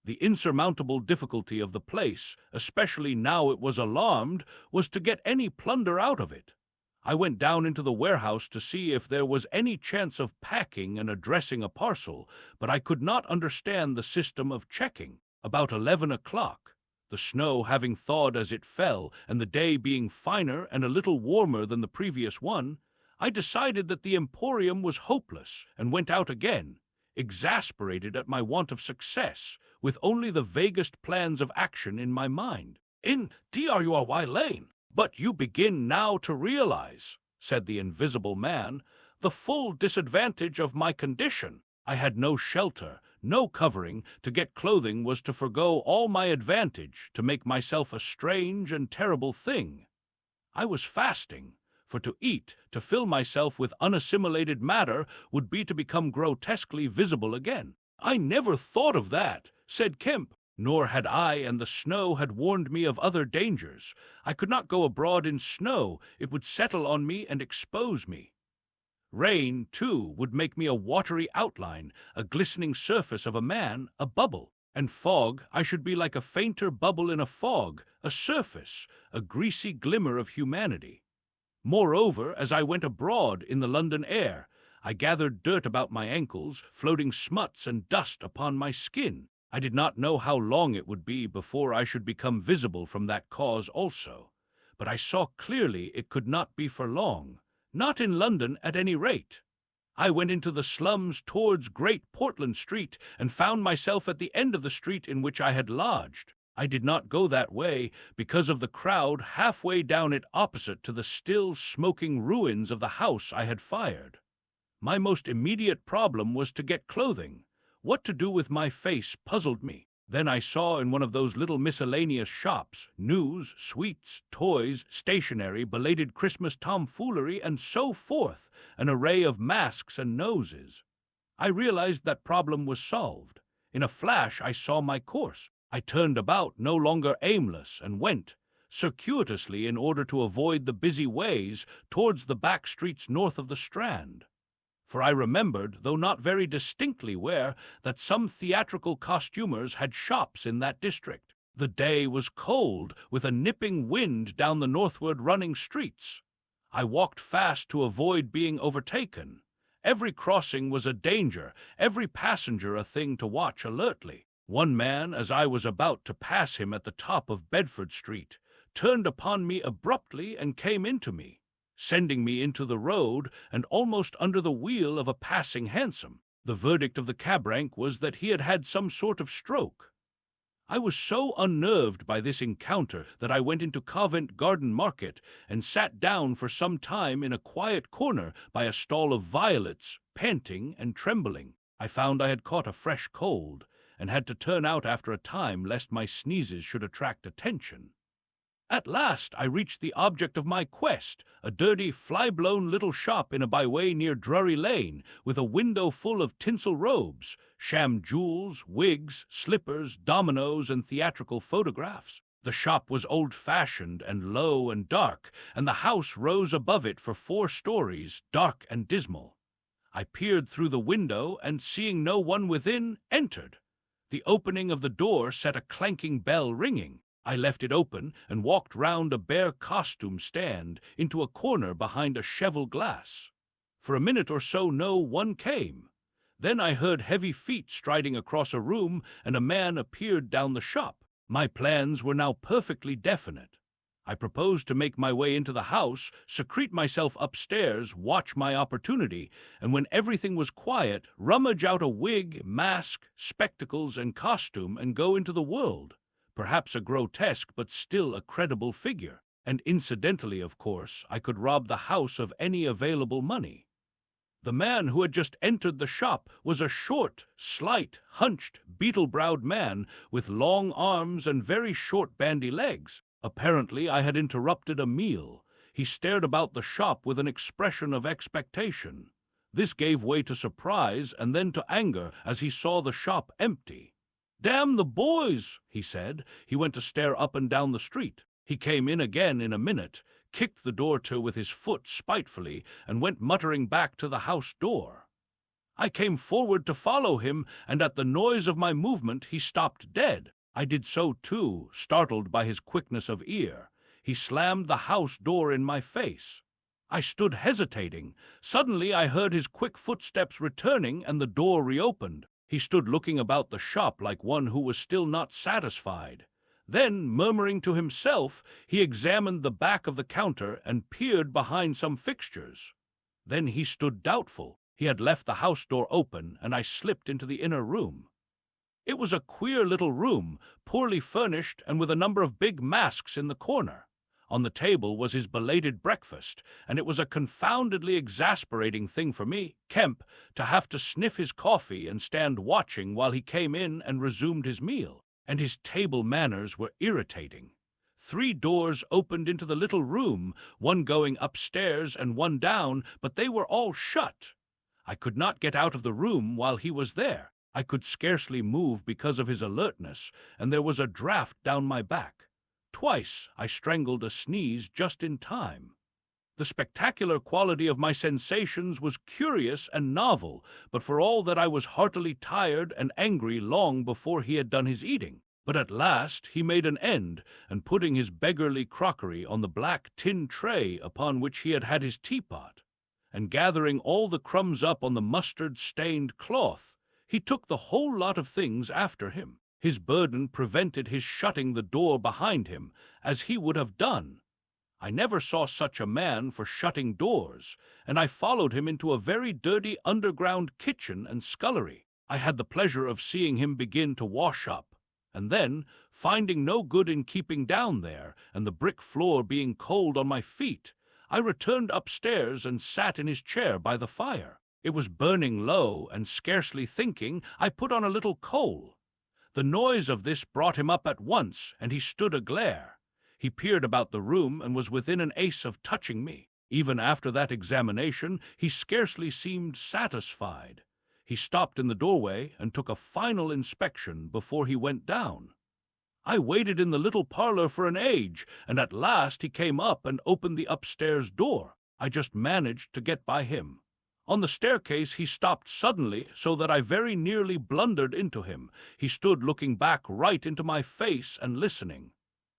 The insurmountable difficulty of the place, especially now it was alarmed, was to get any plunder out of it. I went down into the warehouse to see if there was any chance of packing and addressing a parcel, but I could not understand the system of checking. About 11 o'clock, the snow having thawed as it fell, and the day being finer and a little warmer than the previous one, I decided that the emporium was hopeless, and went out again, exasperated at my want of success, with only the vaguest plans of action in my mind. "In Drury Lane, but you begin now to realize," said the invisible man, "the full disadvantage of my condition. I had no shelter, no covering. To get clothing was to forgo all my advantage, to make myself a strange and terrible thing. I was fasting, for to eat, to fill myself with unassimilated matter, would be to become grotesquely visible again." "I never thought of that," said Kemp. "Nor had I, and the snow had warned me of other dangers. I could not go abroad in snow, it would settle on me and expose me. Rain, too, would make me a watery outline, a glistening surface of a man, a bubble. And fog, I should be like a fainter bubble in a fog, a surface, a greasy glimmer of humanity. Moreover, as I went abroad in the London air, I gathered dirt about my ankles, floating smuts and dust upon my skin. I did not know how long it would be before I should become visible from that cause also, but I saw clearly it could not be for long, not in London at any rate. I went into the slums towards Great Portland Street, and found myself at the end of the street in which I had lodged. I did not go that way, because of the crowd halfway down it opposite to the still smoking ruins of the house I had fired. My most immediate problem was to get clothing. What to do with my face puzzled me. Then I saw in one of those little miscellaneous shops news, sweets, toys, stationery, belated Christmas tomfoolery, and so forth, an array of masks and noses. I realized that problem was solved. In a flash, I saw my course. I turned about, no longer aimless, and went, circuitously in order to avoid the busy ways, towards the back streets north of the Strand. For I remembered, though not very distinctly where, that some theatrical costumers had shops in that district. The day was cold, with a nipping wind down the northward running streets. I walked fast to avoid being overtaken. Every crossing was a danger, every passenger a thing to watch alertly. One man, as I was about to pass him at the top of Bedford Street, turned upon me abruptly and came into me, sending me into the road and almost under the wheel of a passing hansom. The verdict of the cab rank was that he had had some sort of stroke. I was so unnerved by this encounter that I went into Covent Garden Market and sat down for some time in a quiet corner by a stall of violets, panting and trembling. I found I had caught a fresh cold, and had to turn out after a time lest my sneezes should attract attention. At last I reached the object of my quest, a dirty, fly-blown little shop in a byway near Drury Lane, with a window full of tinsel robes, sham jewels, wigs, slippers, dominoes, and theatrical photographs. The shop was old-fashioned and low and dark, and the house rose above it for 4 stories, dark and dismal. I peered through the window, and seeing no one within, entered. The opening of the door set a clanking bell ringing. I left it open and walked round a bare costume stand into a corner behind a cheval glass. For a minute or so no one came. Then I heard heavy feet striding across a room, and a man appeared down the shop. My plans were now perfectly definite. I proposed to make my way into the house, secrete myself upstairs, watch my opportunity, and when everything was quiet, rummage out a wig, mask, spectacles, and costume and go into the world. Perhaps a grotesque but still a credible figure. And incidentally, of course, I could rob the house of any available money. The man who had just entered the shop was a short, slight, hunched, beetle-browed man with long arms and very short bandy legs. Apparently I had interrupted a meal. He stared about the shop with an expression of expectation. This gave way to surprise and then to anger as he saw the shop empty. "Damn the boys," he said. He went to stare up and down the street. He came in again in a minute, kicked the door to with his foot spitefully, and went muttering back to the house door. I came forward to follow him, and at the noise of my movement he stopped dead. I did so too, startled by his quickness of ear. He slammed the house door in my face. I stood hesitating. Suddenly I heard his quick footsteps returning, and the door reopened. He stood looking about the shop like one who was still not satisfied. Then, murmuring to himself, he examined the back of the counter and peered behind some fixtures. Then he stood doubtful. He had left the house door open, and I slipped into the inner room. It was a queer little room, poorly furnished and with a number of big masks in the corner. On the table was his belated breakfast, and it was a confoundedly exasperating thing for me, Kemp, to have to sniff his coffee and stand watching while he came in and resumed his meal. And his table manners were irritating. 3 doors opened into the little room, one going upstairs and one down, but they were all shut. I could not get out of the room while he was there. I could scarcely move because of his alertness, and there was a draught down my back. Twice I strangled a sneeze just in time. The spectacular quality of my sensations was curious and novel, but for all that I was heartily tired and angry long before he had done his eating. But at last he made an end, and putting his beggarly crockery on the black tin tray upon which he had had his teapot, and gathering all the crumbs up on the mustard-stained cloth, he took the whole lot of things after him. His burden prevented his shutting the door behind him, as he would have done. I never saw such a man for shutting doors, and I followed him into a very dirty underground kitchen and scullery. I had the pleasure of seeing him begin to wash up, and then, finding no good in keeping down there, and the brick floor being cold on my feet, I returned upstairs and sat in his chair by the fire. It was burning low, and scarcely thinking, I put on a little coal. The noise of this brought him up at once, and he stood aglare. He peered about the room and was within an ace of touching me. Even after that examination, he scarcely seemed satisfied. He stopped in the doorway and took a final inspection before he went down. I waited in the little parlor for an age, and at last he came up and opened the upstairs door. I just managed to get by him. On the staircase he stopped suddenly so that I very nearly blundered into him. He stood looking back right into my face and listening.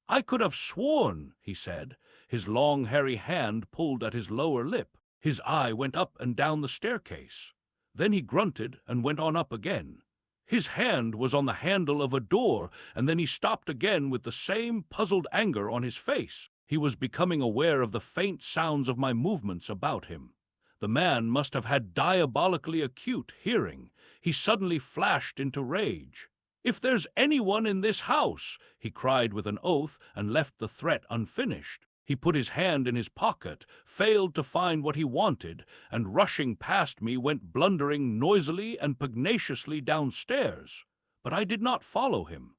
"I could have sworn," he said. His long hairy hand pulled at his lower lip. His eye went up and down the staircase. Then he grunted and went on up again. His hand was on the handle of a door, and then he stopped again with the same puzzled anger on his face. He was becoming aware of the faint sounds of my movements about him. The man must have had diabolically acute hearing. He suddenly flashed into rage. "If there's anyone in this house," he cried with an oath, and left the threat unfinished. He put his hand in his pocket, failed to find what he wanted, and rushing past me went blundering noisily and pugnaciously downstairs. But I did not follow him.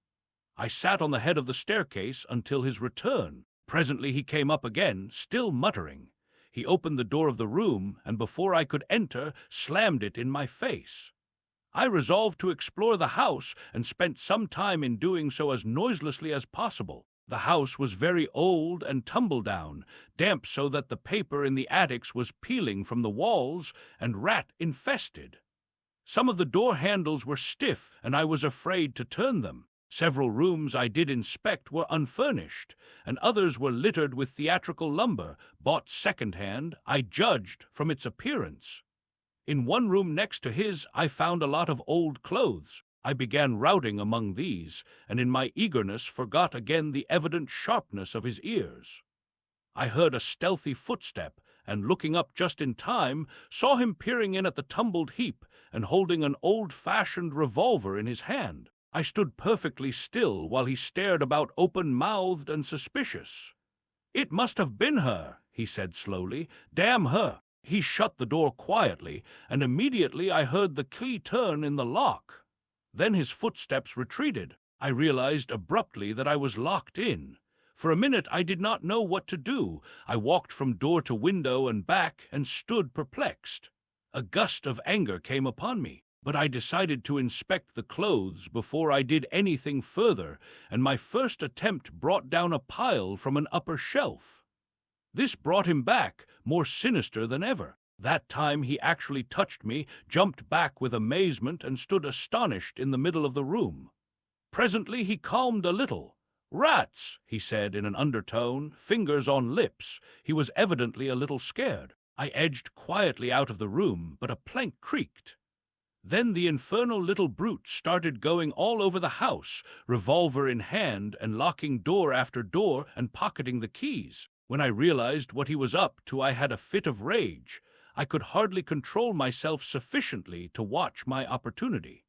I sat on the head of the staircase until his return. Presently he came up again, still muttering. He opened the door of the room, and before I could enter, slammed it in my face. I resolved to explore the house, and spent some time in doing so as noiselessly as possible. The house was very old and tumble-down, damp so that the paper in the attics was peeling from the walls, and rat-infested. Some of the door handles were stiff, and I was afraid to turn them. Several rooms I did inspect were unfurnished, and others were littered with theatrical lumber, bought second-hand, I judged from its appearance. In one room next to his, I found a lot of old clothes. I began routing among these, and in my eagerness forgot again the evident sharpness of his ears. I heard a stealthy footstep, and looking up just in time, saw him peering in at the tumbled heap and holding an old-fashioned revolver in his hand. I stood perfectly still while he stared about open-mouthed and suspicious. "It must have been her," he said slowly. "Damn her." He shut the door quietly, and immediately I heard the key turn in the lock. Then his footsteps retreated. I realized abruptly that I was locked in. For a minute I did not know what to do. I walked from door to window and back and stood perplexed. A gust of anger came upon me, but I decided to inspect the clothes before I did anything further, and my first attempt brought down a pile from an upper shelf. This brought him back, more sinister than ever. That time he actually touched me, jumped back with amazement, and stood astonished in the middle of the room. Presently he calmed a little. "Rats," he said in an undertone, fingers on lips. He was evidently a little scared. I edged quietly out of the room, but a plank creaked. Then the infernal little brute started going all over the house, revolver in hand, and locking door after door and pocketing the keys. When I realized what he was up to, I had a fit of rage. I could hardly control myself sufficiently to watch my opportunity.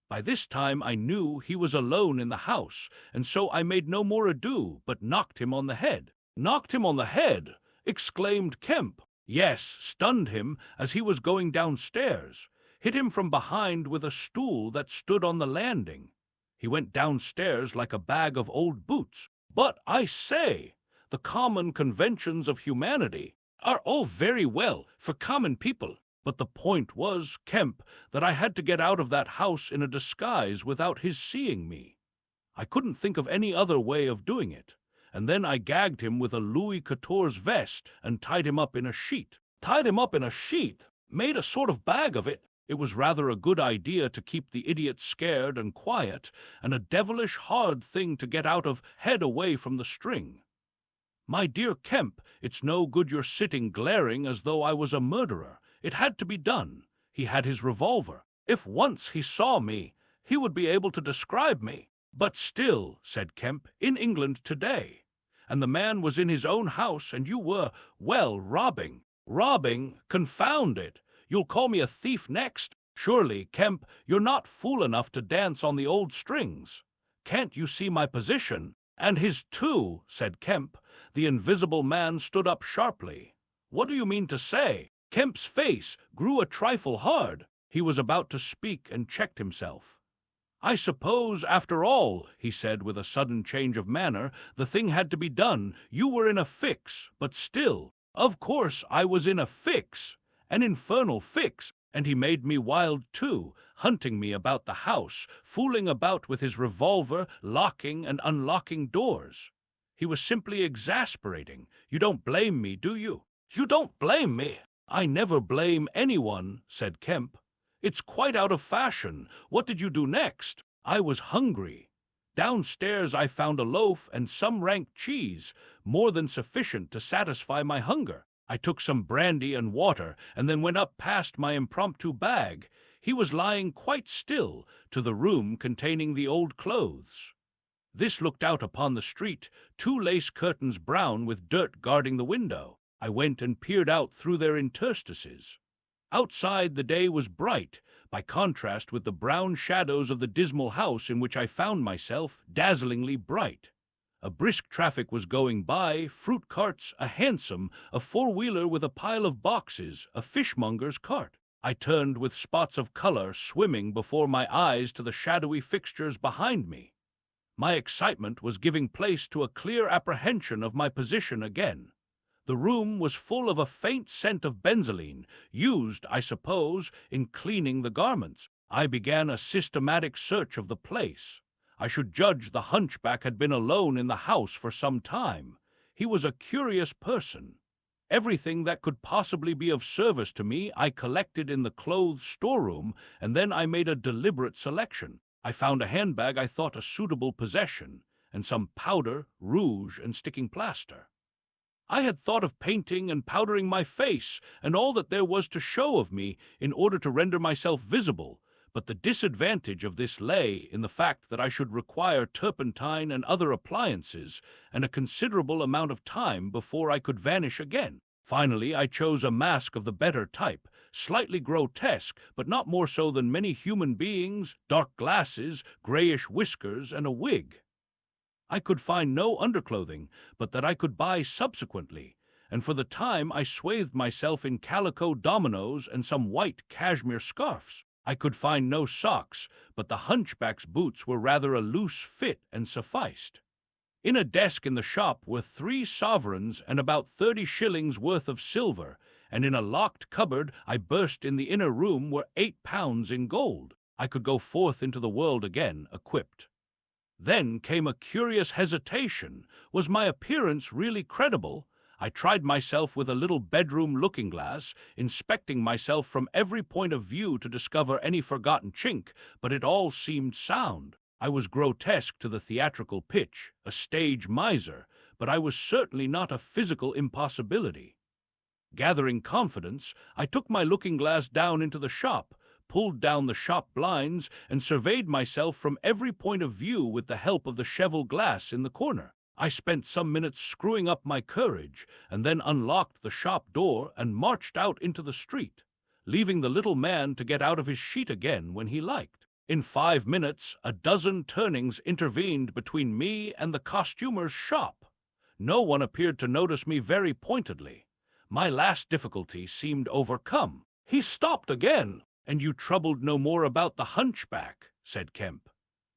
By this time I knew he was alone in the house, and so I made no more ado, but knocked him on the head. "Knocked him on the head!" exclaimed Kemp. "Yes, stunned him as he was going downstairs. Hit him from behind with a stool that stood on the landing. He went downstairs like a bag of old boots. But I say, the common conventions of humanity are all very well for common people. But the point was, Kemp, that I had to get out of that house in a disguise without his seeing me. I couldn't think of any other way of doing it. And then I gagged him with a Louis XIV's vest and tied him up in a sheet. Tied him up in a sheet? Made a sort of bag of it. It was rather a good idea to keep the idiot scared and quiet, and a devilish hard thing to get out of head away from the string. My dear Kemp, it's no good your sitting glaring as though I was a murderer. It had to be done. He had his revolver. If once he saw me, he would be able to describe me. But still, said Kemp, in England today. And the man was in his own house, and you were, well, robbing. Robbing? Confound it! You'll call me a thief next? Surely, Kemp, you're not fool enough to dance on the old strings. Can't you see my position? And his too, said Kemp. The invisible man stood up sharply. What do you mean to say? Kemp's face grew a trifle hard. He was about to speak and checked himself. "I suppose, after all," he said with a sudden change of manner, "the thing had to be done. You were in a fix, but still, of course I was in a fix, an infernal fix, and he made me wild too, hunting me about the house, fooling about with his revolver, locking and unlocking doors. He was simply exasperating. You don't blame me, do you?" "You don't blame me?" "I never blame anyone," said Kemp. "It's quite out of fashion. What did you do next?" "I was hungry. Downstairs I found a loaf and some rank cheese, more than sufficient to satisfy my hunger. I took some brandy and water, and then went up past my impromptu bag. He was lying quite still, to the room containing the old clothes. This looked out upon the street, 2 lace curtains brown with dirt guarding the window. I went and peered out through their interstices. Outside the day was bright, by contrast with the brown shadows of the dismal house in which I found myself, dazzlingly bright. A brisk traffic was going by, fruit carts, a hansom, a four-wheeler with a pile of boxes, a fishmonger's cart. I turned with spots of color swimming before my eyes to the shadowy fixtures behind me. My excitement was giving place to a clear apprehension of my position again. The room was full of a faint scent of benzoline, used, I suppose, in cleaning the garments. I began a systematic search of the place. I should judge the hunchback had been alone in the house for some time. He was a curious person. Everything that could possibly be of service to me I collected in the clothes storeroom, and then I made a deliberate selection. I found a handbag I thought a suitable possession, and some powder, rouge, and sticking plaster. I had thought of painting and powdering my face and all that there was to show of me in order to render myself visible, but the disadvantage of this lay in the fact that I should require turpentine and other appliances and a considerable amount of time before I could vanish again. Finally, I chose a mask of the better type, slightly grotesque, but not more so than many human beings, dark glasses, grayish whiskers, and a wig. I could find no underclothing, but that I could buy subsequently, and for the time I swathed myself in calico dominoes and some white cashmere scarfs. I could find no socks, but the hunchback's boots were rather a loose fit and sufficed. In a desk in the shop were 3 sovereigns and about 30 shillings worth of silver, and in a locked cupboard I burst in the inner room were 8 pounds in gold. I could go forth into the world again equipped. Then came a curious hesitation. Was my appearance really credible? I tried myself with a little bedroom looking-glass, inspecting myself from every point of view to discover any forgotten chink, but it all seemed sound. I was grotesque to the theatrical pitch, a stage miser, but I was certainly not a physical impossibility. Gathering confidence, I took my looking-glass down into the shop, pulled down the shop blinds, and surveyed myself from every point of view with the help of the cheval glass in the corner. I spent some minutes screwing up my courage, and then unlocked the shop door and marched out into the street, leaving the little man to get out of his sheet again when he liked. In 5 minutes, a dozen turnings intervened between me and the costumer's shop. No one appeared to notice me very pointedly. My last difficulty seemed overcome. "He stopped again." "And you troubled no more about the hunchback?" said Kemp.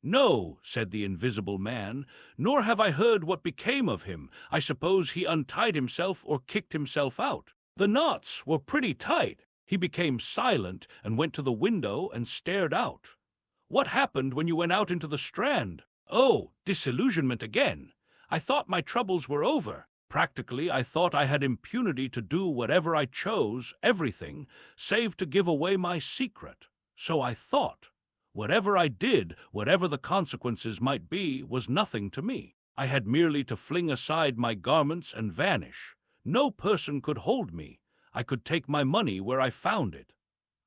"No," said the invisible man, "nor have I heard what became of him. I suppose he untied himself or kicked himself out. The knots were pretty tight." He became silent and went to the window and stared out. "What happened when you went out into the Strand?" "Oh, disillusionment again. I thought my troubles were over. Practically, I thought I had impunity to do whatever I chose, everything, save to give away my secret. So I thought. Whatever I did, whatever the consequences might be, was nothing to me. I had merely to fling aside my garments and vanish. No person could hold me. I could take my money where I found it.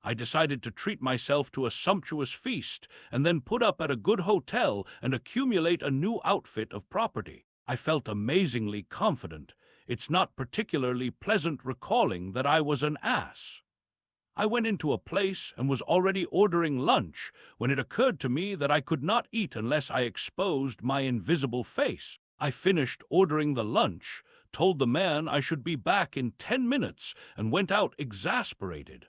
I decided to treat myself to a sumptuous feast, and then put up at a good hotel and accumulate a new outfit of property. I felt amazingly confident. It's not particularly pleasant recalling that I was an ass. I went into a place and was already ordering lunch when it occurred to me that I could not eat unless I exposed my invisible face. I finished ordering the lunch, told the man I should be back in 10 minutes, and went out exasperated.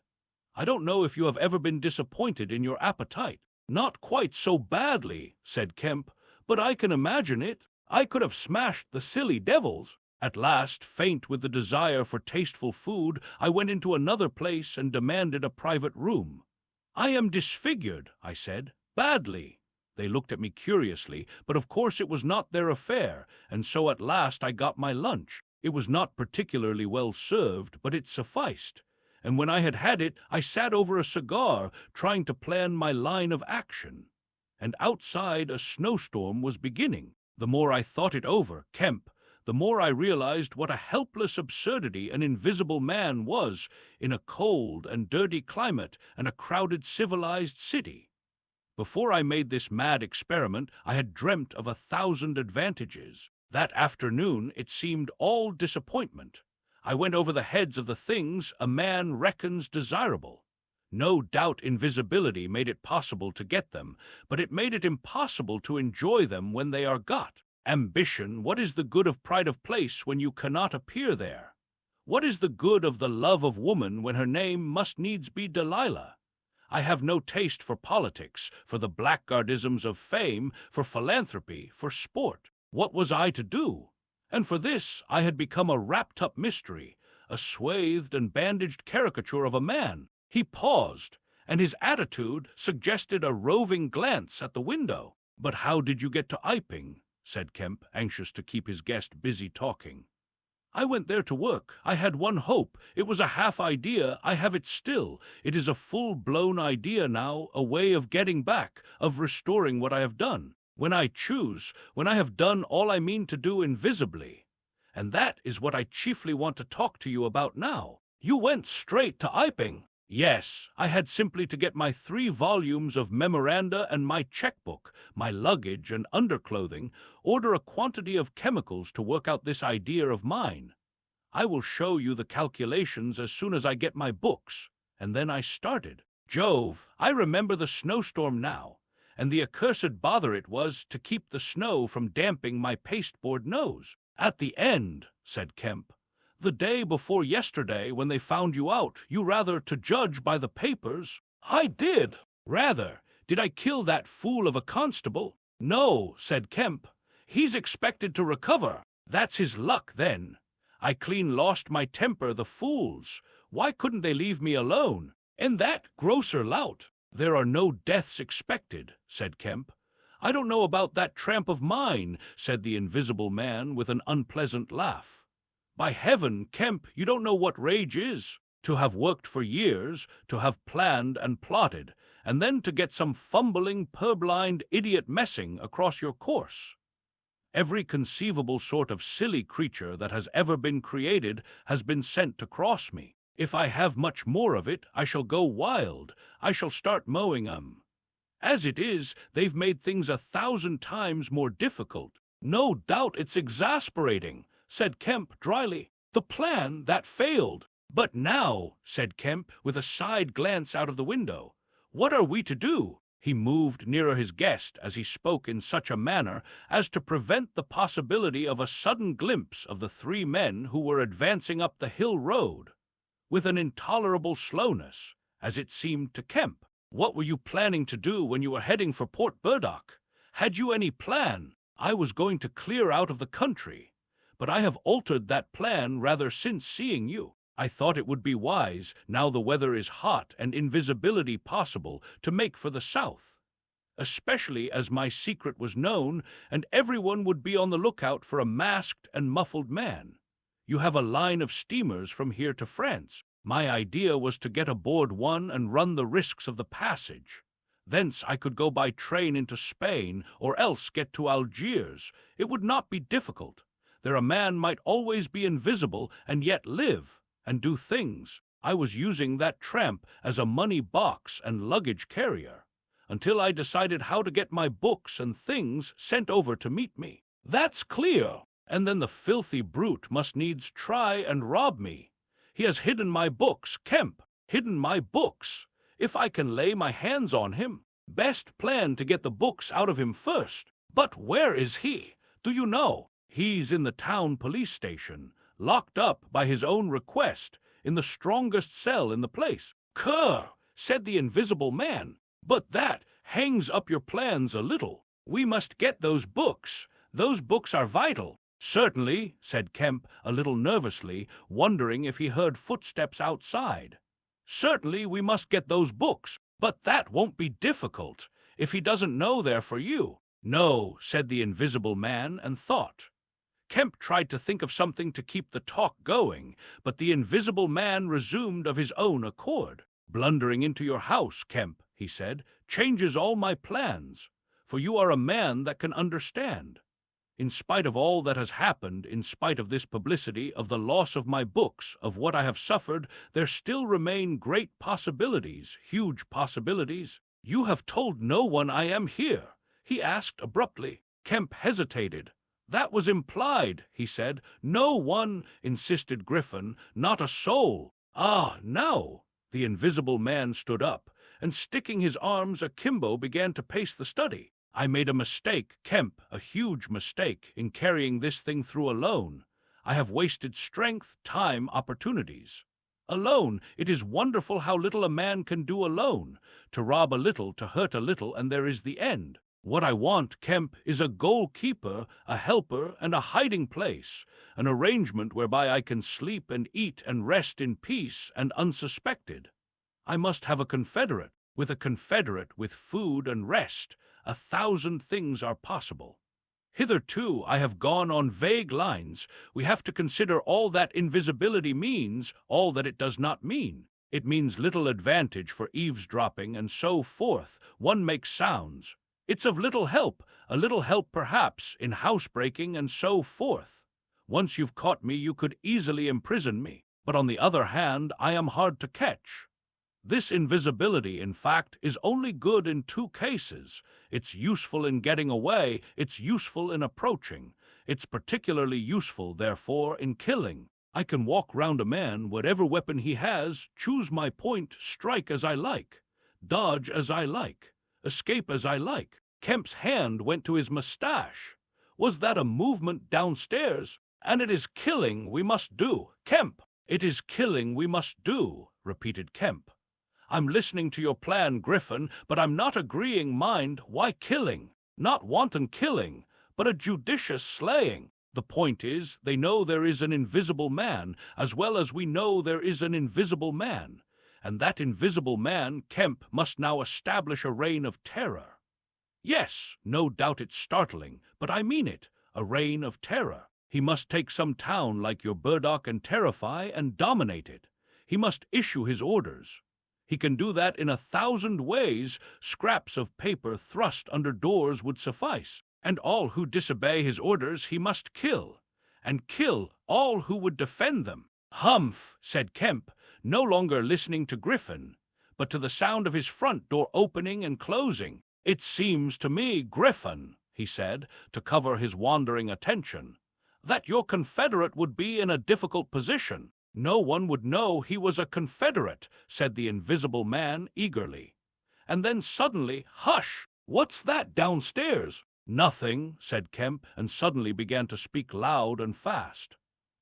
I don't know if you have ever been disappointed in your appetite. "Not quite so badly," said Kemp, "but I can imagine it. I could have smashed the silly devils." At last, faint with the desire for tasteful food, I went into another place and demanded a private room. "I am disfigured," I said, "badly." They looked at me curiously, but of course it was not their affair, and so at last I got my lunch. It was not particularly well served, but it sufficed. And when I had had it, I sat over a cigar, trying to plan my line of action. And outside a snowstorm was beginning. The more I thought it over, Kemp, the more I realized what a helpless absurdity an invisible man was in a cold and dirty climate and a crowded civilized city. Before I made this mad experiment, I had dreamt of 1,000 advantages. That afternoon it seemed all disappointment. I went over the heads of the things a man reckons desirable. No doubt invisibility made it possible to get them, but it made it impossible to enjoy them when they are got. Ambition, what is the good of pride of place when you cannot appear there? What is the good of the love of woman when her name must needs be Delilah? I have no taste for politics, for the blackguardisms of fame, for philanthropy, for sport. What was I to do? And for this I had become a wrapped-up mystery, a swathed and bandaged caricature of a man. He paused, and his attitude suggested a roving glance at the window. "But how did you get to Iping?" said Kemp, anxious to keep his guest busy talking. "I went there to work. I had one hope. It was a half idea. I have it still. It is a full-blown idea now, a way of getting back, of restoring what I have done. When I choose, when I have done all I mean to do invisibly. And that is what I chiefly want to talk to you about now." "You went straight to Iping?" "Yes, I had simply to get my 3 volumes of memoranda and my checkbook, my luggage and underclothing, order a quantity of chemicals to work out this idea of mine. I will show you the calculations as soon as I get my books." And then I started. Jove, I remember the snowstorm now, and the accursed bother it was to keep the snow from damping my pasteboard nose. "At the end," said Kemp, "the day before yesterday when they found you out, you rather, to judge by the papers—" "I did." "Rather. Did I kill that fool of a constable?" "No," said Kemp. "He's expected to recover. That's his luck, then. I clean lost my temper, the fools. Why couldn't they leave me alone? And that grocer lout." "There are no deaths expected," said Kemp. "I don't know about that tramp of mine," said the invisible man with an unpleasant laugh. "By heaven, Kemp, you don't know what rage is. To have worked for years, to have planned and plotted, and then to get some fumbling, purblind idiot messing across your course. Every conceivable sort of silly creature that has ever been created has been sent to cross me. If I have much more of it, I shall go wild. I shall start mowing 'em. As it is, they've made things 1,000 times more difficult. No doubt it's exasperating," said Kemp dryly. "The plan, that failed. But now," said Kemp, with a side glance out of the window, "what are we to do?" He moved nearer his guest as he spoke in such a manner as to prevent the possibility of a sudden glimpse of the 3 men who were advancing up the hill road, with an intolerable slowness, as it seemed to Kemp. "What were you planning to do when you were heading for Port Burdock? Had you any plan?" "I was going to clear out of the country, but I have altered that plan rather since seeing you. I thought it would be wise, now the weather is hot and invisibility possible, to make for the south, especially as my secret was known and everyone would be on the lookout for a masked and muffled man. You have a line of steamers from here to France. My idea was to get aboard one and run the risks of the passage. Thence I could go by train into Spain, or else get to Algiers. It would not be difficult. There a man might always be invisible and yet live and do things. I was using that tramp as a money box and luggage carrier, until I decided how to get my books and things sent over to meet me." "That's clear." "And then the filthy brute must needs try and rob me. He has hidden my books, Kemp, hidden my books. If I can lay my hands on him, best plan to get the books out of him first. But where is he? Do you know?" "He's in the town police station, locked up by his own request, in the strongest cell in the place." "Cur," said the invisible man. "But that hangs up your plans a little. We must get those books. Those books are vital." "Certainly," said Kemp, a little nervously, wondering if he heard footsteps outside. "Certainly we must get those books, but that won't be difficult, if he doesn't know they're for you." "No," said the invisible man, and thought. Kemp tried to think of something to keep the talk going, but the invisible man resumed of his own accord. "Blundering into your house, Kemp," he said, "changes all my plans, for you are a man that can understand. In spite of all that has happened, in spite of this publicity, of the loss of my books, of what I have suffered, there still remain great possibilities, huge possibilities." "You have told no one I am here?" he asked abruptly. Kemp hesitated. "That was implied," he said. "No one," insisted Griffin, "not a soul." "Ah, now." The invisible man stood up, and sticking his arms akimbo began to pace the study. "I made a mistake, Kemp, a huge mistake, in carrying this thing through alone. I have wasted strength, time, opportunities. Alone, it is wonderful how little a man can do alone. To rob a little, to hurt a little, and there is the end. What I want, Kemp, is a goalkeeper, a helper, and a hiding place, an arrangement whereby I can sleep and eat and rest in peace and unsuspected. I must have a confederate. With food and rest, 1,000 things are possible. Hitherto I have gone on vague lines. We have to consider all that invisibility means, all that it does not mean. It means little advantage for eavesdropping and so forth. One makes sounds. It's of little help, a little help perhaps, in housebreaking and so forth. Once you've caught me, you could easily imprison me. But on the other hand, I am hard to catch. This invisibility, in fact, is only good in 2 cases. It's useful in getting away, it's useful in approaching. It's particularly useful, therefore, in killing. I can walk round a man, whatever weapon he has, choose my point, strike as I like, dodge as I like, escape as I like." Kemp's hand went to his mustache. "Was that a movement downstairs? And it is killing we must do, Kemp." "It is killing we must do," repeated Kemp. "I'm listening to your plan, Griffin, but I'm not agreeing, mind. Why killing? Not wanton killing, but a judicious slaying. The point is, they know there is an invisible man, as well as we know there is an invisible man. And that invisible man, Kemp, must now establish a reign of terror. Yes, no doubt it's startling, but I mean it, a reign of terror. He must take some town like your Burdock and Terrify and dominate it. He must issue his orders. He can do that in 1,000 ways. Scraps of paper thrust under doors would suffice. And all who disobey his orders he must kill, and kill all who would defend them." "Humph," said Kemp, no longer listening to Griffin, but to the sound of his front door opening and closing. "It seems to me, Griffin," he said, to cover his wandering attention, "that your confederate would be in a difficult position." "No one would know he was a confederate," said the invisible man eagerly. And then suddenly, "Hush! What's that downstairs?" "Nothing," said Kemp, and suddenly began to speak loud and fast.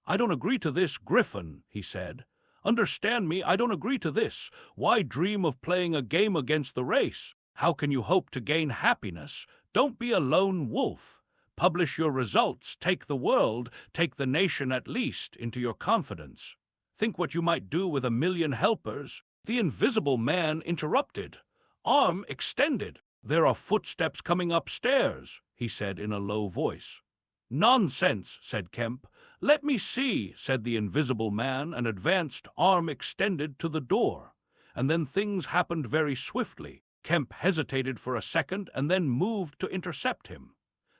"I don't agree to this, Griffin," he said. "Understand me, I don't agree to this. Why dream of playing a game against the race? How can you hope to gain happiness? Don't be a lone wolf. Publish your results, take the world, take the nation at least, into your confidence. Think what you might do with 1,000,000 helpers." The invisible man interrupted, arm extended. "There are footsteps coming upstairs," he said in a low voice. "Nonsense," said Kemp. "Let me see," said the invisible man, and advanced, arm extended, to the door. And then things happened very swiftly. Kemp hesitated for a second and then moved to intercept him.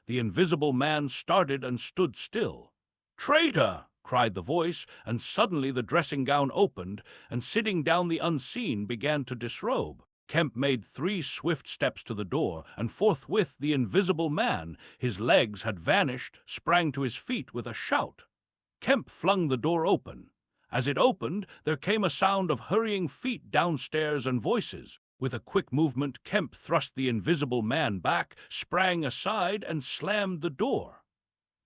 The invisible man started and stood still. "Traitor!" cried the voice, and suddenly the dressing-gown opened, and sitting down the unseen began to disrobe. Kemp made 3 swift steps to the door, and forthwith the invisible man, his legs had vanished, sprang to his feet with a shout. Kemp flung the door open. As it opened, there came a sound of hurrying feet downstairs and voices. With a quick movement, Kemp thrust the invisible man back, sprang aside, and slammed the door.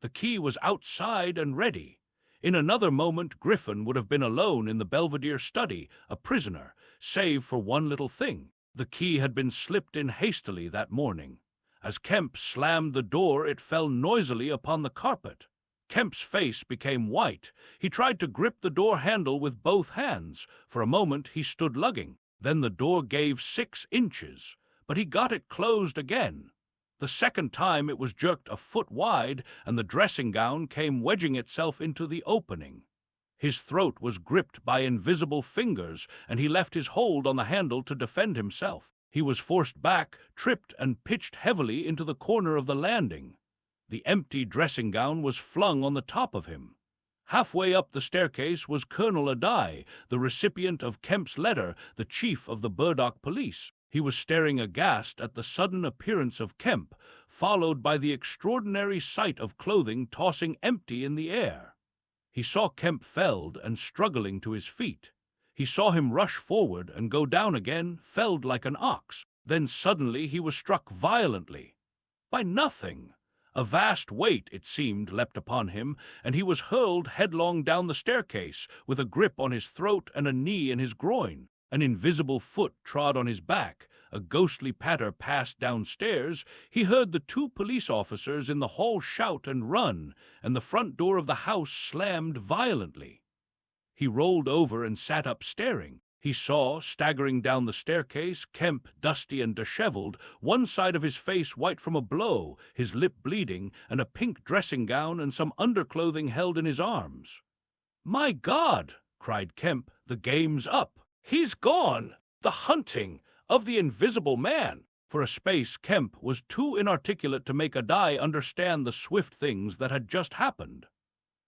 The key was outside and ready. In another moment, Griffin would have been alone in the Belvedere study, a prisoner, save for one little thing. The key had been slipped in hastily that morning. As Kemp slammed the door, it fell noisily upon the carpet. Kemp's face became white. He tried to grip the door handle with both hands. For a moment he stood lugging. Then the door gave 6 inches, but he got it closed again. The second time it was jerked a foot wide, and the dressing gown came wedging itself into the opening. His throat was gripped by invisible fingers, and he left his hold on the handle to defend himself. He was forced back, tripped, and pitched heavily into the corner of the landing. The empty dressing gown was flung on the top of him. Halfway up the staircase was Colonel Adai, the recipient of Kemp's letter, the chief of the Burdock police. He was staring aghast at the sudden appearance of Kemp, followed by the extraordinary sight of clothing tossing empty in the air. He saw Kemp felled and struggling to his feet. He saw him rush forward and go down again, felled like an ox. Then suddenly he was struck violently. By nothing. A vast weight, it seemed, leapt upon him, and he was hurled headlong down the staircase, with a grip on his throat and a knee in his groin. An invisible foot trod on his back. A ghostly patter passed downstairs. He heard the 2 police officers in the hall shout and run, and the front door of the house slammed violently. He rolled over and sat up staring. He saw, staggering down the staircase, Kemp, dusty and disheveled, one side of his face white from a blow, his lip bleeding, and a pink dressing gown and some underclothing held in his arms. "My God!" cried Kemp, "the game's up. He's gone! The hunting of the invisible man!" For a space, Kemp was too inarticulate to make Adai understand the swift things that had just happened.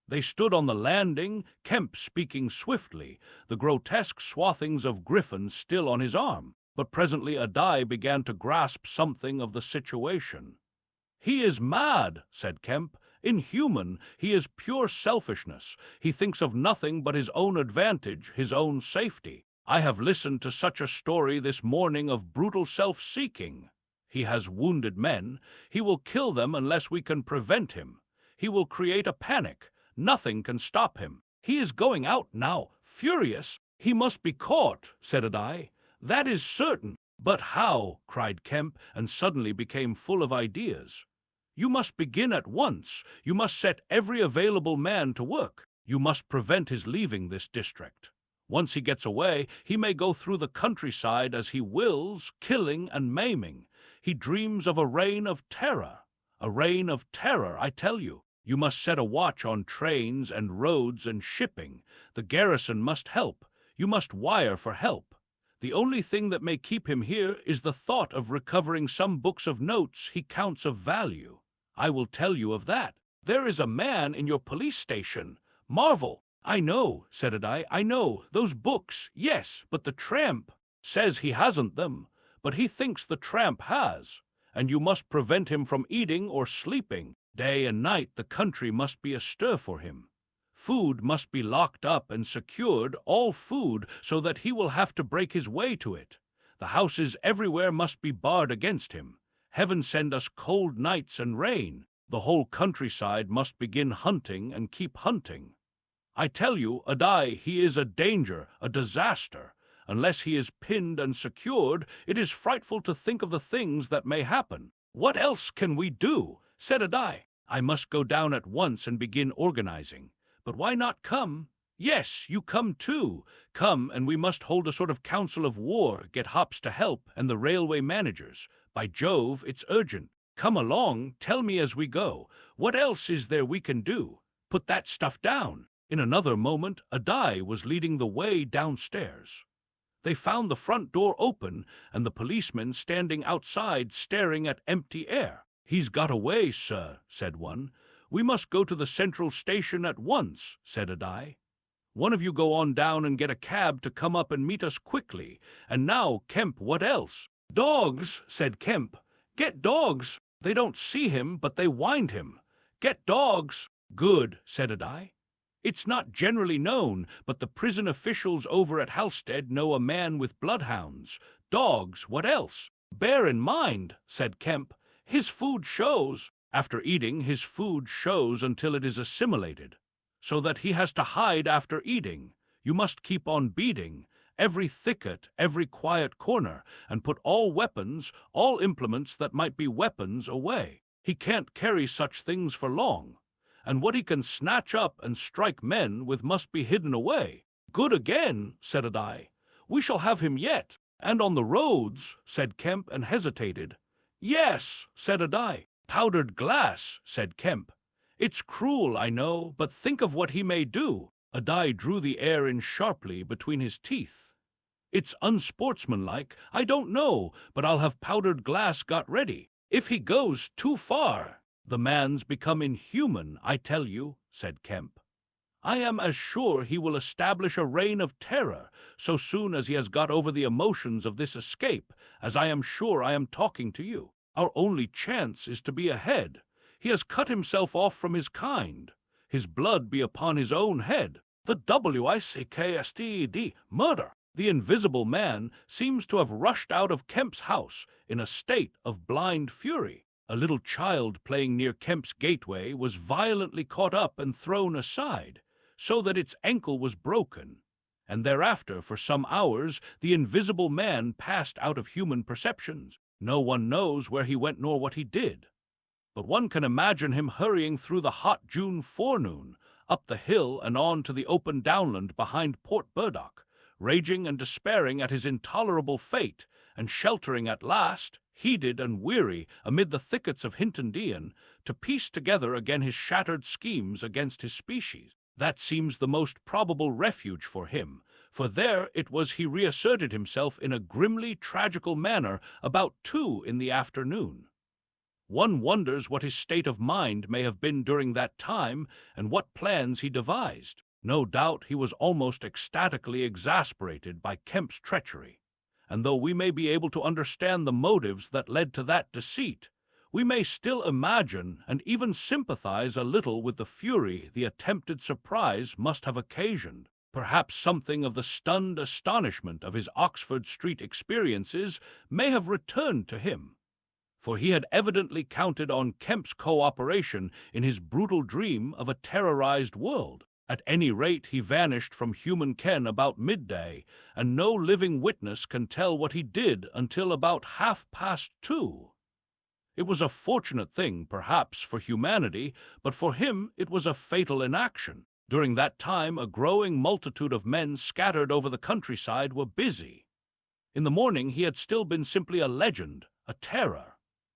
They stood on the landing, Kemp speaking swiftly, the grotesque swathings of Griffin still on his arm. But presently Adai began to grasp something of the situation. "He is mad," said Kemp. "Inhuman. He is pure selfishness. He thinks of nothing but his own advantage, his own safety. I have listened to such a story this morning of brutal self-seeking. He has wounded men. He will kill them unless we can prevent him. He will create a panic. Nothing can stop him. He is going out now, furious. He must be caught," said Adai. "That is certain." "But how?" cried Kemp, and suddenly became full of ideas. "You must begin at once. You must set every available man to work. You must prevent his leaving this district. Once he gets away, he may go through the countryside as he wills, killing and maiming. He dreams of a reign of terror. A reign of terror, I tell you. You must set a watch on trains and roads and shipping. The garrison must help. You must wire for help. The only thing that may keep him here is the thought of recovering some books of notes he counts of value. I will tell you of that. There is a man in your police station. Marvel." "I know," said Adai. "I know. Those books, yes, but the tramp says he hasn't them, but he thinks the tramp has. And you must prevent him from eating or sleeping. Day and night the country must be astir for him. Food must be locked up and secured, all food, so that he will have to break his way to it. The houses everywhere must be barred against him. Heaven send us cold nights and rain. The whole countryside must begin hunting and keep hunting. I tell you, Adai, he is a danger, a disaster. Unless he is pinned and secured, it is frightful to think of the things that may happen." "What else can we do?" said Adai. "I must go down at once and begin organizing. But why not come?" "Yes, you come too. Come, and we must hold a sort of council of war, get Hops to help, and the railway managers. By Jove, it's urgent. Come along, tell me as we go. What else is there we can do? Put that stuff down." In another moment, Adai was leading the way downstairs. They found the front door open, and the policemen standing outside staring at empty air. "He's got away, sir," said one. "We must go to the central station at once," said Adai. "One of you go on down and get a cab to come up and meet us quickly. And now, Kemp, what else?" "Dogs," said Kemp. "Get dogs. They don't see him, but they wind him. Get dogs." "Good," said Adai. "It's not generally known, but the prison officials over at Halstead know a man with bloodhounds. Dogs, what else?" "Bear in mind," said Kemp, "his food shows. After eating, his food shows until it is assimilated, so that he has to hide after eating. You must keep on beating. every thicket, every quiet corner, and put all weapons, all implements that might be weapons, away. He can't carry such things for long, and what he can snatch up and strike men with must be hidden away." "Good again," said Adai. "We shall have him yet." "And on the roads," said Kemp, and hesitated. "Yes," said Adai. "Powdered glass," said Kemp. "It's cruel, I know, but think of what he may do." Adai drew the air in sharply between his teeth. "It's unsportsmanlike, I don't know, but I'll have powdered glass got ready. If he goes too far—" "The man's become inhuman, I tell you," said Kemp. "I am as sure he will establish a reign of terror so soon as he has got over the emotions of this escape, as I am sure I am talking to you. Our only chance is to be ahead. He has cut himself off from his kind. His blood be upon his own head. The WICKSTED, murder." The Invisible Man seems to have rushed out of Kemp's house in a state of blind fury. A little child playing near Kemp's gateway was violently caught up and thrown aside, so that its ankle was broken, and thereafter for some hours the Invisible Man passed out of human perceptions. No one knows where he went nor what he did, but one can imagine him hurrying through the hot June forenoon, up the hill and on to the open downland behind Port Burdock, raging and despairing at his intolerable fate, and sheltering at last, heated and weary, amid the thickets of Hintondean, to piece together again his shattered schemes against his species. That seems the most probable refuge for him, for there it was he reasserted himself in a grimly tragical manner about 2 in the afternoon. One wonders what his state of mind may have been during that time, and what plans he devised. No doubt he was almost ecstatically exasperated by Kemp's treachery, and though we may be able to understand the motives that led to that deceit, we may still imagine and even sympathize a little with the fury the attempted surprise must have occasioned. Perhaps something of the stunned astonishment of his Oxford Street experiences may have returned to him, for he had evidently counted on Kemp's cooperation in his brutal dream of a terrorized world. At any rate, he vanished from human ken about midday, and no living witness can tell what he did until about 2:30. It was a fortunate thing, perhaps, for humanity, but for him it was a fatal inaction. During that time, a growing multitude of men scattered over the countryside were busy. In the morning he had still been simply a legend, a terror.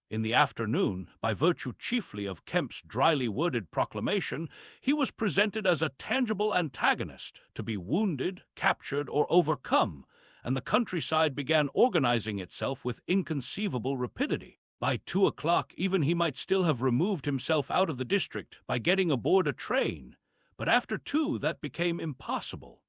In the afternoon, by virtue chiefly of Kemp's dryly worded proclamation, he was presented as a tangible antagonist, to be wounded, captured, or overcome, and the countryside began organizing itself with inconceivable rapidity. By 2 o'clock even he might still have removed himself out of the district by getting aboard a train, but after 2 that became impossible.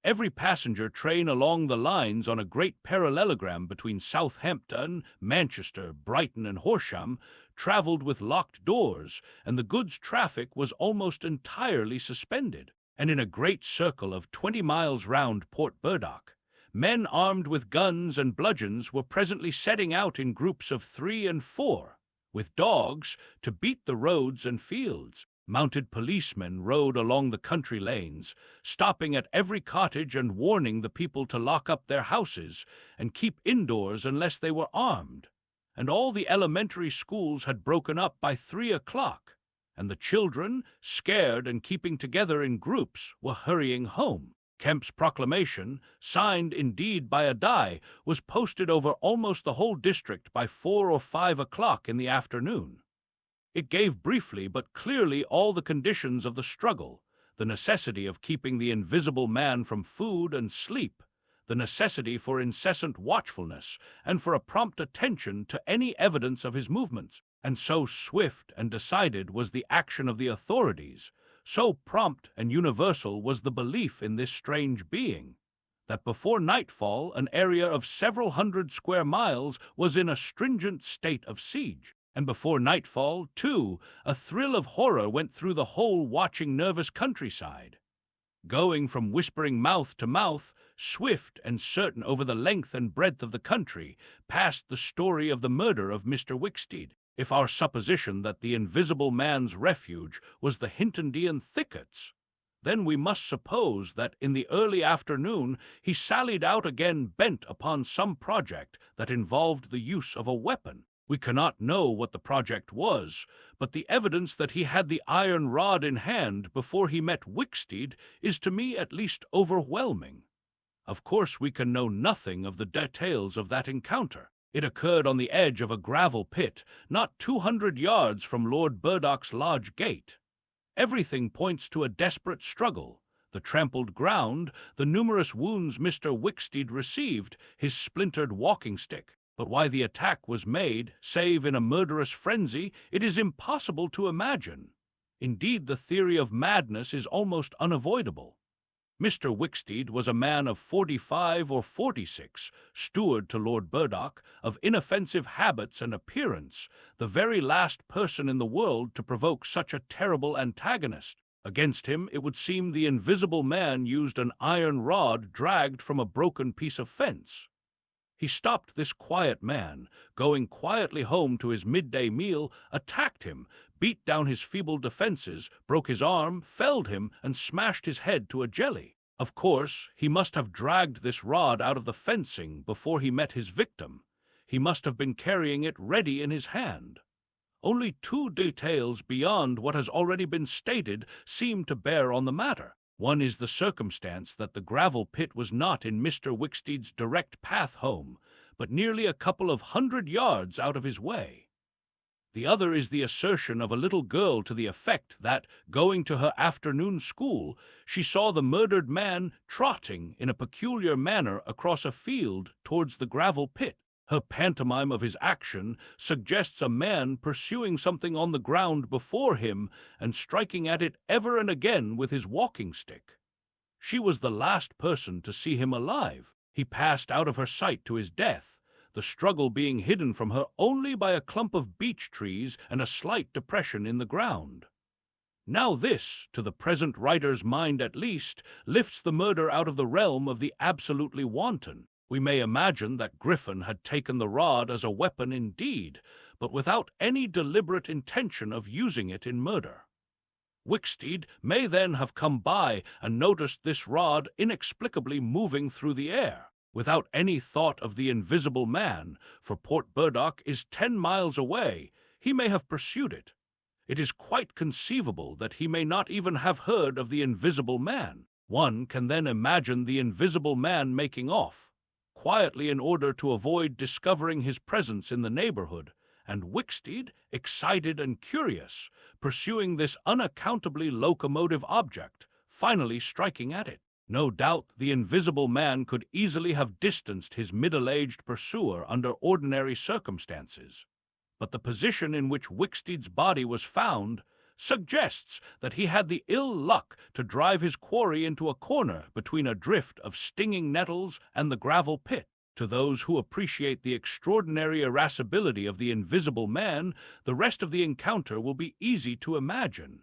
Every passenger train along the lines on a great parallelogram between Southampton, Manchester, Brighton, and Horsham traveled with locked doors, and the goods traffic was almost entirely suspended. And in a great circle of 20 miles round Port Burdock, men armed with guns and bludgeons were presently setting out in groups of 3 and 4, with dogs, to beat the roads and fields. Mounted policemen rode along the country lanes, stopping at every cottage and warning the people to lock up their houses and keep indoors unless they were armed. And all the elementary schools had broken up by 3 o'clock, and the children, scared and keeping together in groups, were hurrying home. Kemp's proclamation, signed indeed by Adai, was posted over almost the whole district by 4 or 5 o'clock in the afternoon. It gave briefly but clearly all the conditions of the struggle: the necessity of keeping the Invisible Man from food and sleep, the necessity for incessant watchfulness, and for a prompt attention to any evidence of his movements. And so swift and decided was the action of the authorities, so prompt and universal was the belief in this strange being, that before nightfall an area of several hundred square miles was in a stringent state of siege. And before nightfall, too, a thrill of horror went through the whole watching, nervous countryside. Going from whispering mouth to mouth, swift and certain over the length and breadth of the country, passed the story of the murder of Mr. Wicksteed. If our supposition that the Invisible Man's refuge was the Hintondean thickets, then we must suppose that in the early afternoon he sallied out again bent upon some project that involved the use of a weapon. We cannot know what the project was, but the evidence that he had the iron rod in hand before he met Wicksteed is to me at least overwhelming. Of course, we can know nothing of the details of that encounter. It occurred on the edge of a gravel pit, not 200 yards from Lord Burdock's lodge gate. Everything points to a desperate struggle. The trampled ground, the numerous wounds Mr. Wicksteed received, his splintered walking stick. But why the attack was made, save in a murderous frenzy, it is impossible to imagine. Indeed, the theory of madness is almost unavoidable. Mr. Wicksteed was a man of 45 or 46, steward to Lord Burdock, of inoffensive habits and appearance, the very last person in the world to provoke such a terrible antagonist. Against him, it would seem the invisible man used an iron rod dragged from a broken piece of fence. He stopped this quiet man, going quietly home to his midday meal, attacked him, beat down his feeble defenses, broke his arm, felled him, and smashed his head to a jelly. Of course, he must have dragged this rod out of the fencing before he met his victim. He must have been carrying it ready in his hand. Only two details beyond what has already been stated seem to bear on the matter. One is the circumstance that the gravel pit was not in Mr. Wicksteed's direct path home, but nearly a couple of 100 yards out of his way. The other is the assertion of a little girl to the effect that, going to her afternoon school, she saw the murdered man trotting in a peculiar manner across a field towards the gravel pit. Her pantomime of his action suggests a man pursuing something on the ground before him and striking at it ever and again with his walking stick. She was the last person to see him alive. He passed out of her sight to his death, the struggle being hidden from her only by a clump of beech trees and a slight depression in the ground. Now this, to the present writer's mind at least, lifts the murder out of the realm of the absolutely wanton. We may imagine that Griffin had taken the rod as a weapon indeed, but without any deliberate intention of using it in murder. Wicksteed may then have come by and noticed this rod inexplicably moving through the air, without any thought of the invisible man, for Port Burdock is 10 miles away. He may have pursued it. It is quite conceivable that he may not even have heard of the invisible man. One can then imagine the invisible man making off quietly in order to avoid discovering his presence in the neighborhood, and Wicksteed, excited and curious, pursuing this unaccountably locomotive object, finally striking at it. No doubt the invisible man could easily have distanced his middle-aged pursuer under ordinary circumstances, but the position in which Wicksteed's body was found suggests that he had the ill luck to drive his quarry into a corner between a drift of stinging nettles and the gravel pit. To those who appreciate the extraordinary irascibility of the invisible man, the rest of the encounter will be easy to imagine.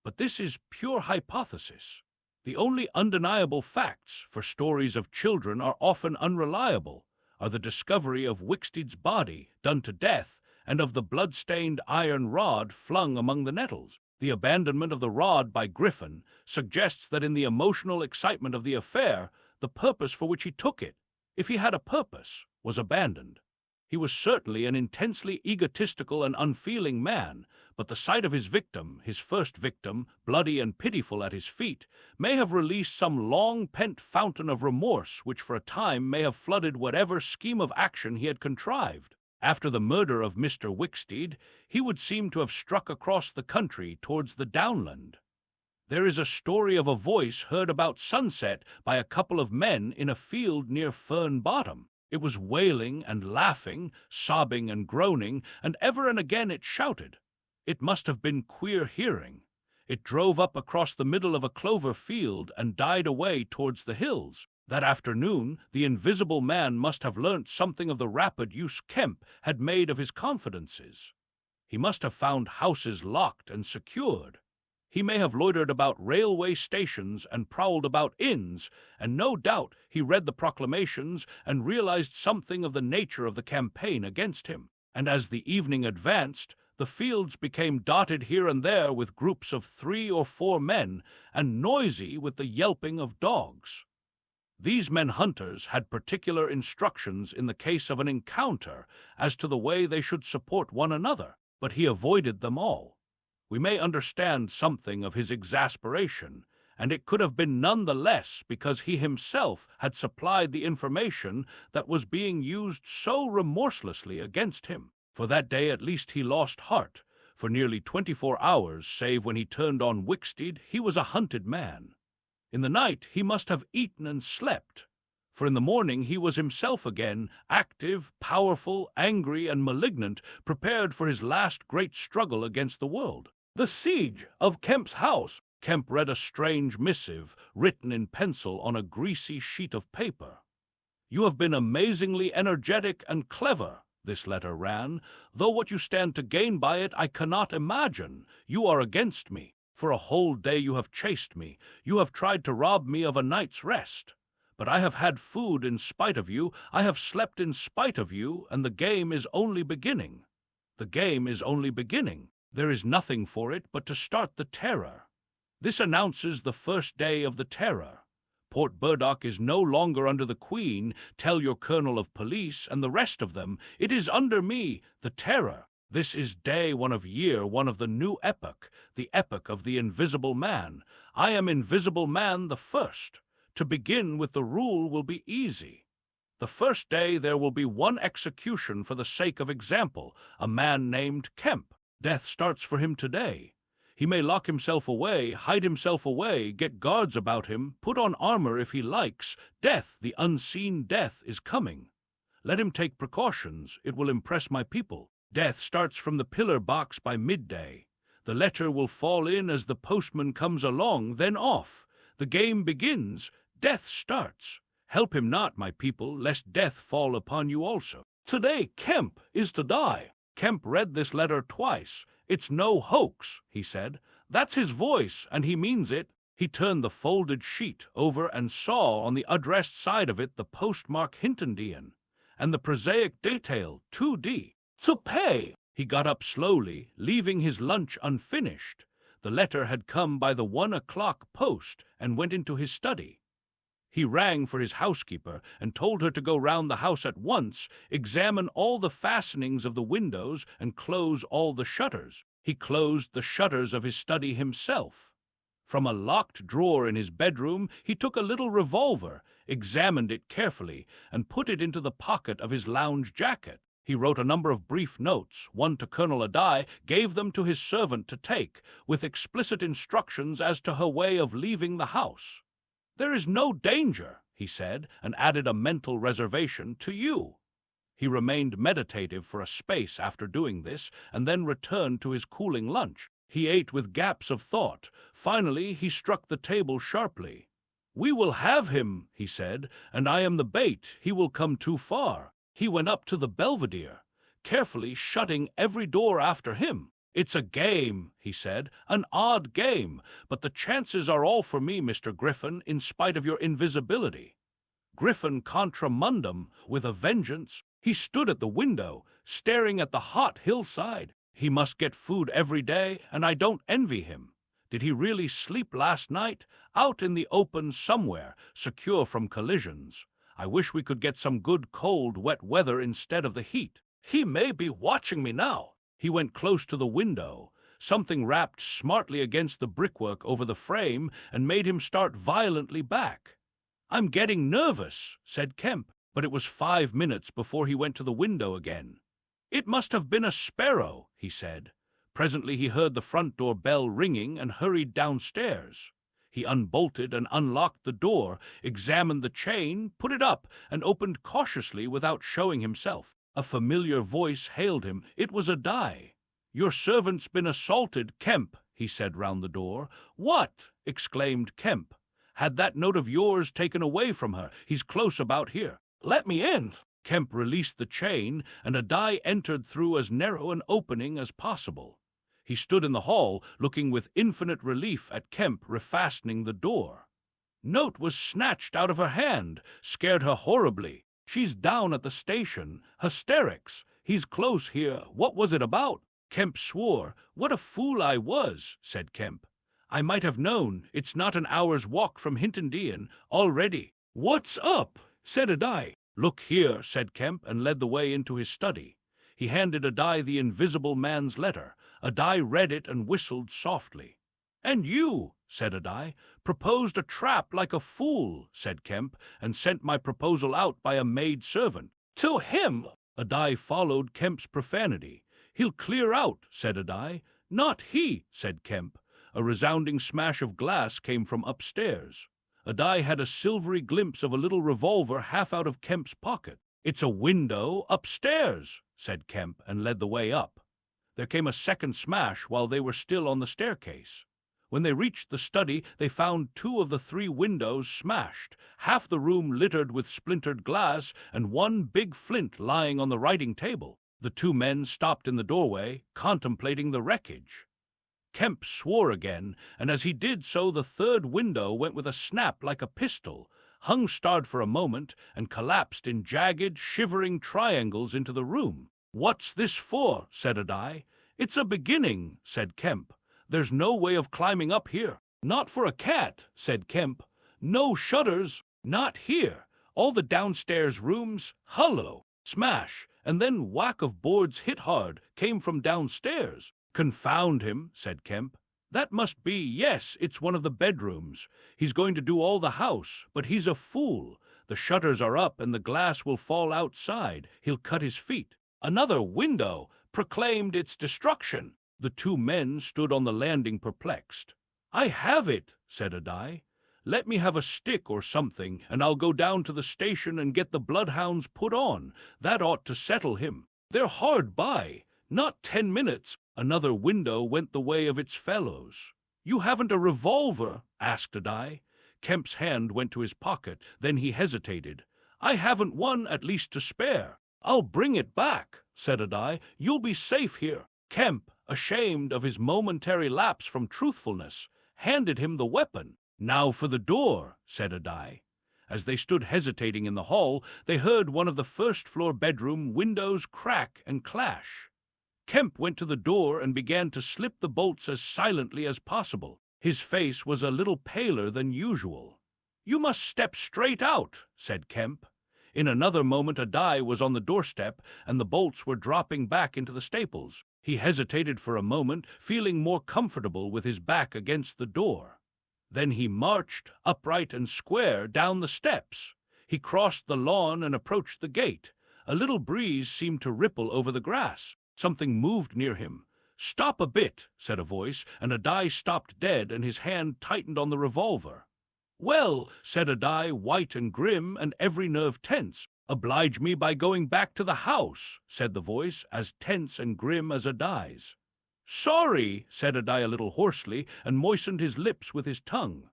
But this is pure hypothesis. The only undeniable facts, for stories of children are often unreliable, are the discovery of Wicksteed's body, done to death, and of the blood-stained iron rod flung among the nettles. The abandonment of the rod by Griffin suggests that in the emotional excitement of the affair, the purpose for which he took it, if he had a purpose, was abandoned. He was certainly an intensely egotistical and unfeeling man, but the sight of his victim, his first victim, bloody and pitiful at his feet, may have released some long-pent fountain of remorse which for a time may have flooded whatever scheme of action he had contrived. After the murder of Mr. Wicksteed, he would seem to have struck across the country towards the downland. There is a story of a voice heard about sunset by a couple of men in a field near Fern Bottom. It was wailing and laughing, sobbing and groaning, and ever and again it shouted. It must have been queer hearing. It drove up across the middle of a clover field and died away towards the hills. That afternoon, the invisible man must have learnt something of the rapid use Kemp had made of his confidences. He must have found houses locked and secured. He may have loitered about railway stations and prowled about inns, and no doubt he read the proclamations and realized something of the nature of the campaign against him. And as the evening advanced, The fields became dotted here and there with groups of 3 or 4 men, and noisy with the yelping of dogs. These men hunters had particular instructions in the case of an encounter as to the way they should support one another, but he avoided them all. We may understand something of his exasperation, and it could have been none the less because he himself had supplied the information that was being used so remorselessly against him. For that day at least he lost heart. For nearly 24 hours, save when he turned on Wicksteed, he was a hunted man. In the night he must have eaten and slept, for in the morning he was himself again, active, powerful, angry, and malignant, prepared for his last great struggle against the world. The siege of Kemp's house. Kemp read a strange missive, written in pencil on a greasy sheet of paper. "You have been amazingly energetic and clever," this letter ran, "though what you stand to gain by it I cannot imagine. You are against me. For a whole day you have chased me. You have tried to rob me of a night's rest. But I have had food in spite of you, I have slept in spite of you, and the game is only beginning. The game is only beginning. There is nothing for it but to start the terror. This announces the first day of the terror. Port Burdock is no longer under the Queen, tell your colonel of police and the rest of them. It is under me, the terror. This is day 1 of year 1 of the new epoch, the epoch of the Invisible Man. I am Invisible Man the first. To begin with the rule will be easy. The first day there will be 1 execution for the sake of example, a man named Kemp. Death starts for him today. He may lock himself away, hide himself away, get guards about him, put on armor if he likes. Death, the unseen death, is coming. Let him take precautions. It will impress my people. Death starts from the pillar box by midday. The letter will fall in as the postman comes along, then off. The game begins. Death starts. Help him not, my people, lest death fall upon you also. Today Kemp is to die. Kemp read this letter twice. It's no hoax, he said. That's his voice, and he means it. He turned the folded sheet over and saw on the addressed side of it the postmark Hintondian, and the prosaic detail 2D. To pay! He got up slowly, leaving his lunch unfinished. The letter had come by the 1 o'clock post, and went into his study. He rang for his housekeeper and told her to go round the house at once, examine all the fastenings of the windows, and close all the shutters. He closed the shutters of his study himself. From a locked drawer in his bedroom he took a little revolver, examined it carefully, and put it into the pocket of his lounge jacket. He wrote a number of brief notes, one to Colonel Adai, gave them to his servant to take, with explicit instructions as to her way of leaving the house. "There is no danger," he said, and added a mental reservation, "to you." He remained meditative for a space after doing this, and then returned to his cooling lunch. He ate with gaps of thought. Finally, he struck the table sharply. "We will have him," he said, "and I am the bait. He will come too far." He went up to the belvedere, carefully shutting every door after him. "It's a game," he said, "an odd game, but the chances are all for me, Mr. Griffin, in spite of your invisibility." Griffin contra mundum, with a vengeance. He stood at the window, staring at the hot hillside. He must get food every day, and I don't envy him. Did he really sleep last night? Out in the open somewhere, secure from collisions. I wish we could get some good cold, wet weather instead of the heat. He may be watching me now. He went close to the window. Something rapped smartly against the brickwork over the frame and made him start violently back. "I'm getting nervous," said Kemp, but it was 5 minutes before he went to the window again. "It must have been a sparrow," he said. Presently he heard the front door bell ringing and hurried downstairs. He unbolted and unlocked the door, examined the chain, put it up, and opened cautiously without showing himself. A familiar voice hailed him. It was Adai. "Your servant's been assaulted, Kemp," he said round the door. "What?" exclaimed Kemp. "Had that note of yours taken away from her. He's close about here." "Let me in." Kemp released the chain, and Adai entered through as narrow an opening as possible. He stood in the hall, looking with infinite relief at Kemp refastening the door. Note was snatched out of her hand, scared her horribly. "She's down at the station. Hysterics. He's close here. What was it about?" Kemp swore. "What a fool I was," said Kemp. "I might have known. It's not an hour's walk from Hintondean already." "What's up?" said Adai. "Look here," said Kemp, and led the way into his study. He handed Adai the invisible man's letter. Adai read it and whistled softly. "And you," said Adai, "proposed a trap like a fool," said Kemp, "and sent my proposal out by a maid-servant." "To him!" Adai followed Kemp's profanity. "He'll clear out," said Adai. "Not he," said Kemp. A resounding smash of glass came from upstairs. Adai had a silvery glimpse of a little revolver half out of Kemp's pocket. "It's a window upstairs," said Kemp, and led the way up. There came a second smash while they were still on the staircase. When they reached the study, they found 2 of the 3 windows smashed, half the room littered with splintered glass, and one big flint lying on the writing table. The 2 men stopped in the doorway, contemplating the wreckage. Kemp swore again, and as he did so, the 3rd window went with a snap like a pistol, hung starred for a moment, and collapsed in jagged, shivering triangles into the room. "What's this for?" said Adai. "It's a beginning," said Kemp. "There's no way of climbing up here." "Not for a cat," said Kemp. "No shutters." "Not here. All the downstairs rooms, hollow." Smash, and then whack of boards hit hard, came from downstairs. "Confound him," said Kemp. "That must be, yes, it's one of the bedrooms. He's going to do all the house, but he's a fool. The shutters are up and the glass will fall outside. He'll cut his feet." "Another window!" proclaimed its destruction. The 2 men stood on the landing perplexed. "I have it," said Adai. "Let me have a stick or something, and I'll go down to the station and get the bloodhounds put on. That ought to settle him. They're hard by. Not 10 minutes. Another window went the way of its fellows. "You haven't a revolver?" asked Adai. Kemp's hand went to his pocket, then he hesitated. "I haven't one, at least, to spare." "I'll bring it back," said Adai. "You'll be safe here." Kemp, ashamed of his momentary lapse from truthfulness, handed him the weapon. "Now for the door," said Adai. As they stood hesitating in the hall, they heard one of the first-floor bedroom windows crack and clash. Kemp went to the door and began to slip the bolts as silently as possible. His face was a little paler than usual. "You must step straight out," said Kemp. In another moment Adai was on the doorstep, and the bolts were dropping back into the staples. He hesitated for a moment, feeling more comfortable with his back against the door. Then he marched, upright and square, down the steps. He crossed the lawn and approached the gate. A little breeze seemed to ripple over the grass. Something moved near him. "Stop a bit," said a voice, and Adai stopped dead, and his hand tightened on the revolver. "Well," said Adai, white and grim, and every nerve tense. "Oblige me by going back to the house," said the voice, as tense and grim as Adai's. "Sorry," said Adai a little hoarsely, and moistened his lips with his tongue.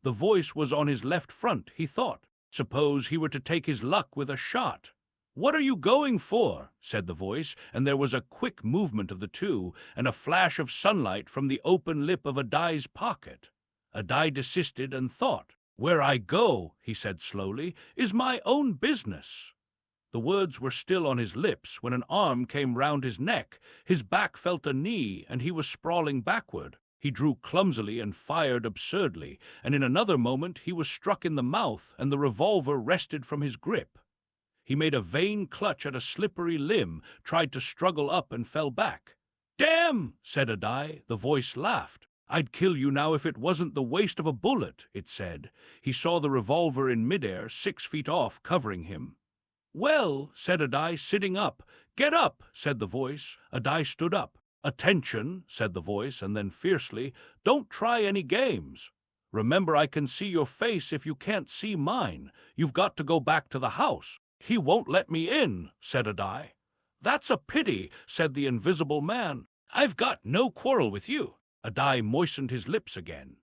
The voice was on his left front, he thought. Suppose he were to take his luck with a shot. "What are you going for?" said the voice, and there was a quick movement of the 2, and a flash of sunlight from the open lip of Adai's pocket. Adai desisted and thought. "Where I go," he said slowly, "is my own business." The words were still on his lips when an arm came round his neck. His back felt a knee, and he was sprawling backward. He drew clumsily and fired absurdly, and in another moment he was struck in the mouth, and the revolver wrested from his grip. He made a vain clutch at a slippery limb, tried to struggle up, and fell back. "Damn!" said Adai. The voice laughed. "I'd kill you now if it wasn't the waste of a bullet," it said. He saw the revolver in midair, 6 feet off, covering him. "Well," said Adai, sitting up. "Get up," said the voice. Adai stood up. "Attention," said the voice, and then fiercely, "don't try any games. Remember, I can see your face if you can't see mine. You've got to go back to the house." "He won't let me in," said Adai. "That's a pity," said the invisible man. "I've got no quarrel with you." Adai moistened his lips again.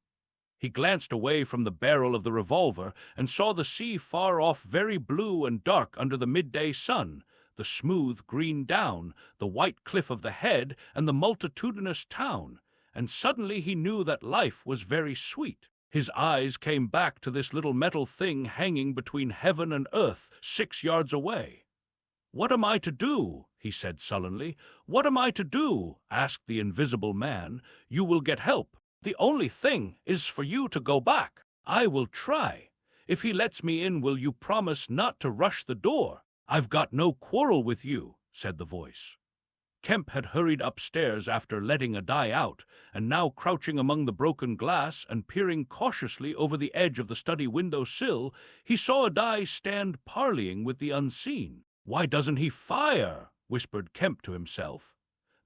He glanced away from the barrel of the revolver and saw the sea far off, very blue and dark under the midday sun, the smooth green down, the white cliff of the head, and the multitudinous town, and suddenly he knew that life was very sweet. His eyes came back to this little metal thing hanging between heaven and earth 6 yards away. "What am I to do?" he said sullenly. "What am I to do?" asked the invisible man. "You will get help. The only thing is for you to go back. I will try. If he lets me in, will you promise not to rush the door?" "I've got no quarrel with you," said the voice. Kemp had hurried upstairs after letting Adai out, and now crouching among the broken glass and peering cautiously over the edge of the study window sill, he saw Adai stand parleying with the unseen. "Why doesn't he fire?" whispered Kemp to himself.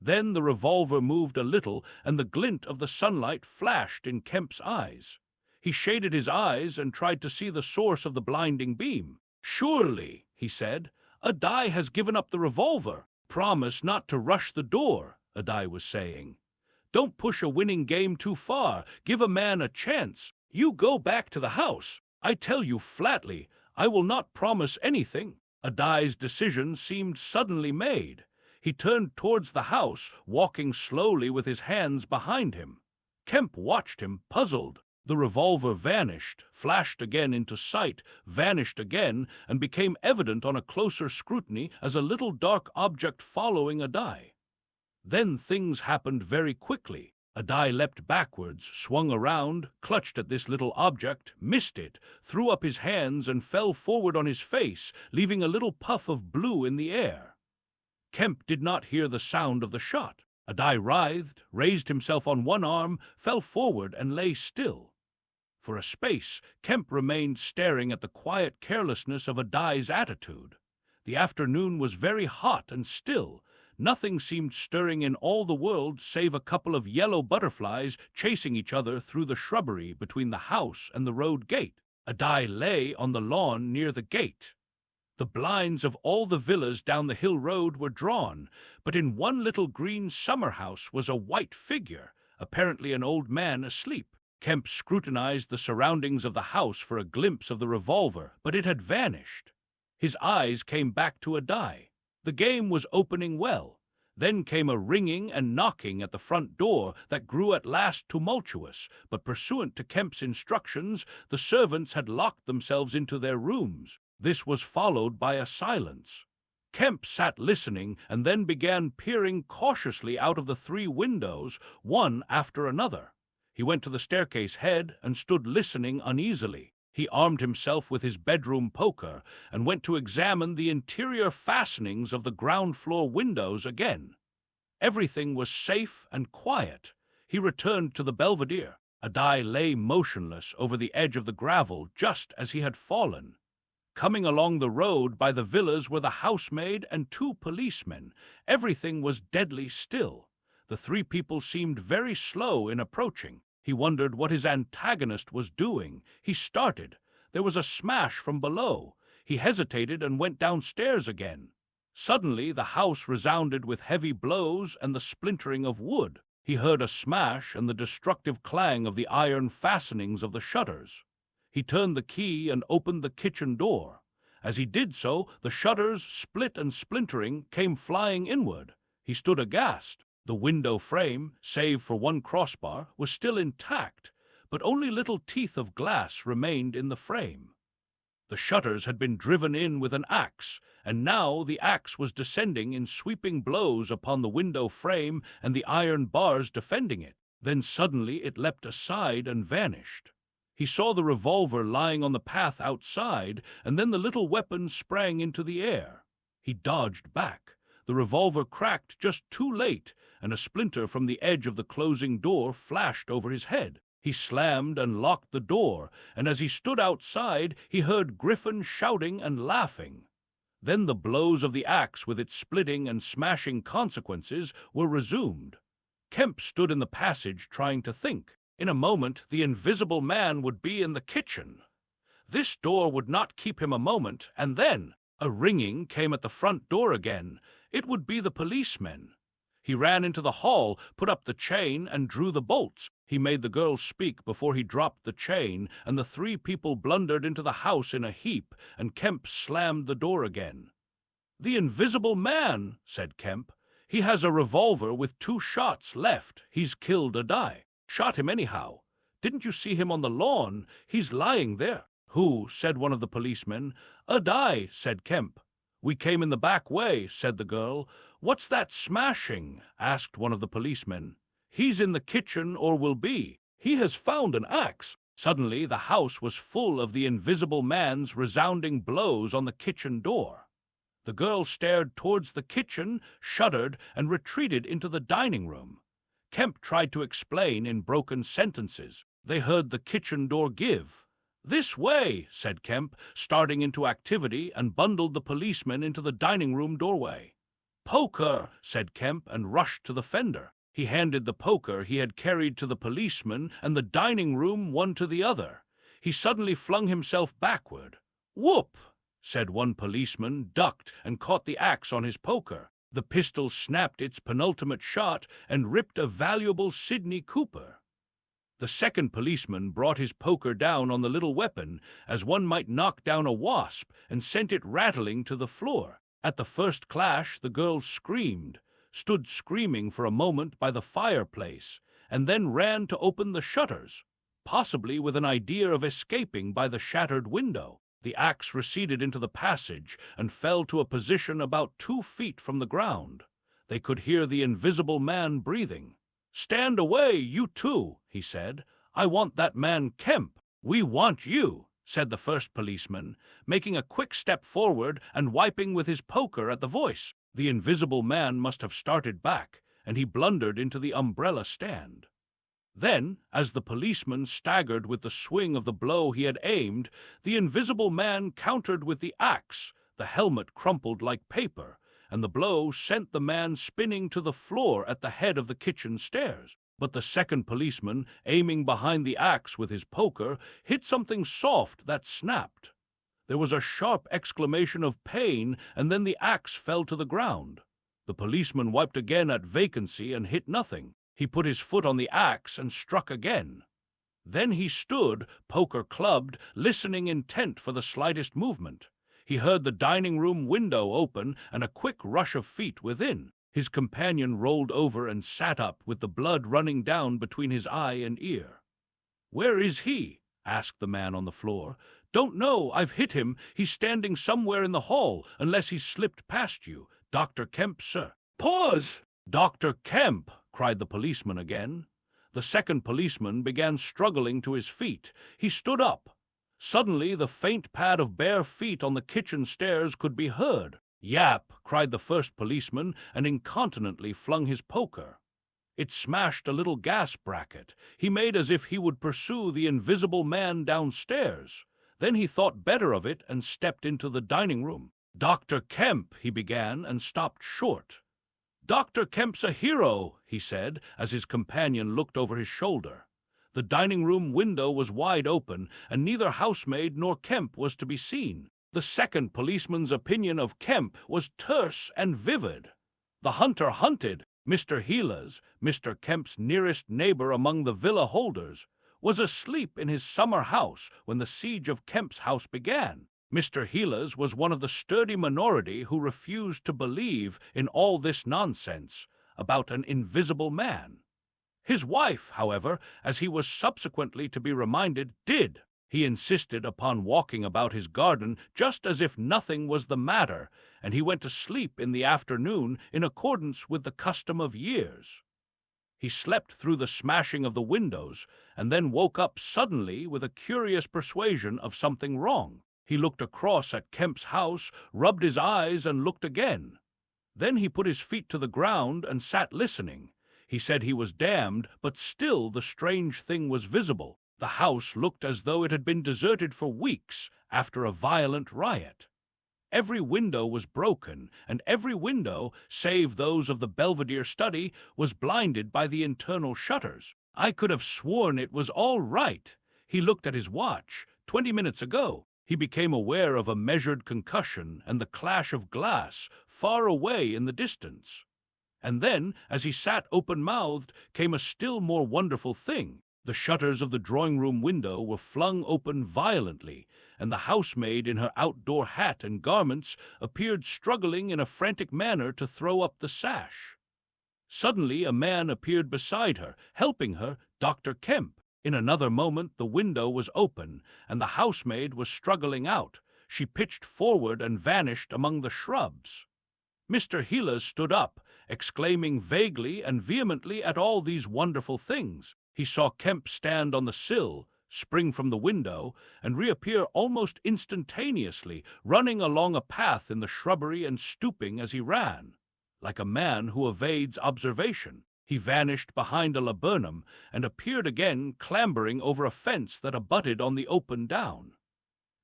Then the revolver moved a little, and the glint of the sunlight flashed in Kemp's eyes. He shaded his eyes and tried to see the source of the blinding beam. "Surely," he said, "Adai has given up the revolver. Promise not to rush the door," Adai was saying. "Don't push a winning game too far. Give a man a chance. You go back to the house. I tell you flatly, I will not promise anything." Adai's decision seemed suddenly made. He turned towards the house, walking slowly with his hands behind him. Kemp watched him, puzzled. The revolver vanished, flashed again into sight, vanished again, and became evident on a closer scrutiny as a little dark object following Adai. Then things happened very quickly. Adai leapt backwards, swung around, clutched at this little object, missed it, threw up his hands and fell forward on his face, leaving a little puff of blue in the air. Kemp did not hear the sound of the shot. Adai writhed, raised himself on one arm, fell forward and lay still. For a space, Kemp remained staring at the quiet carelessness of Adai's attitude. The afternoon was very hot and still. Nothing seemed stirring in all the world save a couple of yellow butterflies chasing each other through the shrubbery between the house and the road gate. Adai lay on the lawn near the gate. The blinds of all the villas down the hill road were drawn, but in one little green summer house was a white figure, apparently an old man asleep. Kemp scrutinized the surroundings of the house for a glimpse of the revolver, but it had vanished. His eyes came back to Adai. The game was opening well. Then came a ringing and knocking at the front door that grew at last tumultuous, but pursuant to Kemp's instructions, the servants had locked themselves into their rooms. This was followed by a silence. Kemp sat listening and then began peering cautiously out of the 3 windows, one after another. He went to the staircase head and stood listening uneasily. He armed himself with his bedroom poker and went to examine the interior fastenings of the ground-floor windows again. Everything was safe and quiet. He returned to the belvedere. Adai lay motionless over the edge of the gravel just as he had fallen. Coming along the road by the villas were the housemaid and 2 policemen. Everything was deadly still. The 3 people seemed very slow in approaching. He wondered what his antagonist was doing. He started. There was a smash from below. He hesitated and went downstairs again. Suddenly the house resounded with heavy blows and the splintering of wood. He heard a smash and the destructive clang of the iron fastenings of the shutters. He turned the key and opened the kitchen door. As he did so, the shutters, split and splintering, came flying inward. He stood aghast. The window frame, save for one crossbar, was still intact, but only little teeth of glass remained in the frame. The shutters had been driven in with an axe, and now the axe was descending in sweeping blows upon the window frame and the iron bars defending it. Then suddenly it leapt aside and vanished. He saw the revolver lying on the path outside, and then the little weapon sprang into the air. He dodged back. The revolver cracked just too late, and a splinter from the edge of the closing door flashed over his head. He slammed and locked the door, and as he stood outside, he heard Griffin shouting and laughing. Then the blows of the axe with its splitting and smashing consequences were resumed. Kemp stood in the passage trying to think. In a moment, the invisible man would be in the kitchen. This door would not keep him a moment, and then a ringing came at the front door again. It would be the policemen. He ran into the hall, put up the chain, and drew the bolts. He made the girl speak before he dropped the chain, and the 3 people blundered into the house in a heap, and Kemp slammed the door again. "The invisible man," said Kemp. "He has a revolver with 2 shots left. He's killed Adai. Shot him anyhow. Didn't you see him on the lawn? He's lying there." "Who?" said one of the policemen. "Adai," said Kemp. "We came in the back way," said the girl. "What's that smashing?" asked one of the policemen. "He's in the kitchen, or will be. He has found an axe." Suddenly, the house was full of the invisible man's resounding blows on the kitchen door. The girl stared towards the kitchen, shuddered, and retreated into the dining room. Kemp tried to explain in broken sentences. They heard the kitchen door give. "This way," said Kemp, starting into activity, and bundled the policeman into the dining room doorway. "Poker," said Kemp, and rushed to the fender. He handed the poker he had carried to the policeman and the dining room one to the other. He suddenly flung himself backward. "Whoop!" said one policeman, ducked, and caught the axe on his poker. The pistol snapped its penultimate shot and ripped a valuable Sidney Cooper. The second policeman brought his poker down on the little weapon, as one might knock down a wasp, and sent it rattling to the floor. At the first clash, the girl screamed, stood screaming for a moment by the fireplace, and then ran to open the shutters, possibly with an idea of escaping by the shattered window. The axe receded into the passage and fell to a position about 2 feet from the ground. They could hear the invisible man breathing. "Stand away, you two," he said. "I want that man Kemp." "We want you," said the first policeman, making a quick step forward and wiping with his poker at the voice. The invisible man must have started back, and he blundered into the umbrella stand. Then, as the policeman staggered with the swing of the blow he had aimed, the invisible man countered with the axe. The helmet crumpled like paper, and the blow sent the man spinning to the floor at the head of the kitchen stairs. But the second policeman, aiming behind the axe with his poker, hit something soft that snapped. There was a sharp exclamation of pain, and then the axe fell to the ground. The policeman wiped again at vacancy and hit nothing. He put his foot on the axe and struck again. Then he stood, poker clubbed, listening intent for the slightest movement. He heard the dining room window open and a quick rush of feet within. His companion rolled over and sat up with the blood running down between his eye and ear. "Where is he?" asked the man on the floor. "Don't know. I've hit him. He's standing somewhere in the hall, unless he's slipped past you. Dr. Kemp, sir." "Pause!" "Dr. Kemp!" cried the policeman again. The second policeman began struggling to his feet. He stood up. Suddenly, the faint pad of bare feet on the kitchen stairs could be heard. "Yap!" cried the first policeman, and incontinently flung his poker. It smashed a little gas bracket. He made as if he would pursue the invisible man downstairs. Then he thought better of it and stepped into the dining room. "Dr. Kemp," he began, and stopped short. "Dr. Kemp's a hero," he said, as his companion looked over his shoulder. The dining room window was wide open, and neither housemaid nor Kemp was to be seen. The second policeman's opinion of Kemp was terse and vivid. The hunter hunted. Mr. Heelas, Mr. Kemp's nearest neighbor among the villa holders, was asleep in his summer house when the siege of Kemp's house began. Mr. Heelas was one of the sturdy minority who refused to believe in all this nonsense about an invisible man. His wife, however, as he was subsequently to be reminded, did. He insisted upon walking about his garden just as if nothing was the matter, and he went to sleep in the afternoon in accordance with the custom of years. He slept through the smashing of the windows, and then woke up suddenly with a curious persuasion of something wrong. He looked across at Kemp's house, rubbed his eyes, and looked again. Then he put his feet to the ground and sat listening. He said he was damned, but still the strange thing was visible. The house looked as though it had been deserted for weeks after a violent riot. Every window was broken, and every window, save those of the Belvedere study, was blinded by the internal shutters. I could have sworn it was all right. He looked at his watch. 20 minutes ago. He became aware of a measured concussion and the clash of glass far away in the distance. And then, as he sat open-mouthed, came a still more wonderful thing. The shutters of the drawing-room window were flung open violently, and the housemaid in her outdoor hat and garments appeared struggling in a frantic manner to throw up the sash. Suddenly a man appeared beside her, helping her, Dr. Kemp. In another moment the window was open, and the housemaid was struggling out. she pitched forward and vanished among the shrubs. Mr. Heelas stood up, exclaiming vaguely and vehemently at all these wonderful things. He saw Kemp stand on the sill, spring from the window, and reappear almost instantaneously, running along a path in the shrubbery and stooping as he ran. Like a man who evades observation, he vanished behind a laburnum and appeared again clambering over a fence that abutted on the open down.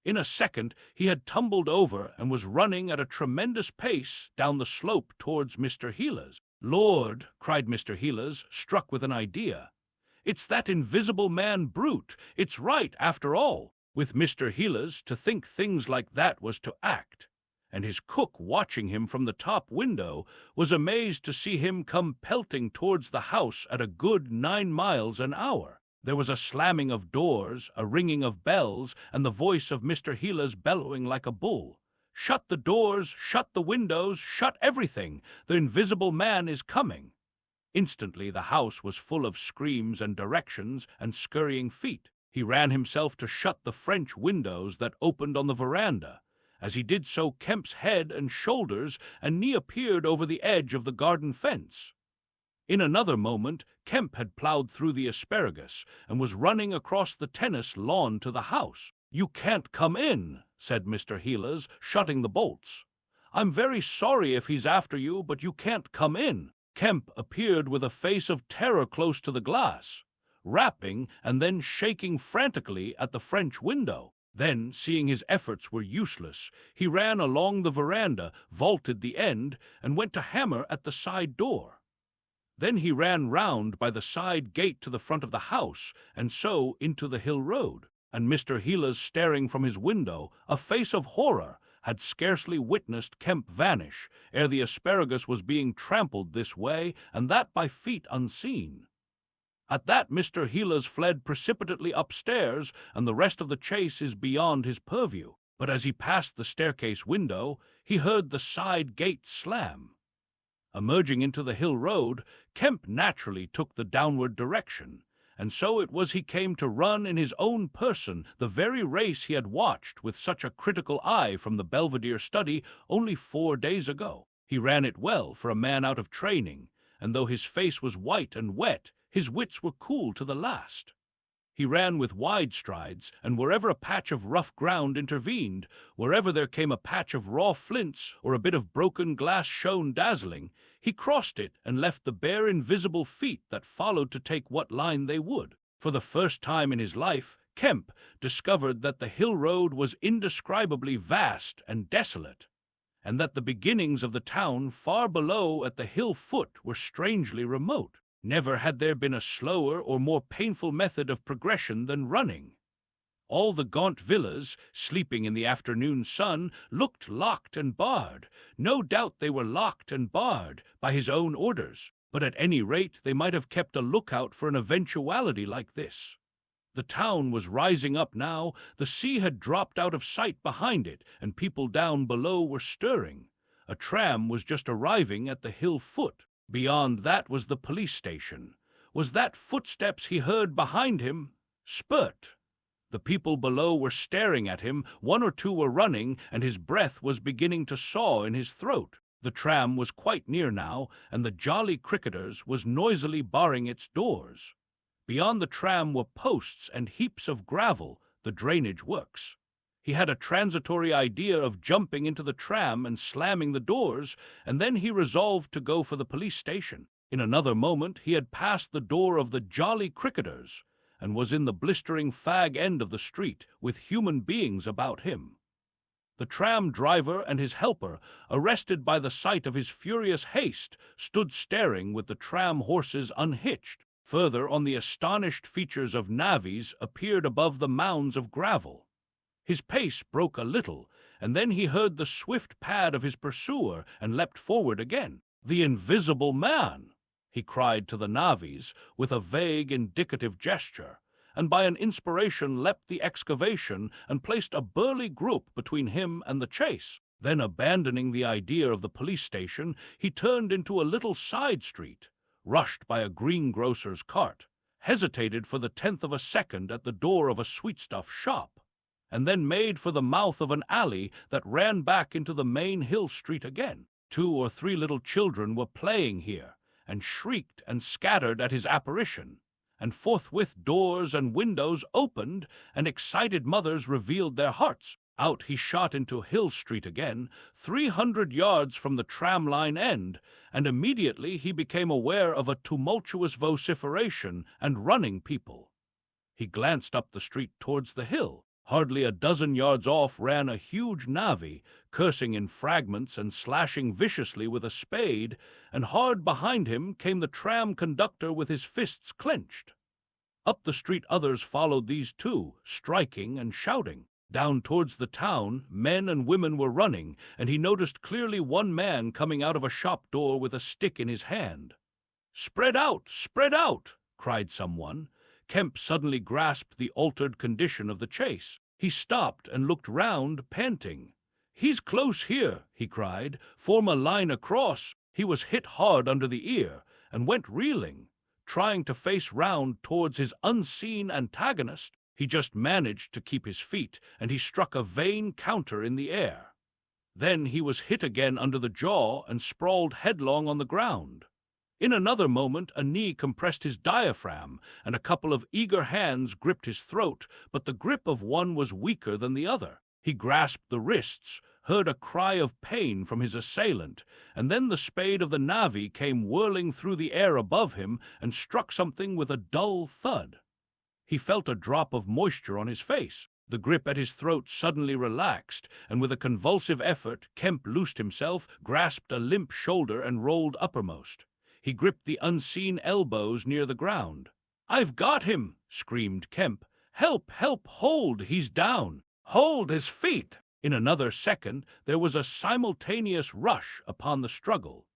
In a second, he had tumbled over and was running at a tremendous pace down the slope towards Mr. Heelas. "Lord," cried Mr. Heelas, struck with an idea. "It's that invisible man Brute. It's right, after all." With Mr. Heelas, to think things like that was to act. And his cook, watching him from the top window, was amazed to see him come pelting towards the house at a good 9 miles an hour. There was a slamming of doors, a ringing of bells, and the voice of Mr. Heelas bellowing like a bull. "Shut the doors, shut the windows, shut everything! The invisible man is coming!" Instantly the house was full of screams and directions and scurrying feet. He ran himself to shut the French windows that opened on the veranda. As he did so, Kemp's head and shoulders and knee appeared over the edge of the garden fence. In another moment, Kemp had plowed through the asparagus and was running across the tennis lawn to the house. "You can't come in," said Mr. Heelas, shutting the bolts. "I'm very sorry if he's after you, but you can't come in." Kemp appeared with a face of terror close to the glass, rapping and then shaking frantically at the French window. Then, seeing his efforts were useless, he ran along the veranda, vaulted the end, and went to hammer at the side door. Then he ran round by the side gate to the front of the house, and so into the hill road. And Mr. Heelas, staring from his window, a face of horror, had scarcely witnessed Kemp vanish, ere the asparagus was being trampled this way and that by feet unseen. At that Mr. Heelas fled precipitately upstairs, and the rest of the chase is beyond his purview. But as he passed the staircase window, he heard the side gate slam. Emerging into the hill road, Kemp naturally took the downward direction, and so it was he came to run in his own person the very race he had watched with such a critical eye from the Belvedere study only 4 days ago. He ran it well for a man out of training, and though his face was white and wet, his wits were cool to the last. He ran with wide strides, and wherever a patch of rough ground intervened, wherever there came a patch of raw flints or a bit of broken glass shone dazzling, he crossed it and left the bare invisible feet that followed to take what line they would. For the first time in his life, Kemp discovered that the hill road was indescribably vast and desolate, and that the beginnings of the town far below at the hill foot were strangely remote. Never had there been a slower or more painful method of progression than running. All the gaunt villas, sleeping in the afternoon sun, looked locked and barred. No doubt they were locked and barred by his own orders, but at any rate they might have kept a lookout for an eventuality like this. The town was rising up now, the sea had dropped out of sight behind it, and people down below were stirring. A tram was just arriving at the hill foot. Beyond that was the police station. Was that footsteps he heard behind him? Spurt! The people below were staring at him, 1 or 2 were running, and his breath was beginning to saw in his throat. The tram was quite near now, and the Jolly Cricketers was noisily barring its doors. Beyond the tram were posts and heaps of gravel, the drainage works. He had a transitory idea of jumping into the tram and slamming the doors, and then he resolved to go for the police station. In another moment he had passed the door of the Jolly Cricketers, and was in the blistering fag end of the street, with human beings about him. The tram driver and his helper, arrested by the sight of his furious haste, stood staring with the tram horses unhitched. Further on, the astonished features of navvies appeared above the mounds of gravel. His pace broke a little, and then he heard the swift pad of his pursuer and leapt forward again. "The invisible man!" he cried to the navvies with a vague indicative gesture, and by an inspiration leapt the excavation and placed a burly group between him and the chase. Then, abandoning the idea of the police station, he turned into a little side street, rushed by a greengrocer's cart, hesitated for the 10th of a second at the door of a sweetstuff shop, and then made for the mouth of an alley that ran back into the main hill street again. 2 or 3 little children were playing here, and shrieked and scattered at his apparition, and forthwith doors and windows opened, and excited mothers revealed their hearts. Out he shot into Hill Street again, 300 yards from the tram line end, and immediately he became aware of a tumultuous vociferation and running people. He glanced up the street towards the hill. Hardly a dozen yards off ran a huge navvy, cursing in fragments and slashing viciously with a spade, and hard behind him came the tram conductor with his fists clenched. Up the street others followed these two, striking and shouting. Down towards the town, men and women were running, and he noticed clearly one man coming out of a shop door with a stick in his hand. "Spread out! Spread out!" cried someone. Kemp suddenly grasped the altered condition of the chase. He stopped and looked round, panting. "He's close here," he cried. "Form a line across." He was hit hard under the ear, and went reeling, trying to face round towards his unseen antagonist. He just managed to keep his feet, and he struck a vain counter in the air. Then he was hit again under the jaw and sprawled headlong on the ground. In another moment a knee compressed his diaphragm, and a couple of eager hands gripped his throat, but the grip of one was weaker than the other. He grasped the wrists, heard a cry of pain from his assailant, and then the spade of the navvy came whirling through the air above him and struck something with a dull thud. He felt a drop of moisture on his face. The grip at his throat suddenly relaxed, and with a convulsive effort, Kemp loosed himself, grasped a limp shoulder, and rolled uppermost. He gripped the unseen elbows near the ground. "I've got him!" screamed Kemp. "Help! Help! Hold! He's down! Hold his feet!" In another second there was a simultaneous rush upon the struggle,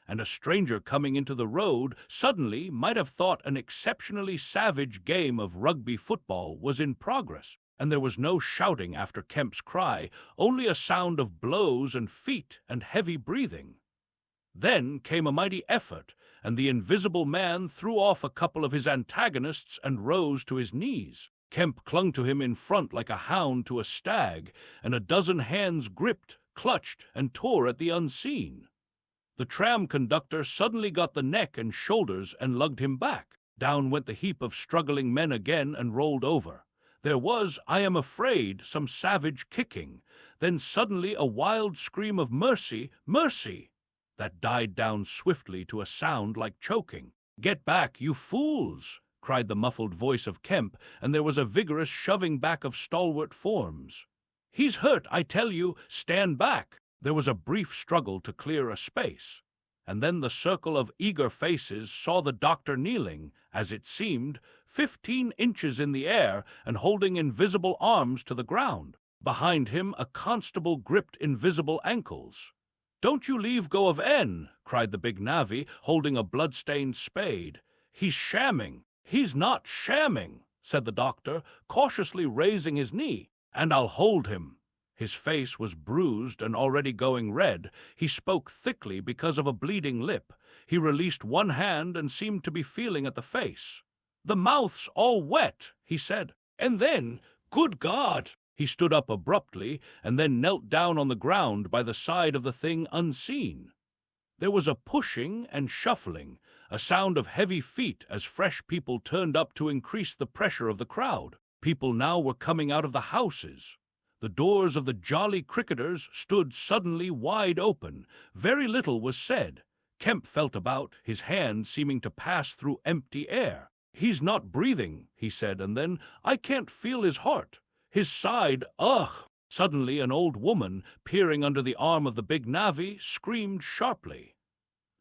and a stranger coming into the road suddenly might have thought an exceptionally savage game of rugby football was in progress, and there was no shouting after Kemp's cry, only a sound of blows and feet and heavy breathing. Then came a mighty effort, and the invisible man threw off a couple of his antagonists and rose to his knees. Kemp clung to him in front like a hound to a stag, and a dozen hands gripped, clutched, and tore at the unseen. The tram conductor suddenly got the neck and shoulders and lugged him back. Down went the heap of struggling men again and rolled over. There was, I am afraid, some savage kicking. Then suddenly a wild scream of "Mercy! Mercy!" that died down swiftly to a sound like choking. "Get back, you fools!" cried the muffled voice of Kemp, and there was a vigorous shoving back of stalwart forms. "He's hurt, I tell you! Stand back!" There was a brief struggle to clear a space, and then the circle of eager faces saw the doctor kneeling, as it seemed, 15 inches in the air and holding invisible arms to the ground. Behind him a constable gripped invisible ankles. "Don't you leave go of N!" cried the big navvy, holding a blood-stained spade. "He's shamming!" "He's not shamming," said the doctor, cautiously raising his knee. "And I'll hold him." His face was bruised and already going red. He spoke thickly because of a bleeding lip. He released one hand and seemed to be feeling at the face. "The mouth's all wet," he said. "And then, good God!" He stood up abruptly and then knelt down on the ground by the side of the thing unseen. There was a pushing and shuffling, a sound of heavy feet as fresh people turned up to increase the pressure of the crowd. People now were coming out of the houses. The doors of the Jolly Cricketers stood suddenly wide open. Very little was said. Kemp felt about, his hand seeming to pass through empty air. "He's not breathing," he said, and then, "I can't feel his heart. His side, ugh!" Suddenly an old woman, peering under the arm of the big navvy, screamed sharply.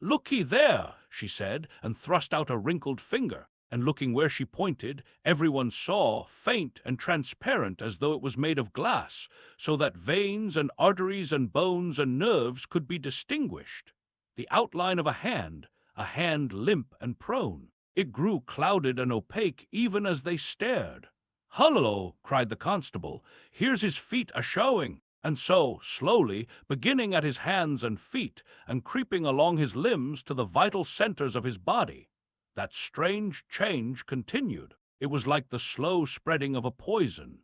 "Looky there," she said, and thrust out a wrinkled finger. And looking where she pointed, everyone saw, faint and transparent as though it was made of glass, so that veins and arteries and bones and nerves could be distinguished. The outline of a hand limp and prone. It grew clouded and opaque even as they stared. "Hullo!" cried the constable. "Here's his feet a-showing!" And so, slowly, beginning at his hands and feet, and creeping along his limbs to the vital centers of his body, that strange change continued. It was like the slow spreading of a poison.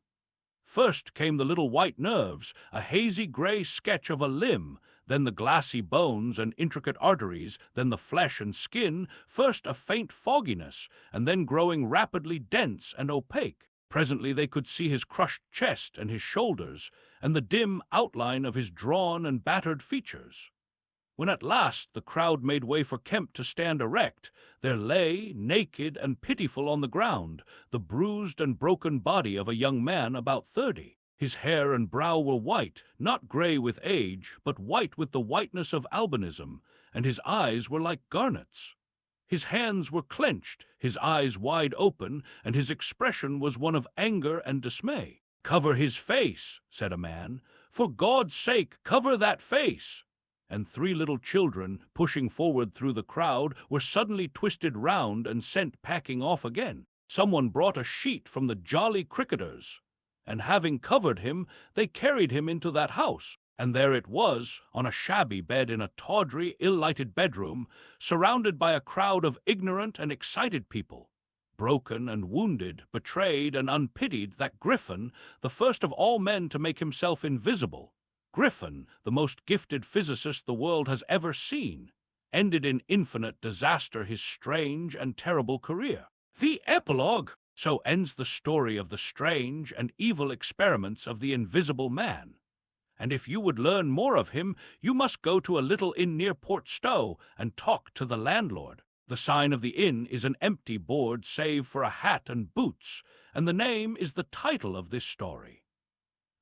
First came the little white nerves, a hazy gray sketch of a limb, then the glassy bones and intricate arteries, then the flesh and skin, first a faint fogginess, and then growing rapidly dense and opaque. Presently they could see his crushed chest and his shoulders, and the dim outline of his drawn and battered features. When at last the crowd made way for Kemp to stand erect, there lay, naked and pitiful on the ground, the bruised and broken body of a young man about 30. His hair and brow were white, not gray with age, but white with the whiteness of albinism, and his eyes were like garnets. His hands were clenched, his eyes wide open, and his expression was one of anger and dismay. "Cover his face," said a man. "For God's sake, cover that face!" And 3 little children, pushing forward through the crowd, were suddenly twisted round and sent packing off again. Someone brought a sheet from the Jolly Cricketers, and having covered him, they carried him into that house. And there it was, on a shabby bed in a tawdry, ill-lighted bedroom, surrounded by a crowd of ignorant and excited people. Broken and wounded, betrayed and unpitied, that Griffin, the first of all men to make himself invisible, Griffin, the most gifted physicist the world has ever seen, ended in infinite disaster his strange and terrible career. The epilogue! So ends the story of the strange and evil experiments of the Invisible Man. And if you would learn more of him, you must go to a little inn near Port Stowe and talk to the landlord. The sign of the inn is an empty board save for a hat and boots, and the name is the title of this story.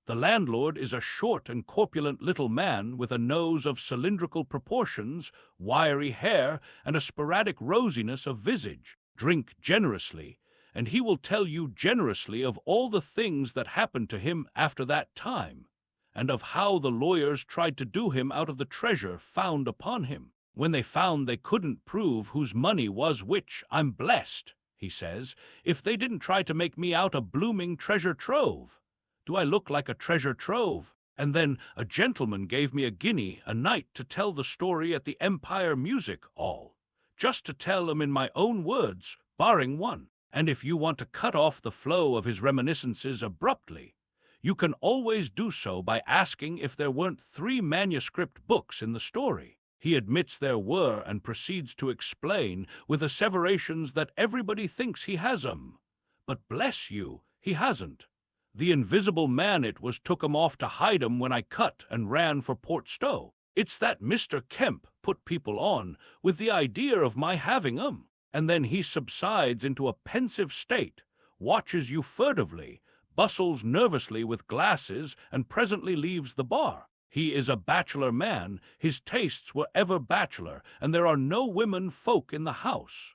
The landlord is a short and corpulent little man with a nose of cylindrical proportions, wiry hair, and a sporadic rosiness of visage. Drink generously, and he will tell you generously of all the things that happened to him after that time, and of how the lawyers tried to do him out of the treasure found upon him. When they found they couldn't prove whose money was which, "I'm blessed," he says, "if they didn't try to make me out a blooming treasure trove. Do I look like a treasure trove? And then a gentleman gave me a guinea a night to tell the story at the Empire Music Hall, just to tell 'em in my own words, barring one. And if you want to cut off the flow of his reminiscences abruptly, you can always do so by asking if there weren't 3 manuscript books in the story. He admits there were and proceeds to explain with asseverations that everybody thinks he has 'em. But bless you, he hasn't. The Invisible Man it was took 'em off to hide 'em when I cut and ran for Port Stowe. It's that Mr. Kemp put people on with the idea of my having 'em, and then he subsides into a pensive state, watches you furtively, bustles nervously with glasses, and presently leaves the bar. He is a bachelor man, his tastes were ever bachelor, and there are no women folk in the house.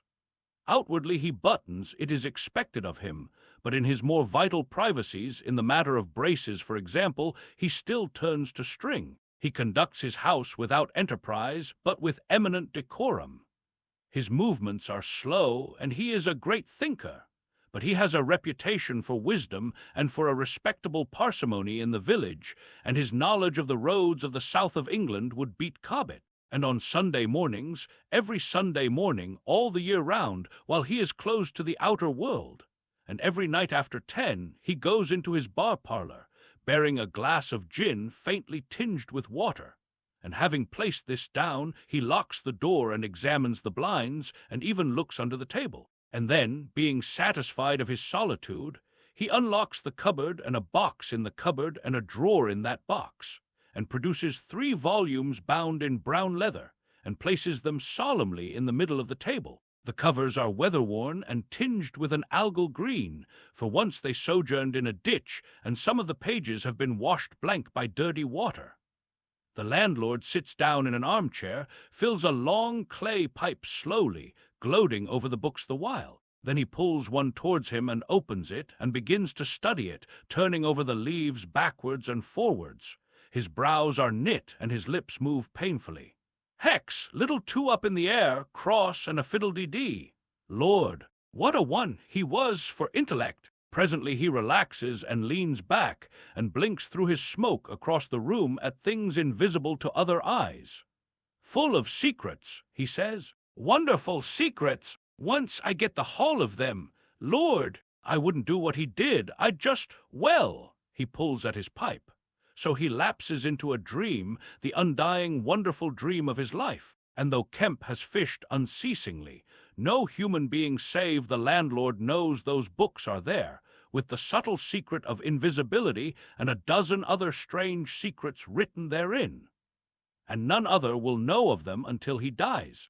Outwardly he buttons, it is expected of him, but in his more vital privacies, in the matter of braces for example, he still turns to string. He conducts his house without enterprise, but with eminent decorum. His movements are slow, and he is a great thinker, but he has a reputation for wisdom and for a respectable parsimony in the village, and his knowledge of the roads of the south of England would beat Cobbett. And on Sunday mornings, every Sunday morning, all the year round, while he is closed to the outer world, and every night after 10, he goes into his bar parlour, bearing a glass of gin faintly tinged with water, and having placed this down, he locks the door and examines the blinds, and even looks under the table. And then, being satisfied of his solitude, he unlocks the cupboard and a box in the cupboard and a drawer in that box, and produces 3 volumes bound in brown leather, and places them solemnly in the middle of the table. The covers are weather-worn and tinged with an algal green, for once they sojourned in a ditch, and some of the pages have been washed blank by dirty water. The landlord sits down in an armchair, fills a long clay pipe slowly, gloating over the books the while. Then he pulls one towards him and opens it, and begins to study it, turning over the leaves backwards and forwards. His brows are knit, and his lips move painfully. "Hex, little 2 up in the air, cross and a fiddle-dee-dee. Lord, what a one he was for intellect!" Presently he relaxes and leans back, and blinks through his smoke across the room at things invisible to other eyes. "Full of secrets," he says. "Wonderful secrets. Once I get the haul of them, Lord, I wouldn't do what he did. I'd just, well," he pulls at his pipe. So he lapses into a dream, the undying, wonderful dream of his life. And though Kemp has fished unceasingly, no human being save the landlord knows those books are there, with the subtle secret of invisibility and a dozen other strange secrets written therein. And none other will know of them until he dies.